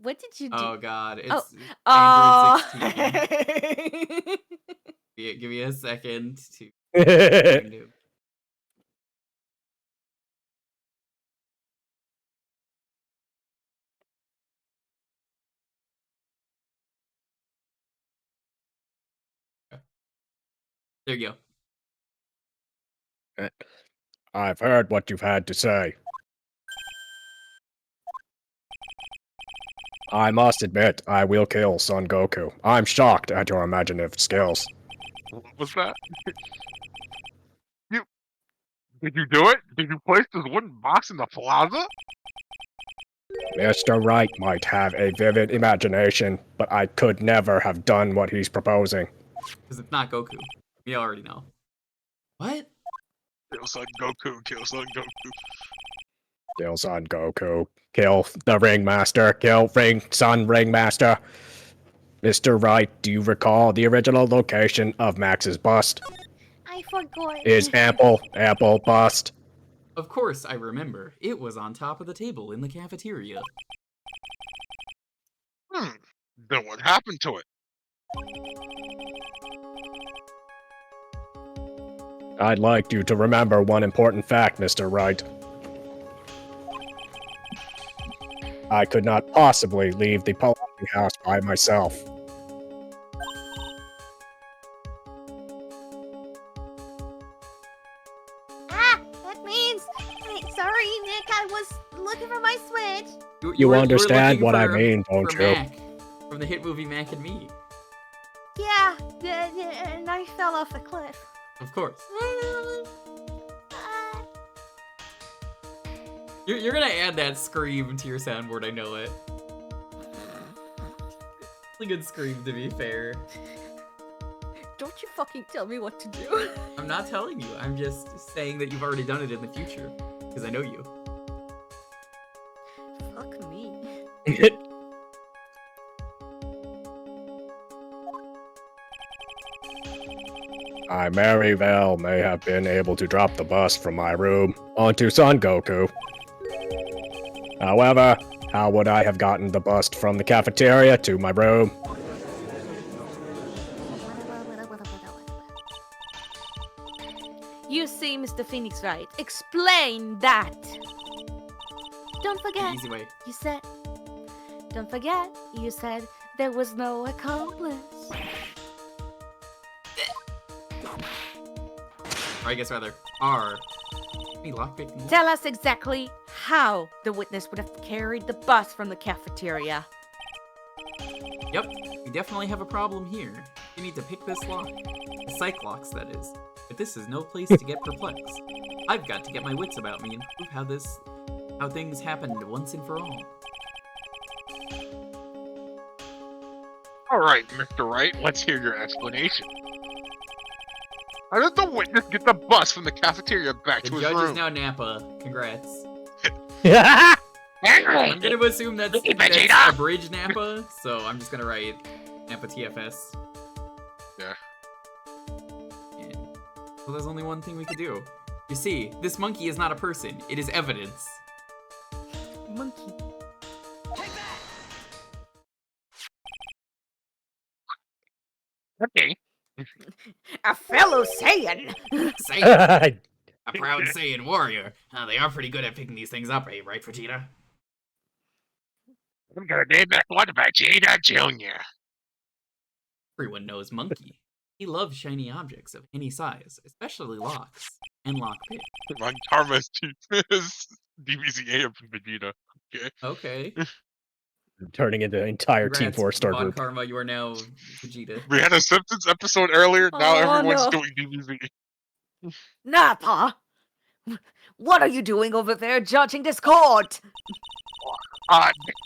What did you do? Oh god, it's Oh. Android 16. Give me a second to I find him. There you go. I've heard what you've had to say. I must admit, I will kill Son Goku. I'm shocked at your imaginative skills. What was that? Did you do it? Did you place this wooden box in the plaza? Mr. Wright might have a vivid imagination, but I could never have done what he's proposing. Because it's not Goku. We already know. What? Kill Son Goku. Kill Son Goku. Kill Son Goku. Kill the Ringmaster. Kill Son Ringmaster. Mr. Wright, do you recall the original location of Max's bust? I forgot. Is Apple bust? Of course I remember. It was on top of the table in the cafeteria. Then what happened to it? I'd like you to remember one important fact, Mr. Wright. I could not possibly leave the publishing house by myself. Ah, that means. Sorry, Nick. I was looking for my switch. You were understand looking what I for- mean, don't for you? Mac, from the hit movie Mac and Me. Yeah, and I fell off a cliff. Of course. Ah, You're gonna add that scream to your soundboard, I know it. It's a good scream, to be fair. Don't you fucking tell me what to do. I'm not telling you, I'm just saying that you've already done it in the future. Because I know you. Fuck me. I very well may have been able to drop the bus from my room onto Son Goku. However, how would I have gotten the bust from the cafeteria to my room? You see, Mr. Phoenix Wright. Explain that. don't forget. Easy way. You said. Don't forget. You said there was no accomplice. Or I guess rather, R. Hey, lockpicking. Tell us exactly how the witness would have carried the bus from the cafeteria. Yep, we definitely have a problem here. You need to pick this lock. The psych locks, that is. But this is no place to get perplexed. I've got to get my wits about me and prove how things happened once and for all. Alright, Mr. Wright, let's hear your explanation. How did the witness get the bus from the cafeteria back The to his judge is room? now Nappa. Congrats. Yeah. I'm gonna assume that's a bridge Nappa, so I'm just gonna write Nappa TFS. Yeah. And, well, there's only one thing we could do. You see, this monkey is not a person. It is evidence. Monkey. Okay. A fellow Saiyan. Say A proud Saiyan warrior. They are pretty good at picking these things up, right, Vegeta? I'm gonna name that one Vegeta Jr. Everyone knows Monkey. He loves shiny objects of any size, especially locks and lockpick. My karma is DBZA of Vegeta. Okay. Okay. Turning into an entire Team Congrats, 4-star Von group. Karma, you are now Vegeta. We had a Simpsons episode earlier. Now Oh, everyone's no. doing DBZ. Nappa! What are you doing over there judging this court?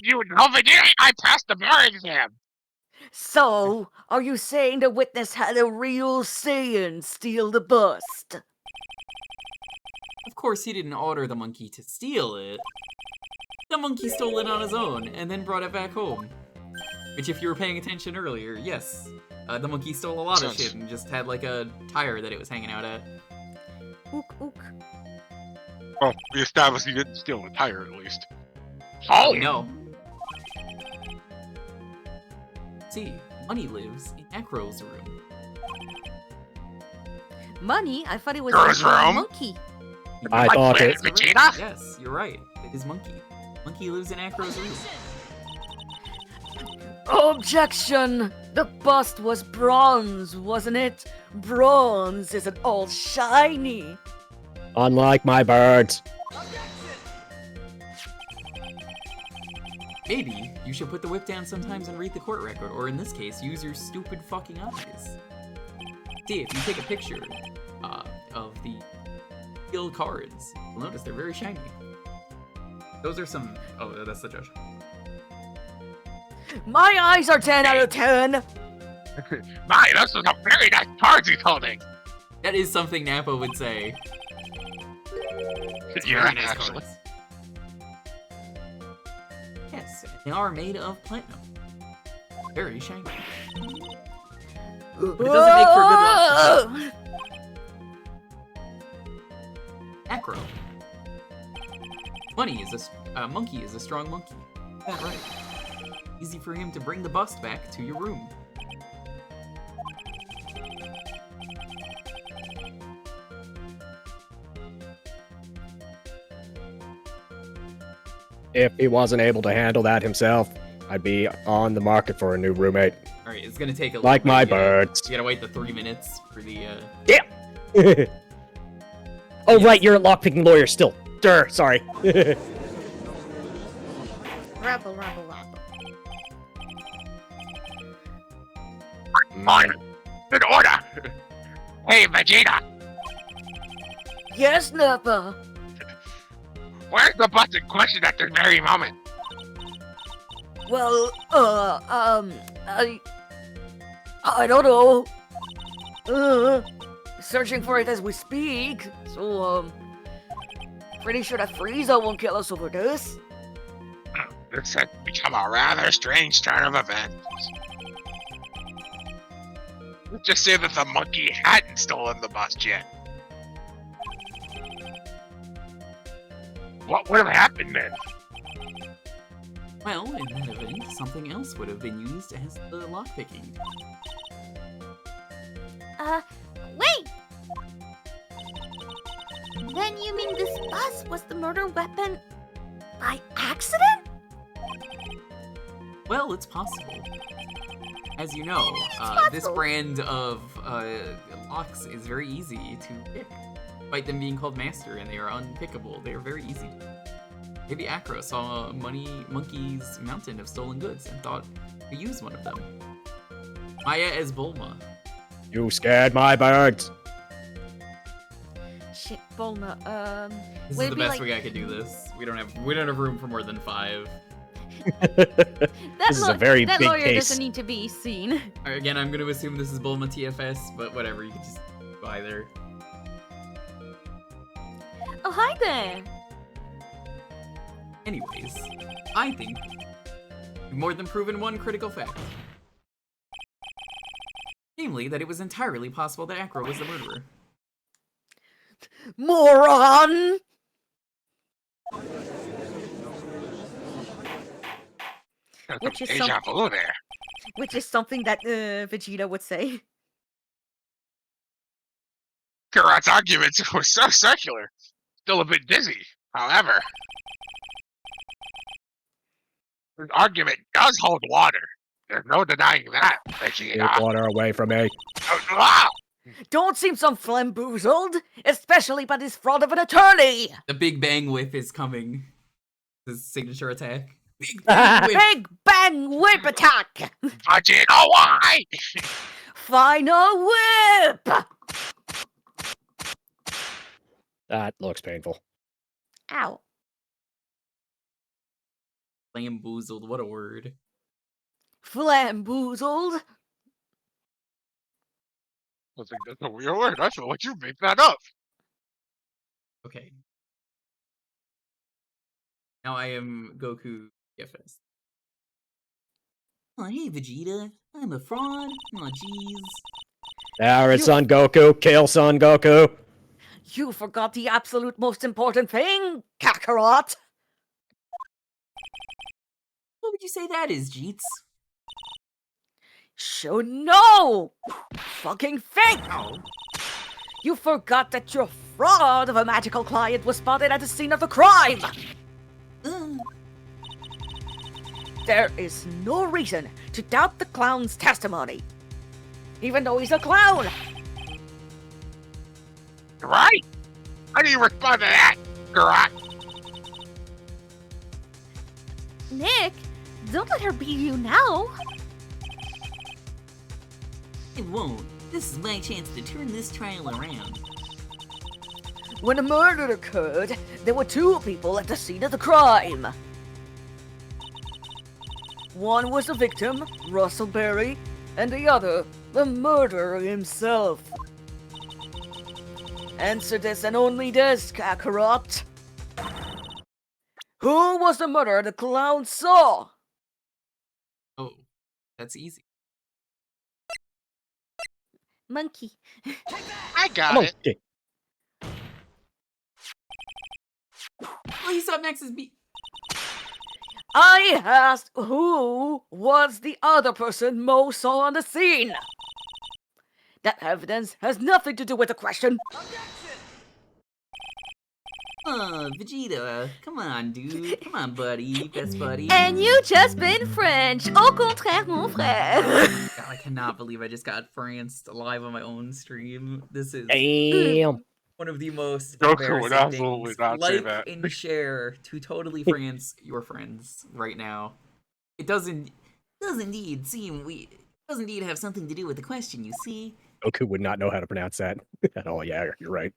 You know Vegeta? I passed the bar exam. So, are you saying the witness had a real Saiyan steal the bust? Of course, he didn't order the monkey to steal it. The monkey stole it on his own, and then brought it back home. Which, if you were paying attention earlier, yes. The monkey stole a lot of shit and just had, like, a tire that it was hanging out at. Ook, ook. Well, we established he didn't steal the tire, at least. Oh, no. See, Money lives in Acro's room. Money? I thought it was Girl's a room? monkey. I thought it. Vegeta? Yes, you're right. It is Monkey. Monkey lives in Acro's room. Objection! The bust was bronze, wasn't it? Bronze isn't all shiny. Unlike my birds. Maybe you should put the whip down sometimes and read the court record, or in this case, use your stupid fucking eyes. See, if you take a picture of the sealed cards, you'll notice they're very shiny. Those are some... Oh, that's the judge. My eyes are 10 out of 10. My, those are some very nice cards he's holding. That is something Nappa would say. It's Yeah, very nice actually. cards. Yes, they are made of platinum. Very shiny. But it doesn't make for good luck. Acro. Monkey is a strong monkey. Is that right? Easy for him to bring the bust back to your room. If he wasn't able to handle that himself, I'd be on the market for a new roommate. Alright, it's gonna take a Like little my bit. You gotta- birds. You gotta wait the 3 minutes for the, Oh, right, you're a lockpicking lawyer still. Durr, sorry. Rabble, rabble, rabble. Mine. Good order. Hey, Vegeta. Yes, Nappa. Where's the bust in question at this very moment? Well, I don't know. Searching for it as we speak. So, pretty sure that Frieza won't kill us over this. This has become a rather strange turn of events. Let's just say that the monkey hadn't stolen the bust yet. What would have happened then? well, in that event, something else would have been used as the lockpicking. Wait! Then you mean this bus was the murder weapon by accident? Well, it's possible. As you know, this possible. brand of locks is very easy to pick. Despite them being called Master and they are unpickable, they are very easy. Maybe Acro saw Monkey's mountain of stolen goods and thought to use one of them. Maya as Bulma. You scared my birds. Shit, Bulma. This would is it the be best like- way I could do this. We don't have room for more than 5. This is a very that big lawyer case. doesn't need to be seen. Alright, again, I'm gonna assume this is Bulma TFS, but whatever, you can just go either. Oh, hi there. Anyways, I think we've more than proven one critical fact. Namely, that it was entirely possible that Acro was the murderer. Moron! Which is Deja vu there. Which is something that Vegeta would say. Karat's arguments were so circular. Still a bit dizzy, however. His argument does hold water. There's no denying that, Keep water away from me. Don't seem so flamboozled, especially by this fraud of an attorney. The Big Bang Whip is coming. His signature attack. Big Bang Whip. Big Bang Whip attack! Vagina wine! Final whip! That looks painful. Ow. Flamboozled, what a word. Flamboozled? I think that's a real word. I feel like you made that up. Okay. Now I am Goku GFS. Oh, hey, Vegeta. I'm a fraud. Oh, jeez. There is Son Goku. Kill Son Goku. You forgot the absolute most important thing, Kakarot. What would you say that is, Jeets? Should know! Fucking thing! Oh. You forgot that your fraud of a magical client was spotted at the scene of the crime! There is no reason to doubt the clown's testimony, even though he's a clown! Right? How do you respond to that, Karat? Nick, don't let her beat you now. It won't. This is my chance to turn this trial around. When the murder occurred, there were two people at the scene of the crime. One was the victim, Russell Berry, and the other, the murderer himself. Answer this and only this, Kakarot. Who was the murderer the clown saw? Oh, that's easy. Monkey. I got it. Monkey. Oh, he saw Max's beat. I asked who was the other person Mo saw on the scene. That evidence has nothing to do with the question. Vegeta, come on, dude. Come on, buddy. Best buddy. And you just been French. Au contraire, mon frère. God, I cannot believe I just got Franced live on my own stream. This is Damn. one of the most Goku would embarrassing absolutely things. not say Like that. and share to totally France your friends right now. It does indeed have something to do with the question, you see. Goku would not know how to pronounce that at all. Yeah, you're right.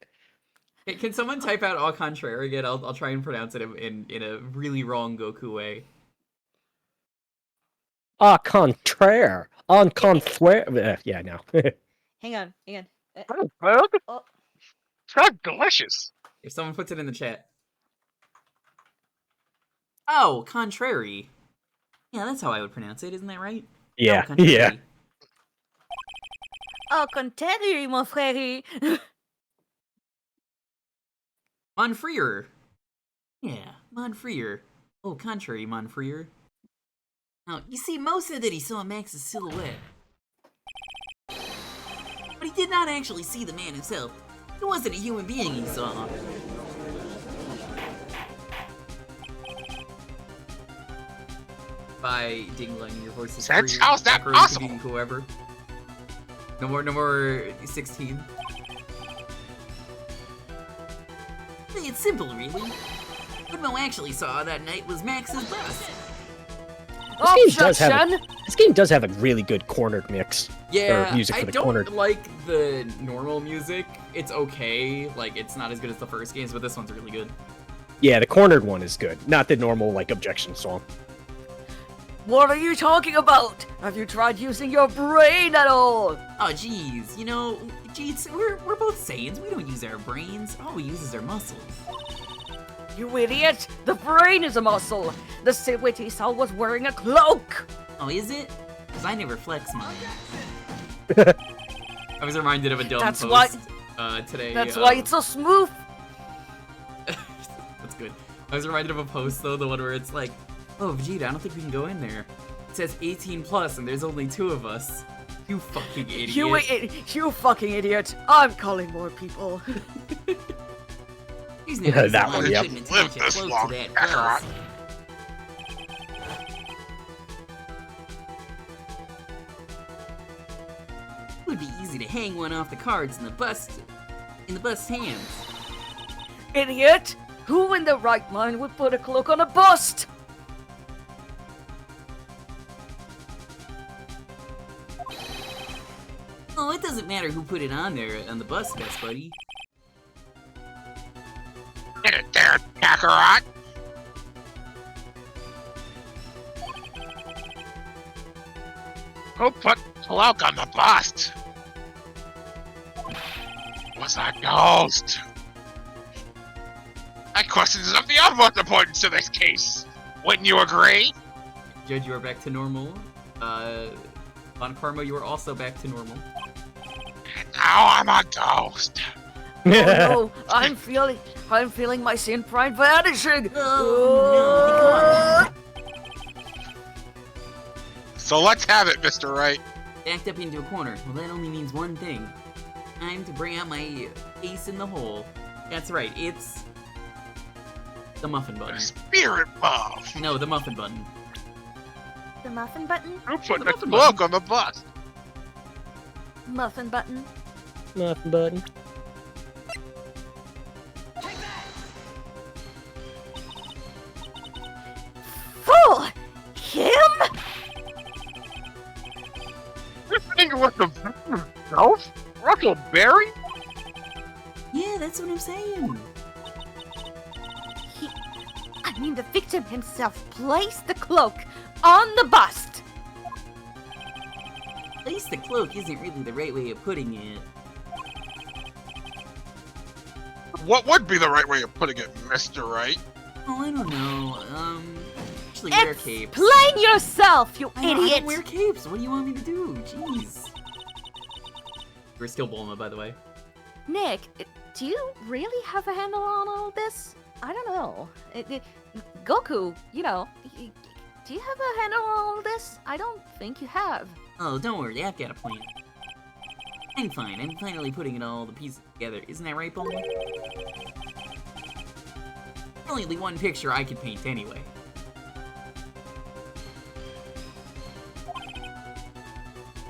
Can someone type out au contraire again? I'll try and pronounce it in a really wrong Goku way. Au contraire. En contraire. Yeah, no. Hang on. Well, Oh. it's not delicious. If someone puts it in the chat. Oh, contrary. Yeah, that's how I would pronounce it, isn't that right? Yeah, Oh, contrary. yeah. Au contraire, mon frère. Monfreer. Yeah, Monfreer. Oh, contrary, Monfreer. Now, you see, Mo said that he saw Max's silhouette. But he did not actually see the man himself. It wasn't a human being he saw. By Dingling, your voice is That's- free. how's that Macaroni possible? beating Whoever. No more 16. It's simple, really. What Mo actually saw that night was Max's bus. This game does have a really good cornered mix. Yeah, or music for I the don't cornered. like the normal music. It's okay. Like, it's not as good as the first games, but this one's really good. Yeah, the cornered one is good. Not the normal, like, objection song. What are you talking about? Have you tried using your brain at all? Oh, jeez. You know, jeez, we're both Saiyans. We don't use our brains. All we use is our muscles. You idiot! The brain is a muscle. The silhouette he saw was wearing a cloak. Oh, is it? Because I never flex mine. I was reminded of a dumb That's post why- today. That's why it's so smooth. That's good. I was reminded of a post, though, the one where it's like, oh, Vegeta, I don't think we can go in there. It says 18 plus, and there's only 2 of us. You fucking idiot. You fucking idiot. I'm calling more people. He's Yeah, that why one, you yep. couldn't Live attach a this cloak long, to that Kakarot. bus. It would be easy to hang one off the cards in the bus hands. Idiot! Who in the right mind would put a cloak on a bust? Oh, it doesn't matter who put it on there on the bus, best buddy. Get it there, Kakarot! Who put cloak on the bust? Was a ghost. That question is of the utmost importance to this case. Wouldn't you agree? Judge, you are back to normal. On Karma, you are also back to normal. Now I'm a ghost. Oh no, I'm feeling my sin pride vanishing. Oh, So let's have it, Mr. Wright. Backed up into a corner. Well, that only means one thing. Time to bring out my ace in the hole. That's right, it's the muffin The button. spirit buff. No, the muffin button. The muffin button? Who put The the muffin cloak on the bust? Muffin button. Nothing button. Fool! Him? You're thinking with the ghost? Russell Berry? Yeah, that's what I'm saying. I mean, the victim himself placed the cloak on the bust. At least the cloak isn't really the right way of putting it. What would be the right way of putting it, Mr. Wright? Oh, I don't know. Actually wear It's capes. plain yourself, you I don't idiot! wear capes. What do you want me to do? Jeez. We're still Bulma, by the way. Nick, do you really have a handle on all this? I don't know. Goku, you know, do you have a handle on all this? I don't think you have. Oh, don't worry, I've got a plan. I'm fine. I'm finally putting all the pieces together. Isn't that right, Bulma? Only one picture I could paint anyway.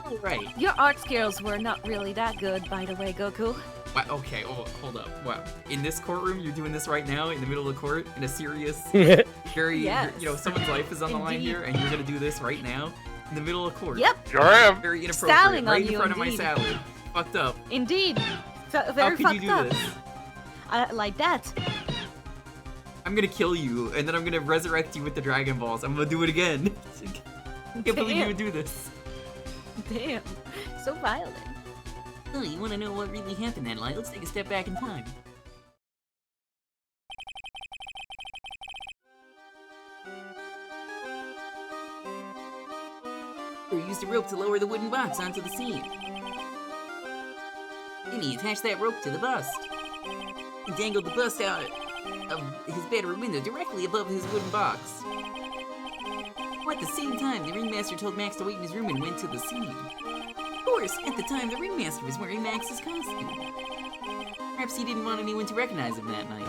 Alright. Your art skills were not really that good, by the way, Goku. Wow, okay, oh, hold up. Wow. In this courtroom, you're doing this right now, in the middle of the court, in a serious, very, Yes. you know, someone's life is on the line Indeed. here, and you're gonna do this right now, in the middle of court. Yep, Sure am. Very inappropriate, Styling right on in you, front of my indeed. salad. Fucked up. indeed. Very How could fucked you do up. this? Like that. I'm gonna kill you, and then I'm gonna resurrect you with the Dragon Balls. I'm gonna do it again. I can't believe you would do this. Damn. So violent. Oh, you wanna know what really happened that night? Let's take a step back in time. We used a rope to lower the wooden box onto the seat. Then he attached that rope to the bust. He dangled the bust out of his bedroom window directly above his wooden box. At the same time, the ringmaster told Max to wait in his room and went to the scene. Of course, at the time, the ringmaster was wearing Max's costume. Perhaps he didn't want anyone to recognize him that night.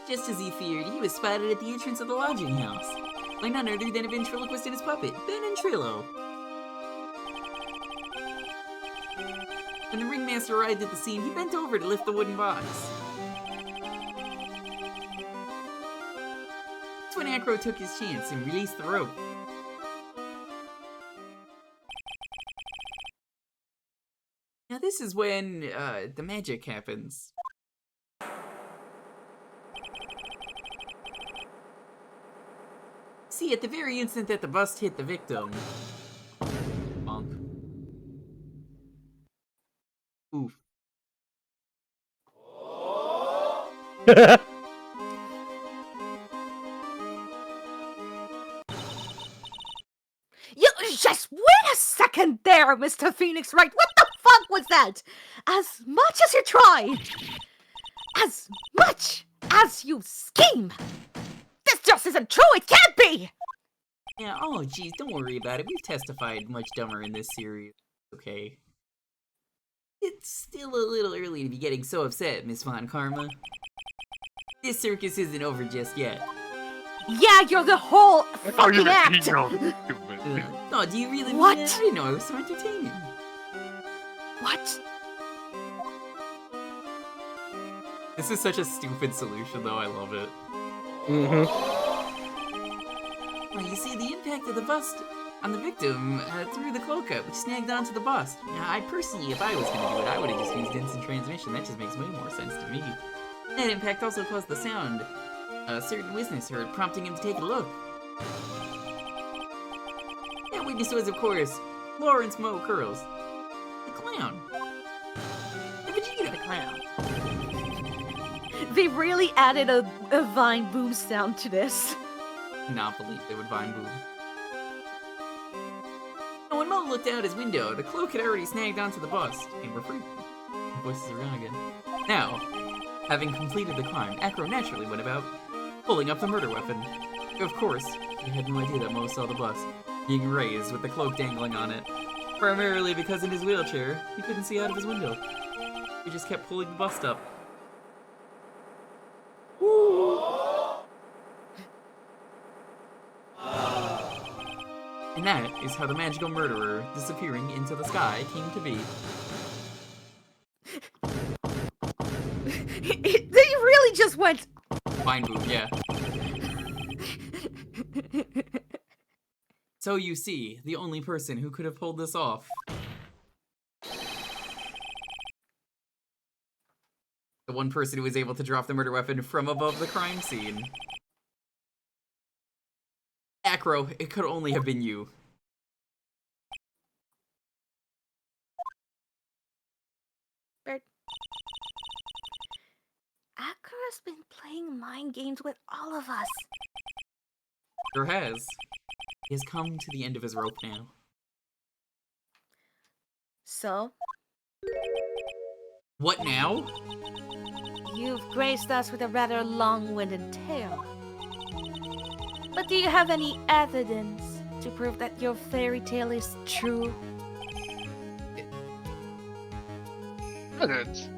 Just as he feared, he was spotted at the entrance of the lodging house by none other than a ventriloquist and his puppet, Ben and Trillo. When the ringmaster arrived at the scene, he bent over to lift the wooden box. That's when Acro took his chance and released the rope. Now this is when, the magic happens. See, at the very instant that the bust hit the victim... Bonk. Oof. You just wait a second there, Mr. Phoenix Wright. What the fuck was that? As much as you try, as much as you scheme, this just isn't true. It can't be. Yeah, oh geez, don't worry about it. We've testified much dumber in this series. Okay. It's still a little early to be getting so upset, Miss Von Karma. This circus isn't over just yet. Yeah, you're the whole Oh, you fucking act! stupid. No, do you really What? mean it? I didn't know it was so entertaining. What? This is such a stupid solution, though. I love it. Well, you see, the impact of the bust on the victim threw the cloak up, which snagged onto the bust. Now, I personally, if I was going to do it, I would have just used instant transmission. That just makes way more sense to me. That impact also caused the sound a certain witness heard, prompting him to take a look. That witness was, of course, Lawrence Moe Curls, the clown. The Vegeta. The clown. They really added a Vine boom sound to this. Not believe they would Vine boom. And when Mo looked out his window, the cloak had already snagged onto the bust, and we're free. The voices are gone again. Now, having completed the crime, Acro naturally went about pulling up the murder weapon. Of course, he had no idea that Mo saw the bust, being raised with the cloak dangling on it. Primarily because in his wheelchair, he couldn't see out of his window. He just kept pulling the bust up. And that is how the magical murderer disappearing into the sky came to be. They really just went. Vine boom, yeah. So you see, the only person who could have pulled this off. The one person who was able to drop the murder weapon from above the crime scene. Acro, it could only have been you. Bird. Acro's been playing mind games with all of us. Sure has. He has come to the end of his rope now. So, What now? you've graced us with a rather long-winded tale. But do you have any evidence to prove that your fairy tale is true? Evidence.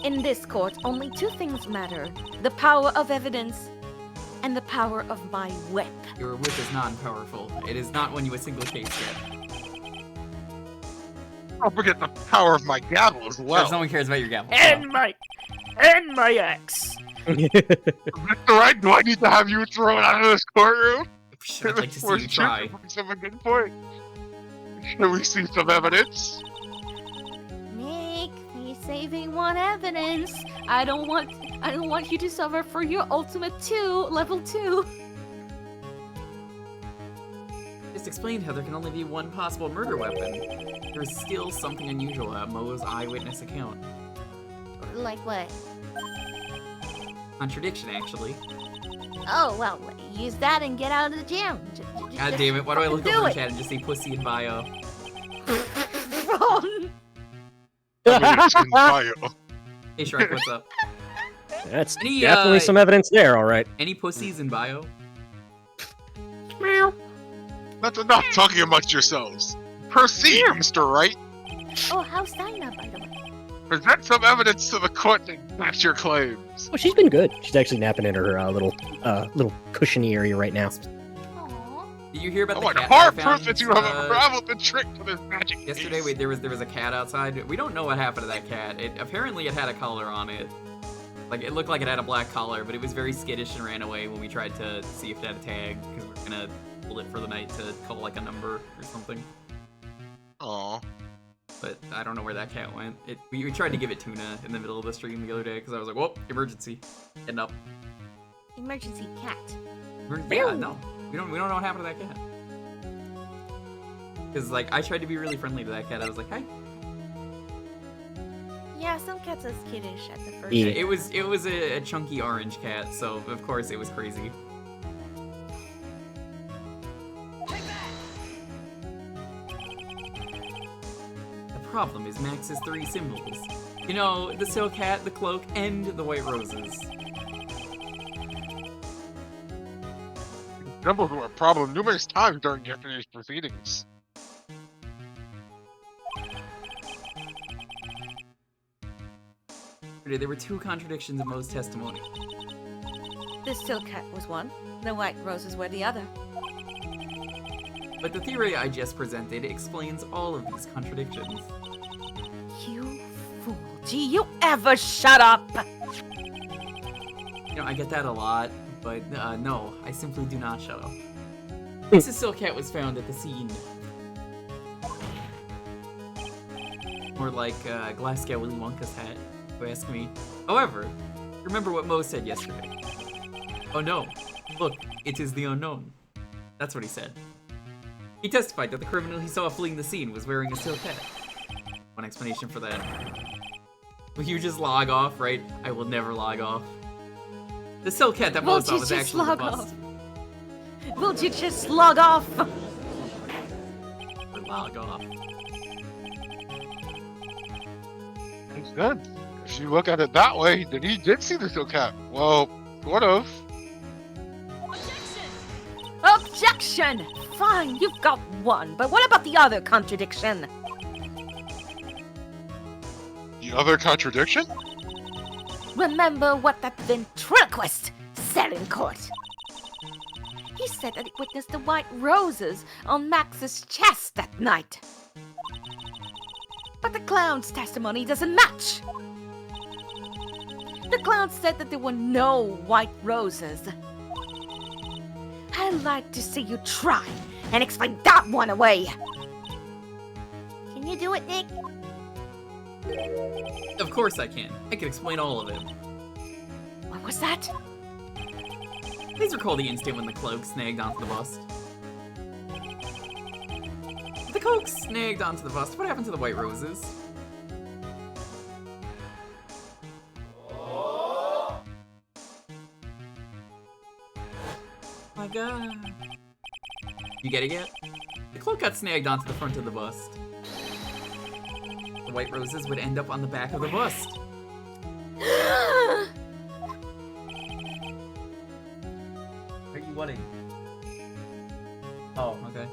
In this court, only two things matter. The power of evidence and the power of my whip. Your whip is non-powerful. It is not won you a single case yet. Don't forget the power of my gavel as well. Because no one cares about your gavel. And my axe. Mr. Wright, do I need to have you thrown out of this courtroom? I'd like to see you try. Brings up a good point. Can we see some evidence? Nick, he's saving one evidence. I don't want you to suffer for your ultimate level 2. Just explained how there can only be one possible murder weapon. There's still something unusual about Mo's eyewitness account. Like what? Contradiction, actually. Oh, well, use that and get out of the jam. God damn it, why do I look fucking over do in chat and just see pussy in bio? In bio. Hey Shrek, what's up? That's Any, definitely some evidence there, all right. Any pussies in bio? Meow. That's enough talking amongst yourselves. Proceed, Mr. Wright. Oh, how's Dinah, by the way? Present some evidence to the court to back your claims. Oh, she's been good. She's actually napping in her little cushiony area right now. Aww. Did you hear about I the want cat hard I found, proof that you have unraveled the trick to this magic yesterday? case. Wait, there was a cat outside. We don't know what happened to that cat. Apparently it had a collar on it. Like, it looked like it had a black collar, but it was very skittish and ran away when we tried to see if it had a tag, because we were gonna hold it for the night to call, like, a number or something. Aw. But I don't know where that cat went. We tried to give it tuna in the middle of the stream the other day, because I was like, whoa, emergency. Heading up. Emergency cat. Yeah, no. We don't know what happened to that cat. Because, like, I tried to be really friendly to that cat. I was like, hi. Yeah, some cats are skittish at the first. Yeah. It was a chunky orange cat, so of course it was crazy. The problem is Max's 3 symbols. You know, the silk hat, the cloak, and the white roses. Symbols were a problem numerous times during yesterday's proceedings. There were 2 contradictions in Mo's testimony. The silk hat was one, the white roses were the other. But the theory I just presented explains all of these contradictions. You fool. Do you ever shut up? You know, I get that a lot, but no, I simply do not shut up. Mrs. Silkhat was found at the scene. More like Glasgow Willy Wonka's hat, if you ask me. However, remember what Mo said yesterday. Oh no, look, it is the unknown. That's what he said. He testified that the criminal he saw fleeing the scene was wearing a silk hat. One explanation for that. Will you just log off, right? I will never log off. The silk hat that Mo saw was actually the bust. Will you just log off? Or log off. It's good. If you look at it that way, then he did see the silk hat. Well, sort of. Objection! Fine, you've got one, but what about the other contradiction? The other contradiction? Remember what that ventriloquist said in court? He said that he witnessed the white roses on Max's chest that night. But the clown's testimony doesn't match. The clown said that there were no white roses. I'd like to see you try and explain that one away. Can you do it, Nick? Of course I can. I can explain all of it. What was that? Please recall the instant when the cloak snagged onto the bust. The cloak snagged onto the bust. What happened to the white roses? My god. You get it yet? The cloak got snagged onto the front of the bust. The white roses would end up on the back of the bust. Are you wanting? Oh, okay.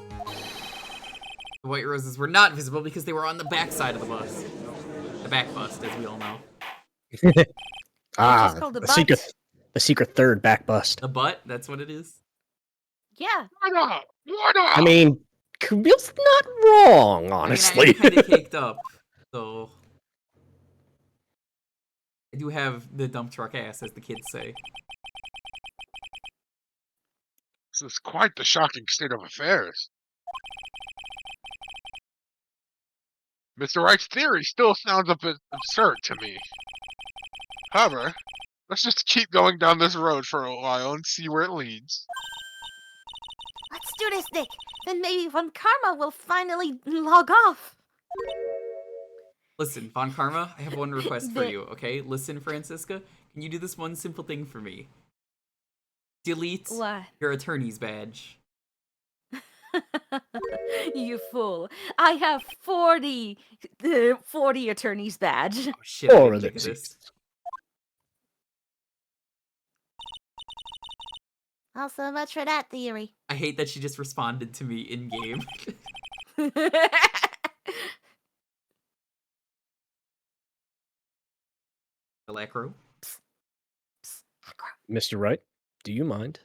The white roses were not visible because they were on the back side of the bust. The back bust, as we all know. called the the secret third back bust. The butt, that's what it is. Yeah. Why not? Why not? I mean, Camille's not wrong, honestly. I mean, I'm kind of caked up, so I do have the dump truck ass, as the kids say. This is quite the shocking state of affairs. Mr. Wright's theory still sounds a bit absurd to me. However, let's just keep going down this road for a while and see where it leads. Let's do this, Nick. Then maybe Von Karma will finally log off. Listen, Von Karma, I have one request for you, okay? Listen, Francisca, can you do this one simple thing for me? Delete What? your attorney's badge. You fool. I have 40 attorney's badge. Oh shit, I Or didn't the think of this. Well, so much for that theory. I hate that she just responded to me in-game. Alacro? Mr. Wright, do you mind?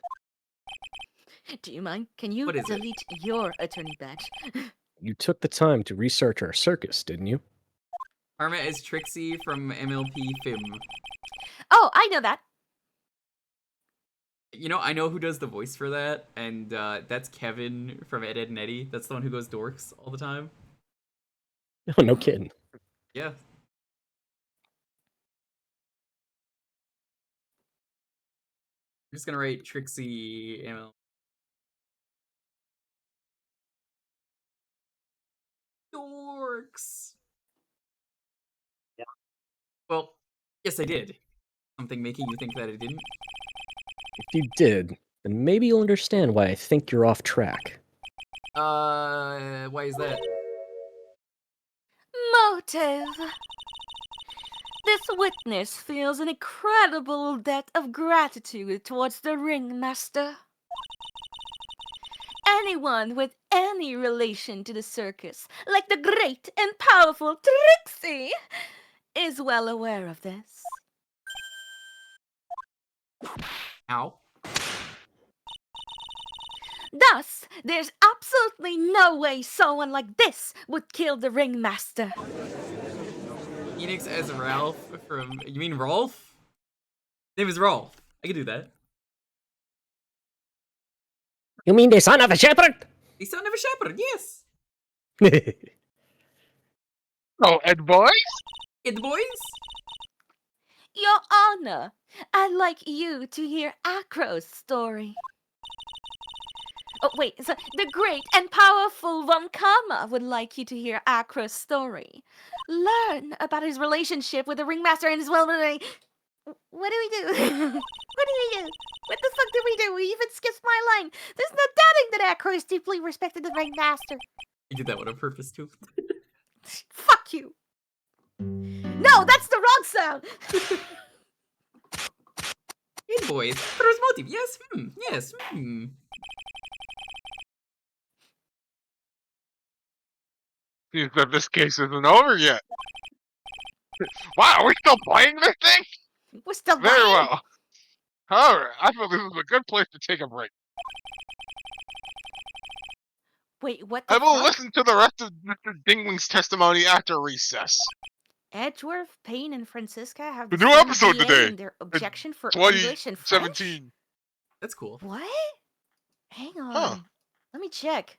Do you mind? Can you What is it? delete your attorney badge? You took the time to research our circus, didn't you? Karma is Trixie from MLP Fim. Oh, I know that. You know, I know who does the voice for that, and that's Kevin from Ed, Ed and Eddie. That's the one who goes dorks all the time. Oh, no kidding. Yeah. I'm just gonna write Trixie ML. Dorks. Yeah. Well, yes, I did. Something making you think that I didn't? If you did, then maybe you'll understand why I think you're off track. Why is that? Motive. This witness feels an incredible debt of gratitude towards the ringmaster. anyone with any relation to the circus, like the great and powerful Trixie, is well aware of this. Ow. Thus, there's absolutely no way someone like this would kill the ringmaster. Phoenix as Ralph from... You mean Rolf? His name is Rolf. I can do that. You mean the son of a shepherd? The son of a shepherd, yes. Oh, Ed boys? Ed boys? Your Honor, I'd like you to hear Acro's story. Oh, wait, so the great and powerful Von Kama would like you to hear Acro's story. Learn about his relationship with the ringmaster and his well-being. What do we do? What do we do? What the fuck did we do? We even skipped my line. There's no doubting that Acro is deeply respected the ringmaster. You did that one on purpose, too. Fuck you. No, that's the wrong sound. Ed boys. Acro's motive, yes, yes, Seems that this case isn't over yet. Wow, are we still playing this thing? We're still Very lying. well. However, I feel this is a good place to take a break. Wait, what the I will fuck? listen to the rest of Mr. Dingwing's testimony after recess. Edgeworth, Payne, and Francisca have The the new same episode DA today. in their objection for English and French. 2017. That's cool. What? Hang on. Huh. Let me check.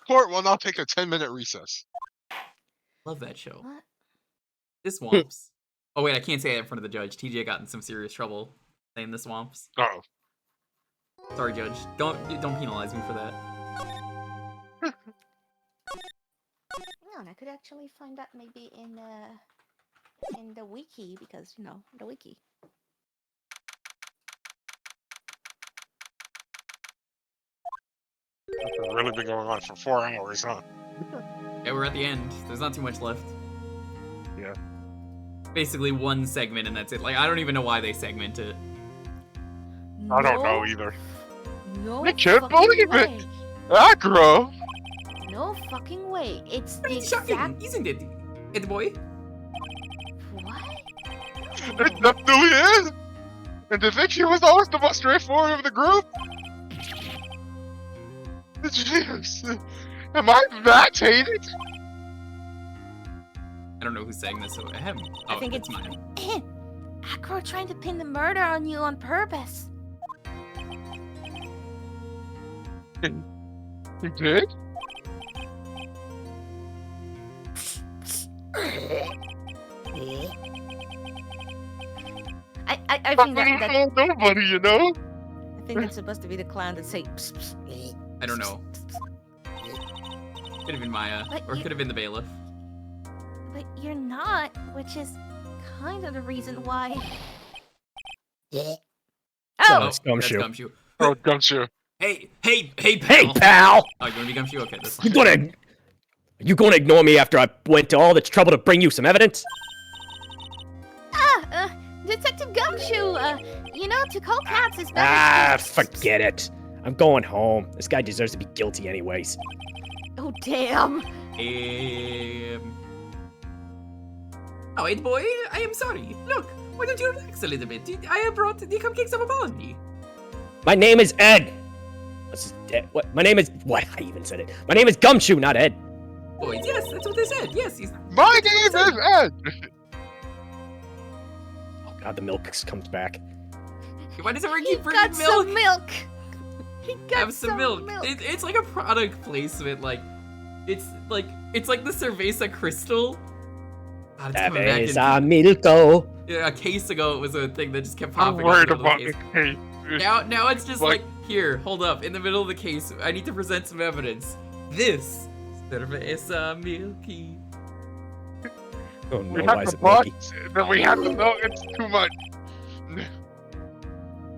Court will now take a 10-minute recess. Love that show. What? The Swamps. Oh, wait, I can't say that in front of the judge. TJ got in some serious trouble saying the Swamps. Oh. Sorry, Judge. Don't penalize me for that. Hang on, I could actually find that maybe in the wiki because you know the wiki. It's really been going on for 4 hours, huh? Yeah, we're at the end. There's not too much left. Yeah. Basically one segment and that's it. Like, I don't even know why they segment it. I don't know either. No I can't fucking believe way. it. Acro! No fucking way. It's the It's shocking, exact. isn't it? Ed boy? What? It definitely is! And to think he was always the most straightforward of the group? Jeez. Am I that hated? I don't know who's saying this, so ahem. Oh, I think it's it's mine. Acro trying to pin the murder on you on purpose. He did? I think that Nobody, you know? I think that's supposed to be the clown that say. Psst, psst. I don't know. Could have been Maya, But or you- could have been the bailiff. But you're not, which is kind of the reason why. Oh, Oh, it's Gumshoe. That's Gumshoe. Oh, Gumshoe. Hey, pal! Hey, pal! Oh, you wanna be Gumshoe? Okay, that's You fine. gonna ignore me after I went to all the trouble to bring you some evidence? Detective Gumshoe. You know, to call cats is better. Ah, to- forget it. I'm going home. This guy deserves to be guilty anyways. Oh damn. Oh, Ed boy, I am sorry. Look, why don't you relax a little bit? I have brought the cupcakes of apology. My name is Ed. What? My name is... What? I even said it. My name is Gumshoe, not Ed. Boys, yes, that's what they said. Yes, he's... My name is Ed! Oh god, the milk comes back. Why does everyone He keep got bringing milk? some milk. He got Have some milk. It's like a product placement. Like, it's like the Cerveza Crystal. God, it's coming back Cerveza in- Milko. Yeah, a case ago, it was a thing that just kept I'm popping worried up in the about case. the case. Now it's just Like- like, here, hold up, in the middle of the case, I need to present some evidence. This Cerveza Milky. Oh We no, why have is the it milky? box, then we have to know it's too much.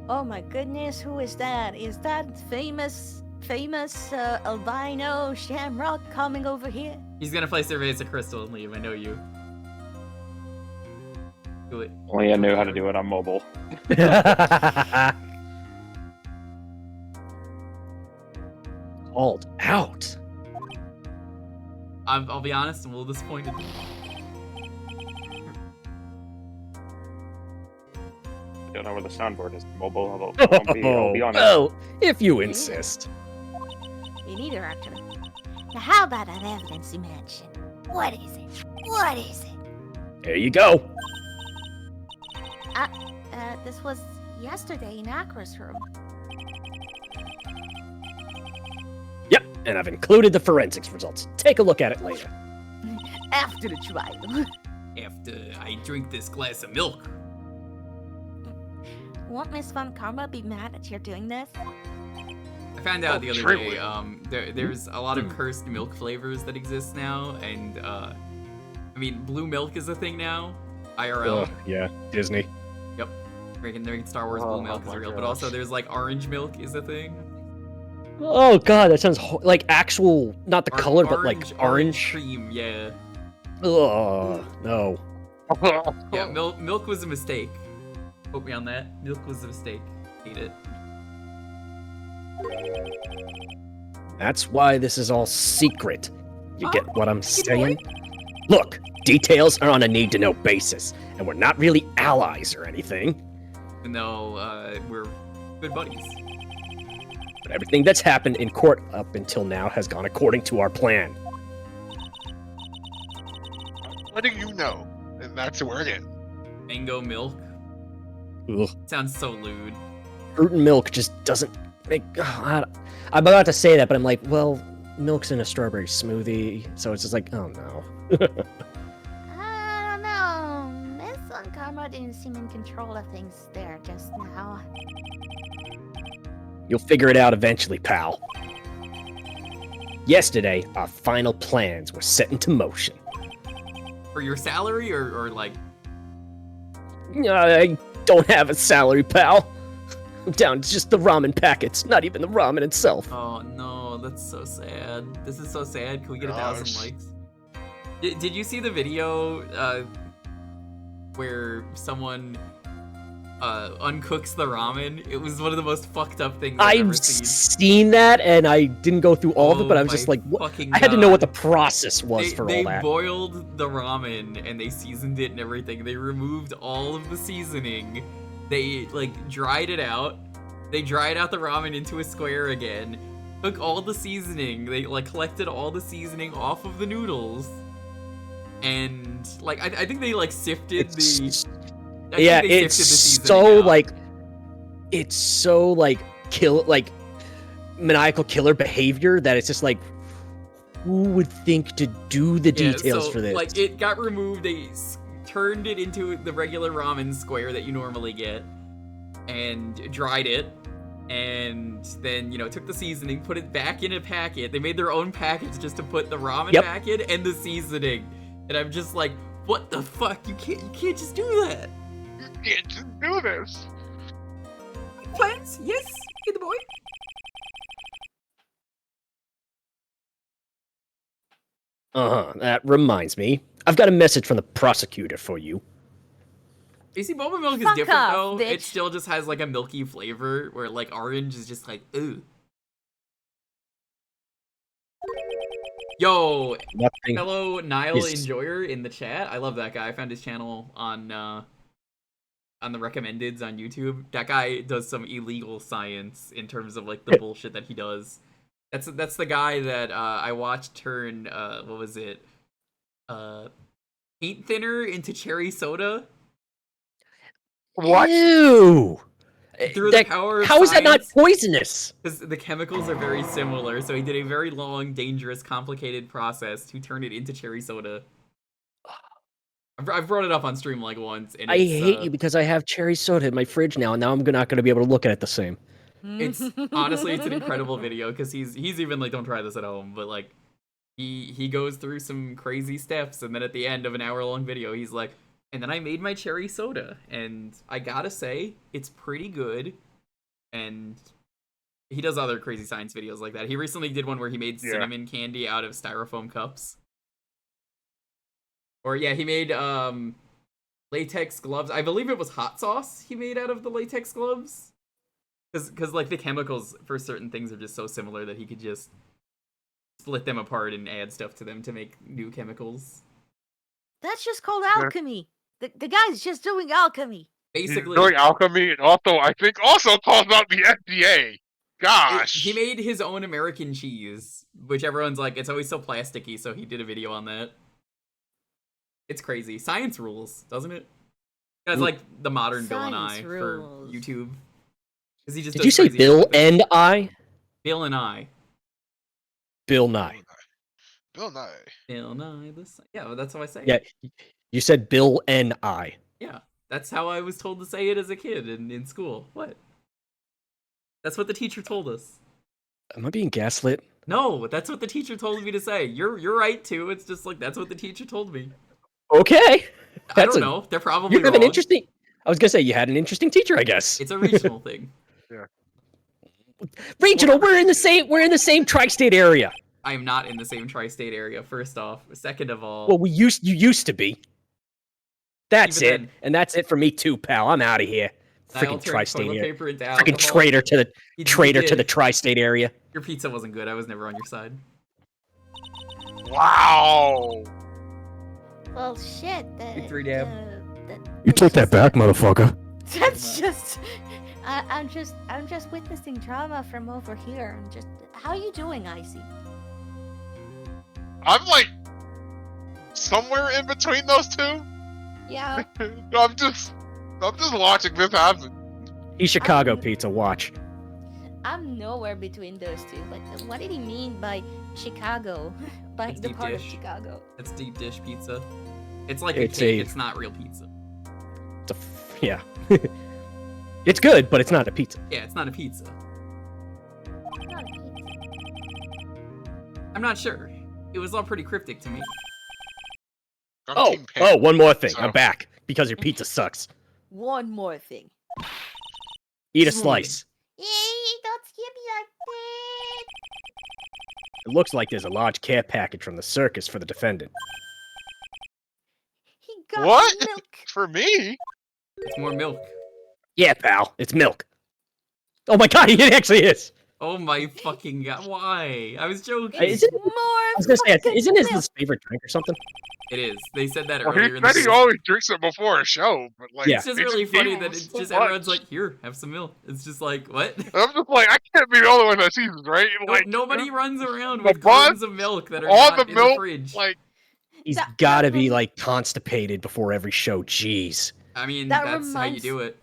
Oh my goodness, who is that? Is that famous albino Shamrock coming over here? He's gonna play Cerveza Crystal and leave, I know you. Do it. Only I knew how to do it on mobile. Called out. I'll be honest, I'm a little disappointed. I don't know where the soundboard is. Mobile. I'll be honest. Well, if you insist. Me neither, actually. Now, how about an evidence dimension? What is it? What is it? There you go. This was yesterday in Akra's room. Yep, and I've included the forensics results. Take a look at it later. After the trial. After I drink this glass of milk. Won't Miss Von Karma be mad that you're doing this? I found out the other day, there's a lot of cursed milk flavors that exist now, and, I mean, blue milk is a thing now, IRL. Yeah, Disney. Yep. Making Star Wars blue milk is real, but also there's, like, orange milk is a thing. Oh god, that sounds like actual, not the color, but like orange. Cream, yeah. Ugh, no. Yeah, milk was a mistake. Quote me on that. Milk was a mistake. Hate it. That's why this is all secret. You get what I'm saying? Look, details are on a need-to-know basis, and we're not really allies or anything. Even though, we're good buddies. But everything that's happened in court up until now has gone according to our plan. What do you know? And that's where it is. Mango milk? Ugh. Sounds so lewd. Fruit and milk just doesn't make... I'm about to say that, but I'm like, well, milk's in a strawberry smoothie, so it's just like, oh no. I don't know. Miss Von Karma didn't seem in control of things there just now. You'll figure it out eventually, pal. Yesterday, our final plans were set into motion. For your salary, or like... I don't have a salary, pal. I'm down to just the ramen packets, not even the ramen itself. Oh no, that's so sad. This is so sad. Can we get 1,000 likes? Did you see the video where someone uncooks the ramen? It was one of the most fucked up things I've ever seen that, and I didn't go through all of it, but I was just like, what? I had to know what the process was for all that. They boiled the ramen, and they seasoned it and everything. They removed all of the seasoning. They, like, dried it out. They dried out the ramen into a square again. Took all the seasoning. They, like, collected all the seasoning off of the noodles. And, like, I think they, like, sifted it's so maniacal killer behavior that it's just like, who would think to do the details for this? Like, it got removed. They turned it into the regular ramen square that you normally get, and dried it, and then, you know, took the seasoning, put it back in a packet. They made their own packets just to put the ramen back in and the seasoning. And I'm just like, what the fuck? You can't just do that. You can't just do this. Plans? Yes, hey the boy. That reminds me. I've got a message from the prosecutor for you. You see, boba milk is different though. Bitch. It still just has like a milky flavor, where like orange is just like, ooh. Yo, fellow Nile Enjoyer in the chat. I love that guy. I found his channel on the recommendeds on YouTube. That guy does some illegal science in terms of like the bullshit that he does. That's the guy that I watched turn what was it? Paint thinner into cherry soda. What? Ew! Through the power of how is that not poisonous? Because the chemicals are very similar, so he did a very long, dangerous, complicated process to turn it into cherry soda. I've brought it up on stream like once, and I hate you because I have cherry soda in my fridge now, and now I'm not going to be able to look at it the same. It's honestly, it's an incredible video because he's even like, don't try this at home, but like he goes through some crazy steps, and then at the end of an hour-long video, he's like, and then I made my cherry soda, and I gotta say, it's pretty good. And he does other crazy science videos like that. He recently did one where he made cinnamon candy out of styrofoam cups. Or yeah, he made latex gloves. I believe it was hot sauce he made out of the latex gloves. Because like the chemicals for certain things are just so similar that he could just split them apart and add stuff to them to make new chemicals. That's just called alchemy. The guy's just doing alchemy. Basically, He's doing alchemy, and also I think also calls out the FDA. Gosh, he made his own American cheese, which everyone's like, it's always so plasticky, so he did a video on that. It's crazy. Science rules, doesn't it? That's like the modern Bill and I for YouTube. He just Did you say Bill and I? Bill and I. Bill Nye. Bill Nye. Bill Nye. Yeah, that's how I say it. Yeah, you said Bill and I. Yeah, that's how I was told to say it as a kid in school. What? That's what the teacher told us. Am I being gaslit? No, that's what the teacher told me to say. You're right too. It's just like that's what the teacher told me. Okay. I don't know. They're probably you have wrong. an interesting. I was gonna say you had an interesting teacher, I guess. It's a regional thing. Yeah. Regional. We're in the same tri-state area. I am not in the same tri-state area. First off, second of all. Well, you used to be. That's Even it, then- and that's it for me too, pal. I'm out of here. I'll Freaking turn tri-state toilet area. paper into Freaking alcohol. traitor to the You traitor to did. the tri-state area. Your pizza wasn't good. I was never on your side. Wow. Well, shit. Big 3 dab. You take that back, motherfucker. That's just. I'm just witnessing drama from over here. How you doing, Icy? I'm like somewhere in between those two. Yeah. I'm just watching this happen. Eat Chicago pizza. Watch. I'm nowhere between those two. But what did he mean by Chicago? By That's the deep part of dish. Chicago? It's deep dish pizza. It's like It's a cake. a- It's not real pizza. Yeah. It's good, but it's not a pizza. Yeah, it's not a pizza. Not a pizza. I'm not sure. It was all pretty cryptic to me. I'm Oh, Team Pan. one more thing. So- I'm back because your pizza sucks. One more thing. Eat a Just one. slice. Yay! Don't scare me like that. It looks like there's a large care package from the circus for the defendant. He got What? milk. For me? It's more milk. Yeah, pal. It's milk. Oh my god, it actually is. Oh my fucking god. Why? I was joking. Is it? More. I was gonna say, fucking isn't his milk. his favorite drink or something? It is. They said that Well, earlier he in the said he video. always drinks it before a show, but like Yeah. It's just they really gave funny him that it's so just much. everyone's like, here, have some milk. It's just like, what? I'm just like, I can't be the only one that sees this, right? Like Nobody runs around the with bun, cartons of milk that are all not the in milk, the fridge. like He's That- gotta that be rem- like constipated before every show. Jeez. I mean, That that's how you reminds- do it.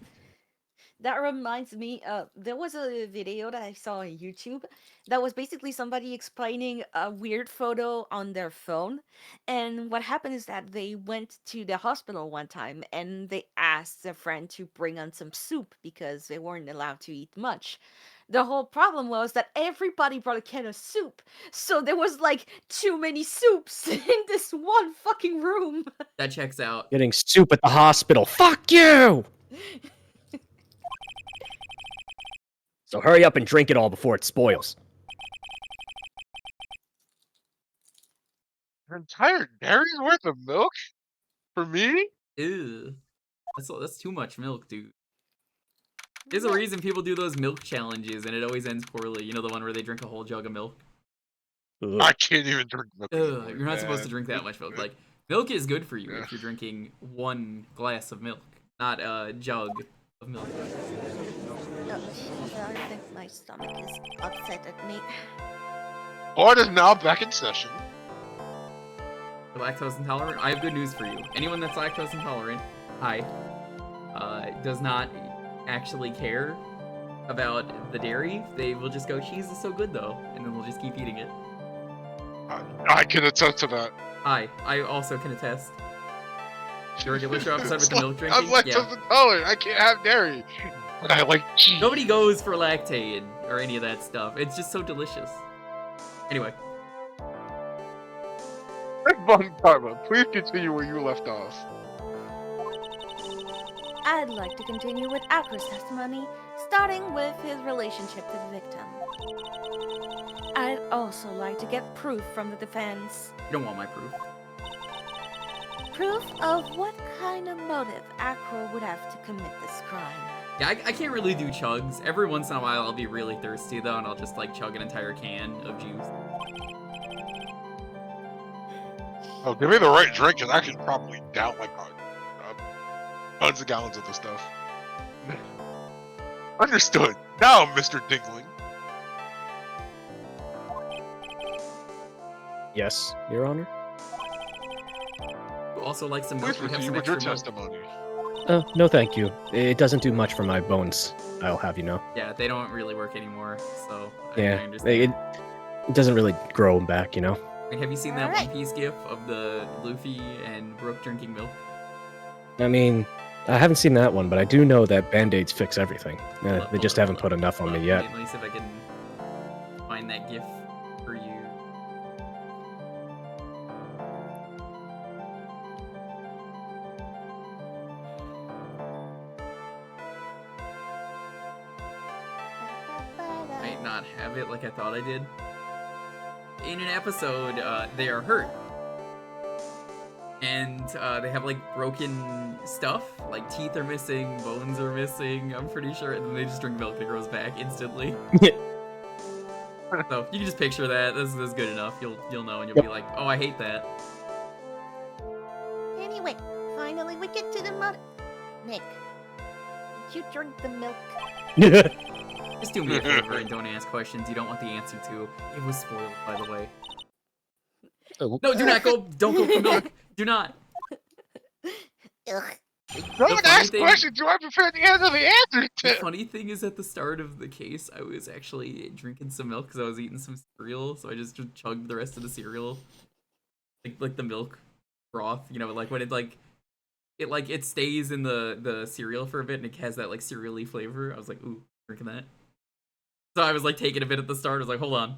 That reminds me, there was a video that I saw on YouTube that was basically somebody explaining a weird photo on their phone. And what happened is that they went to the hospital one time and they asked their friend to bring on some soup because they weren't allowed to eat much. The whole problem was that everybody brought a can of soup. So there was like too many soups in this one fucking room. That checks out. Getting soup at the hospital. Fuck you! So hurry up and drink it all before it spoils. an entire dairy's worth of milk for me. Ew. That's too much milk, dude. There's a reason people do those milk challenges and it always ends poorly. You know, the one where they drink a whole jug of milk? Ugh. I can't even drink milk. Ugh, anymore, you're not supposed to man. drink that much milk. Like, milk is good for you Yeah. if you're drinking one glass of milk, not a jug of milk. Oh, shit, I think my stomach is upset at me. Board is now back in session. You're lactose intolerant? I have good news for you. Anyone that's lactose intolerant, does not actually care about the dairy. They will just go, cheese is so good though, and then they'll just keep eating it. I can attest to that. I also can attest. The regular show episode with the milk drinking? I'm lactose intolerant. I can't have dairy. But I like cheese. Nobody goes for lactate or any of that stuff. It's just so delicious. Anyway, Fun Karma, please continue where you left off. I'd like to continue with Acker's testimony, starting with his relationship to the victim. I'd also like to get proof from the defense. you don't want my proof. proof of what kind of motive Acro would have to commit this crime. Yeah, I can't really do chugs. Every once in a while I'll be really thirsty though, and I'll just like chug an entire can of juice. Oh, give me the right drink, and I could probably down like tons of gallons of this stuff. Understood. Now, Mr. Dingling. Yes, Your Honor. You also like some milk? Please We have proceed some with your extra milk. testimony. No thank you. It doesn't do much for my bones, I'll have you know. Yeah, they don't really work anymore, so I Yeah, understand. it doesn't really grow them back, you know? Like, have you seen that Alright. One Piece gif of the Luffy and Brook drinking milk? I mean, I haven't seen that one, but I do know that Band-Aids fix everything. They just haven't put enough on me yet. Let me see if I can find that gif for you. Might not have it like I thought I did. In an episode, they are hurt. And they have like broken stuff, like teeth are missing, bones are missing, I'm pretty sure, and then they just drink milk and it grows back instantly. So you can just picture that. This is good enough. You'll know, and you'll be like, oh, I hate that. Anyway, finally we get to the motive. Nick, did you drink the milk? Just do me a favor and don't ask questions you don't want the answer to. It was spoiled, by the way. Oh. No, do not go. Don't go for milk. Do not. Ugh. Don't funny ask thing- questions. Do I prepare the answer the answer The to? funny thing is, at the start of the case, I was actually drinking some milk because I was eating some cereal, so I just chugged the rest of the cereal, like the milk broth. You know, like when it stays in the cereal for a bit and it has that like cereal-y flavor. I was like, ooh, drinking that. So I was like taking a bit at the start. I was like, hold on.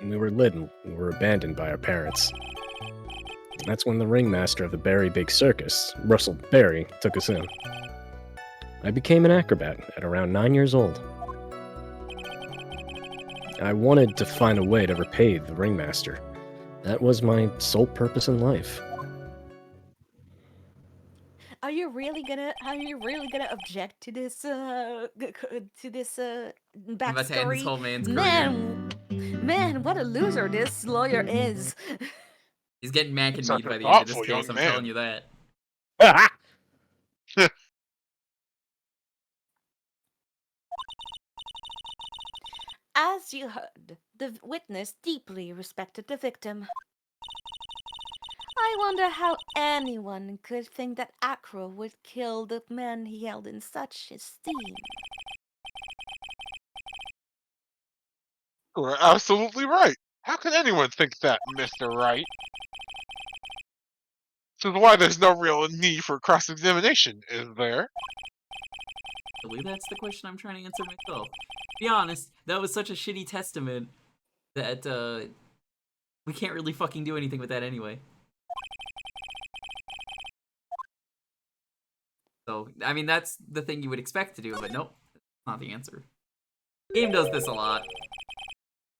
And we were and we were abandoned by our parents. And that's when the ringmaster of the Berry Big Circus, Russell Berry, took us in. I became an acrobat at around 9 years old. I wanted to find a way to repay the ringmaster. That was my sole purpose in life. Are you really gonna object to this backstory? I'm about to end this whole man's career. Man, what a loser this lawyer is. He's getting mac and Such meat a by the end of this thoughtful case, young I'm man. telling you that. As you heard, the witness deeply respected the victim. I wonder how anyone could think that Acro would kill the man he held in such esteem. You're absolutely right. How can anyone think that, Mr. Wright? This is why there's no real need for cross-examination, is there? Really, that's the question I'm trying to answer myself. Be honest, that was such a shitty testament that we can't really fucking do anything with that anyway. So, I mean, that's the thing you would expect to do, but nope, that's not the answer. Game does this a lot.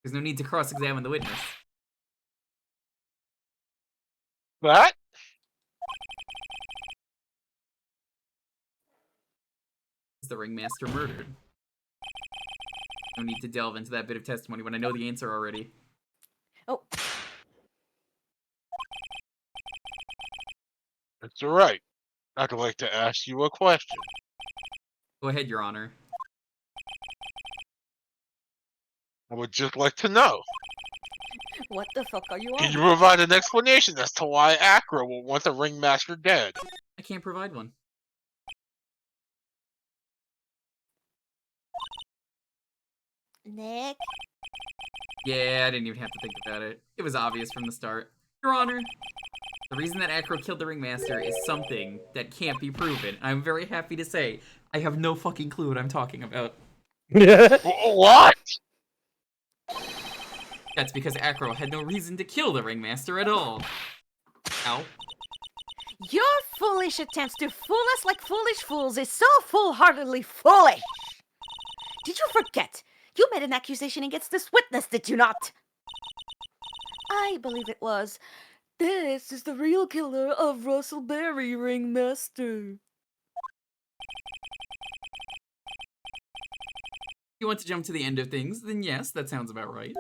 There's no need to cross-examine the witness. That? Is the ringmaster murdered? No need to delve into that bit of testimony when I know the answer already. Oh, Mr. Wright, I'd like to ask you a question. Go ahead, Your Honor. I would just like to know. what the fuck are you Can on? you provide an explanation as to why Acro will want the ringmaster dead? I can't provide one. Nick? Yeah, I didn't even have to think about it. It was obvious from the start. Your Honor, the reason that Acro killed the ringmaster is something that can't be proven. I'm very happy to say I have no fucking clue what I'm talking about. What? That's because Acro had no reason to kill the ringmaster at all. Ow. Your foolish attempts to fool us like foolish fools is so foolhardily foolish. Did you forget? You made an accusation against this witness, did you not? I believe it was. This is the real killer of Russell Berry, Ringmaster. You want to jump to the end of things? Then yes, that sounds about right.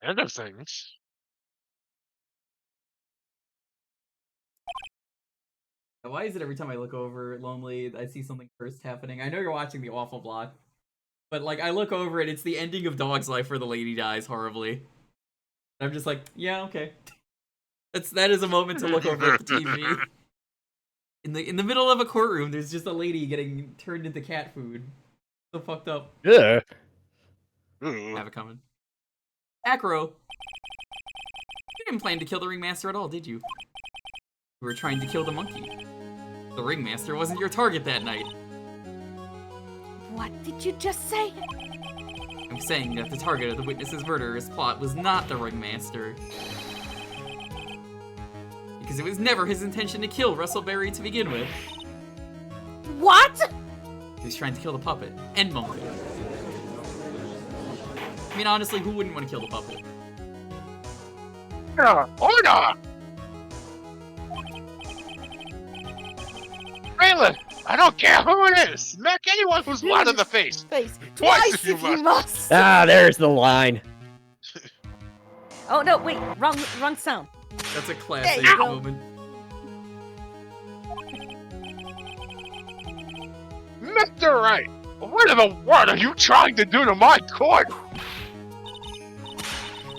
End of things. Why is it every time I look over Lonely, I see something cursed happening? I know you're watching the awful block, but like I look over and it's the ending of Dog's life where the lady dies horribly. I'm just like, yeah, okay. That is a moment to look over at the TV. In the middle of a courtroom, there's just a lady getting turned into cat food. So fucked up. Yeah. Have it coming. Acro. You didn't plan to kill the Ringmaster at all, did you? You were trying to kill the monkey. The Ringmaster wasn't your target that night. What did you just say? I'm saying that the target of the witness's murderous plot was not the Ringmaster. Because it was never his intention to kill Russell Berry to begin with. What? He was trying to kill the puppet and monkey. I mean, honestly, who wouldn't want to kill the puppet? Order! Raylan, I don't care who it is. Smack anyone who's loud in the face. Twice if you must. Ah, there's the line. Oh no, wait, wrong sound. That's a classic There you go. moment. Mr. Wright, what in the world are you trying to do to my court?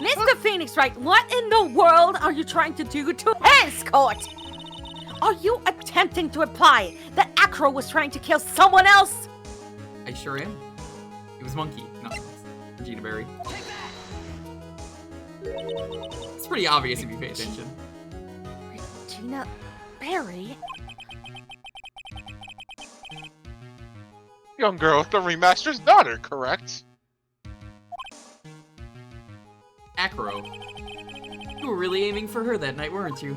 Mr. Phoenix Wright, what in the world are you trying to do to his court? Are you attempting to imply that Acro was trying to kill someone else? I sure am. It was Monkey, not Regina Berry. It's pretty obvious if you pay attention. Regina Berry? Young girl with the Remaster's daughter, correct? Acro. You were really aiming for her that night, weren't you?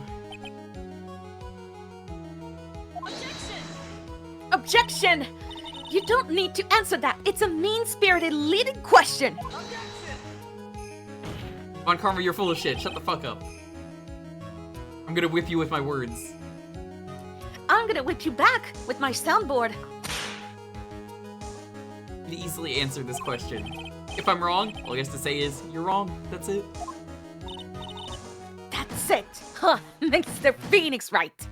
Objection! You don't need to answer that. It's a mean-spirited leading question. Von Karma, you're full of shit. Shut the fuck up. I'm gonna whip you with my words. I'm gonna whip you back with my soundboard. You can easily answer this question. If I'm wrong, all you have to say is, you're wrong. That's it. That's it. Huh, Mr. Phoenix Wright.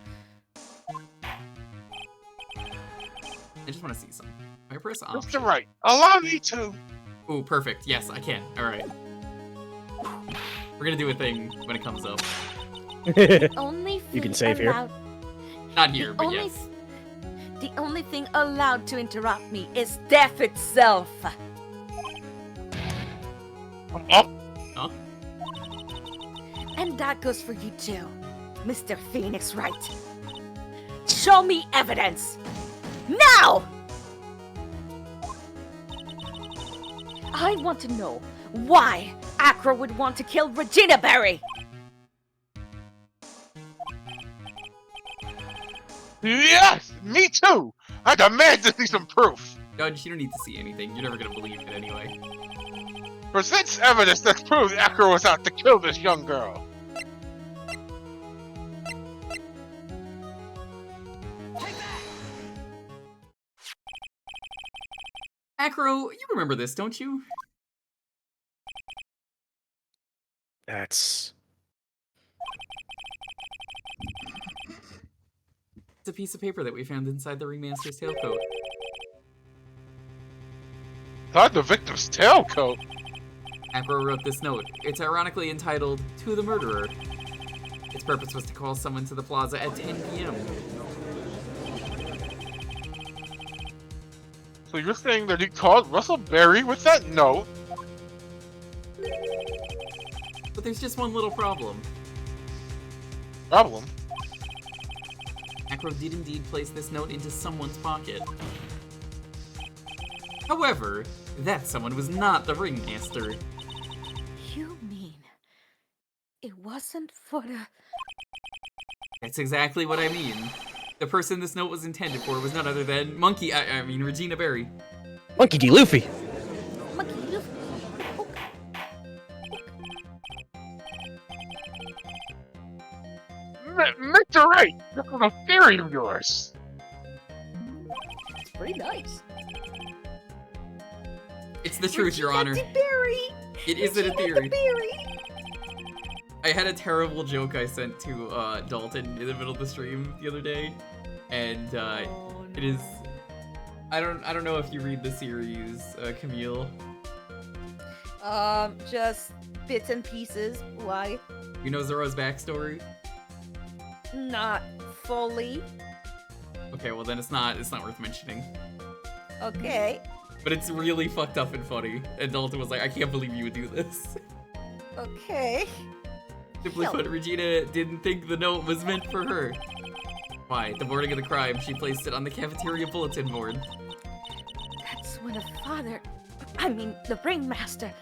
I just want to see some. Can I press option? Mr. Wright, allow me to. Ooh, perfect. Yes, I can. Alright. We're gonna do a thing when it comes up. Only You can thing save here. allowed- Not here, the but only yes. The only thing allowed to interrupt me is death itself. Oh, Huh? And that goes for you too, Mr. Phoenix Wright. Show me evidence. Now! I want to know why Acro would want to kill Regina Berry. yes, me too. I demand to see some proof. Judge, you don't need to see anything. You're never gonna believe it anyway. Presents evidence that proves Acro was out to kill this young girl. Acro, you remember this, don't you? That's... It's a piece of paper that we found inside the Ringmaster's tailcoat. Inside the victim's tailcoat. Acro wrote this note. It's ironically entitled, To the Murderer. Its purpose was to call someone to the plaza at 10 p.m. So you're saying that he called Russell Berry with that note? But there's just one little problem. Problem? Acro did indeed place this note into someone's pocket. However, that someone was not the Ringmaster. You mean it wasn't for the... That's exactly what I mean. The person this note was intended for was none other than I mean Regina Berry. Monkey D. Luffy. Monkey Luffy. Mr. Wright, look at the theory of yours. It's pretty nice. It's the truth, Your Honor. Berry. It isn't a theory. Berry. I had a terrible joke I sent to Dalton in the middle of the stream the other day, and it is. I don't know if you read the series, Camille. Just bits and pieces. Why? You know Zoro's backstory? Not fully. Okay, well then it's not worth mentioning. Okay. But it's really fucked up and funny. And Dalton was like, I can't believe you would do this. Okay. Simply put, Regina didn't think the note was meant for her. Why? The morning of the crime, she placed it on the cafeteria bulletin board. That's when the ringmaster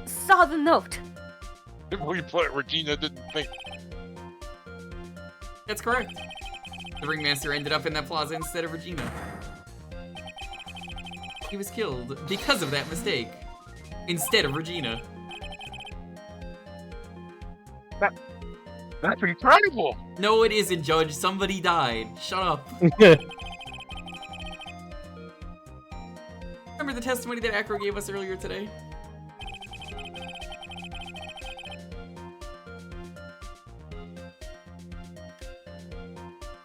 saw the note. We put Regina didn't think. That's correct. The ringmaster ended up in that plaza instead of Regina. He was killed because of that mistake, instead of Regina. That's incredible. No, it isn't, Judge. Somebody died. Shut up. Remember the testimony that Acro gave us earlier today?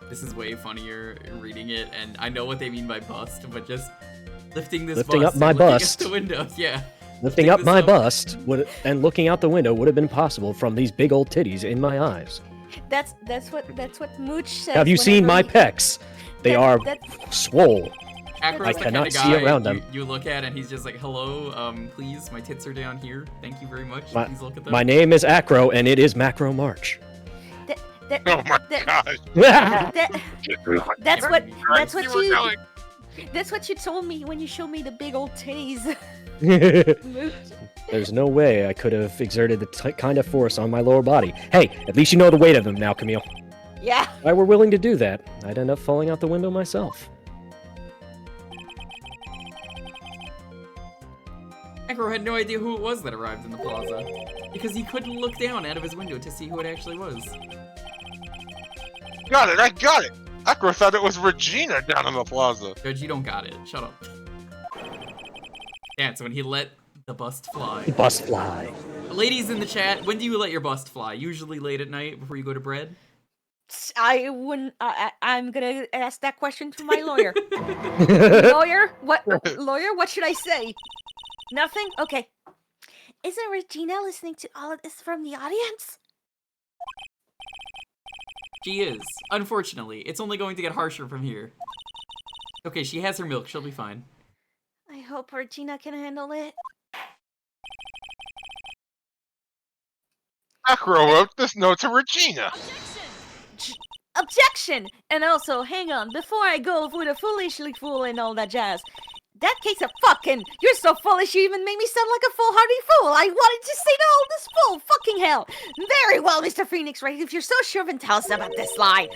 This is way funnier reading it, and I know what they mean by bust, but just lifting this Lifting bust up my and looking bust. out the window, yeah. Lifting up my bust and looking out the window would have been possible from these big old titties in my eyes. That's what Mooch says. Have you seen my whenever pecs? They are swole. Acro's I the cannot kind of see guy around them. You look at and he's just like, hello, please, my tits are down here. Thank you very much. Please look at them. My name is Acro, and it is Macro March. Oh my gosh. That's what you told me when you showed me the big old titties. There's no way I could have exerted the kind of force on my lower body. Hey, at least you know the weight of them now, Camille. Yeah. If I were willing to do that, I'd end up falling out the window myself. Acro had no idea who it was that arrived in the plaza, because he couldn't look down out of his window to see who it actually was. Got it, I got it! Acro thought it was Regina down in the plaza. Judge, you don't got it. Shut up. Yeah, it's when he let the bust fly. Bust fly. Ladies in the chat, when do you let your bust fly? Usually late at night before you go to bed? I wouldn't. I'm gonna ask that question to my lawyer. Lawyer, what should I say? Nothing? Okay. Isn't Regina listening to all of this from the audience? She is. Unfortunately. It's only going to get harsher from here. Okay, she has her milk. She'll be fine. I hope Regina can handle it. Acro wrote this note to Regina. Objection! And also, hang on, before I go for the foolishly fool and all that jazz, that case of fucking, you're so foolish you even made me sound like a foolhardy fool. I wanted to say to all this fool, fucking hell. Very well, Mr. Phoenix Wright, if you're so sure, then tell us about this line.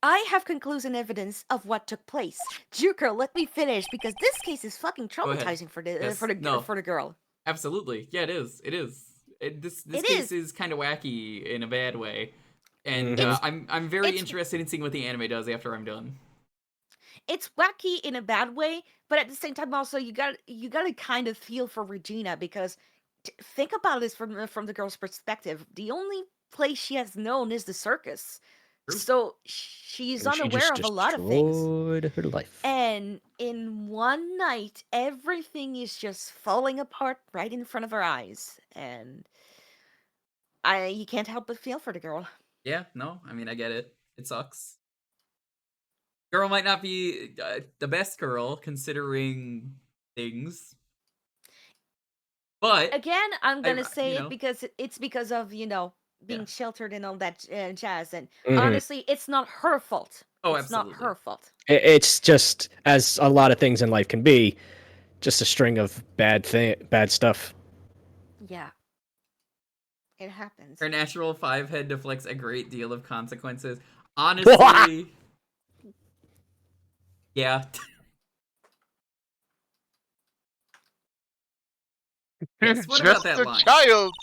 I have conclusive evidence of what took place. Jewker, let me finish, because this case is fucking traumatizing for the girl. Absolutely. Yeah, it is. It is. This case is kind of wacky in a bad way. And I'm very interested in seeing what the anime does after I'm done. It's wacky in a bad way, but at the same time, also you gotta kind of feel for Regina, because think about this from the girl's perspective. The only place she has known is the circus, so she's unaware of a lot of things. Her life. And in one night, everything is just falling apart right in front of her eyes, and you can't help but feel for the girl. Yeah, no, I mean, I get it. It sucks. Girl might not be the best girl, considering things. But again, I'm gonna say it because it's because of, being sheltered and all that jazz. And honestly, it's not her fault. Oh, it's absolutely. not her fault. It's just, as a lot of things in life can be, just a string of bad stuff. Yeah. It happens. Her natural 5-head deflects a great deal of consequences. Honestly... yeah. Yes, what Just about that a line? child.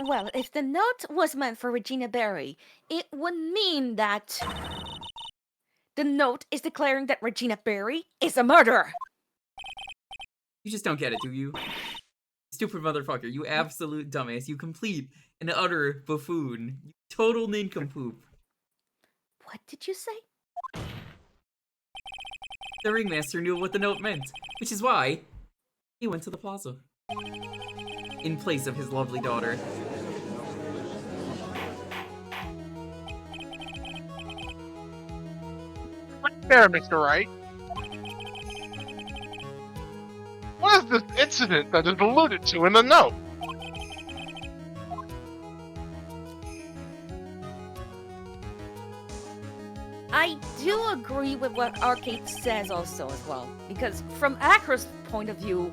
Well, if the note was meant for Regina Berry, it would mean that the note is declaring that Regina Berry is a murderer. You just don't get it, do you? Stupid motherfucker, you absolute dumbass, you complete and utter buffoon. You total nincompoop. What did you say? The ringmaster knew what the note meant, which is why he went to the plaza. In place of his lovely daughter. Right there, Mr. Wright. What is this incident that is alluded to in the note? I do agree with what Arcade says also as well, because from Acro's point of view,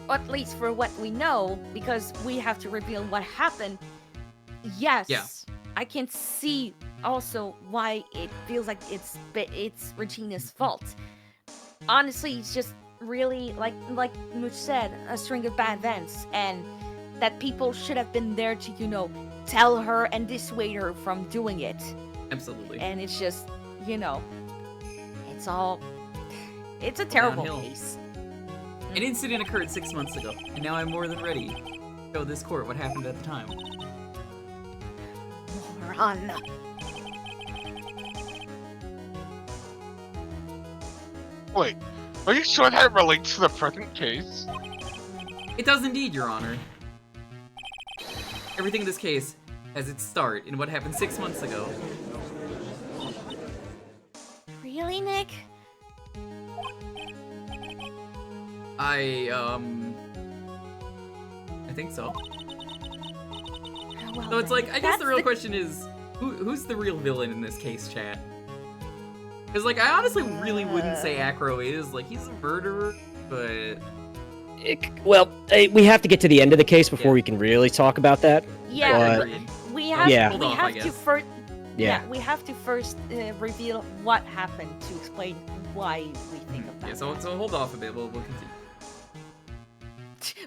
at least for what we know, because we have to reveal what happened, yes, Yeah. I can see also why it feels like it's Regina's fault. Honestly, it's just really, like Mooch said, a string of bad events, and that people should have been there to, you know, tell her and dissuade her from doing it. Absolutely. And it's just, you know, it's a terrible Downhill. case. An incident occurred 6 months ago, and now I'm more than ready to show this court what happened at the time. Moron. Wait, are you sure that relates to the present case? It does indeed, Your Honor. Everything in this case has its start in what happened 6 months ago. Really, Nick? I think so. Well, So it's like, I guess that's the real question is, who's the real villain in this case, chat? Because, like, I honestly really wouldn't say Acro is. Like, he's a murderer, but... Well, we have to get to the end of the case before we can really talk about that. Yeah, But- we have Yeah. Hold we off, I have to guess. first. Yeah. We have to first reveal what happened to explain why we think of that. Yeah, so hold off a bit, we'll continue.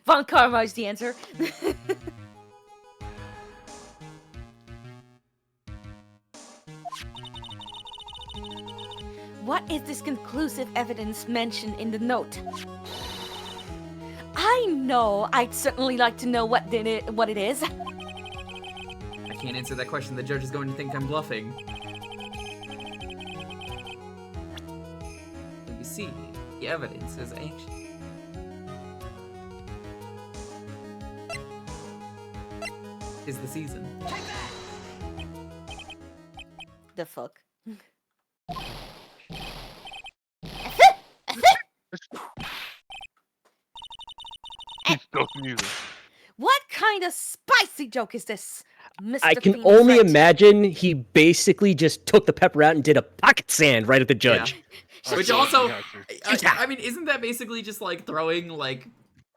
Von Karma is the answer. What is this conclusive evidence mentioned in the note? I know. I'd certainly like to know what it is. I can't answer that question, the judge is going to think I'm bluffing. But you see, the evidence is action. Is the season. The fuck? Those music. What kind of spicy joke is this, Mr. I can Fiend only Wright? imagine he basically just took the pepper out and did a pocket sand right at the judge. Which also, I mean, isn't that basically just like throwing like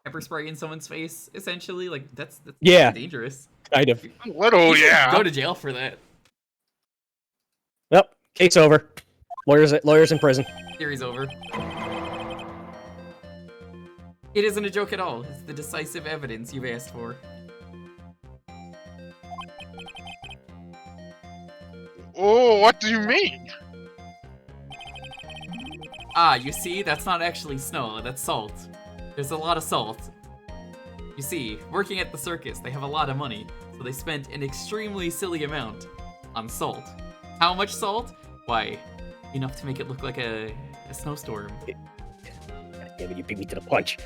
pepper spray in someone's face, essentially? Like that's Yeah. dangerous. Kind of. Little, You should yeah. go to jail for that. Well, case over. Lawyers in prison. Series over. It isn't a joke at all. It's the decisive evidence you've asked for. Oh, what do you mean? Ah, you see? That's not actually snow, that's salt. There's a lot of salt. You see, working at the circus, they have a lot of money, so they spent an extremely silly amount on salt. How much salt? Why, enough to make it look like a snowstorm. Damn it, you beat me to the punch.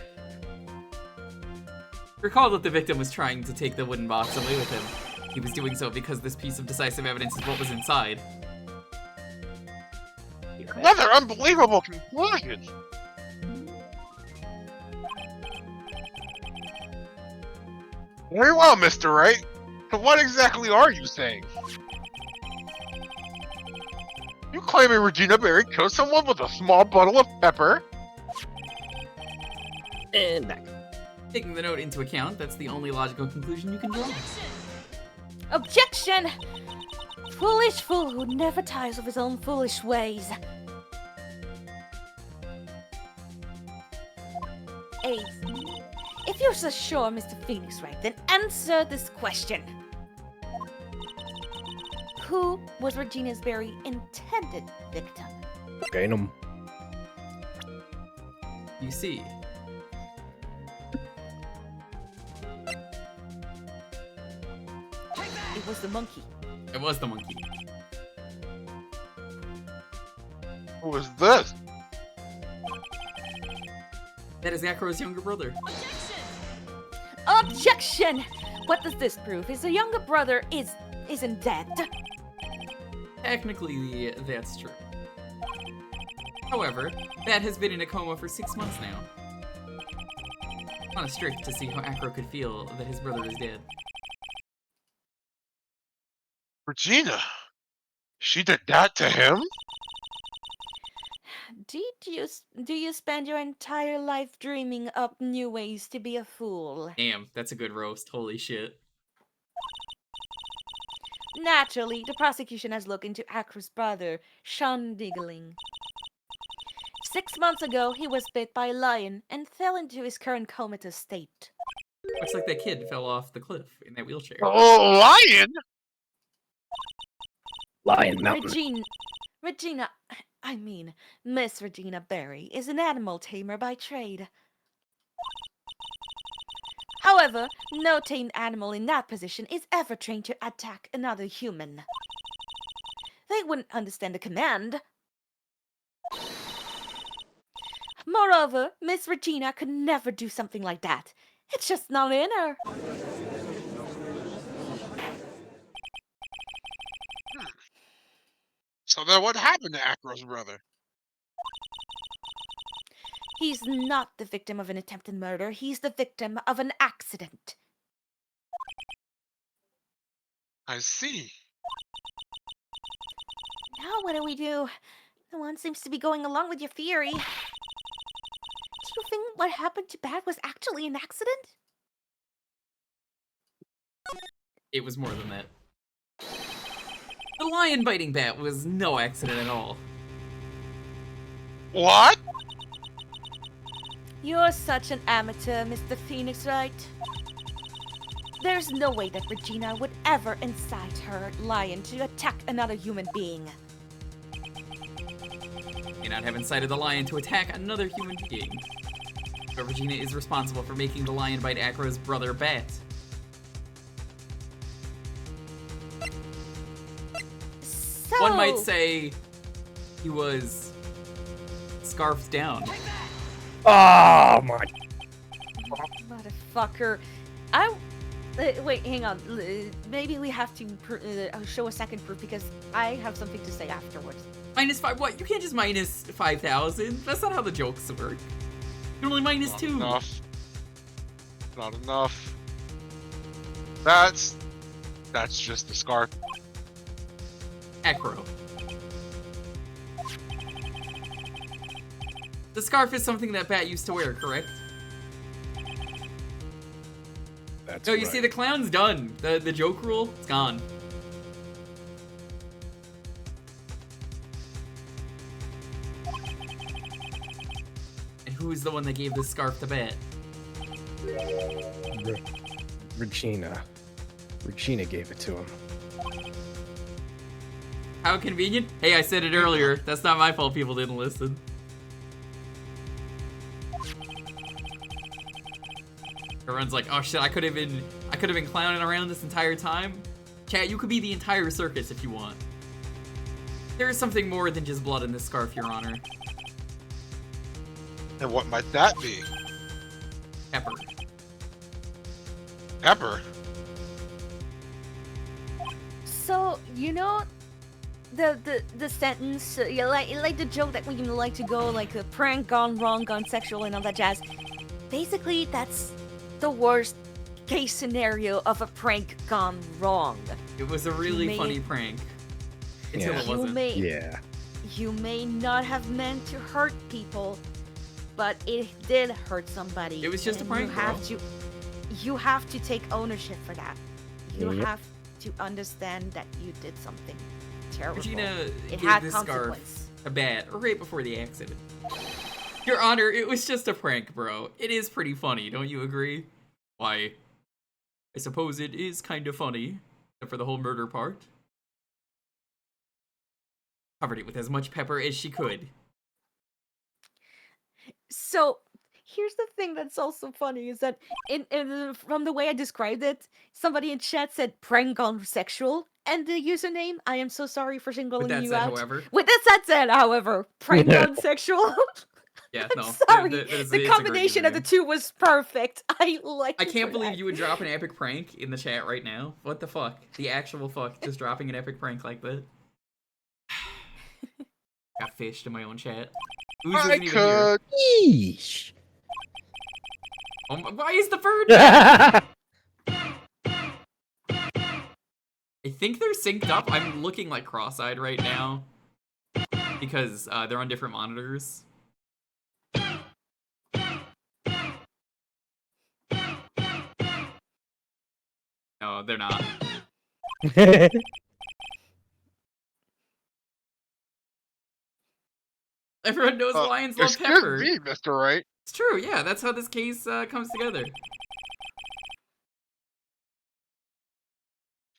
Recall that the victim was trying to take the wooden box away with him. He was doing so because this piece of decisive evidence is what was inside. Another unbelievable conclusion. Very well, Mr. Wright. But what exactly are you saying? You claiming Regina Berry killed someone with a small bottle of pepper? And back. Taking the note into account, that's the only logical conclusion you can draw. Objection! Foolish fool who never tires of his own foolish ways. Ace, if you're so sure, Mr. Phoenix Wright, then answer this question. Who was Regina's very intended victim? Venom. You see. It was the monkey. It was the monkey. Who was this? That is Acro's younger brother. Objection! What does this prove? His younger brother isn't dead. Technically, that's true. However, Bat has been in a coma for 6 months now. Kinda strict to see how Acro could feel that his brother is dead. Regina. She did that to him? Do you spend your entire life dreaming up new ways to be a fool? Damn, that's a good roast. Holy shit. Naturally, the prosecution has looked into Acro's brother, Sean Diggling. 6 months ago, he was bit by a lion and fell into his current comatose state. Looks like that kid fell off the cliff in that wheelchair. Oh, lion? Lion Mountain. Miss Regina Berry is an animal tamer by trade. However, no tamed animal in that position is ever trained to attack another human. They wouldn't understand the command. Moreover, Miss Regina could never do something like that. It's just not in her. So then what happened to Acro's brother? He's not the victim of an attempted murder. He's the victim of an accident. I see. Now what do we do? No one seems to be going along with your theory. Do you think what happened to Bat was actually an accident? It was more than that. The lion biting Bat was no accident at all. What? You're such an amateur, Mr. Phoenix Wright. There's no way that Regina would ever incite her lion to attack another human being. May not have incited the lion to attack another human being. But Regina is responsible for making the lion bite Acro's brother Bat. So... One might say he was scarfed down. Oh my. Motherfucker. Wait, hang on. Maybe we have to show a second proof because I have something to say afterwards. -5? What? You can't just minus 5,000. That's not how the jokes work. You can only minus Not 2. enough. Not enough. That's just the scarf. Acro. The scarf is something that Bat used to wear, correct? That's No, you see, the clown's done. The joke rule, it's gone. And who is the one that gave this scarf to Bat? Regina. Regina gave it to him. How convenient. Hey, I said it earlier. That's not my fault people didn't listen. Everyone's like, oh shit, I could have been clowning around this entire time. Chat, you could be the entire circus if you want. There is something more than just blood in this scarf, Your Honor. And what might that be? Pepper. Pepper? So, you know, the sentence, like the joke that we like to go like a prank gone wrong, gone sexual, and all that jazz. Basically, that's the worst case scenario of a prank gone wrong. It was a really funny prank. Until it wasn't. You may not have meant to hurt people, but it did hurt somebody. It was just a prank, You have to take ownership for that. You Yep. have to understand that you did something terrible. Regina It gave had this consequence. scarf a Bat right before the accident. Your Honor, it was just a prank, bro. It is pretty funny, don't you agree? Why, I suppose it is kind of funny, except for the whole murder part. Covered it with as much pepper as she could. So here's the thing that's also funny is that from the way I described it, somebody in chat said prank on sexual, and the username, I am so sorry for With singling that you said, out. however. With that said, however, prank on sexual. Yeah, I'm no. sorry. That is, The it's combination a of the two was perfect. I like. I can't believe you would drop an epic prank in the chat right now. What the fuck? The actual fuck. Just dropping an epic prank like that. Got fished in my own chat. Ooze I isn't even here. could. Yeesh. Oh my, why is the bird back? I think they're synced up. I'm looking like cross-eyed right now. Because they're on different monitors. No, they're not. Everyone knows lions love Excuse pepper. me, Mr. Wright. It's true, yeah, that's how this case comes together.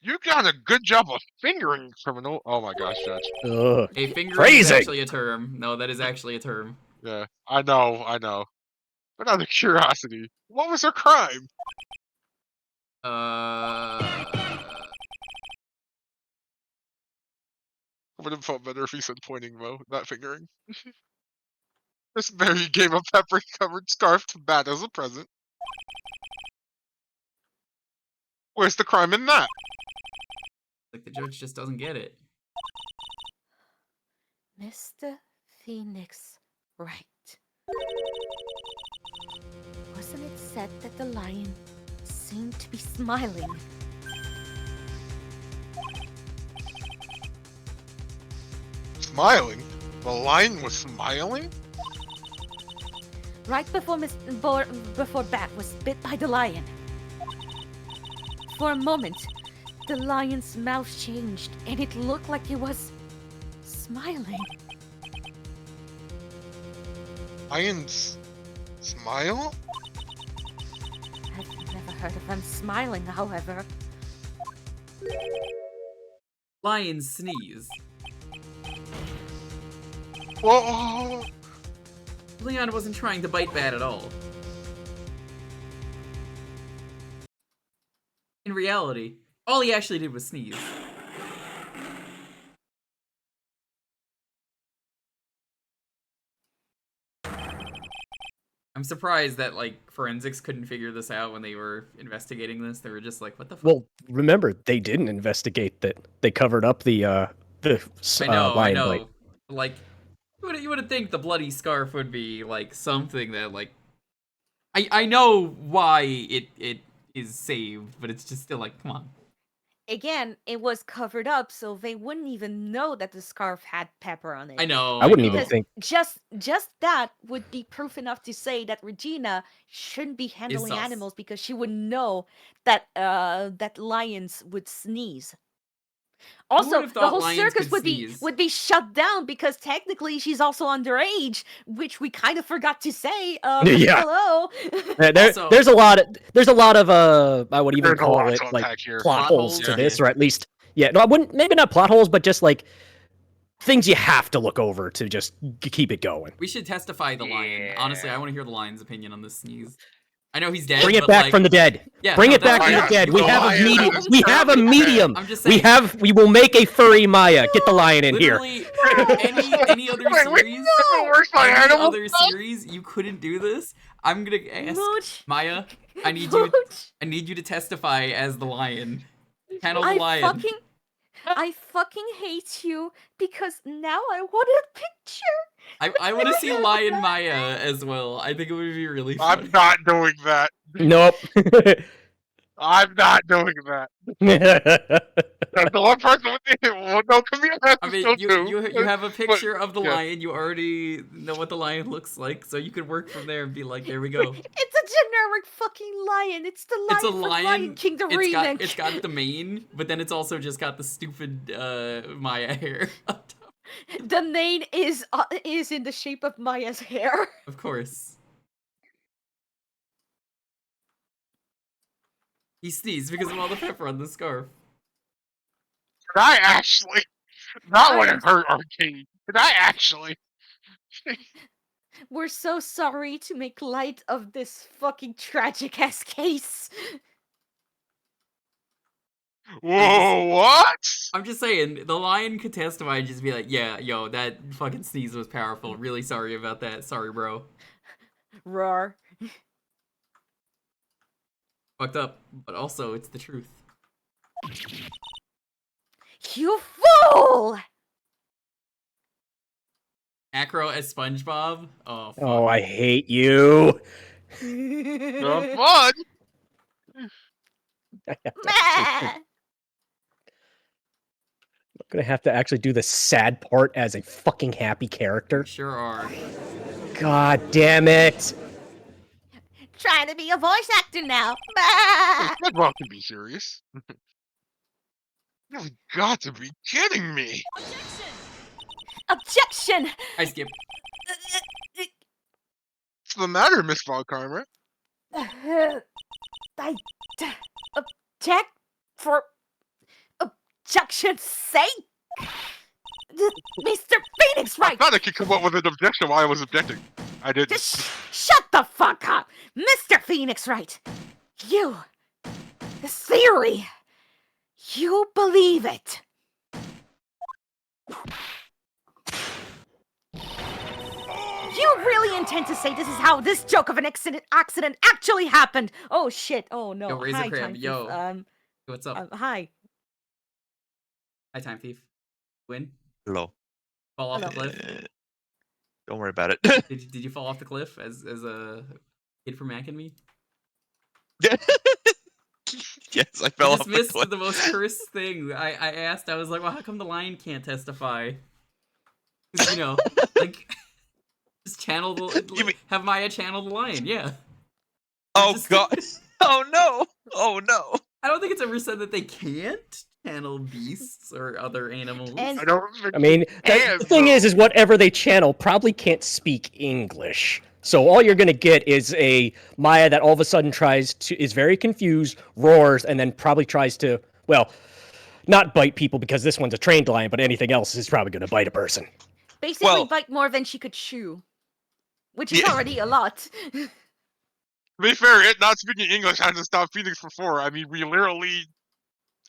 You got a good job of fingering criminal. Oh my gosh, Judge. Ugh. A fingering is Phrasing. actually a term. No, that is actually a term. Yeah, I know. But out of curiosity, what was her crime? Would have felt better if he said pointing, Mo, not fingering. Miss Mary gave a pepper-covered scarf to Bat as a present. Where's the crime in that? Like the judge just doesn't get it. Mr. Phoenix Wright. Wasn't it said that the lion seemed to be smiling? Smiling? The lion was smiling? Right before before Bat was bit by the lion. For a moment, the lion's mouth changed and it looked like it was smiling. Lions smile? I've never heard of them smiling, however. Lions sneeze. Whoa! Leon wasn't trying to bite Bat at all. In reality, all he actually did was sneeze. I'm surprised that, like, forensics couldn't figure this out when they were investigating this. They were just like, what the fuck? Well, remember, they didn't investigate that. They covered up the I lion know. bite. Like, you would think the bloody scarf would be, like, something that, like... I know why it is saved, but it's just still like, come on. Again, it was covered up, so they wouldn't even know that the scarf had pepper on it. I know. I wouldn't even Because think. just that would be proof enough to say that Regina shouldn't be handling sus. animals because she would know that that lions would sneeze. Also, would've the thought whole lions circus could sneeze? would be shut down because technically she's also underage, which we kind of forgot to say. Yeah. Hello. Also- There's a lot of I would even There's a call lot it to like unpack here. plot Plot holes holes, to yeah. this, or at least no, I wouldn't. Maybe not plot holes, but just like things you have to look over to just keep it going. We should testify the lion. Honestly, I want to hear the lion's opinion on this sneeze. I know he's dead. Bring it but, back like, from the dead. Yeah, Bring no, it back that's from the fine. dead. We The have a lion medium. is We have a currently medium. I'm just We saying. we will make a furry Maya. Get the lion in here. Literally, any other Wait, wait, series, no, where's my any animal? other series, you couldn't do this. I'm gonna ask Mooch. Maya. I need Mooch. you to testify as the lion. Channel the lion. I fucking hate you because now I want a picture. I want to see Lion Maya as well. I think it would be really fun. I'm not doing that. Nope. I'm not doing that. That's the one person with the well, no, Camille has I to mean, still you do. have a picture of the yeah. lion. You already know what the lion looks like, so you could work from there and be like, there we go. It's a generic fucking lion. It's the lion It's a from lion. Lion King the remake. It's got the mane, but then it's also just got the stupid Maya hair. The mane is in the shape of Maya's hair. Of course. He sneezed because of all the pepper on the scarf. Did I actually? Not when it hurt Arcade. Did I actually? We're so sorry to make light of this fucking tragic ass case. Whoa, what? I'm just saying, the lion could testify and just be like, yeah, yo, that fucking sneeze was powerful. Really sorry about that. Sorry, bro. Roar. Fucked up, but also, it's the truth. You fool! Acro as SpongeBob? Oh, fuck. Oh, I hate you. Have fun. Meh. I'm gonna have to actually do the sad part as a fucking happy character. Sure are. God damn it! Trying to be a voice actor now. Meh. SpongeBob can be serious. You've got to be kidding me. Objection! I skip. What's the matter, Miss Volkheimer? I object for objection's sake. Mr. Phoenix I Wright! thought I could come up with an objection while I was objecting. I didn't. Just shut the fuck up! Mr. Phoenix Wright! You... This theory... You believe it. You really intend to say this is how this joke of an accident actually happened? Oh shit! Oh no! Yo, Razor Hi, Crab, Time Thief. yo. What's up? Hi. Hi, Time Thief. Win? Hello. Fall off the Hello. cliff? Don't worry about it. Did you fall off the cliff as a kid from Mac and Me? Yes, I fell I off just the missed cliff. the most cursed thing. I asked, I was like, well, how come the lion can't testify? 'Cause, you know, like, just channel the... Have Maya channel the lion, yeah. Oh, Just- God. Oh, no. Oh, no. I don't think it's ever said that they can't channel beasts or other animals. And- I don't think I mean, And, the thing though. is whatever they channel probably can't speak English. So all you're gonna get is a Maya that all of a sudden is very confused, roars, and then probably tries to, well, not bite people because this one's a trained lion, but anything else is probably gonna bite a person. Basically, Well- bite more than she could chew, which is Yeah. already a lot. To be fair, it not speaking English hasn't stopped Phoenix before. I mean, we literally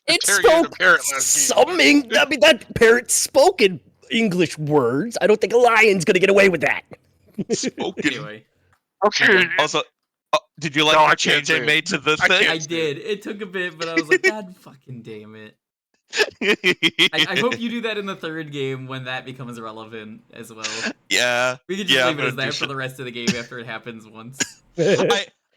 It interrogated spoke a parrot last game. I mean, that parrot spoke in English words. I don't think a lion's gonna get away with that. Spoken. Anyway, Okay. Also, did you like No, the I can't change say I it. made to the I thing? can't. I did. It took a bit, but I was like, God fucking damn it. I hope you do that in the third game when that becomes relevant as well. Yeah. We could just Yeah, leave I'm it as gonna do that for shit. the rest of the game after it happens once.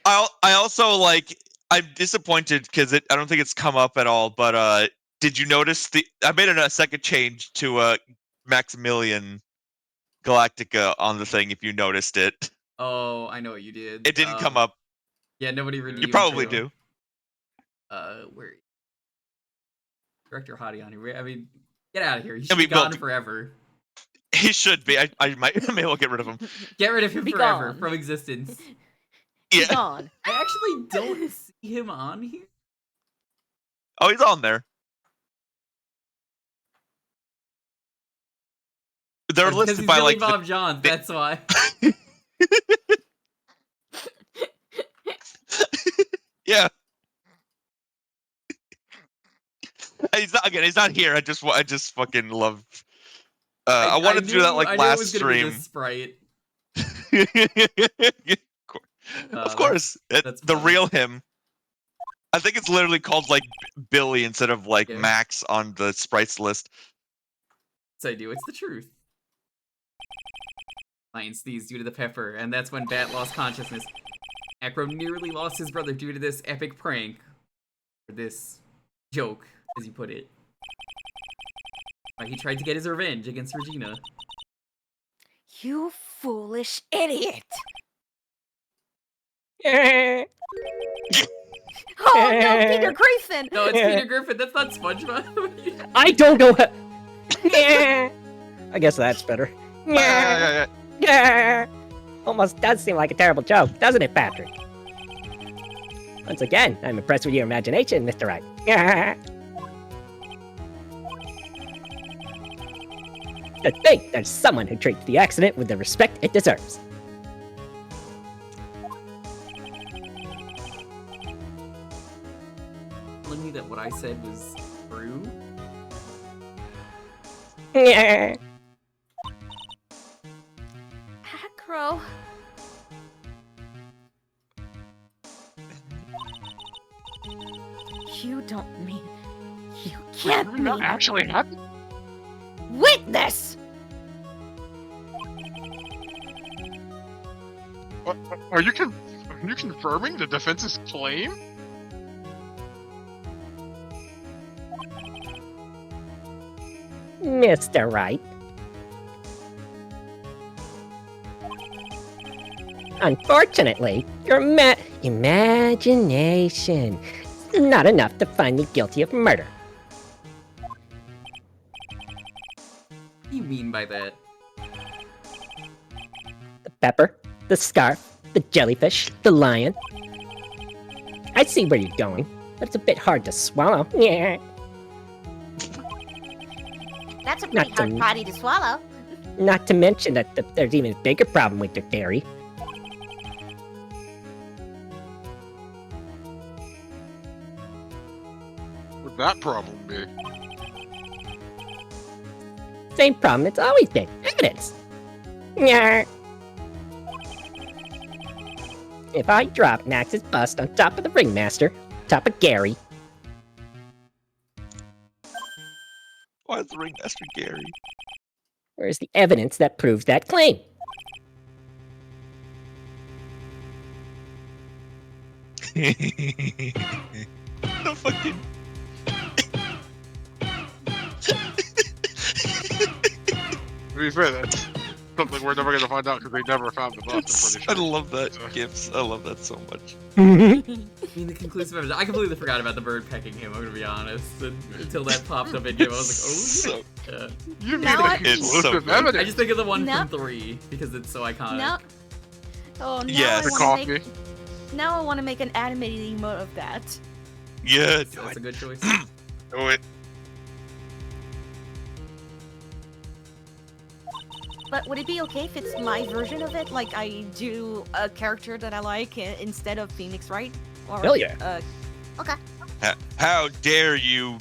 I also like. I'm disappointed because I don't think it's come up at all. But did you notice I made a second change to Maximilian Galactica on the thing. If you noticed it, Oh, I know what you did. it didn't come up. Yeah, nobody redeemed. You probably True. do. Where? Director Hottie on here. I mean, get out of here. He should I mean, be gone well, forever. He should be. I might maybe we'll get rid of him. Get rid of him Be forever gone. from existence. Be Yeah. gone. I actually don't see him on here. Oh, he's on there. They're Because listed he's by Billy like Bob Johns. That's why. yeah. He's not again. He's not here. I just fucking love. I wanted to do that I like knew it last was gonna be stream. this sprite. Of course, that's the fun. real him. I think it's literally called like Billy instead of like Yeah. Max on the sprites list. Yes, I do. It's the truth. Lion sneezed due to the pepper, and that's when Bat lost consciousness. Acro nearly lost his brother due to this epic prank. Or this joke, as you put it. He tried to get his revenge against Regina. You foolish idiot. Oh no, Peter Griffin! No, it's Peter Griffin. That's not SpongeBob. I don't know how... I guess that's better. Yeah. Almost does seem like a terrible joke, doesn't it, Patrick? Once again, I'm impressed with your imagination, Mr. Wright. To think there's someone who treats the accident with the respect it deserves. Telling me that what I said was true? Acro. You don't mean. You can't Not mean. actually happened. Witness! Are you confirming the defense's claim? Mr. Wright. Unfortunately, your imagination is not enough to find me guilty of murder. What do you mean by that? The pepper, the scarf, the jellyfish, the lion. I see where you're going, but it's a bit hard to swallow. Yeah. That's a Not pretty hard to- potty to swallow. Not to mention that there's even a bigger problem with your theory. Would that problem be? Same problem it's always been. Evidence. Yeah. If I drop Max's bust on top of the ringmaster, top of Gary, Why is the ringmaster Gary? where's the evidence that proves that claim? The fucking. To be fair, that's something we're never gonna find out because they never found the bust. I'm I pretty sure. love that gifs. I love that so much. I mean, the conclusive evidence. I completely forgot about the bird pecking him, I'm gonna be honest. Until that popped up in game, I was like, oh, yeah. You mean Now I- the It's so conclusive good. evidence? I just think of the one No. from 3, because it's so iconic. No. Oh, now Yes. I the wanna coffee. now I want to make an animated emote of that. Yeah, So do that's it. a good choice. Do it. But would it be okay if it's my version of it? Like I do a character that I like instead of Phoenix, right? Or, Hell yeah. How dare you?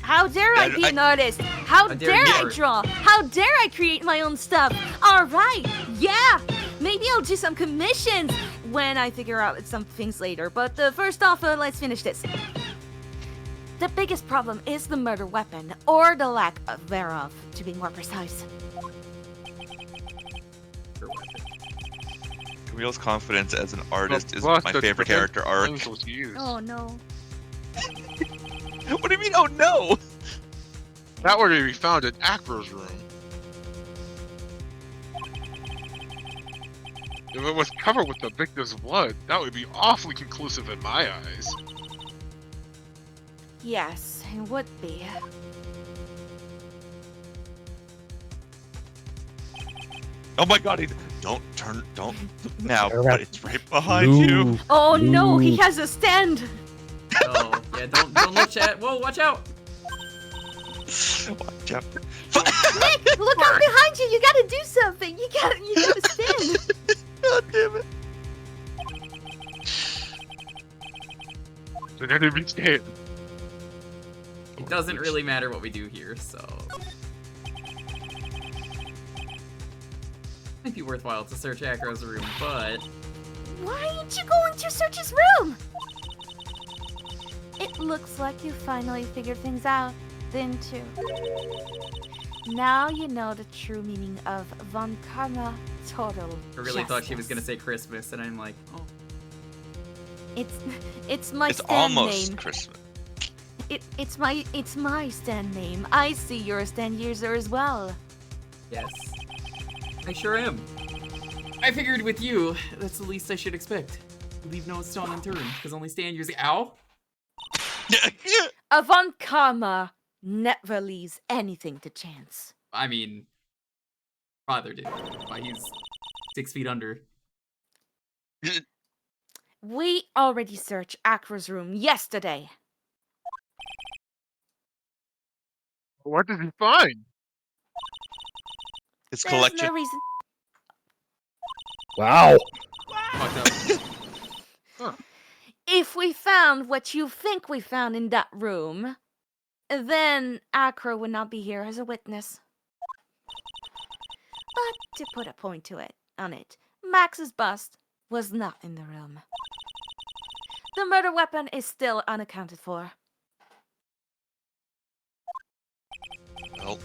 How dare I be an artist? How How dare dare you I art. draw? How dare I create my own stuff? All right, yeah. Maybe I'll do some commissions when I figure out some things later. But first off, let's finish this. The biggest problem is the murder weapon, or the lack of thereof, to be more precise. Camille's confidence as an artist is Plus, my the favorite defense character arc. claims was used. Oh no. What do you mean? Oh no! That were to be found in Acro's room. If it was covered with the victim's blood, that would be awfully conclusive in my eyes. Yes, it would be. Oh my god! Don't turn! Don't now! Turn But around. it's right behind you. Oh no, he Ooh. has a stand. Oh, yeah, don't look, chat. Whoa, watch out! Watch out! Nick, look out behind you. You gotta do something. You gotta stand. God damn it! The enemy scared. It doesn't really matter what we do here, so... Might be worthwhile to search Acro's room, but... Why aren't you going to search his room? It looks like you finally figured things out, didn't you? Now you know the true meaning of Von Karma total I really thought she was gonna justice. say Christmas, and I'm like, oh. It's my It's stand almost name. Christmas. It's my stand name. I see you're a stand user as well. Yes. I sure am. I figured with you, that's the least I should expect. Leave no stone unturned, because only stand using. Ow! Von Karma never leaves anything to chance. I mean, father did. Why he's 6 feet under. We already searched Acra's room yesterday. What did he find? His There's collection. no reason. Wow. Fucked up. Huh. If we found what you think we found in that room, then Acra would not be here as a witness. But to put a point to it, on it, Max's bust was not in the room. The murder weapon is still unaccounted for. Well,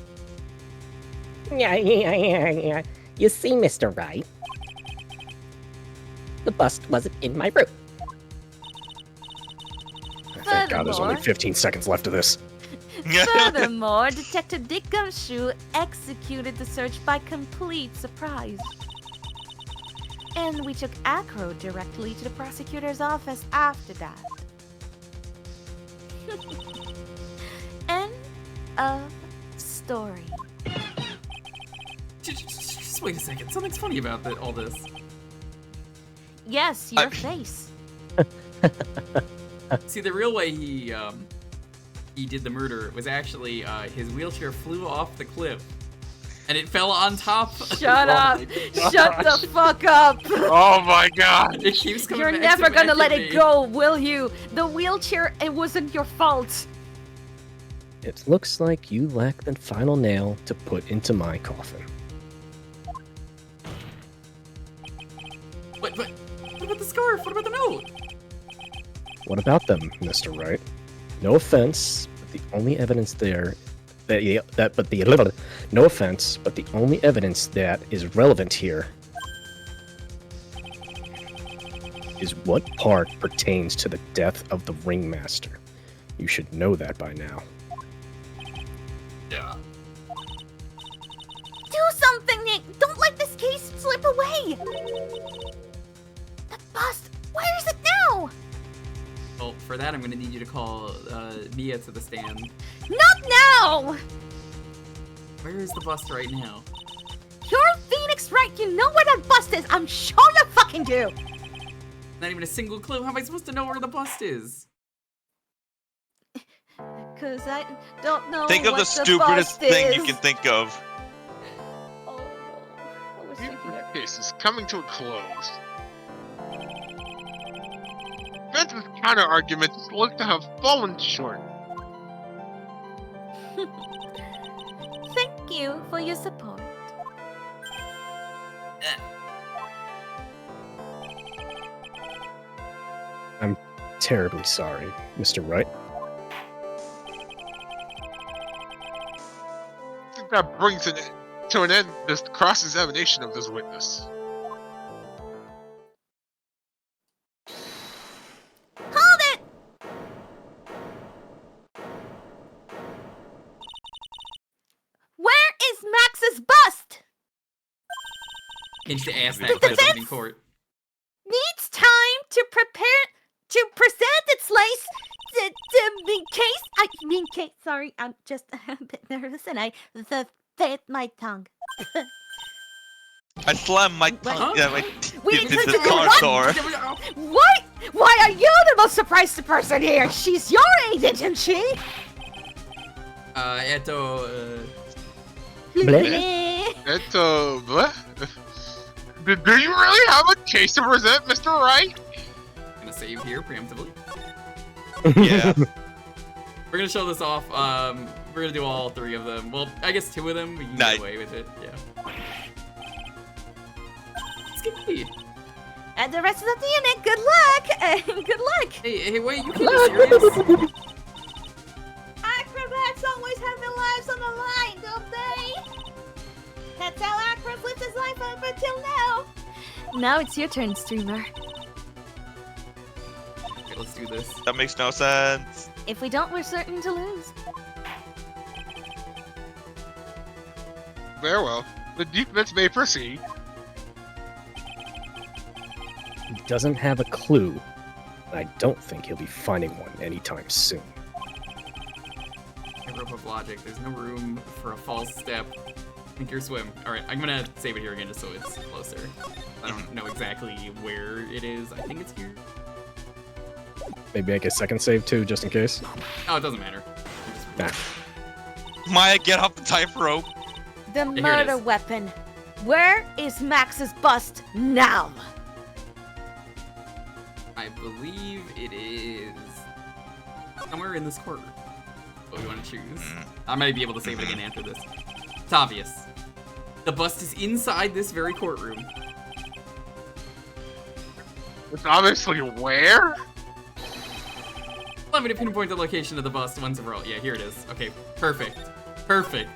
Yeah. You see, Mr. Wright, the bust wasn't in my room. Thank God there's only Furthermore- 15 seconds left of this. Furthermore, Detective Dick Gumshoe executed the search by complete surprise. And we took Acro directly to the prosecutor's office after that. End of story. Just wait a second. Something's funny about all this. Yes, your face. See, the real way he did the murder was actually his wheelchair flew off the cliff, and it fell on top. Shut up! Shut the fuck up! Oh my god! It keeps coming You're back never gonna back let at it me. go, will you? The wheelchair, it wasn't your fault. It looks like you lack the final nail to put into my coffin. What about the scarf? What about the note? What about them, Mr. Wright? No offense, but the only evidence there no offense, but the only evidence that is relevant here is what part pertains to the death of the ringmaster. You should know that by now. Yeah. Do something, Nick! Don't let this case slip away! The bust! Where is it now? Well, for that, I'm gonna need you to call Mia to the stand. Not now! Where is the bust right now? You're Phoenix Wright, you know where that bust is! I'm sure you fucking do! Not even a single clue. How am I supposed to know where the bust is? Cause I don't know think of what the stupidest bust thing you is. can think of. Oh, I was thinking The of... case is coming to a close. Vince's counter-arguments look to have fallen short. Thank you for your support. I'm terribly sorry, Mr. Wright. I think that brings to an end this cross-examination of this witness. Hold it! Where is Max's bust? Needs to ask The that question in defense- court. Needs time to prepare to present its lace sorry, I'm just a bit nervous and I bit my tongue. I slammed my What? tongue. Yeah, my Wait, into the what? contour. What? Why are you the most surprised person here? She's your age, isn't she? Bleh. Bleh. Do you really have a case to present, Mr. Wright? Gonna save here preemptively. Yeah. We're gonna show this off. We're gonna do all three of them. Well, I guess two of them. We can Nice. get away with it. Yeah. It's gonna be. And the rest of the unit, good luck! And good luck! Hey, wait! You can't be serious. Acrobats always have their lives on the line, don't they? That's how Acrobats lived his life up until now. Now it's your turn, streamer. Okay, let's do this. That makes no sense. If we don't, we're certain to lose. Very well. The defense may proceed. He doesn't have a clue. I don't think he'll be finding one anytime soon. Rope of logic. There's no room for a false step. Think your swim. All right, I'm gonna save it here again just so it's closer. I don't know exactly where it is. I think it's here. Maybe make a second save too, just in case. Oh, it doesn't matter. Nah. Maya, get off the tightrope. The it murder is. weapon. Where is Max's bust now? I believe it is somewhere in this courtroom. What we want to choose. I might be able to save it again after this. It's obvious. The bust is inside this very courtroom. It's obviously where? Allow me to pinpoint the location of the bust once and for all. Yeah, here it is. Okay, perfect. Perfect.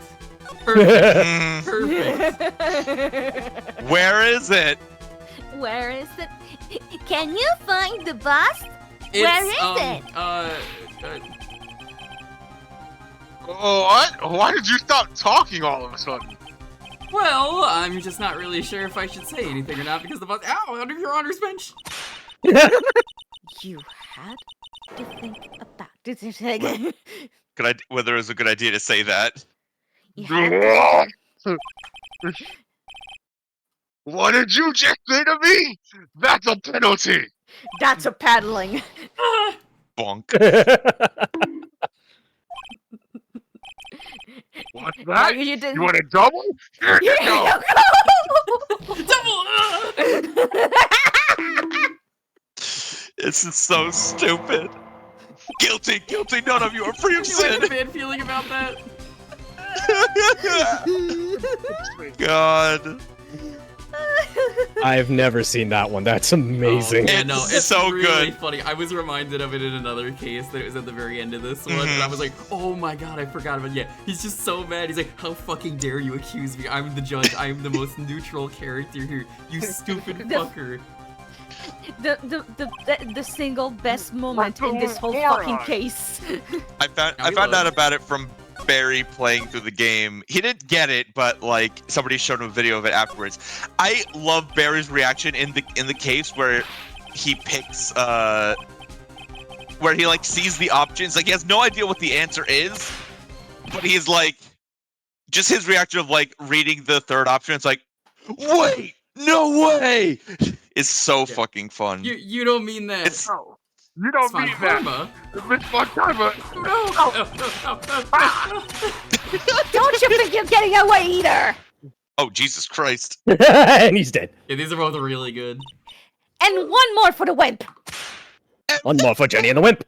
Perfect. Perfect. Where is it? Where is it? Can you find the bust? Where is it? Oh, what? Why did you stop talking all of a sudden? Well, I'm just not really sure if I should say anything or not because the bust. Ow! Under your honor's bench. You had to think about this. Whether it was a good idea to say that. You had to- What did you just say to me? That's a penalty. That's a paddling. Bonk. What's Now that? you did- You want a double? Here you go. This is so stupid. Guilty, guilty. None of you are free of You have a sin. bad feeling about that. God. I've never seen that one. That's amazing. Oh, yeah, It's no, it's so really good. funny. I was reminded of it in another case that it was at the very end of this one, and I was like, oh my god, I forgot about it. Yeah, he's just so mad. He's like, how fucking dare you accuse me? I'm the judge. I'm the most neutral character here. You stupid fucker. The single best moment in this whole fucking case. I found out about it from Barry playing through the game. He didn't get it, but like somebody showed him a video of it afterwards. I love Barry's reaction in the case where he picks where he like sees the options. Like he has no idea what the answer is, but he's like just his reaction of like reading the third option. It's like, wait, no way. It's so fucking fun. You don't mean that. It's No, you don't It's my mean that. karma. It's my karma. Don't you think you're getting away either? oh Jesus Christ. And he's dead. Yeah, these are both really good. And one more for the wimp. One more for Jenny and the Wimp.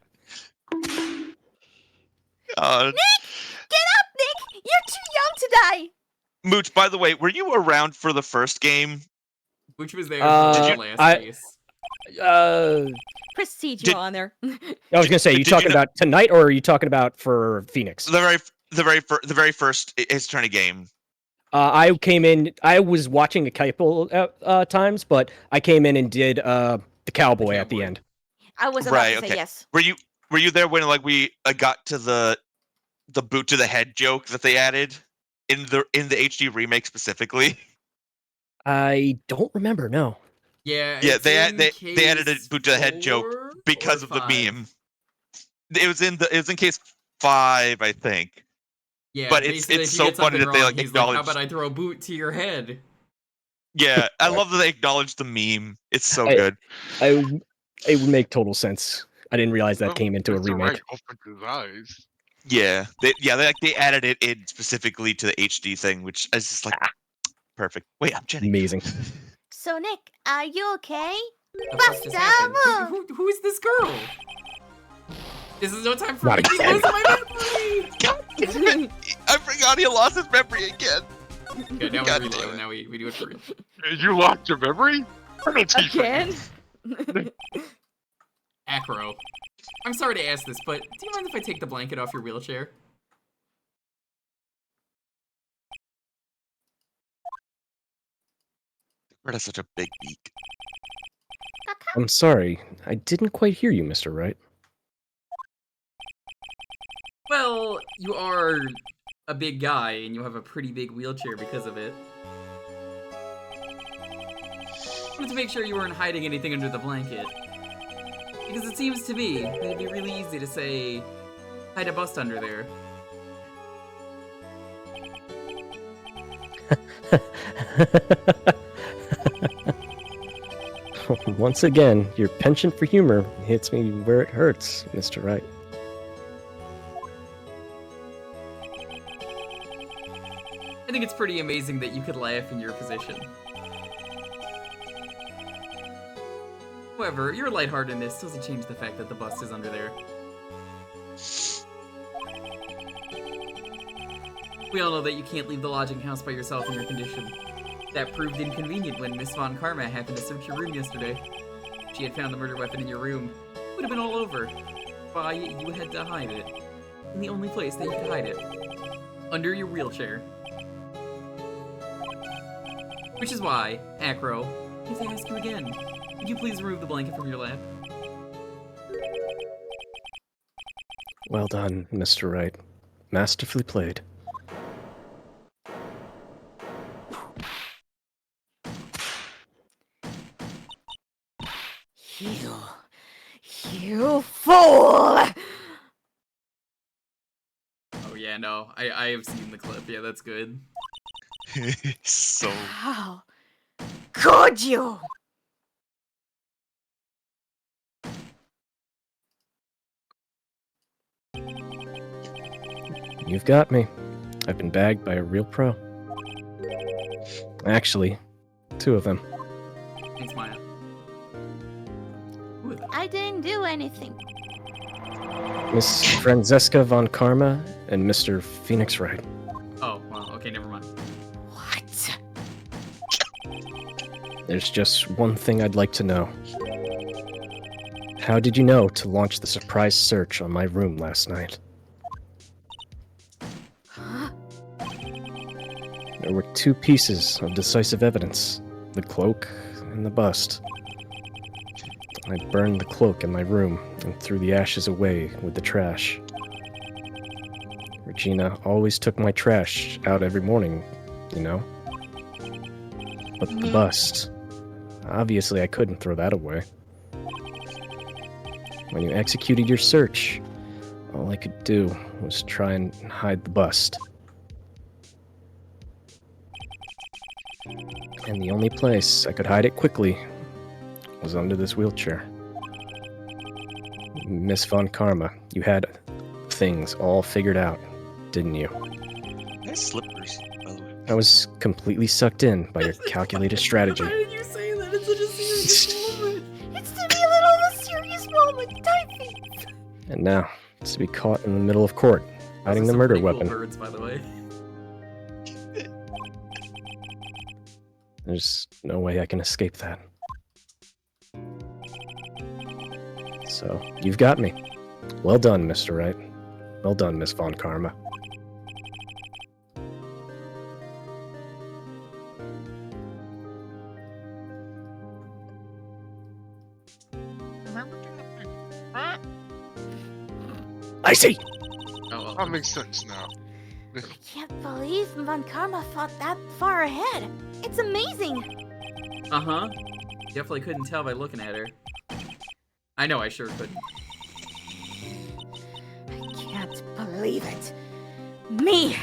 Get up, Nick! You're too young to die. Mooch, by the way, were you around for the first game? Which was there Did for the you- last case. Prestige Did- on there. I was gonna say, you Did you talking know- about tonight, or are you talking about for Phoenix? The very first Ace Attorney game. I came in. I was watching a couple times, but I came in and did the cowboy at the cowboy. end. I was about Right, to say okay. yes. Were you there when like we got to the boot to the head joke that they added in the HD remake specifically? I don't remember. No. Yeah, Yeah, it's they in they added a case boot to the head joke 4 because or of the 5. meme. It was in case 5, I think. Yeah, But it's basically, if you so get funny something that they, wrong, like, he's acknowledge- how about I throw a boot to your head? Yeah, I love that they acknowledged the meme. It's so I- good. It would make total sense. I didn't realize that came into a Mr. remake. Wright opened his eyes. Yeah, they added it in specifically to the HD thing, which is just like perfect. Wait, I'm Jenny. Amazing. So, Nick, are you okay? The fuck just happened? Basta! Who is this girl? This is no time for Not me. She's again. losing my memory. God damn it. I forgot he lost his memory again. Okay, now God we damn reload. it. Now we do it for real. You lost your memory? Penalty for Again? Acro. I'm sorry to ask this, but do you mind if I take the blanket off your wheelchair? Bird has such a big beak. I'm sorry. I didn't quite hear you, Mr. Wright. Well, you are a big guy, and you have a pretty big wheelchair because of it. I wanted to make sure you weren't hiding anything under the blanket. Because it seems to me that it'd be really easy to say, hide a bust under there. Once again, your penchant for humor hits me where it hurts, Mr. Wright. I think it's pretty amazing that you could laugh in your position. However, your lightheartedness doesn't change the fact that the bust is under there. We all know that you can't leave the lodging house by yourself in your condition. That proved inconvenient when Miss Von Karma happened to search your room yesterday. She had found the murder weapon in your room. It would have been all over. Why, you had to hide it. In the only place that you could hide it. Under your wheelchair. Which is why, Acro, if I ask you again, would you please remove the blanket from your lap? Well done, Mr. Wright. Masterfully played. You fool! Oh yeah, no, I have seen the clip. Yeah, that's good. So How could you? You've got me. I've been bagged by a real pro. Actually, 2 of them. Thanks, Maya. Who is that? I didn't do anything. Miss Francesca Von Karma and Mr. Phoenix Wright. Oh, well, okay, never mind. What? There's just one thing I'd like to know. How did you know to launch the surprise search on my room last night? There were 2 pieces of decisive evidence, the cloak and the bust. I burned the cloak in my room and threw the ashes away with the trash. Regina always took my trash out every morning, you know? But the bust... Obviously, I couldn't throw that away. When you executed your search, all I could do was try and hide the bust. And the only place I could hide it quickly was under this wheelchair. Miss Von Karma, you had things all figured out, didn't you? nice slippers, by the way. I was completely sucked in by your calculated strategy. Why did you say that in such a serious moment? It's to be a little of a serious moment, typing. And now, it's to be caught in the middle of court, hiding Those the are murder some pretty weapon. cool birds, by the way. There's no way I can escape that. So, you've got me. Well done, Mr. Wright. Well done, Miss Von Karma. I see! Oh, well. That makes sense now. I can't believe Von Karma thought that far ahead. It's amazing. Uh-huh. Definitely couldn't tell by looking at her. I know I sure couldn't. I can't believe it. Me!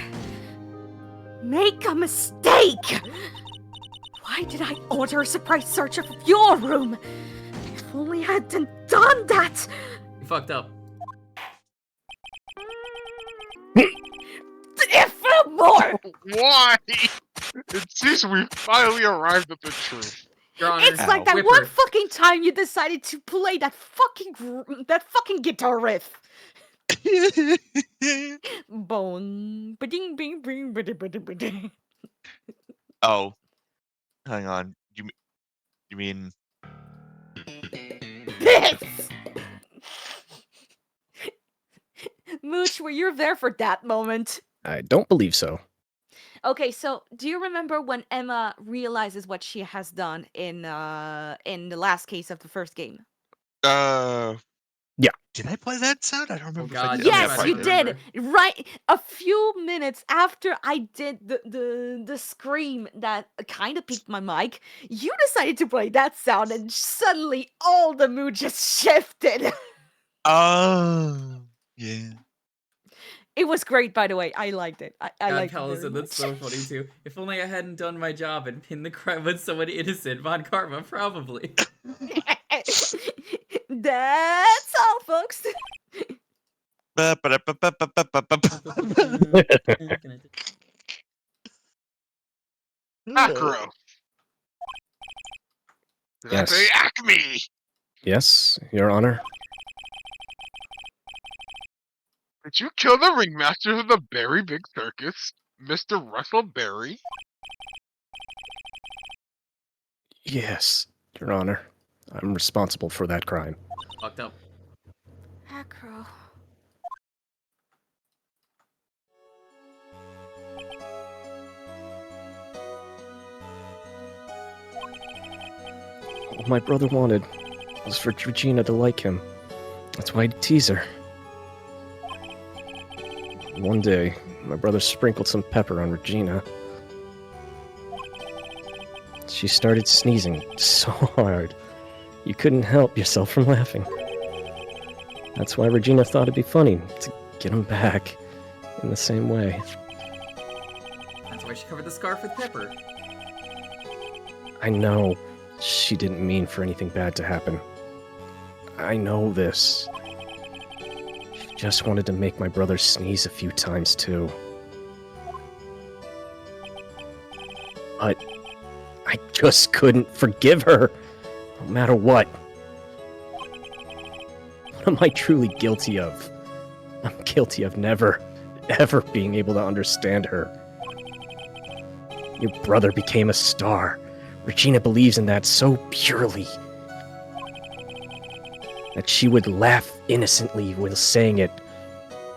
Make a mistake! Why did I order a surprise search of your room? If only I hadn't done that! You fucked up. If more! Why? It seems we finally arrived at the truth. Your Honor, It's like that Whipper. one fucking time you decided to play that fucking guitar riff. Bone. Ba-ding, bing, bing, ba-ding, ba-ding, ba-ding. Oh, hang on. You mean This! Mooch, were you there for that moment? I don't believe so. Okay, so do you remember when Emma realizes what she has done in the last case of the first game? did I play that sound? I don't remember. if I God, did. yeah, Yes, I you remember. did. Right, a few minutes after I did the scream that kind of piqued my mic, you decided to play that sound, and suddenly all the mood just shifted. Oh, yeah. It was great, by the way. I liked it. I God, liked it Pallison, very that's much. so funny too. If only I hadn't done my job and pinned the crime on someone innocent, Von Karma, probably. That's all, folks. Acro. Did I say Yes. Acme? Yes, Your Honor. Did you kill the ringmaster of the Berry Big Circus, Mr. Russell Berry? Yes, Your Honor. I'm responsible for that crime. Fucked up. Acro. All my brother wanted was for Regina to like him. That's why I'd tease her. One day, my brother sprinkled some pepper on Regina. She started sneezing so hard, you couldn't help yourself from laughing. That's why Regina thought it'd be funny to get him back in the same way. That's why she covered the scarf with pepper. I know she didn't mean for anything bad to happen. I know this. She just wanted to make my brother sneeze a few times too. But I just couldn't forgive her, no matter what. What am I truly guilty of? I'm guilty of never, ever being able to understand her. Your brother became a star. Regina believes in that so purely that she would laugh innocently while saying it.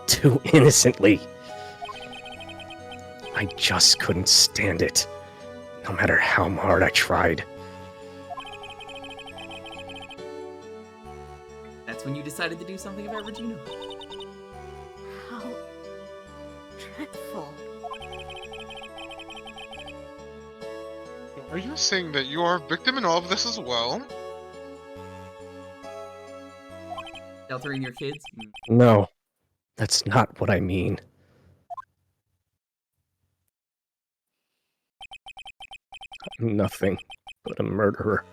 Too innocently. I just couldn't stand it, no matter how hard I tried. That's when you decided to do something about Regina. How dreadful. Are you saying that you are a victim in all of this as well? Sheltering your kids? No, that's not what I mean. I'm nothing but a murderer.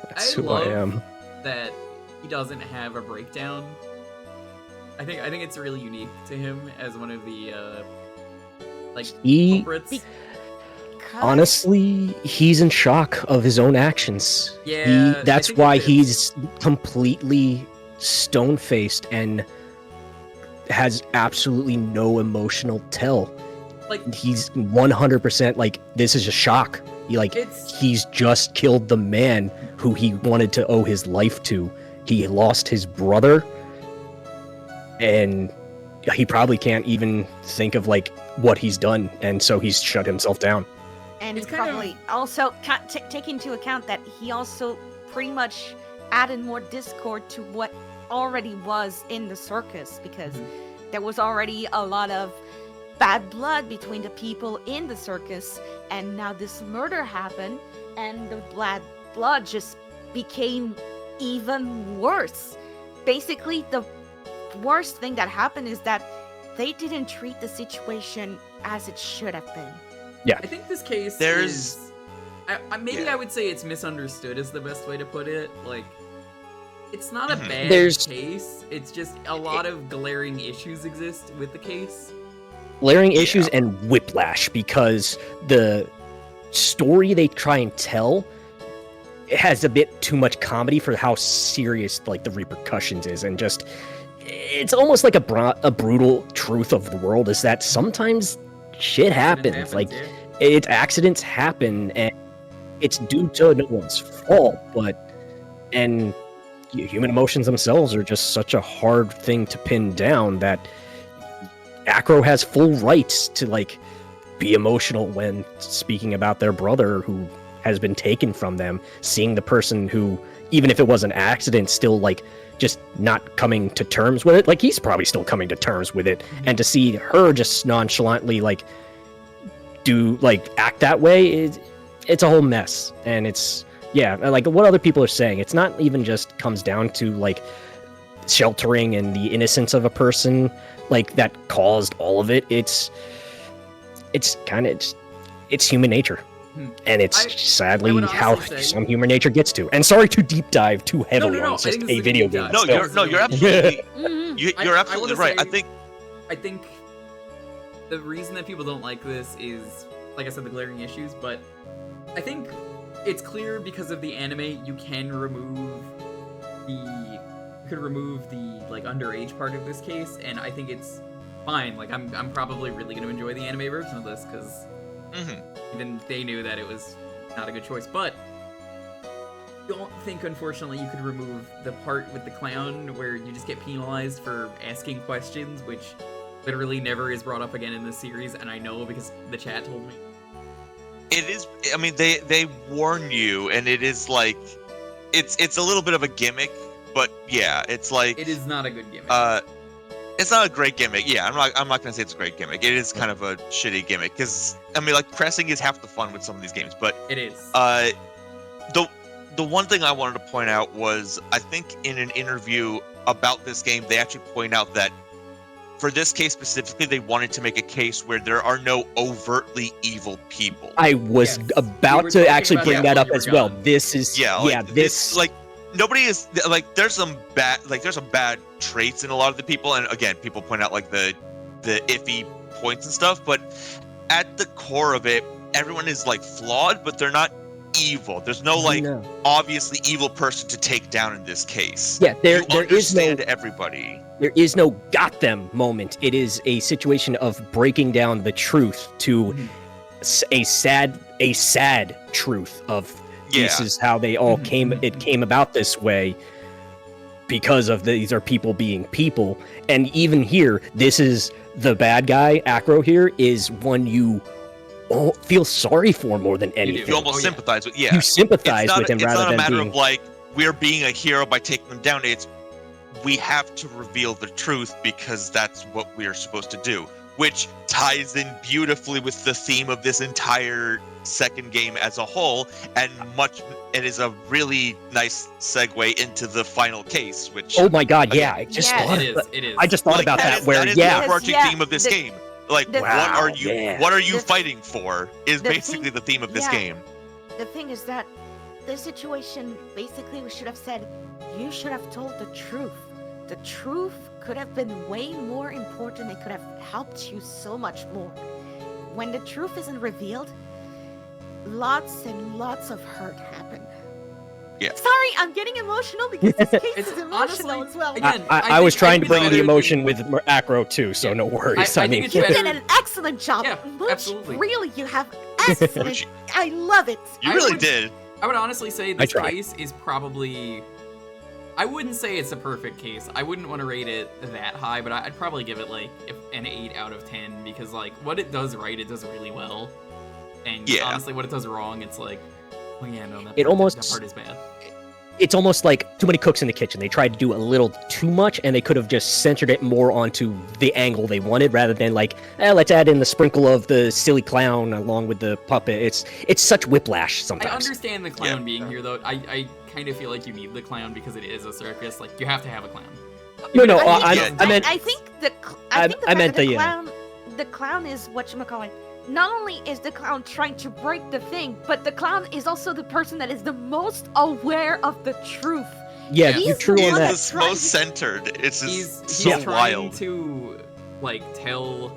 That's who I am. That he doesn't have a breakdown. I think it's really unique to him as one of the culprits. Honestly, he's in shock of his own actions. Yeah, that's why he's completely stone-faced and has absolutely no emotional tell. Like, he's 100% like, this is a shock. He's just killed the man who he wanted to owe his life to. He lost his brother, and he probably can't even think of what he's done, and so he's shut himself down. And it's probably also take into account that he also pretty much added more discord to what already was in the circus, because there was already a lot of bad blood between the people in the circus, and now this murder happened, and the bad blood just became even worse. Basically, the worst thing that happened is that they didn't treat the situation as it should have been. Yeah. I think this case I would say it's misunderstood is the best way to put it. Like, it's not a bad case. It's just a lot of glaring issues exist with the case. Glaring issues and whiplash, because the story they try and tell, it has a bit too much comedy for how serious the repercussions is, and just it's almost like a brutal truth of the world is that sometimes shit happens. Accidents happen, and it's due to no one's fault, and human emotions themselves are just such a hard thing to pin down that Acro has full rights to be emotional when speaking about their brother who has been taken from them, seeing the person who, even if it was an accident, still just not coming to terms with it. He's probably still coming to terms with it, and to see her just nonchalantly act that way, it's a whole mess. And it's what other people are saying, it's not even just comes down to sheltering and the innocence of a person that caused all of it. It's human nature. And it's I sadly would how honestly say- some human nature gets to. And sorry to deep dive too heavily no, on I just think this is a a video deep game. dive. No, still. you're absolutely Mhm. you're I absolutely wanna right. I say- think I think the reason that people don't like this is, like I said, the glaring issues, but I think it's clear because of the anime you can remove the like underage part of this case, and I think it's fine. Like I'm probably really gonna enjoy the anime version of this because even they knew that it was not a good choice. But don't think, unfortunately, you could remove the part with the clown where you just get penalized for asking questions, which literally never is brought up again in this series, and I know because the chat told me. it is. I mean, they warn you, and it is like it's a little bit of a gimmick, but yeah, it's like It is not a good gimmick. it's not a great gimmick. Yeah, I'm not gonna say it's a great gimmick. It is kind of a shitty gimmick because I mean, like pressing is half the fun with some of these games, but It is. The one thing I wanted to point out was I think in an interview about this game, they actually point out that for this case specifically, they wanted to make a case where there are no overtly evil people. I was Yes. We about were to talking actually about bring that that up while you as were well. gone. This is this like nobody is like there's some bad traits in a lot of the people, and again, people point out like the iffy points and stuff, but at the core of it, everyone is like flawed, but they're not evil. There's no like obviously evil person to take down in this case. Yeah, there you is no understand everybody. there is no got them moment. It is a situation of breaking down the truth to a sad truth of this is how they all came about this way because of these are people being people. And even here, this is the bad guy. Acro here is one you feel sorry for more than anything. You almost sympathize with. Yeah, You sympathize with him it's rather not a than matter being of like we're being a hero by taking them down. It's we have to reveal the truth because that's what we are supposed to do, which ties in beautifully with the theme of this entire second game as a whole, and it is a really nice segue into the final case, which Oh my god, yeah. I just Yes. thought It is. It is. I just thought like, about that is, where that is yeah. the overarching Yeah, theme of this the- game. Like the- what are you yeah. what are you The- fighting for is the basically thing- the theme of this yeah. game. The thing is that the situation, basically, we should have said, you should have told the truth. The truth could have been way more important. It could have helped you so much more. When the truth isn't revealed, lots and lots of hurt happen. Yeah. Sorry, I'm getting emotional because this case It's is emotional honestly- as well. again, I was think trying to it's bring better the than- emotion with Acro too, so Yeah. no worries. I I, think mean, it's You better- did an excellent job. Yeah, Butch, absolutely. Really, you have excellent. Which- I love it. You I really would- did. I would honestly say I this tried. case is probably. I wouldn't say it's a perfect case. I wouldn't want to rate it that high, but I'd probably give it like an 8 out of 10 because like what it does right, it does really well, and Yeah. honestly, what it does wrong, it's like, oh yeah, no, that It part, almost- that part is bad. it's almost like too many cooks in the kitchen. They tried to do a little too much, and they could have just centered it more onto the angle they wanted, rather than like, let's add in the sprinkle of the silly clown along with the puppet. It's such whiplash I sometimes. understand the clown being here though. I kind of feel like you need the clown because it is a circus. Like you have to have a clown. No, I I meant I think the I fact meant that the, the clown is whatchamacallit. Not only is the clown trying to break the thing, but the clown is also the person that is the most aware of the truth. yeah, He's you're the true one on He's that. that's the most centered. It's He's just so trying wild. to like tell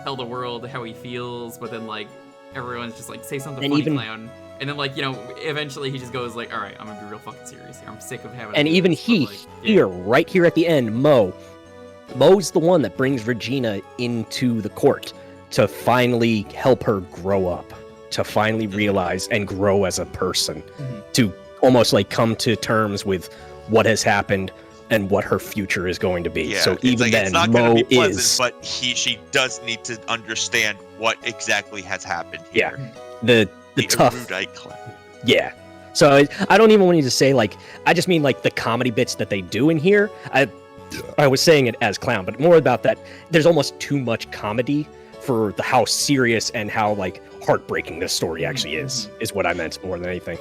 the world how he feels, but then like everyone's just like say something And funny, even- clown, and then like eventually he just goes like, all right, I'm gonna be real fucking serious here. I'm sick of having. And to do even this," but, he like, yeah. here, right here at the end, Mo's the one that brings Regina into the court to finally help her grow up, to finally realize and grow as a person, Mhm. to almost like come to terms with what has happened and what her future is going to be. Yeah, So it's even like, then, it's not gonna Mo be pleasant, is but she does need to understand what exactly has happened Yeah. here. the tough. erudite clown. Yeah. So I don't even want you to say like, I just mean like the comedy bits that they do in here. I was saying it as clown, but more about that. There's almost too much comedy for how serious and how like heartbreaking this story actually is what I meant more than anything.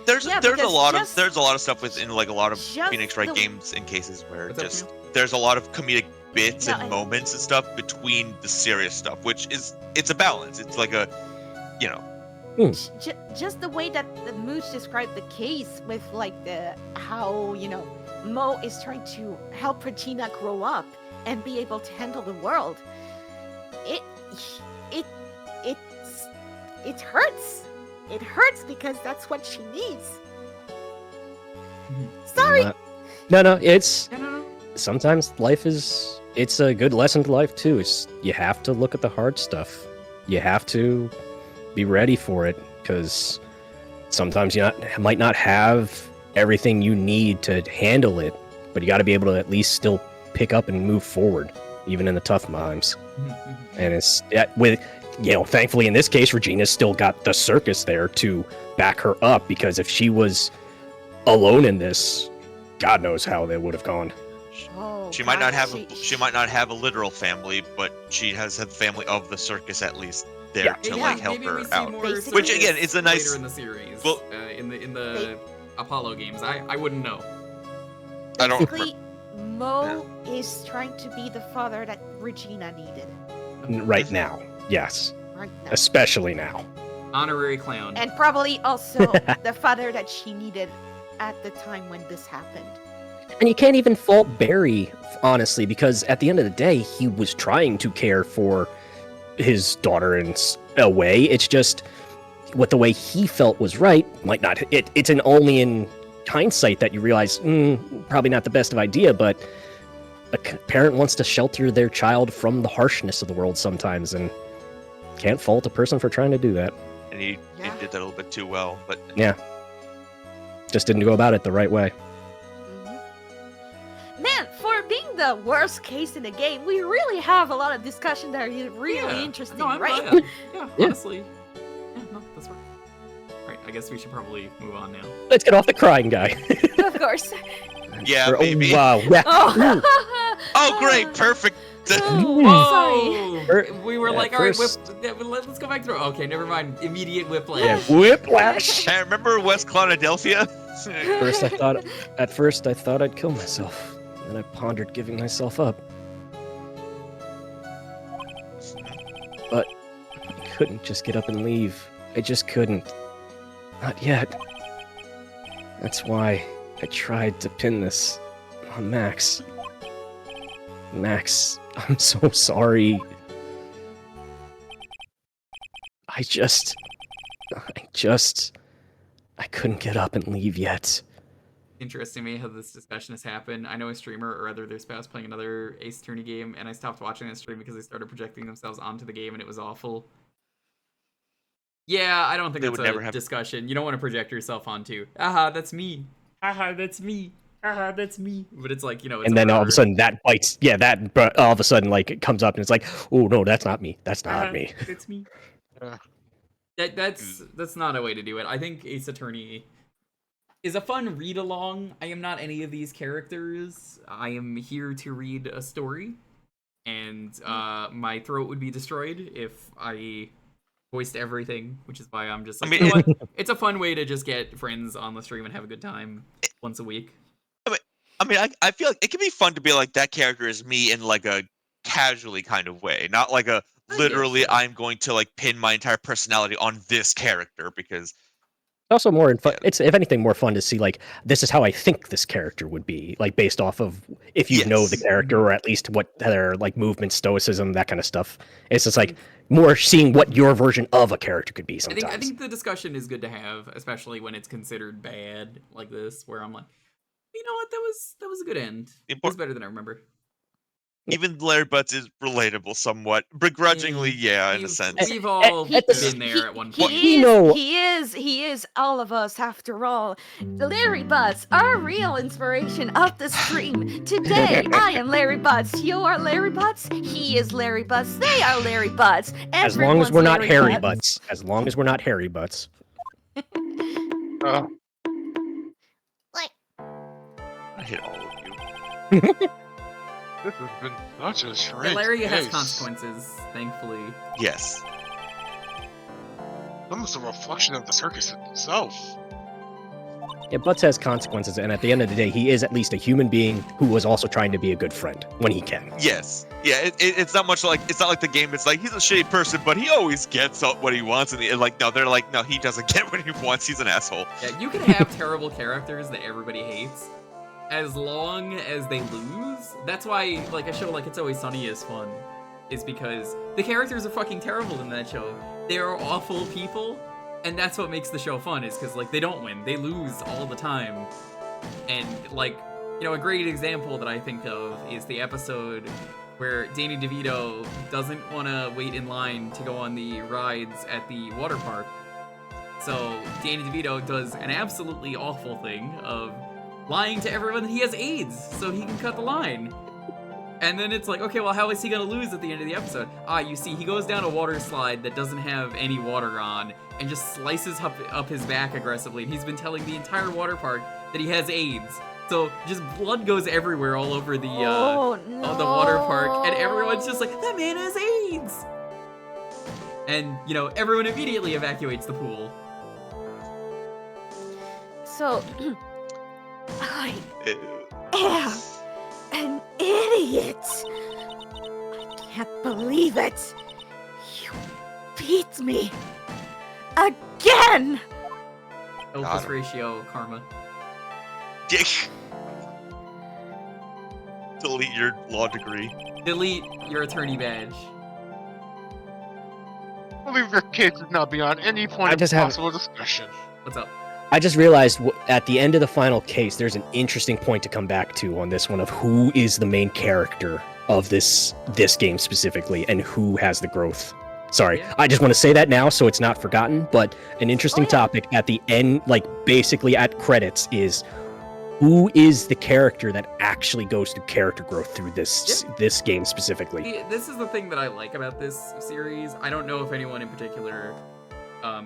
There's Yeah, a because lot just- of stuff within like a lot of just Phoenix Wright the- games in cases where What's up, just there's a lot of comedic bits No, and moments and stuff between the serious stuff, which is it's a balance. It's like a Just the way that the Mooch described the case with like how Mo is trying to help Regina grow up and be able to handle the world. It hurts. It hurts because that's what she needs. Sorry. No, it's No. sometimes it's a good lesson to life too. It's you have to look at the hard stuff. You have to be ready for it because sometimes you might not have everything you need to handle it, but you got to be able to at least still pick up and move forward, even in the tough times. And it's thankfully in this case, Regina's still got the circus there to back her up, because if she was alone in this, God knows how they would have gone. She might not have a literal family, but she has a family of the circus at least there to help maybe her we see out. more Which again is a nice later in the series. Well, in the Apollo games, I wouldn't know. I don't. Basically, Mo is trying to be the father that Regina needed Right now, yes, right now. especially now. Honorary clown. And probably also the father that she needed at the time when this happened. And you can't even fault Barry, honestly, because at the end of the day, he was trying to care for his daughter in a way. It's just what the way he felt was right might not. It's only in hindsight that you realize probably not the best of idea, but a parent wants to shelter their child from the harshness of the world sometimes, and can't fault a person for trying to do that. And he did that a little bit too well, but Yeah, just didn't go about it the right way. Man, for being the worst case in the game, we really have a lot of discussion that are really interesting, No, I'm right? glad. Yeah, honestly. Yeah, no, that's right. Right, I guess we should probably move on now. Let's get off the crying guy. Of course. yeah, Oh, maybe. wow. Yeah. Oh, great, perfect. Oh, Er, we were at like, all right, first- let's go back through. Okay, never mind. Immediate whiplash. Yeah, whiplash. Hey, remember West Philadelphia? At first I thought I'd kill myself. Then I pondered giving myself up. But I couldn't just get up and leave. I just couldn't. Not yet. That's why I tried to pin this on Max. Max, I'm so sorry. I couldn't get up and leave yet. Interesting me how this discussion has happened. I know a streamer, or rather their spouse, playing another Ace Attorney game, and I stopped watching that stream because they started projecting themselves onto the game, and it was awful. Yeah, I don't think that's a discussion. You don't want to project yourself onto. Aha, that's me. Aha, that's me. Aha, that's me. But it's like, it's And then all of a sudden that bites. Yeah, but all of a sudden like it comes up and it's like, oh no, that's not me. That's not me. It's me. That's not a way to do it. I think Ace Attorney is a fun read along. I am not any of these characters. I am here to read a story, and my throat would be destroyed if I voiced everything, which is why I'm just like, you know what? It's a fun way to just get friends on the stream and have a good time once a week. I feel like it can be fun to be like, that character is me in like a casually kind of way, not like a literally I'm going to like pin my entire personality on this character, because Also more fun. It's if anything more fun to see like this is how I think this character would be, like based off of if you know the character or at least what their like movement, stoicism, that kind of stuff. It's just like more seeing what your version of a character could be sometimes. I think the discussion is good to have, especially when it's considered bad like this, where I'm like, you know what, that was a good end. It was better than I remember. Even Larry Butts is relatable somewhat, begrudgingly, in a sense. We've all been there at one point. He is all of us after all. The Larry Butts, our real inspiration of the stream. Today, I am Larry Butts. You are Larry Butts. He is Larry Butts. They are Larry Butts. As long as we're not Harry Butts. As long as we're not Harry Butts. I hate all of you. This has been such a strange Malaria has case. consequences, thankfully. Yes. Almost a reflection of the circus itself. Yeah, Butts has consequences, and at the end of the day, he is at least a human being who was also trying to be a good friend when he can. Yes. Yeah, it's not much like, it's not like the game, it's like, he's a shitty person, but he always gets what he wants, and like, no, they're like, no, he doesn't get what he wants, he's an asshole. Yeah, you can have terrible characters that everybody hates, as long as they lose. That's why, like, a show like It's Always Sunny is fun, is because the characters are fucking terrible in that show. They are awful people, and that's what makes the show fun, is because, like, they don't win. They lose all the time. And, like, you know, a great example that I think of is the episode where Danny DeVito doesn't want to wait in line to go on the rides at the water park. So Danny DeVito does an absolutely awful thing of lying to everyone that he has AIDS so he can cut the line. And then it's like, okay, well, how is he gonna lose at the end of the episode? You see, he goes down a water slide that doesn't have any water on and just slices up his back aggressively. And he's been telling the entire water park that he has AIDS. So just blood goes everywhere all over the the water park, and everyone's just like, that man has AIDS. And you know, everyone immediately evacuates the pool. So, I am an idiot. I can't believe it. You beat me again. Opus ratio karma. Delete your law degree. Delete your attorney badge. I believe your case is not beyond any point of possible discussion. What's up? I just realized at the end of the final case, there's an interesting point to come back to on this one of who is the main character of this game specifically, and who has the growth. Sorry, yeah. I just want to say that now so it's not forgotten, but an interesting topic at the end, like basically at credits, is who is the character that actually goes through character growth through this game specifically. This is the thing that I like about this series. I don't know if anyone in particular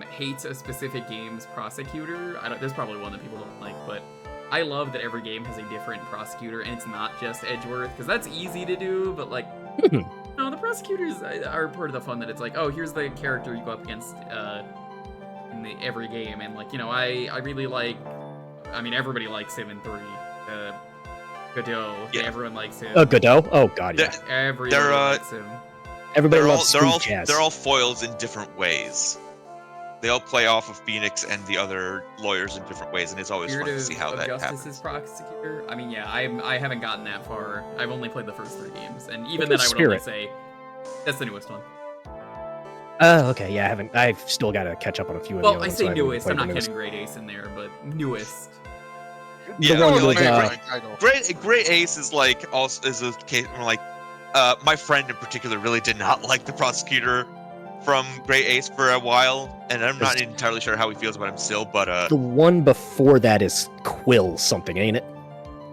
hates a specific game's prosecutor. There's probably one that people don't like, but I love that every game has a different prosecutor, and it's not just Edgeworth, because that's easy to do, but like, no, the prosecutors are part of the fun, that it's like, oh, here's the character you go up against in every game, and like, you know, I really like, I mean, everybody likes him in 3. Godot, everyone likes him. Godot? Oh god, yeah. Everybody likes him. Everybody loves jazz. They're all foils in different ways. They all play off of Phoenix and the other lawyers in different ways, and it's always fun to see how that happens. Prosecutor. I mean, yeah, I haven't gotten that far. I've only played the first 3 games, and even then, I would only say that's the newest one. Oh, okay, yeah, I've still got to catch up on a few of the other ones. Well, I say newest. I'm not getting Great Ace in there, but newest. Yeah, Great Ace is like also is a case where like my friend in particular really did not like the prosecutor from Great Ace for a while, and I'm not entirely sure how he feels about him still, but the one before that is Quill something, ain't it?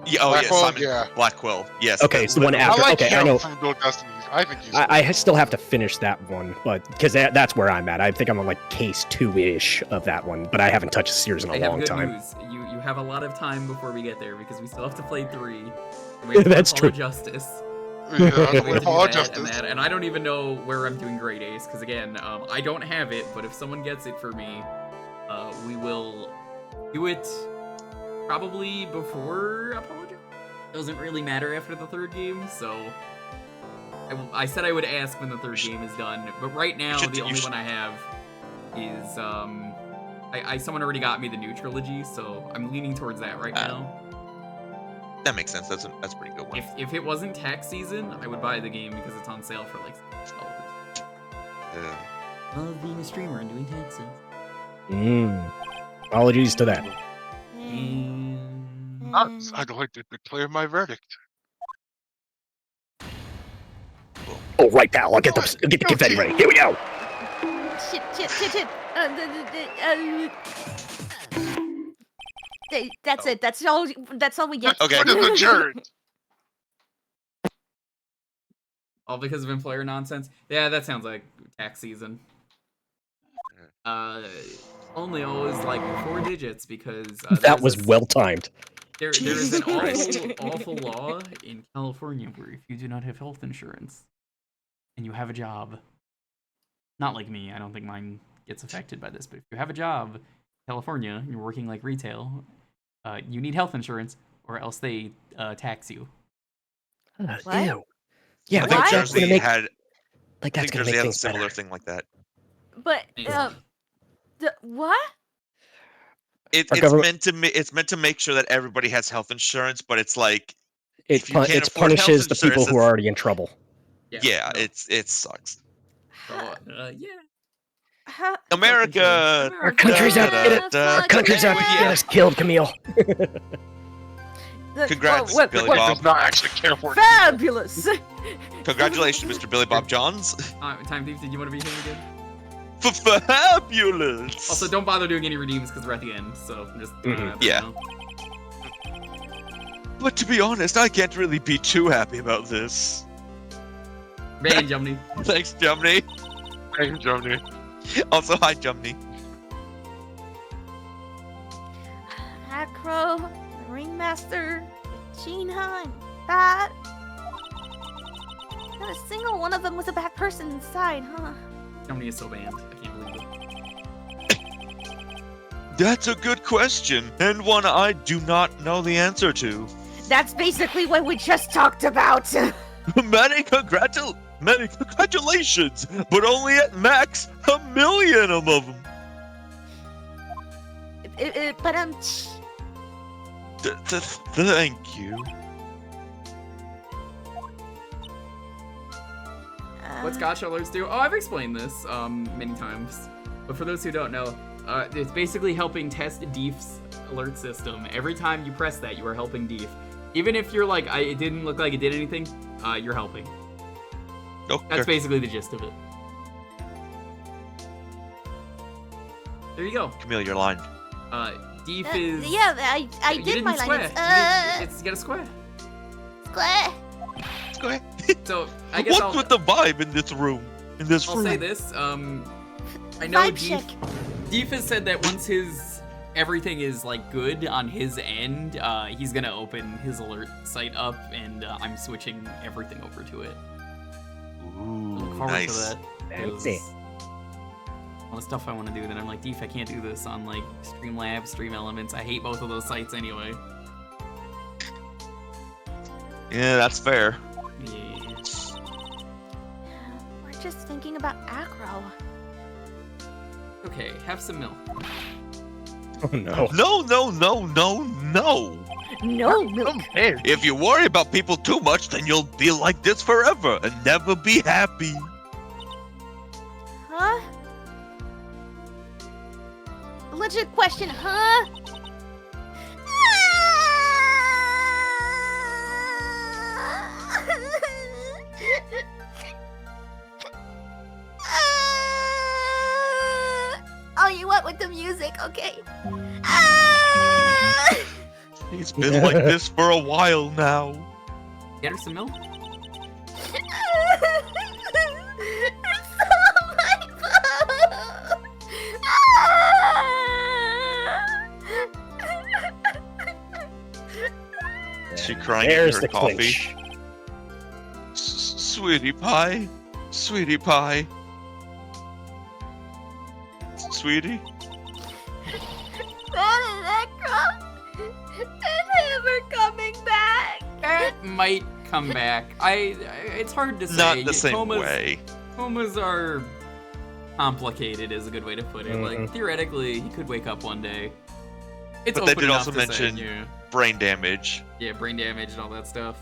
Yeah, Simon Black Quill. Yes. Okay, it's the one after. I know. From Dual Destinies. I think he's I still have to finish that one, but because that's where I'm at. I think I'm on like case 2-ish of that one, but I haven't touched the series in a long time. News. You have a lot of time before we get there, because we still have to play 3. And we have to That's true. Justice. Yeah, and I don't even know where I'm doing Great Ace, because again, I don't have it, but if someone gets it for me, we will do it probably before Apology. Doesn't really matter after the 3rd game, so I said I would ask when the 3rd game is done, but right now the only one I have is someone already got me the new trilogy, so I'm leaning towards that right now. That makes sense. That's a pretty good one. If it wasn't tax season, I would buy the game because it's on sale for like $6. Love being a streamer and doing taxes. Apologies to that. I'd like to declare my verdict. Oh, right, pal. I'll get the confetti ready. Here we go. Shit. That's it. That's all we get. Okay. All because of employer nonsense? Yeah, that sounds like tax season. Only always like 4 digits, because that was well timed. There is an awful law in California where if you do not have health insurance and you have a job, not like me, I don't think mine gets affected by this, but if you have a job in California, you're working like retail, You need health insurance, or else they tax you. What? Ew. Yeah, I like think that's Jersey gonna make had. like I that's think gonna Jersey make has a things similar better. thing like that. But what? Our It's government meant to make sure that everybody has health insurance, but it's like it if you can't it afford health punishes the people insurance, who are already in trouble. yeah, no. it sucks. So, yeah. How, America. Our country's out to get da, Our country's out to yeah. get us killed, Camille. Congrats, what- Billy what- Bob. Does not actually care for it. Fabulous! Congratulations, Mr. Billy Bob Johns. Time Thief, did you want to be here again? Fabulous. Also, don't bother doing any redeems because we're at the end, so just Yeah. But to be honest, I can't really be too happy about this. Man, Jumney. Thanks, Jumney. Hey, Joni. Also, hi, Jumney. Acro, the Ringmaster, Gina, and Bat. Not a single one of them was a bad person inside, huh? Jumney is so banned. I can't believe it. That's a good question, and one I do not know the answer to. That's basically what we just talked about. Many congratulations, but only at max 1 million of them. But Thank you. What Scotch alerts do? Oh, I've explained this many times. But for those who don't know, it's basically helping test Deef's alert system. Every time you press that, you are helping Deef. Even if you're like, it didn't look like it did anything, you're helping. Okay. That's basically the gist of it. There you go. Camille, your line. Deef is... yeah, I you did didn't my square. line. You got a square. Square. Go ahead. So, I guess What's with the vibe in this room? I'll say this, I know Vibe check. Deef has said that once everything is like good on his end, he's gonna open his alert site up, and I'm switching everything over to it. Ooh, I look forward nice. to that. Fancy. All the stuff I want to do, then I'm like, Deef, I can't do this on like Streamlabs, Stream Elements. I hate both of those sites anyway. Yeah, that's fair. Yeah. We're just thinking about Acro. Okay, have some milk. Oh no. No. No milk. Hey, If you worry about people too much, then you'll be like this forever and never be happy. Huh? Legit question, huh? Oh, you went with the music, okay. He's been like this for a while now. Get her some milk. Is she crying There's into her the coffee? clinch. Sweetie pie. Sweetie pie. Sweetie? That is Acro. It's never coming back. It might come back. It's hard to say. Not the same Comas, way. Comas are complicated, is a good way to put it. Like, Mhm. theoretically, he could wake up one day. It's But they open did enough also to say, mention- yeah. Brain damage. Yeah, brain damage and all that stuff.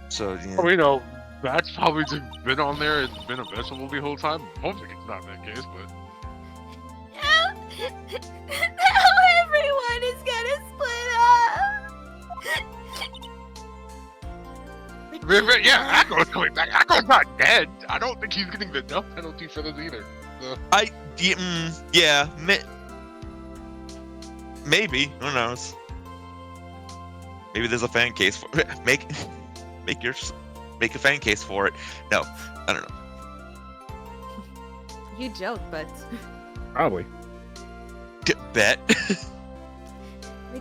So, yeah. well, you know, that's probably just been on there and been a vegetable the whole time. Hopefully it's not that case, but... Now everyone is gonna split up. Yeah, Akko's coming back. Akko's not dead. I don't think he's getting the death penalty for this either. So, Yeah, maybe. Who knows? Maybe there's a fan case for it. Make a fan case for it. No, I don't know. You joke, but Probably. Bet.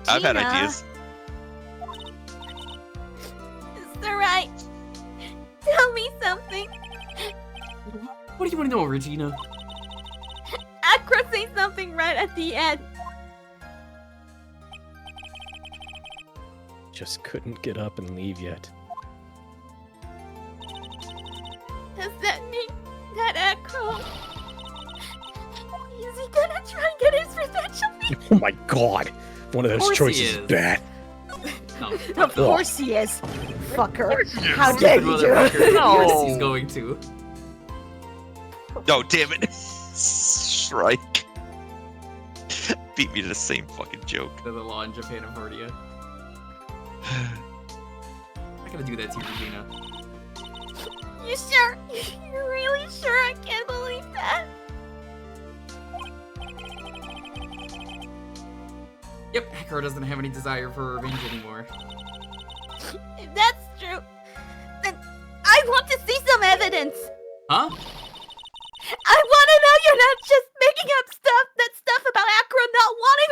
I've had Regina, ideas. Mr. Wright, tell me something. What do you want to know, Regina? Acro say something right at the end. Just couldn't get up and leave yet. Does that mean that Acro... Is he gonna try and get his revenge on me? Oh my god! One of those course he choices is is. bad. No. Of course he is. Fucker. course he is. How dare you do it? Motherfucker. Of course he's going to. No, damn it. Strike. Beat me to the same fucking joke. The law in Japanofordia. I'm not gonna do that to you, Regina. You sure? You're really sure? I can't believe that. Yep, Acro doesn't have any desire for revenge anymore. If that's true, then I want to see some evidence. Huh? I want to know you're not just making up stuff about Acro not wanting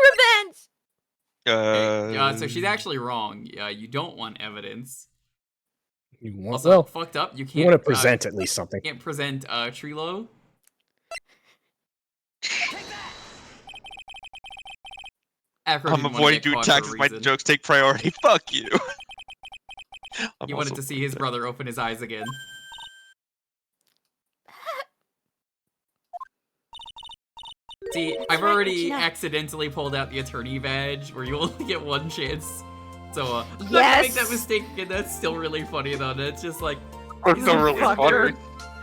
revenge. So she's actually wrong. You don't want evidence. You want, Also, well, fucked up. You can't. you want to present at least something. Can't present Trilo. Acro I'm didn't wanna avoiding get doing caught for a taxes. My reason. jokes take priority. Fuck you. He wanted to see his brother open his eyes again. See, I've right, already Regina. accidentally pulled out the attorney badge, where you only get one chance. So, I'm not gonna Yes. make that mistake again. That's still really funny, though. It's just like, That's Isn't really fucker. funny.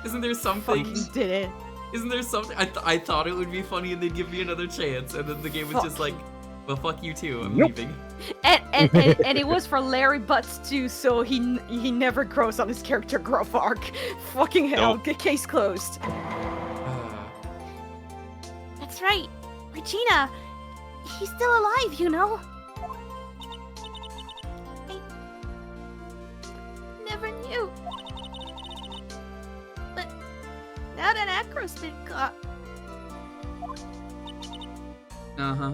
isn't there something? Fucking did it. Isn't there something? I thought it would be funny, and they'd give me another chance, and then the game was just like, well, fuck you too. I'm Nope. leaving. And it was for Larry Butts too, so he never grows on his character growth arc. Fucking hell, Nope. case closed. That's right, Regina. He's still alive, you know. I never knew. But now that Acro's been caught, Uh-huh.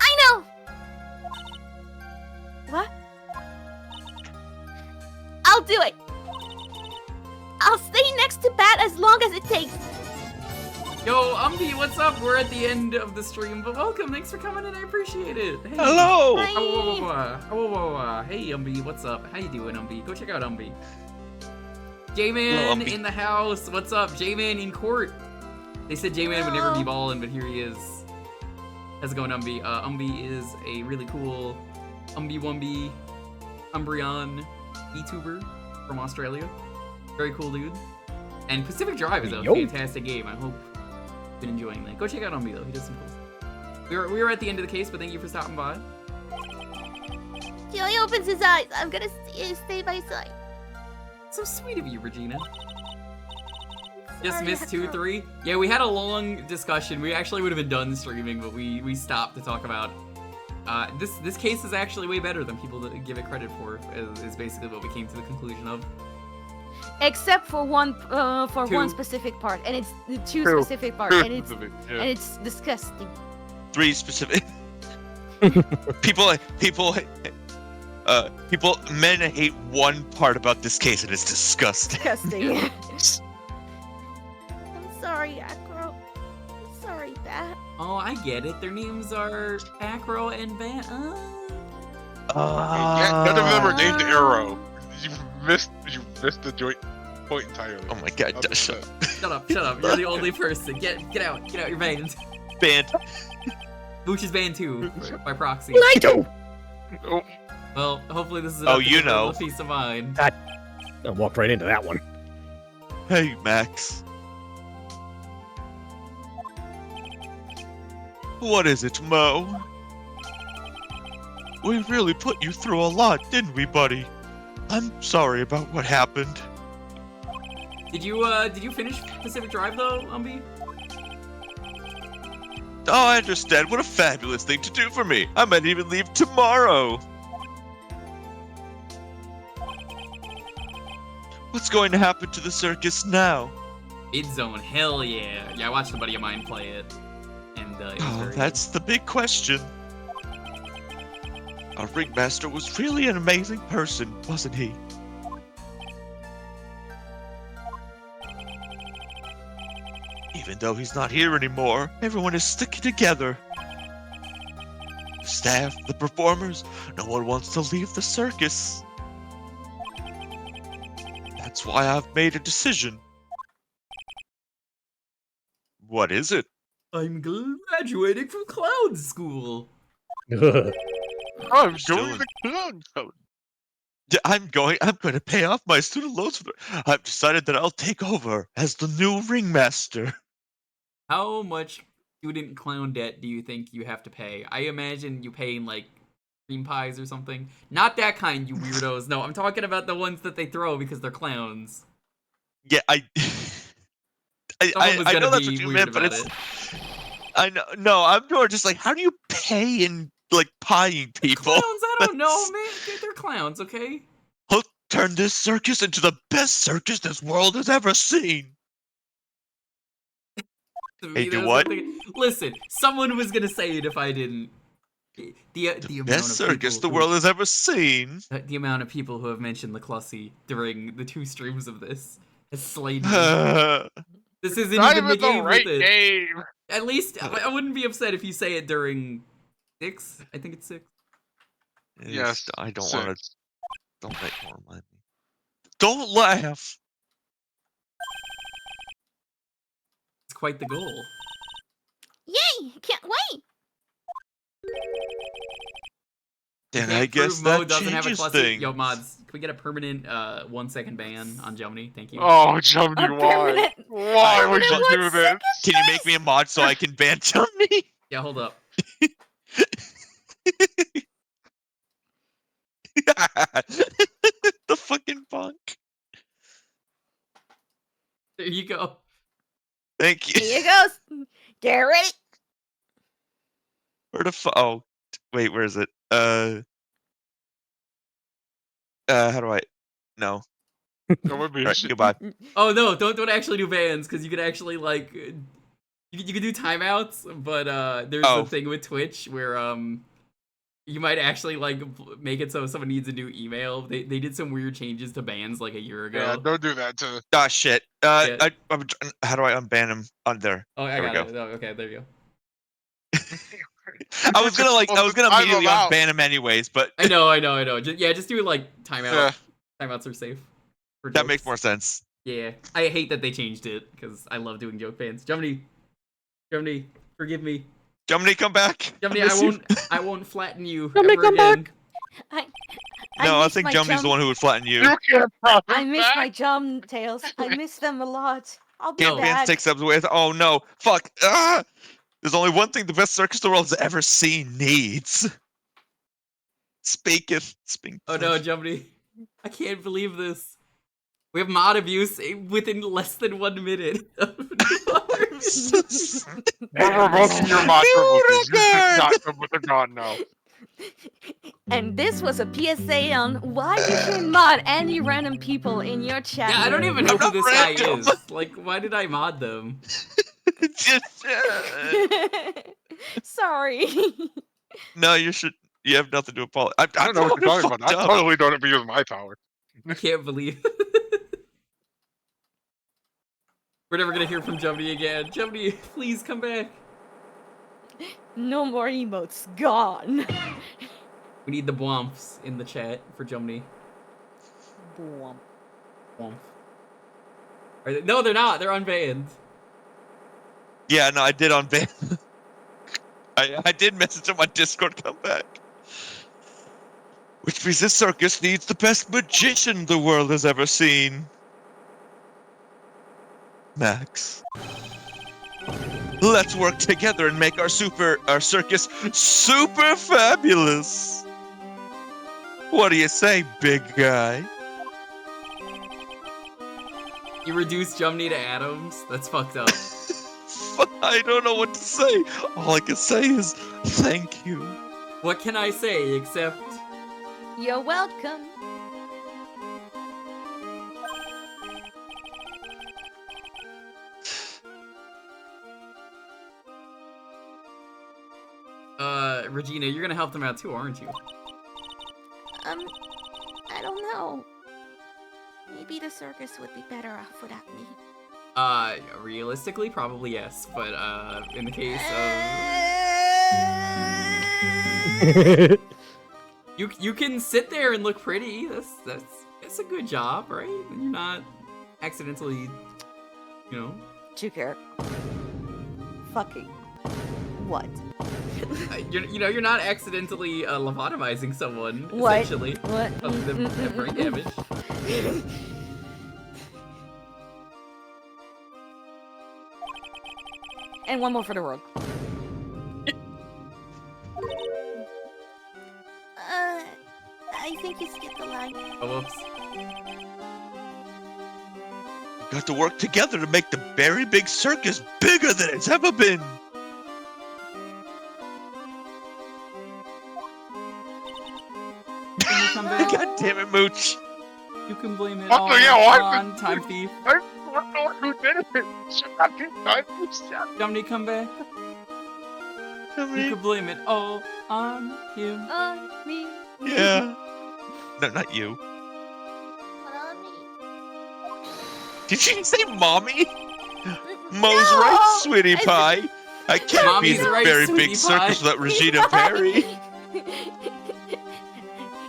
I know. What? I'll do it. I'll stay next to Bat as long as it takes. Yo, Umbi, what's up? We're at the end of the stream, but welcome. Thanks for coming in. I appreciate it. Hey. Hello. Bye. Hey, Umbi, what's up? How you doing, Umbi? Go check out Umbi. Hello, J-Man Umbi. in the house. What's up? J-Man in court. They said J-Man would never be Hello. ballin', but here he is. How's it going, Umbi? Umbi is a really cool Umbi-Wumbi Umbreon VTuber from Australia. Very cool dude. And Pacific Drive is a Yo. fantastic game. I hope you've been enjoying that. Go check out Umbi though. He does some cool stuff. We were at the end of the case, but thank you for stopping by. Till he opens his eyes, I'm gonna stay by his side. So sweet of you, Regina. Sorry, Just missed Acro. 2-3. Yeah, we had a long discussion. We actually would have been done streaming, but we stopped to talk about. This case is actually way better than people give it credit for. Is basically what we came to the conclusion of. Except for one Two. specific part, and it's the two Two. specific part, and it's Yeah. and it's disgusting. 3 specific. people, men hate one part about this case, and it's disgusting. Disgusting. I'm sorry, Acro. I'm sorry, Bat. Oh, I get it. Their names are Acro and Van. Yeah, none of them are named Arrow. You missed the joint point entirely. Oh my god, I'm shut upset. Shut up. You're the only person. Get out. Get out your banned. banned. Mooch is banned too, by proxy. Lido! Oh, Well, hopefully this is Oh, enough to you give her a know. little peace of mind. I walked right into that one. Hey, Max. What is it, Mo? We really put you through a lot, didn't we, buddy? I'm sorry about what happened. Did you finish Pacific Drive though, Umbi? Oh, I understand. What a fabulous thing to do for me. I might even leave tomorrow. What's going to happen to the circus now? Mid-zone, hell yeah. Yeah, I watched a buddy of mine play it. And it was Oh, very that's the big question. Our ringmaster was really an amazing person, wasn't he? Even though he's not here anymore, everyone is sticking together. staff, the performers, no one wants to leave the circus. That's why I've made a decision. What is it? I'm graduating from clown school. I'm Still doing in- the clown code. I'm going to pay off my student loans. I've decided that I'll take over as the new ringmaster. How much student clown debt do you think you have to pay? I imagine you paying like cream pies or something. Not that kind, you weirdos. No, I'm talking about the ones that they throw because they're clowns. Yeah, I Someone was know gonna that's be what you weird meant, but about it's it. I know. No, I'm more just like, how do you pay in like pieing people? Clowns, I don't know, man. They're clowns, okay? He'll turn this circus into the best circus this world has ever seen. Hey, do what? Listen, someone was gonna say it if I didn't. The amount Best of circus the people world has ever seen. the amount of people who have mentioned the Clussy during the 2 streams of this has slayed me. This isn't Not even even the game right with it. game. At least I wouldn't be upset if you say it during 6. I think it's 6. Yes. I don't 6. want to. Don't remind me. Don't laugh. It's quite the goal. Yay! Can't wait! Then Can't I guess prove that mode doesn't have a changes cluster. things. Yo, mods, can we get a permanent 1-second ban on Jomny? Thank you. Oh, Jumny, A why? permanent- Why would permanent you do 1 this? second? Can you make me a mod so I can ban Johnny? Yeah, hold up. The fucking punk. There you go. Thank you. Here you goes. Get ready. Where the oh, wait, where is it? How do I? No. That would be All right, goodbye. Oh no, don't actually do bans because you could actually like you can do timeouts, but there's Oh. a thing with Twitch where you might actually like make it so someone needs a new email. They did some weird changes to bans like a year ago. Yeah, don't do that to. Ah, shit. Yeah. How do I unban him on there? Oh, I There we got go. it. Oh, okay, there you go. I was gonna immediately I'm unban him anyways, but I know. Just do like timeout. Yeah. Timeouts are safe. For that jokes. makes more sense. Yeah, I hate that they changed it because I love doing joke bans. Jomny, forgive me. Jomny, come back. Jomny, miss you. I won't flatten you Jomny, ever come again. No, I miss think my Jomny's the jump- one who would flatten you. You can't promise I miss that. my jump tails. I miss them a lot. I'll be Can't ban back. 6 subs with. Oh no. Fuck. Ah! There's only one thing the best circus the world's ever seen needs. Speaketh. Oh no, Jomny, I can't believe this. We have mod abuse within less than 1 minute. We're revoking your mod privileges. You should not come with a gun now. And this was a PSA on why you shouldn't mod any random people in your chat. Yeah, I don't room. even know who this guy random. is. Like, why did I mod them? Just, Sorry. no, you have nothing to apologize. I don't know what you're talking about. I totally don't abuse my power. I can't believe. We're never gonna hear from Jomny again. Jomny, please come back. No more emotes. Gone. We need the bwomps in the chat for Jomny. Boom. Bwomp. No, they're not. They're unbanned. Yeah, no, I did unban. I did message him on Discord. Come back. Which means this circus needs the best magician the world has ever seen. Max. Let's work together and make our circus super fabulous. What do you say, big guy? You reduced Jomny to atoms? That's fucked up. I don't know what to say. All I can say is thank you. What can I say except... You're welcome. Regina, you're gonna help them out too, aren't you? I don't know. Maybe the circus would be better off without me. Realistically, probably yes, but, in the case of... You can sit there and look pretty. That's a good job, right? You're not accidentally, you know. Jewker. Fucking. What? You're not accidentally lobotomizing someone. What? Essentially. What? Other than that brain damage. And one more for the world. I think you skipped the line. Oh, whoops. We got to work together to make the very big circus bigger than it's ever been. Can you come back? God damn it, Mooch. You can blame it What all the hell? on Time Thief. I don't know who did it. Somebody come back. You can blame it all on him. On me. Yeah. No, not you. What on me? Did she say mommy? Mo's right, sweetie pie. I can't Mommy's be in a right, very sweetie big pie. circus without Regina Perry.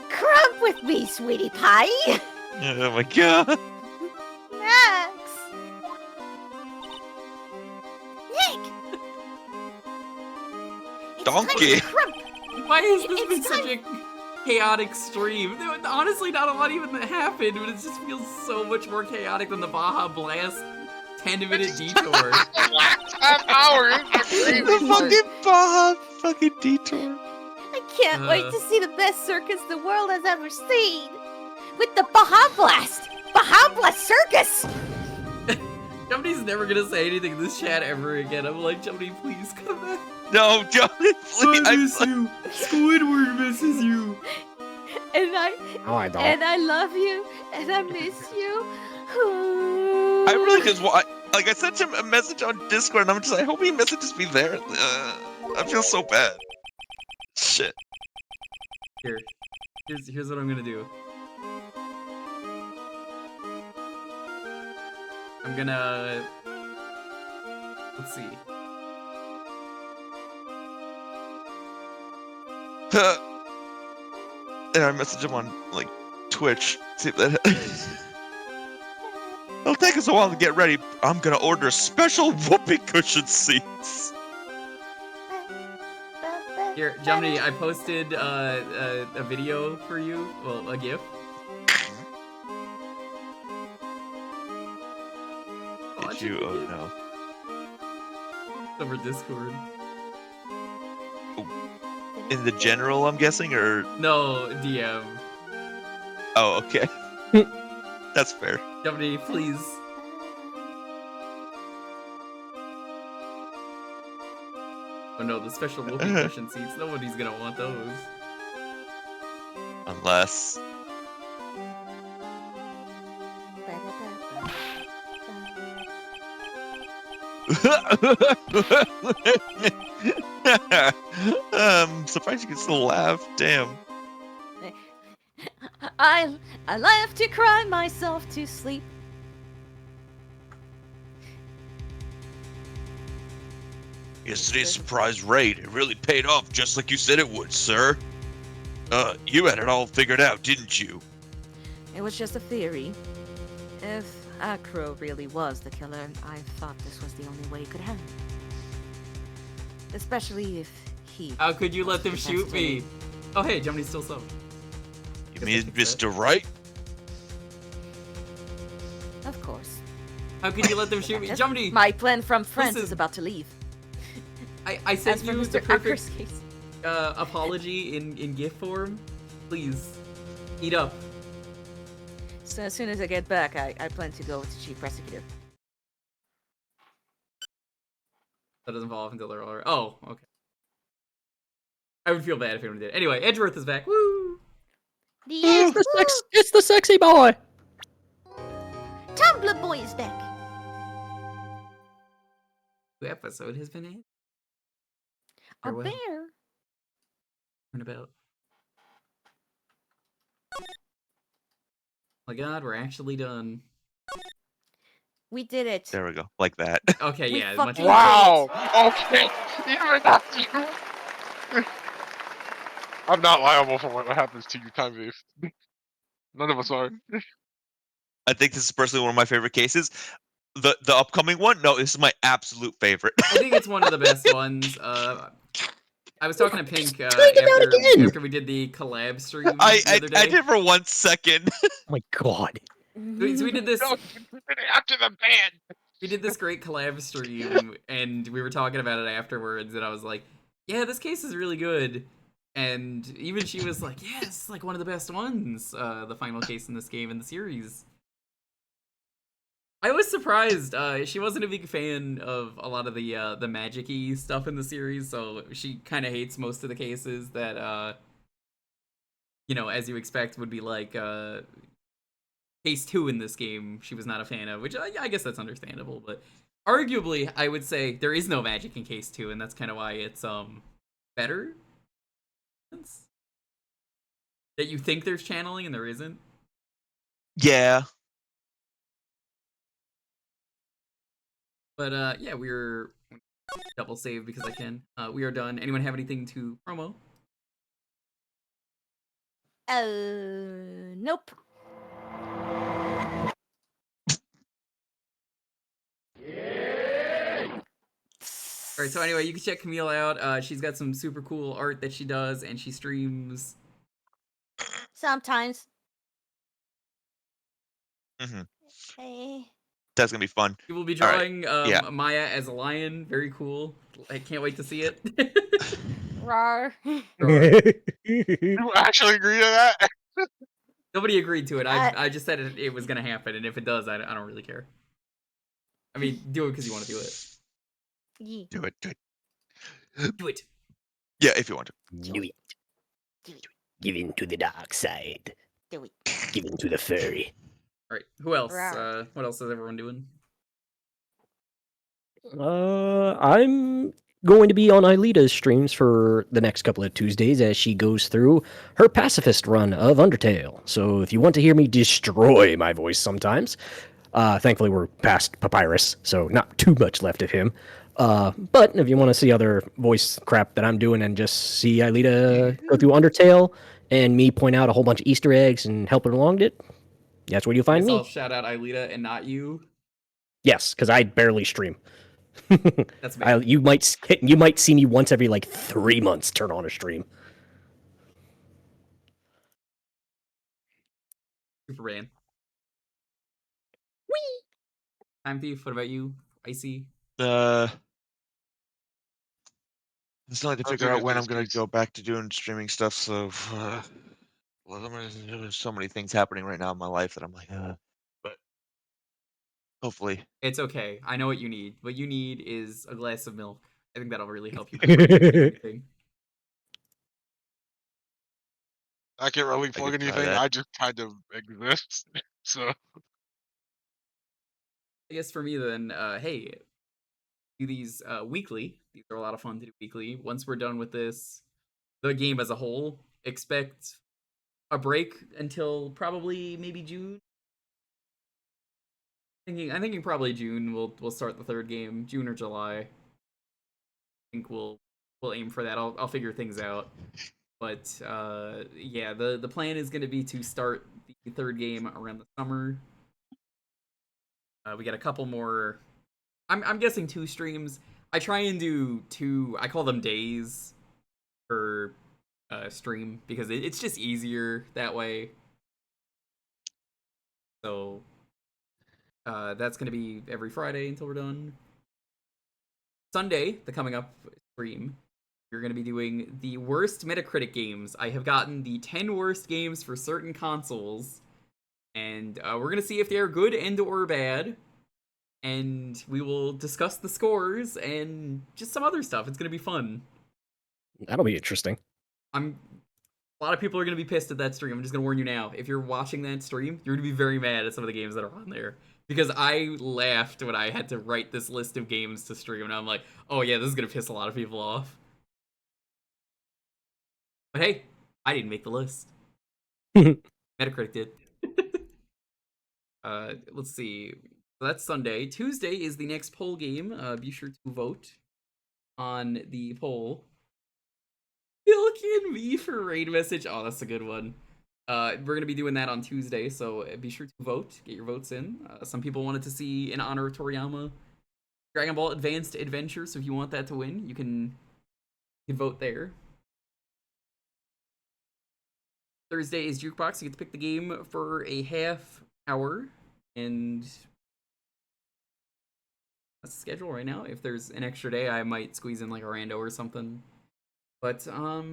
Crump with me, sweetie pie. Oh my god. Max. Nick. It's Donkey. time to crump. Why has this It's been such a chaotic stream? There was honestly not a lot even that happened, but it just feels so much more chaotic than the Baja Blast 10-minute detour. Last half hour is The fucking Baja fucking detour. I can't wait to see the best circus the world has ever seen. With the Baja Blast. Baja Blast Circus. Somebody's never gonna say anything in this chat ever again. I'm like, somebody please come back. No, Johnny, please. I miss you. Squidward misses you. And I I love you. And I miss you. I really just want. Like, I sent him a message on Discord, and I'm just like, I hope he messages me there. I feel so bad. Shit. Here's what I'm gonna do. I'm gonna... Let's see. And I message him on, like, Twitch. See if that... It'll take us a while to get ready. I'm gonna order special whoopee cushion seats. Here, Jomny, I posted a video for you. Well, a GIF. Did you? Oh no. Over Discord. In the general, I'm guessing, or? No, DM. Oh, okay. That's fair. Jomny, please. Oh no, the special whoopee cushion seats. Nobody's gonna want those. Unless. I'm surprised you can still laugh. Damn. I laugh to cry myself to sleep. Yesterday's surprise raid, it really paid off just like you said it would, sir. You had it all figured out, didn't you? It was just a theory. If Acro really was the killer, I thought this was the only way it could happen. Especially if he... How could you let them was shoot me? defense Oh hey, Jomny's still sub. You mean Mr. Wright? Of course. How could you let them shoot me? Jomny! My plan from France Listen. is about to leave. I sent As for you the Mr. perfect Acro's case. apology in GIF form. Please, eat up. So as soon as I get back, I plan to go with the chief prosecutor. That doesn't fall off until they're all... Oh, okay. I would feel bad if anyone did. Anyway, Edgeworth is back. Woo! It's the sexy boy. Tumblr Boy is back. The episode has been in. A Farewell. bear? Turnabout. My god, we're actually done. We did it. There we go, like that. Okay, We yeah, much fucking- better. Wow. Okay. Even that's you. I'm not liable for what happens to you, Time Thief. None of us are. I think this is personally one of my favorite cases. The upcoming one, no, this is my absolute favorite. I think it's one of the best ones. I was talking to Pink Trying it out again. after we did the collab stream I the other day. I did for 1 second. Oh my god. So we did this. No, after the ban. We did this great collab stream, and we were talking about it afterwards, and I was like, "Yeah, this case is really good." And even she was like, "Yeah, this is like one of the best ones, the final case in this game in the series." I was surprised. She wasn't a big fan of a lot of the magic-y stuff in the series, so she kind of hates most of the cases that, as you expect, would be like case 2 in this game. She was not a fan of, which I guess that's understandable. But arguably, I would say there is no magic in case 2, and that's kind of why it's better. That you think there's channeling and there isn't. Yeah. But yeah, we're double save because I can. We are done. Anyone have anything to promo? Nope. All right, so anyway, you can check Camille out. She's got some super cool art that she does, and she streams. Sometimes. Mm-hmm. Hey. That's gonna be fun. You will be All right, drawing Maya as a lion. Very cool. I can't wait to see it. Rar. You actually agree to that? Nobody agreed to it. I just said it was gonna happen, and if it does, I don't really care. I mean, do it because you want to do it. Yeah. Do it. Do it. Yeah, if you want to. Do it. Give in to the dark side. Do it. Give in to the furry. All right. Who else? Rawr. What else is everyone doing? I'm going to be on Aelita's streams for the next couple of Tuesdays as she goes through her pacifist run of Undertale. So if you want to hear me destroy my voice sometimes, thankfully we're past Papyrus, so not too much left of him. But if you want to see other voice crap that I'm doing and just see Aelita go through Undertale and me point out a whole bunch of Easter eggs and help her along it, that's where you'll find I'll me. shout out Aelita and not you. Yes, because I barely stream. That's me. You might see me once every like 3 months turn on a stream. Superman. Time Thief, what about you? Icy? I still need to I'll figure do out it when I'm these gonna days. go back to doing streaming stuff. So, well, there's so many things happening right now in my life that I'm like, but hopefully. It's okay. I know what you need. What you need is a glass of milk. I think that'll really help you. Anything. I can't really plug could try anything. that. I just kind of exist. So I guess for me then, hey, do these weekly. These are a lot of fun to do weekly. Once we're done with this, the game as a whole, expect a break until probably maybe June. I'm thinking probably June. We'll start the third game, June or July. I think we'll aim for that. I'll figure things out. But yeah, the plan is going to be to start the third game around the summer. We got a couple more. I'm guessing 2 streams. I try and do 2. I call them days per stream because it's just easier that way. So that's gonna be every Friday until we're done. Sunday, the coming up stream, you're gonna be doing the worst Metacritic games. I have gotten the 10 worst games for certain consoles, and we're gonna see if they are good and or bad. And we will discuss the scores and just some other stuff. It's gonna be fun. That'll be interesting. A lot of people are gonna be pissed at that stream. I'm just gonna warn you now. If you're watching that stream, you're gonna be very mad at some of the games that are on there. Because I laughed when I had to write this list of games to stream, and I'm like, oh yeah, this is gonna piss a lot of people off. But hey, I didn't make the list. Metacritic did. Let's see. So that's Sunday. Tuesday is the next poll game. Be sure to vote on the poll. Milk and me for raid message. Oh, that's a good one. We're gonna be doing that on Tuesday, so be sure to vote. Get your votes in. Some people wanted to see in honor of Toriyama Dragon Ball Advanced Adventure, so if you want that to win, you can vote there. Thursday is Jukebox. You get to pick the game for a half hour, and that's the schedule right now. If there's an extra day, I might squeeze in like a rando or something. But so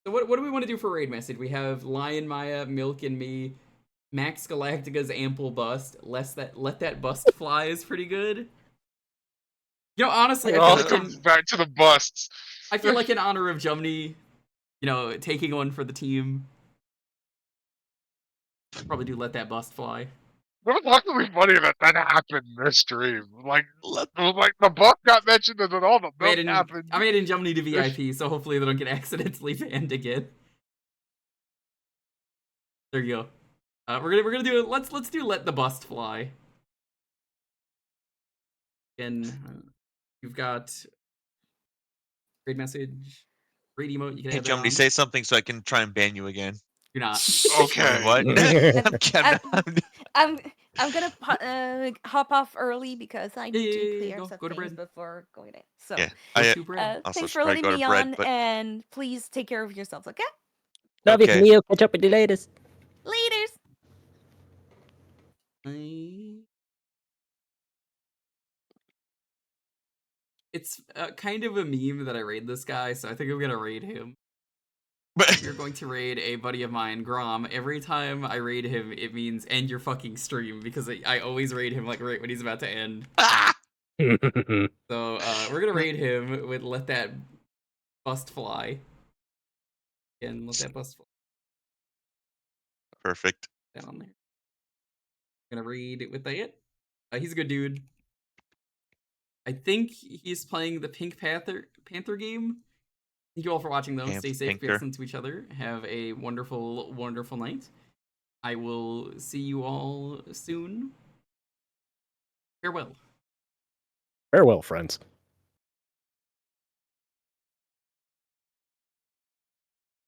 what do we want to do for raid message? We have Lion Maya, Milk and me, Max Galactica's ample bust. Let that bust fly is pretty good. You know, honestly, It I all feel like comes back to the busts. I feel like in honor of Jumny, you know, taking one for the team, probably do let that bust fly. It was luckily funny that happened in this stream. Like the book got mentioned and then all the milk happened. I made in Jumny to VIP, so hopefully they don't get accidentally banned again. There you go. We're gonna do it. Let's do let the bust fly. Again, you've got raid message, raid emote. You can Hey, have that Jumny, on. say something so I can try and ban you again. You're not. Okay. What? I'm gonna hop off early because I need to clear go some to things bed. before going in. So, Yeah, also thanks should for probably letting go to me bed, on, but and please take care of yourselves, okay? Love Okay. you, Camille. Catch up with you later. Laters. It's kind of a meme that I raid this guy, so I think I'm gonna raid him. But You're going to raid a buddy of mine, Grom. Every time I raid him, it means end your fucking stream, because I always raid him like right when he's about to end. So we're gonna raid him with let that bust fly. And let that bust fly perfect. down there. Gonna raid it with that. He's a good dude. I think he's playing the Pink Panther game. Thank you all for watching, though. Stay safe, be Pinker. excellent to each other. Have a wonderful, wonderful night. I will see you all soon. Farewell. Farewell, friends.